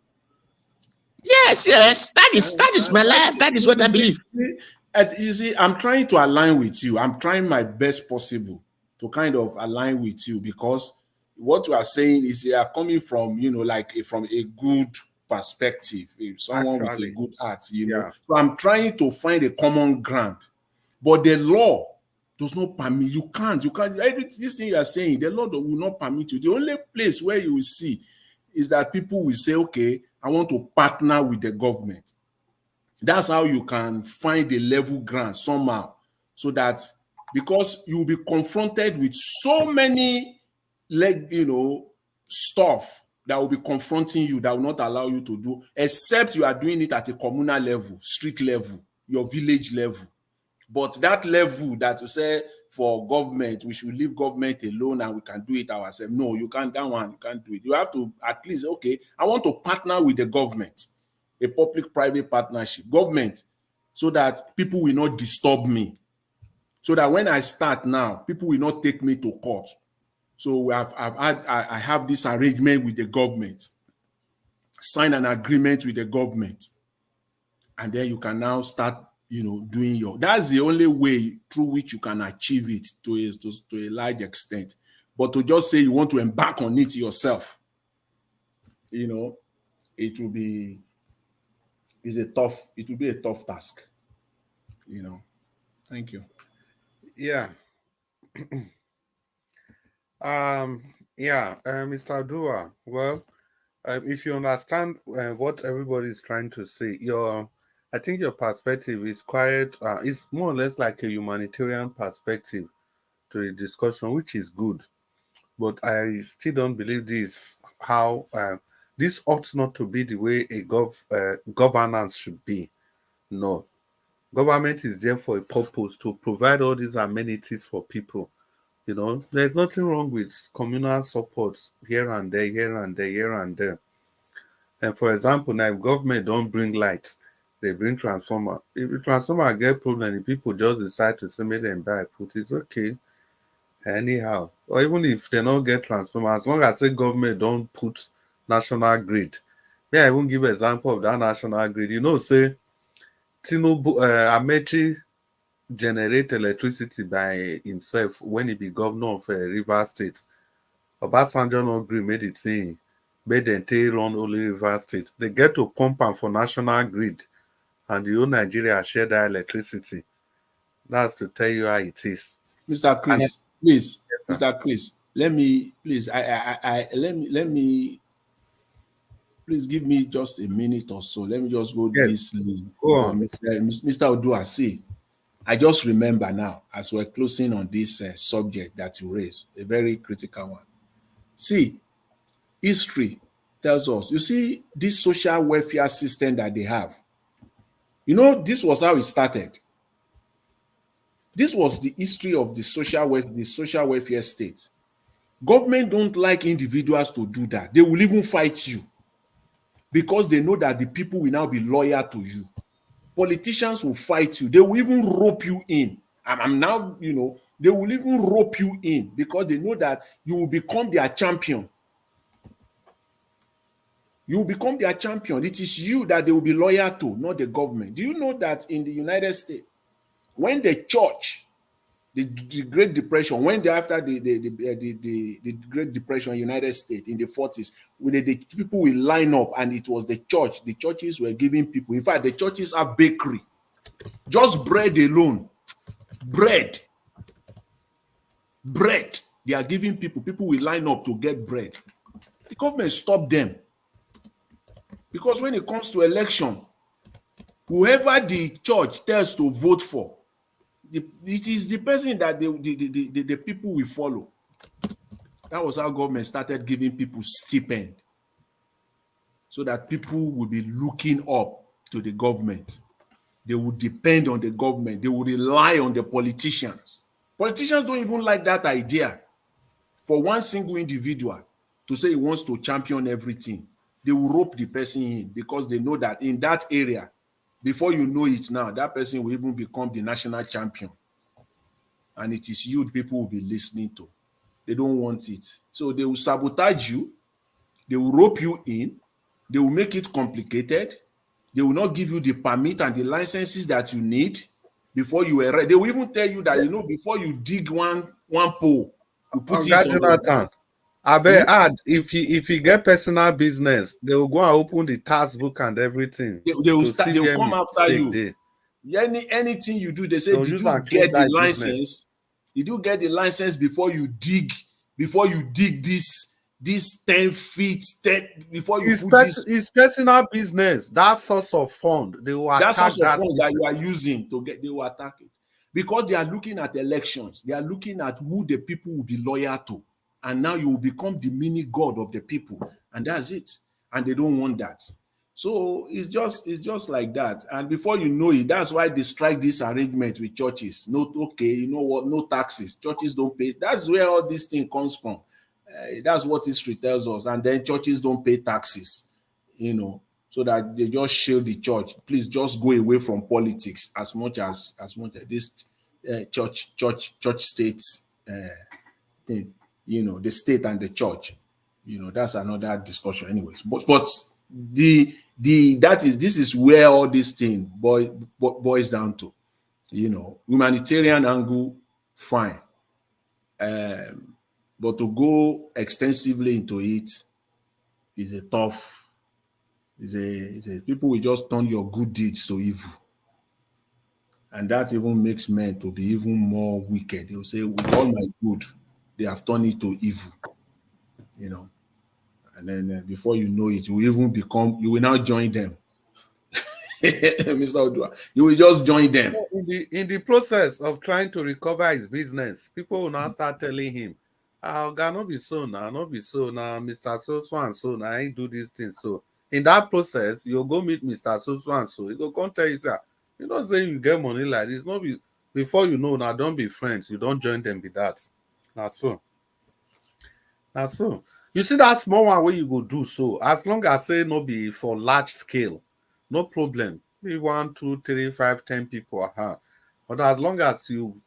Yes. That is my life. That is what I believe. You see, I'm trying to align with you. I'm trying my best possible to kind of align with you, because what you are saying is you are coming from, from a good perspective, if someone with a good heart, know. So I'm trying to find a common ground. But the law does not permit. You can't. This thing you are saying, the law will not permit you. The only place where you will see is that people will say, okay, I want to partner with the government. That's how you can find a level ground somehow. So that, because you will be confronted with so many, stuff that will be confronting you, that will not allow you to do, except you are doing it at a communal level, street level, your village level. But that level that you say for government, we should leave government alone and we can do it ourselves. No, you can't. That one, you can't do it. You have to at least, okay, I want to partner with the government, a public-private partnership, government, so that people will not disturb me. So that when I start now, people will not take me to court. So I have this arrangement with the government, sign an agreement with the government, and then you can now start, doing that's the only way through which you can achieve it to a large extent. But to just say you want to embark on it yourself, it will be a tough task. Thank you. Yeah. Mr. Dua, well, if you understand what everybody is trying to say, I think your perspective is quite, it's more or less like a humanitarian perspective to the discussion, which is good. But I still don't believe this ought not to be the way a governance should be. No. Government is there for a purpose, to provide all these amenities for people. There's nothing wrong with communal support here and there, here and there, here and there. And for example, now if government don't bring lights, they bring transformer. If the transformer get problem, the people just decide to say, make them buy, put it's okay. Anyhow, or even if they don't get transformer, as long as the government don't put national grid. May I even give an example of that national grid? Say Tinubu, Amechi generate electricity by himself when he be governor of Rivers State. Obasanjo no agree, made it thing, made them take run only Rivers State. They get to pump am for national grid, and the whole Nigeria share that electricity. That's to tell you how it is. Mr. Chris, please, yes, Mr. Chris, let me please give me just a minute or so. Let me just go this lane. Go on. Mr. Odua, see, I just remember now, as we're closing on this subject that you raised, a very critical one. See, history tells us, you see, this social welfare system that they have, this was how it started. This was the history of the social welfare state. Government don't like individuals to do that. They will even fight you because they know that the people will now be loyal to you. Politicians will fight you. They will even rope you in. I'm now, they will even rope you in because they know that you will become their champion. You will become their champion. It is you that they will be loyal to, not the government. Do you know that in the United States, when the church, the Great Depression, after the Great Depression in the United States in the 40s, the people will line up, and it was the church. The churches were giving people. In fact, the churches have bakery. Just bread alone. Bread. Bread. They are giving people. People will line up to get bread. The government stopped them. Because when it comes to election, whoever the church tells to vote for, it is the person that the people will follow. That was how government started giving people stipend, so that people will be looking up to the government. They would depend on the government. They would rely on the politicians. Politicians don't even like that idea. For one single individual to say he wants to champion everything, they will rope the person in, because they know that in that area, before you know it now, that person will even become the national champion. And it is you people will be listening to. They don't want it. So they will sabotage you. They will rope you in. They will make it complicated. They will not give you the permit and the licenses that you need before you are ready. They will even tell you that, before you dig one pole, you put it on Jonathan, I bet add, if you get personal business, they will go and open the tax book and everything. They will come after you. Anything you do, they say, did you get the license? Did you get the license before you dig this 10 feet, before you put this? It's personal business. That source of fund, they will attack that source of fund that you are using to get, they will attack it. Because they are looking at elections. They are looking at who the people will be loyal to. And now you will become the mini god of the people. And that's it. And they don't want that. So it's just like that. And before you know it, that's why they strike this arrangement with churches. You know what? No taxes. Churches don't pay. That's where all this thing comes from. That's what history tells us. And then churches don't pay taxes, so that they just shield the church. Please just go away from politics as much as this church states thing, the state and the church. That's another discussion anyways. But this is where all this thing boils down to. Humanitarian angle, fine. But to go extensively into it is a tough. People will just turn your good deeds to evil. And that even makes men to be even more wicked. They will say, with all my good, they have turned it to evil. And then before you know it, you will now join them. Mr. Odua, you will just join them. In the process of trying to recover his business, people will now start telling him, not be so now, Mr. So and so now, I do these things. So in that process, you'll go meet Mr. So and so. He will come tell you, sir, you don't say you get money like this. Not be, before you know, now don't be friends. You don't join them with that. That's so. You see that small one where you go do so, as long as say no be for large scale, no problem. Maybe 1, 2, 3, 5, 10 people. But as long as you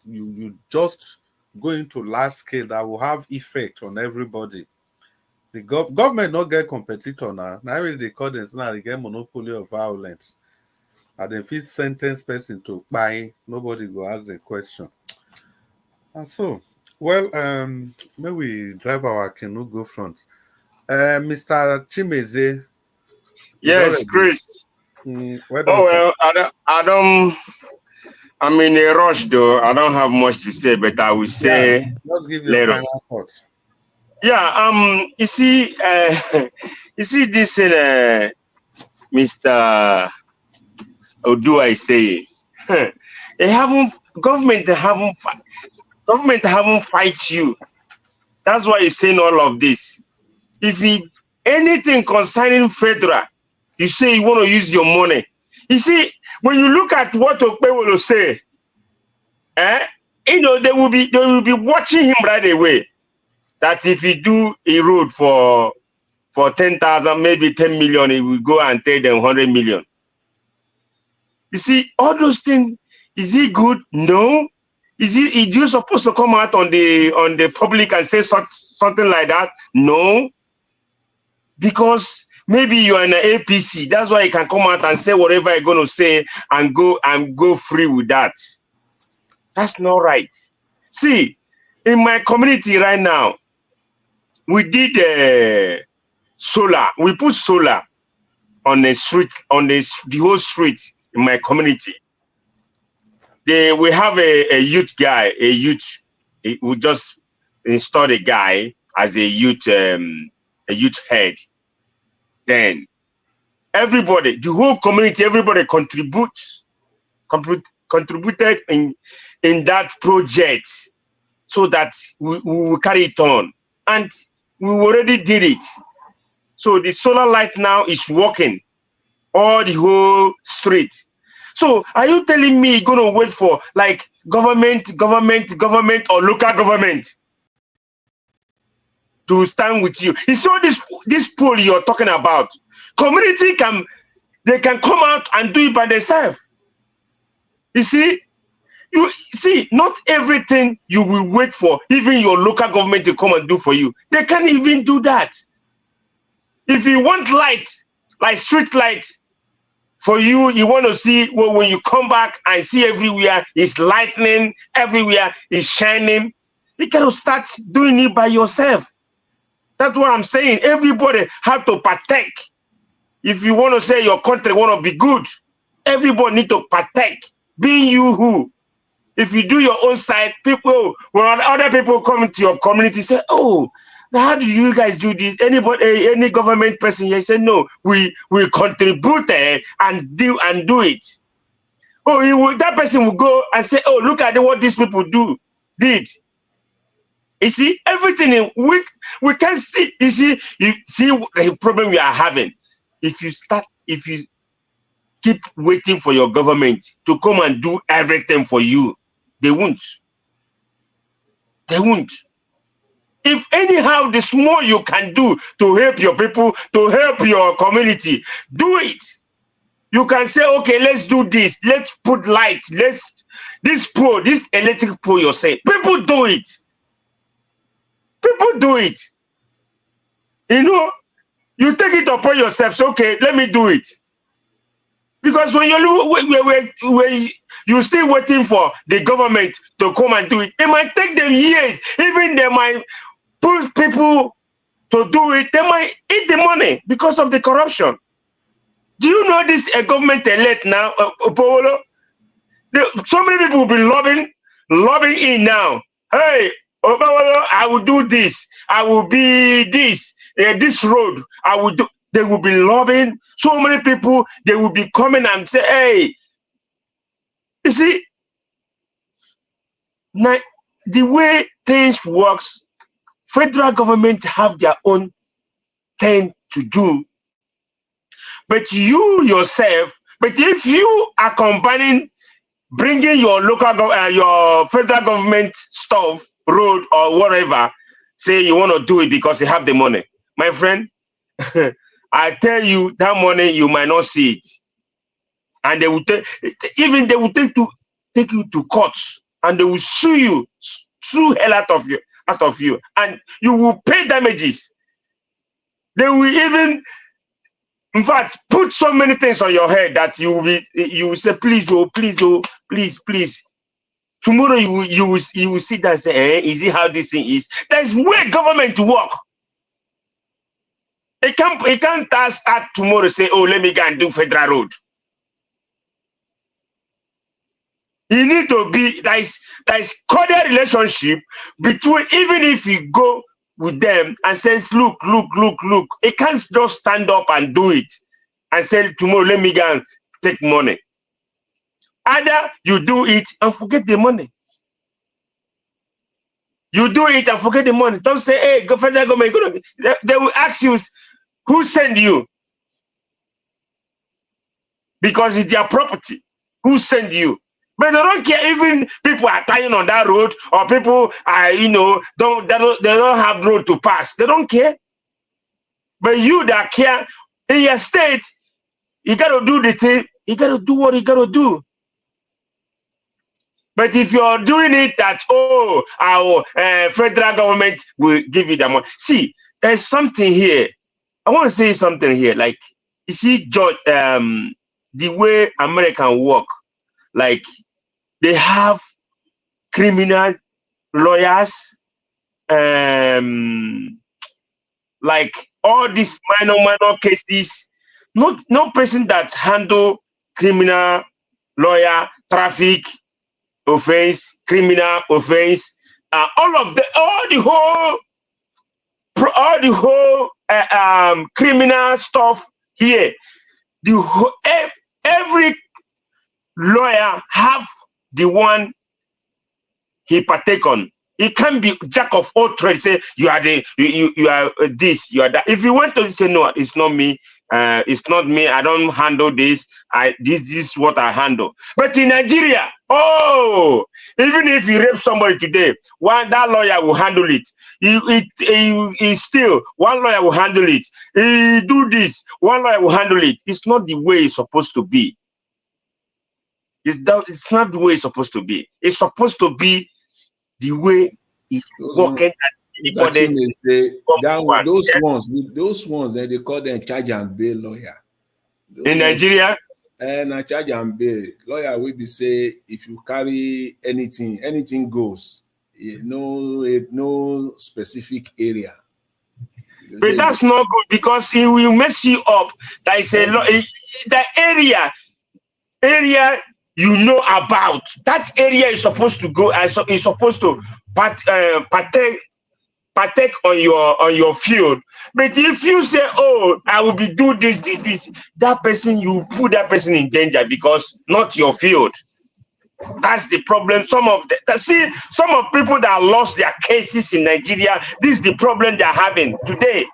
just go into large scale, that will have effect on everybody. The government not get competitor now. Now really they call them now they get monopoly of violence. And then if it's sentence person to buy, nobody go ask the question. And so, well, maybe we drive our canoe go front. Mr. Chimeze. Yes, Chris. Well, I'm in a rush though. I don't have much to say, but I will say let's give you a final thought. Yeah, you see this Mr. Odua is saying, government haven't fight you. That's why he's saying all of this. If anything concerning federal, you say you want to use your money. You see, when you look at what Okpe will say, they will be watching him right away. That if he do a road for 10,000, maybe 10 million, he will go and tell them 100 million. You see, all those things, is he good? No. Is you supposed to come out on the public and say something like that? No. Because maybe you are in an APC. That's why you can come out and say whatever you're going to say and go free with that. That's not right. See, in my community right now, we did solar. We put solar on the street, the whole street in my community. We have a youth guy, we just installed a guy as a youth head, then everybody, the whole community, everybody contributed in that project so that we will carry it on. And we already did it. So the solar light now is working all the whole street. So are you telling me you're going to wait for like government or local government to stand with you? You saw this poll you're talking about. Community can come out and do it by themselves. You see, not everything you will wait for even your local government to come and do for you. They can't even do that. If you want light, like street light for you, you want to see, well, when you come back and see everywhere is lightning, everywhere is shining, you cannot start doing it by yourself. That's what I'm saying. Everybody have to partake. If you want to say your country want to be good, everybody need to partake. Being you who, if you do your own side, people, when other people come into your community, say, oh, how do you guys do this? Anybody, any government person here say, no, we contribute and do it. Oh, that person will go and say, oh, look at what these people did. You see, everything we can see. You see the problem we are having. If you keep waiting for your government to come and do everything for you, they won't. They won't. If anyhow the small you can do to help your people, to help your community, do it. You can say, okay, let's do this. Let's put light. This electric pole you're saying. People do it. People do it. You know, you take it upon yourself. So, okay, let me do it. Because when you're still waiting for the government to come and do it, it might take them years. Even they might put people to do it. They might eat the money because of the corruption. Do you know this government elect now, Paolo? So many people will be lobbying in now. Hey, Paolo, I will do this. I will be this. This road, I will do. They will be lobbying. So many people, they will be coming and say, hey, you see, now, the way things works, federal government have their own thing to do. But you yourself, but if you are combining, bringing your your federal government stuff, road or whatever, say you want to do it because you have the money. My friend, I tell you, that money, you might not see it. And they will take you to courts and they will sue hell out of you, and you will pay damages. They will even, in fact, put so many things on your head that you will say, please, oh, please, oh, please. Tomorrow you will sit there and say, is it how this thing is? There's way government to work. It can't start tomorrow say, oh, let me go and do federal road. You need to be, there is cordial relationship between, even if you go with them and says, look, it can't just stand up and do it and say, tomorrow, let me go and take money. Either you do it and forget the money. You do it and forget the money. Don't say, hey, go federal government. They will ask you, who sent you? Because it's their property. Who sent you? But they don't care. Even people are dying on that road, or people are, they don't have road to pass. They don't care. But you that care, in your state, you gotta do the thing. You gotta do what you gotta do. But if you're doing it that, oh, our federal government will give you the money. See, there's something here. I want to say something here. Like, you see, George, the way American work, like, they have criminal lawyers, like all these minor cases. No person that handle criminal lawyer, traffic offense, criminal offense, all the whole criminal stuff here. Every lawyer have the one he partake on. It can't be jack of all trades. Say you are you are this, you are that. If you want to say no, it's not me. It's not me. I don't handle this. This is what I handle. But in Nigeria, oh, even if you rape somebody today, that lawyer will handle it. He still, one lawyer will handle it. He do this, one lawyer will handle it. It's not the way it's supposed to be. It's not the way it's supposed to be. It's supposed to be the way it's working. Those ones that they call them charge and bail lawyer. In Nigeria? And a charge and bail lawyer will be say if you carry anything goes. No specific area. But that's not good because he will mess you up. That is the area you know about. That area is supposed to go. Is supposed to partake on your field. But if you say, "Oh, I will be do this," that person, you put that person in danger because not your field. That's the problem. Some of people that lost their cases in Nigeria, this is the problem they're having today.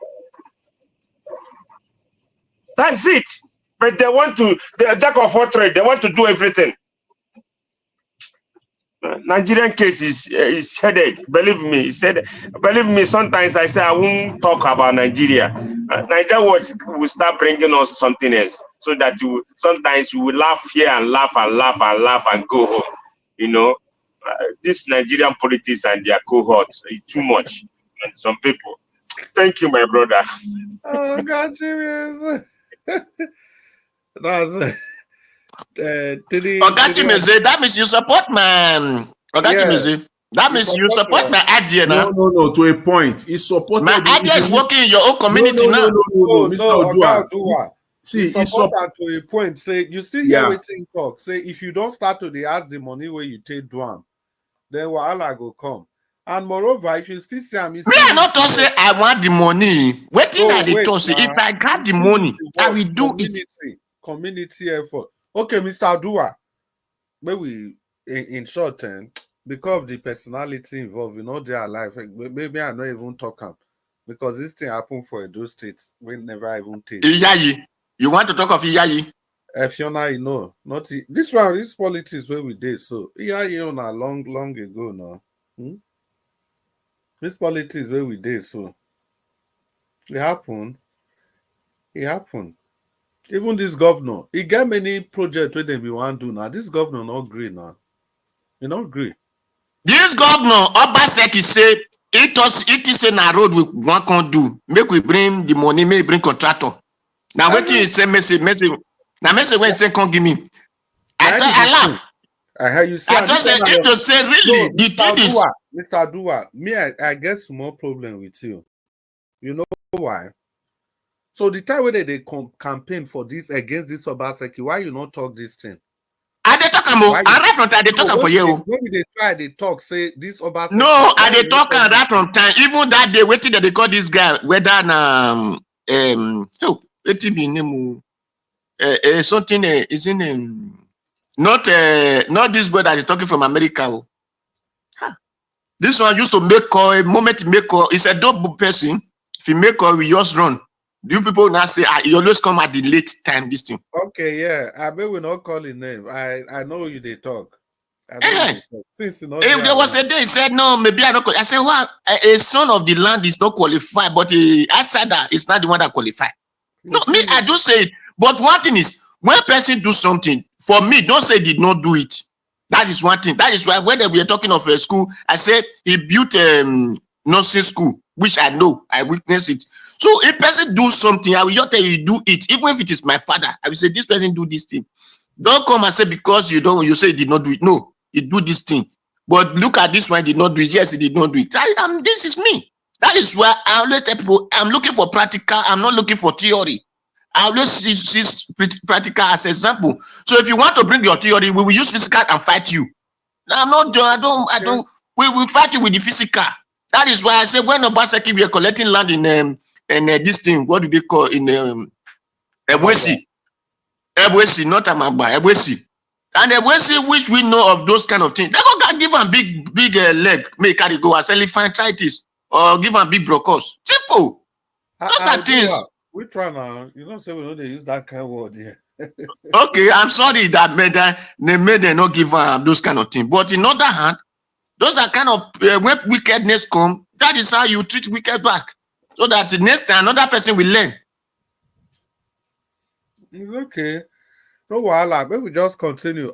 That's it. But they're jack of all trades. They want to do everything. Nigerian case is headache. Believe me, sometimes I say I won't talk about Nigeria. Nigeria will start bringing us something else, so that sometimes we will laugh here and laugh and go home. You know, this Nigerian politics and their cohorts is too much. And some people. Thank you, my brother. Oh God, serious. That's that means you support my that means you support my idea now. No, to a point. It's supported. My idea is working in your own community now. No, Mr. Odua. See, it's supported to a point. Say you still hear waiting talk. Say if you don't start to ask the money where you take down, then wahala go come. And moreover, if you still say me I not to say I want the money. Waiting at the talk. Say if I got the money, I will do it. Community effort. Okay, Mr. Odua. Maybe in short term, because of the personality involved, their life. Maybe I not even talk up because this thing happened for those states we never even taste. Iyayi. You want to talk of Iyayi? Fiona, not this one. This politics where we did so. Iyayi on a long ago now. This politics where we did so. It happened. Even this governor, he get many projects where they be want to do now. This governor not agree now. He not agree. This governor, Obaseki say, it is a road we want to do. Make we bring the money, make bring contractor. Now what you say, message. Now message when say come give me. I laugh. I hear you say. I just say it to say really. The thing is, Mr. Adua, me I get small problem with you. You know why? So the time when they campaign for this against this Obaseki, why you not talk this thing? I dey talk about. I from time they talk for you. Maybe they try they talk say this Obaseki. No, I dey talk that from time. Even that day waiting that they call this guy whether it be name something is in not this boy that is talking from America. This one used to make call a moment make call. It's a double person. If you make call, we just run. You people now say you always come at the late time. This thing. Okay, yeah. I bet we not call his name. I know you they talk. Since there was a day he said no, maybe I don't. I said, well, a son of the land is not qualified, but outsider is not the one that qualified. No, me I do say it. But one thing is, when person do something for me, don't say did not do it. That is one thing. That is why when we are talking of a school, I said he built nursing school, which I know, I witnessed it. So if person do something, I will just tell you do it. Even if it is my father, I will say this person do this thing. Don't come and say because you say he did not do it. No, he do this thing. But look at this one, he did not do it. Yes, he did not do it. This is me. That is why I always tell people I'm looking for practical. I'm not looking for theory. I always see practical as example. So if you want to bring your theory, we will use physical and fight you. I'm not. I don't. we fight you with the physical. That is why I say when Obaseki we are collecting land in this thing, what do they call in Ebwesi, not Amagba, Ebwesi. And Ebwesi, which we know of those kind of things, they go give them big leg, make carry go as elephantitis, or give them big brocos. Simple. Those are things. We try now. You don't say we know they use that kind of word here. Okay, I'm sorry that they made them not give those kind of things. But in other hand, those are kind of when wickedness come, that is how you treat wicked back. So that the next time another person will learn. It's okay. No wahala. Maybe we just continue.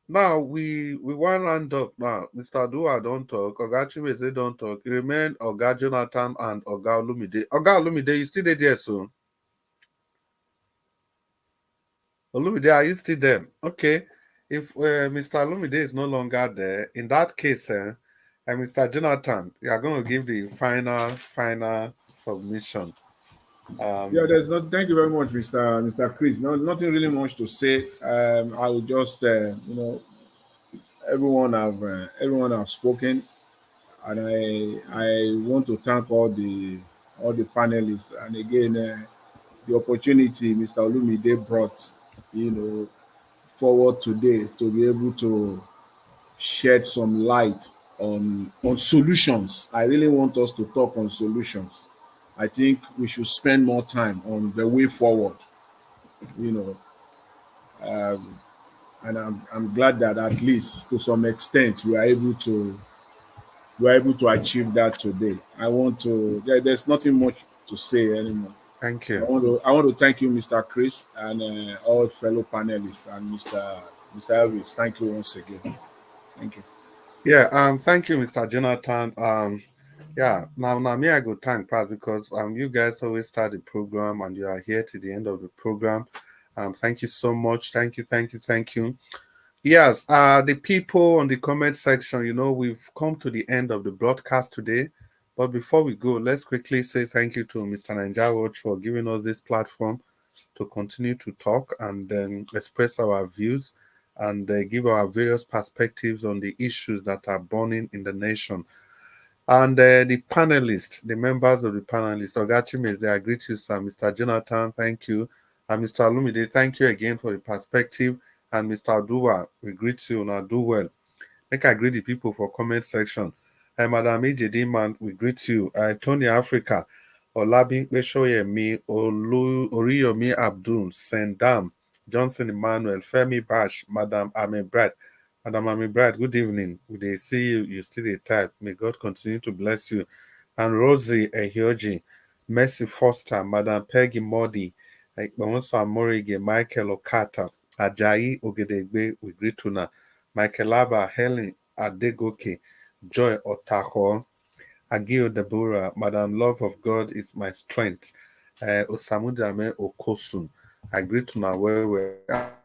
Now we want to round up now. Mr. Dua don't talk. Oga Chibese don't talk. It remain Oga Jonathan and Oga Olumide. Oga Olumide, you still there soon? Olumide, are you still there? Okay. If Mr. Olumide is no longer there, in that case, Mr. Jonathan, you are going to give the final submission. Yeah, there's not. Thank you very much, Mr. Chris. No, nothing really much to say. I will just, everyone have spoken, and I want to thank all the panelists. And again, the opportunity Mr. Olumide brought, forward today to be able to shed some light on solutions. I really want us to talk on solutions. I think we should spend more time on the way forward, and I'm glad that at least to some extent we are able to achieve that today. There's nothing much to say anymore. Thank you. I want to thank you, Mr. Chris, and all fellow panelists, and Mr. Elvis. Thank you once again. Thank you. Yeah, thank you, Mr. Jonathan. Yeah, now me I go thank Pat because you guys always start the program and you are here to the end of the program. Thank you so much. Thank you. Yes, the people on the comment section, we've come to the end of the broadcast today. But before we go, let's quickly say thank you to Mr. Nigerian for giving us this platform to continue to talk and express our views and give our various perspectives on the issues that are burning in the nation. And the panelists, the members of the panelists, Ogachimeze, I greet you, sir. Mr. Jonathan, thank you. And Mr. Alumide, thank you again for the perspective. And Mr. Aduwa, we greet you, and do well. Make I greet the people for comment section. Madam Ejediman, we greet you. Tony Africa, Olabin Beshoyemi, Oriyomi Abdul, Sendam, Johnson Emmanuel, Femi Bash, Madam Ame Brad. Madam Ame Brad, good evening. They see you still a type. May God continue to bless you. And Rosie Ehioji, Mercy Foster, Madam Peggy Modi, Ikbamonso Amorige, Michael Okata, Ajayi Ogedegbe, we greet you now. Michael Abba, Helen Adegoke, Joy Otaho, Agio Deborah, Madam Love of God is my strength, Osamudame Okosun, I greet to now where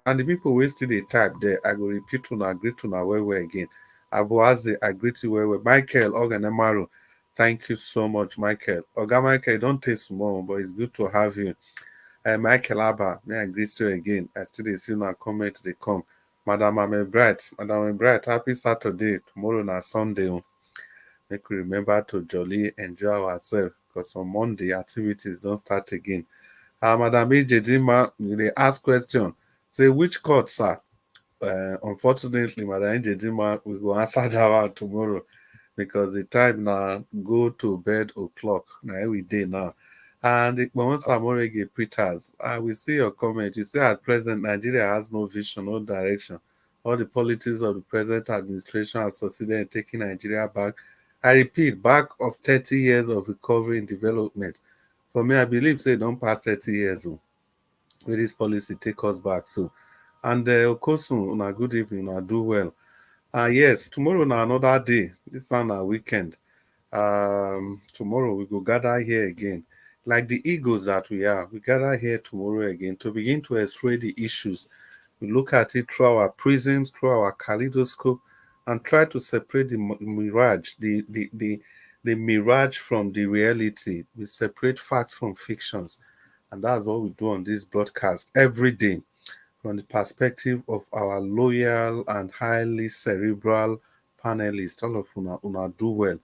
and the people wasted the type there, I go repeat to now, greet to now where again. Abuaze, I greet you where Michael Oganemaru, thank you so much, Michael. Oga Michael, don't taste more, but it's good to have you. Michael Abba, may I greet you again. I still see now comment they come. Madam Ame Bright, happy Saturday. Tomorrow na Sunday. Make we remember to jolly enjoy ourselves because on Monday activities don't start again. Madam Ejedima, they ask question. Say which court, sir? Unfortunately, Madam Ejedima, we will answer that one tomorrow because the time now go to bed o'clock. Now every day now. And once Amorege Peters, I will see your comment. You say at present Nigeria has no vision, no direction. All the politics of the present administration have succeeded in taking Nigeria back. I repeat, back of 30 years of recovery and development. For me, I believe say don't pass 30 years where this policy take us back to. And Okosun, una good evening, una do well. Yes, tomorrow na another day. This one a weekend. Tomorrow we go gather here again. Like the eagles that we are, we gather here tomorrow again to begin to x-ray the issues. We look at it through our prisms, through our kaleidoscope, and try to separate the mirage, the mirage from the reality. We separate facts from fictions. And that's what we do on this broadcast every day from the perspective of our loyal and highly cerebral panelists, all of una do well.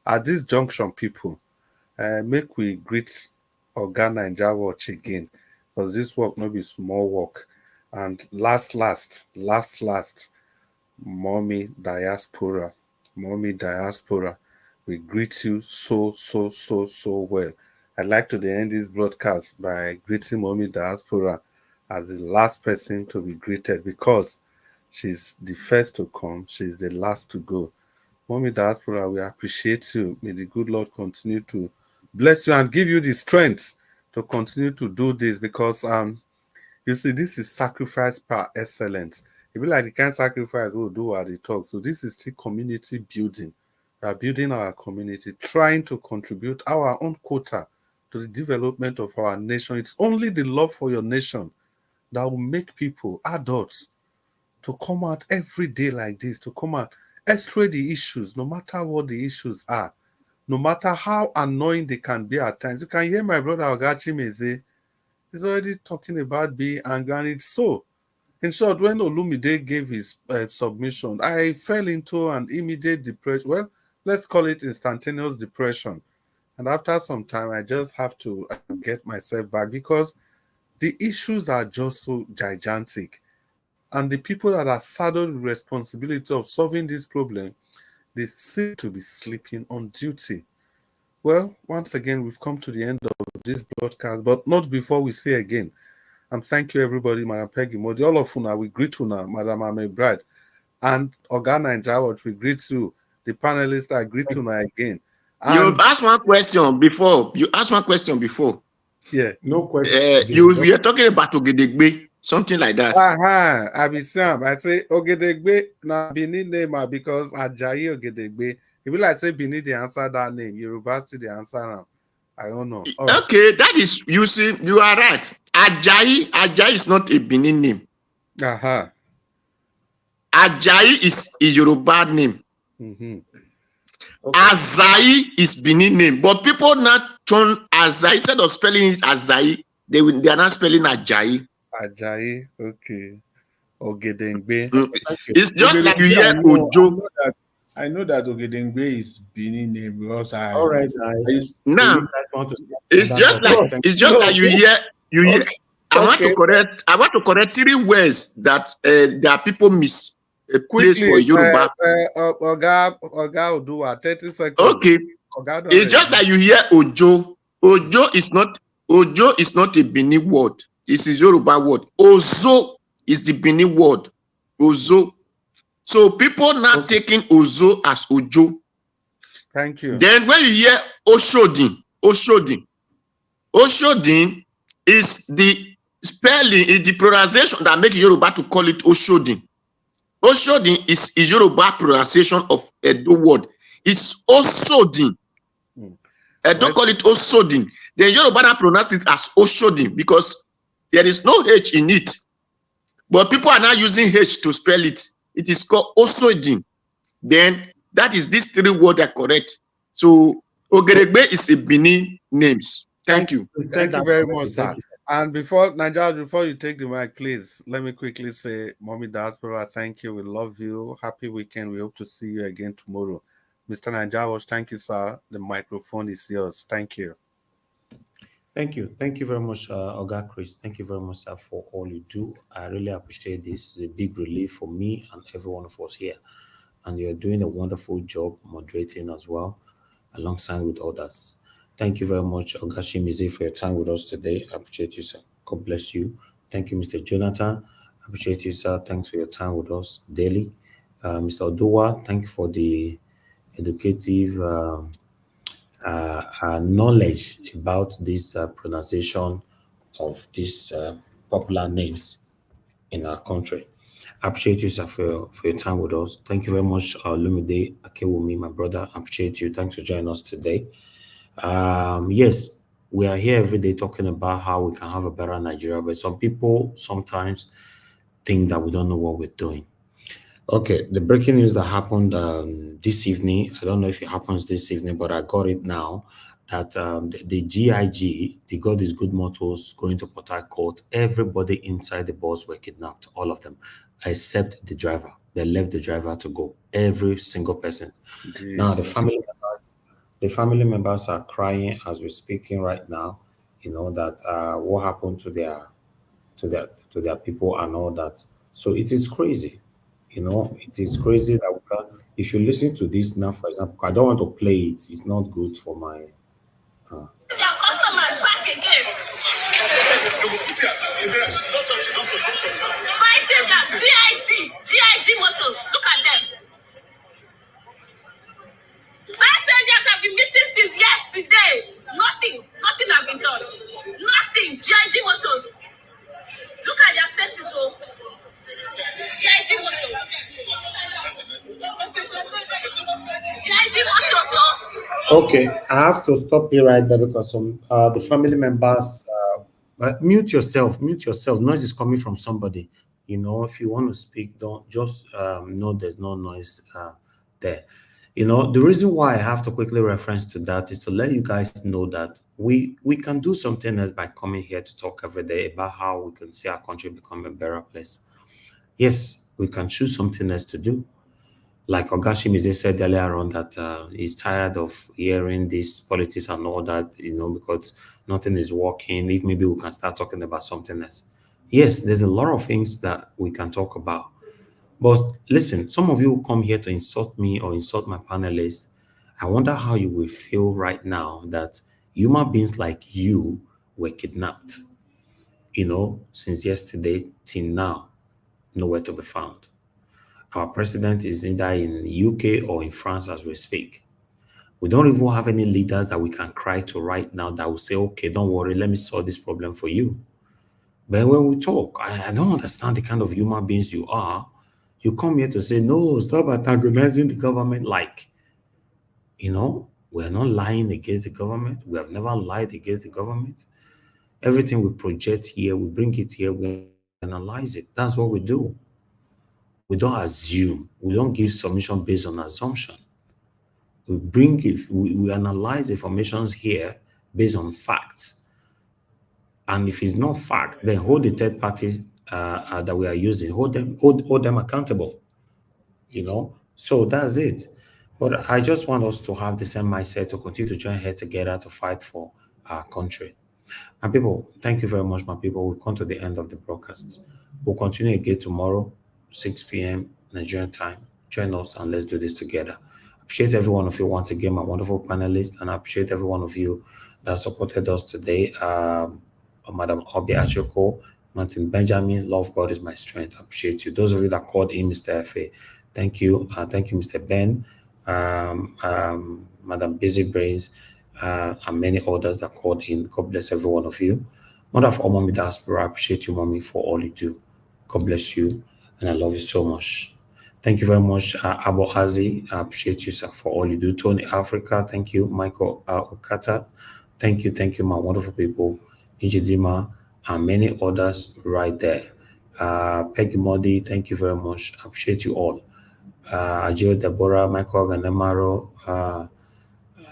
At this junction, people, make we greet Oga Naija Watch again, because this work no be small work. And last, Mommy Diaspora, we greet you so well. I'd like to end this broadcast by greeting Mommy Diaspora as the last person to be greeted, because she's the first to come, she's the last to go. Mommy Diaspora, we appreciate you. May the good Lord continue to bless you and give you the strength to continue to do this, because you see, this is sacrifice par excellence. It be like the kind of sacrifice we'll do at the talk. So this is still community building. We are building our community, trying to contribute our own quota to the development of our nation. It's only the love for your nation that will make people, adults, to come out every day like this, to come out, x-ray the issues, no matter what the issues are, no matter how annoying they can be at times. You can hear my brother Ogachi Meze, he's already talking about being angry, and it's so. In short, when Olumide gave his submission, I fell into an immediate depression. Well, let's call it instantaneous depression. And after some time, I just have to get myself back, because the issues are just so gigantic. And the people that are saddled with responsibility of solving this problem, they seem to be sleeping on duty. Well, once again, we've come to the end of this broadcast, but not before we say again. And thank you, everybody, Madam Peggy Modi. All of una, we greet una, Madam Ame Brad. And Oga Naija Watch, we greet you. The panelists, I greet una again. And you asked one question before. Yeah. No question. You are talking about Ogedegbe, something like that. I be Sam. I say Ogedegbe na Benin name because Ajayi Ogedegbe. It be like say Benin they answer that name. Yoruba still they answer them. I don't know. Okay, that is, you see, you are right. Ajayi is not a Benin name. Ajayi is a Yoruba name. Okay. Azayi is Benin name, but people not turn Azayi, instead of spelling it Azayi, they are not spelling Ajayi. Ajayi, okay. Ogedengbe. It's just like you hear Ojo. I know that Ogedengbe is Benin name because I. All right, guys. Now, it's just like you hear. Okay. I want to correct 3 words that there are people miss. Place for Yoruba. Oga Odua, 30 seconds. Okay. It's just that you hear Ojo. Ojo is not a Benin word. It's a Yoruba word. Ozo is the Benin word. Ozo. So people now taking Ozo as Ojo. Thank you. Then when you hear Oshodin is the spelling, is the pronunciation that makes Yoruba to call it Oshodin. Oshodin is a Yoruba pronunciation of Edo word. It's Osodin. Don't call it Osodin. The Yoruba now pronounce it as Oshodin because there is no H in it. But people are now using H to spell it. It is called Osodin. Then that is these 3 words are correct. So Ogedegbe is a Benin names. Thank you. Thank you very much, sir. And before you take the mic, please, let me quickly say, Mommy Diaspora, thank you. We love you. Happy weekend. We hope to see you again tomorrow. Mr. Naija Watch, thank you, sir. The microphone is yours. Thank you. Thank you. Thank you very much, Oga Chris. Thank you very much, sir, for all you do. I really appreciate this. It's a big relief for me and every one of us here. And you're doing a wonderful job moderating as well, alongside with others. Thank you very much, Ogachi Mize, for your time with us today. I appreciate you, sir. God bless you. Thank you, Mr. Jonathan. I appreciate you, sir. Thanks for your time with us daily. Mr. Oduwa, thank you for the educative knowledge about this pronunciation of these popular names in our country. I appreciate you, sir, for your time with us. Thank you very much, Lumide Akewumi, my brother. I appreciate you. Thanks for joining us today. Yes, we are here every day talking about how we can have a better Nigeria, but some people sometimes think that we don't know what we're doing. Okay, the breaking news that happened this evening, I don't know if it happens this evening, but I got it now, that the GIG, the God is Good Motors, going to Port Harcourt, everybody inside the bus were kidnapped, all of them, except the driver. they left the driver to go. Every single person. Now Jesus. the family members are crying as we're speaking right now. You know that what happened to their people and all that. So it is crazy. You know, it is crazy that if you listen to this now, for example, I don't want to play it. It's not good for my. Their customers back again. Fighting that GIG motors. Look at them. Passengers have been missing since yesterday. Nothing has been done. Nothing. GIG motors. Look at their faces, oh. GIG motors. GIG motors, oh. Okay, I have to stop you right there because some the family members mute yourself. Noise is coming from somebody. You know, if you want to speak, don't just know there's no noise there. You know, the reason why I have to quickly reference to that is to let you guys know that we can do something else by coming here to talk every day about how we can see our country become a better place. Yes, we can choose something else to do. Like Ogashimize said earlier on that he's tired of hearing this politics and all that, you know, because nothing is working. If maybe we can start talking about something else. Yes, there's a lot of things that we can talk about. But listen, some of you come here to insult me or insult my panelists. I wonder how you will feel right now that human beings like you were kidnapped, you know, since yesterday till now, nowhere to be found. Our president is either in UK or in France as we speak. We don't even have any leaders that we can cry to right now that will say, okay, don't worry, let me solve this problem for you. But when we talk, I don't understand the kind of human beings you are. You come here to say, no, stop antagonizing the government. Like, you know, we're not lying against the government. We have never lied against the government. Everything we project here, we bring it here, we analyze it. That's what we do. We don't assume. We don't give submission based on assumption. We bring it, we analyze informations here based on facts. And if it's not fact, then hold the third parties that we are using, hold them accountable. You know, so that's it. But I just want us to have the same mindset to continue to join head together to fight for our country. And people, thank you very much, my people. We've come to the end of the broadcast. We'll continue again tomorrow, 6 p.m. Nigerian time. Join us and let's do this together. I appreciate every one of you once again, my wonderful panelists, and I appreciate every one of you that supported us today. Madam Obi Achoko, Martin Benjamin, love God is my strength. I appreciate you. Those of you that called in, Mr. F.A., thank you. Thank you, Mr. Ben, Madam Busy Brains, and many others that called in. God bless every one of you. Mother of all Mommy Diaspora, I appreciate you, Mommy, for all you do. God bless you, and I love you so much. Thank you very much, Abo Hazi. I appreciate you, sir, for all you do. Tony Africa, thank you. Michael Okata, thank you, my wonderful people. Ijidima, and many others right there. Peggy Modi, thank you very much. I appreciate you all. Ajio Deborah, Michael Ganemaro,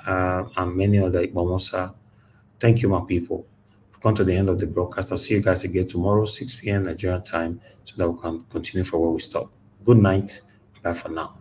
and many other Igbomosa. Thank you, my people. We've come to the end of the broadcast. I'll see you guys again tomorrow, 6 p.m. Nigerian time, so that we can continue from where we stop. Good night. Bye for now.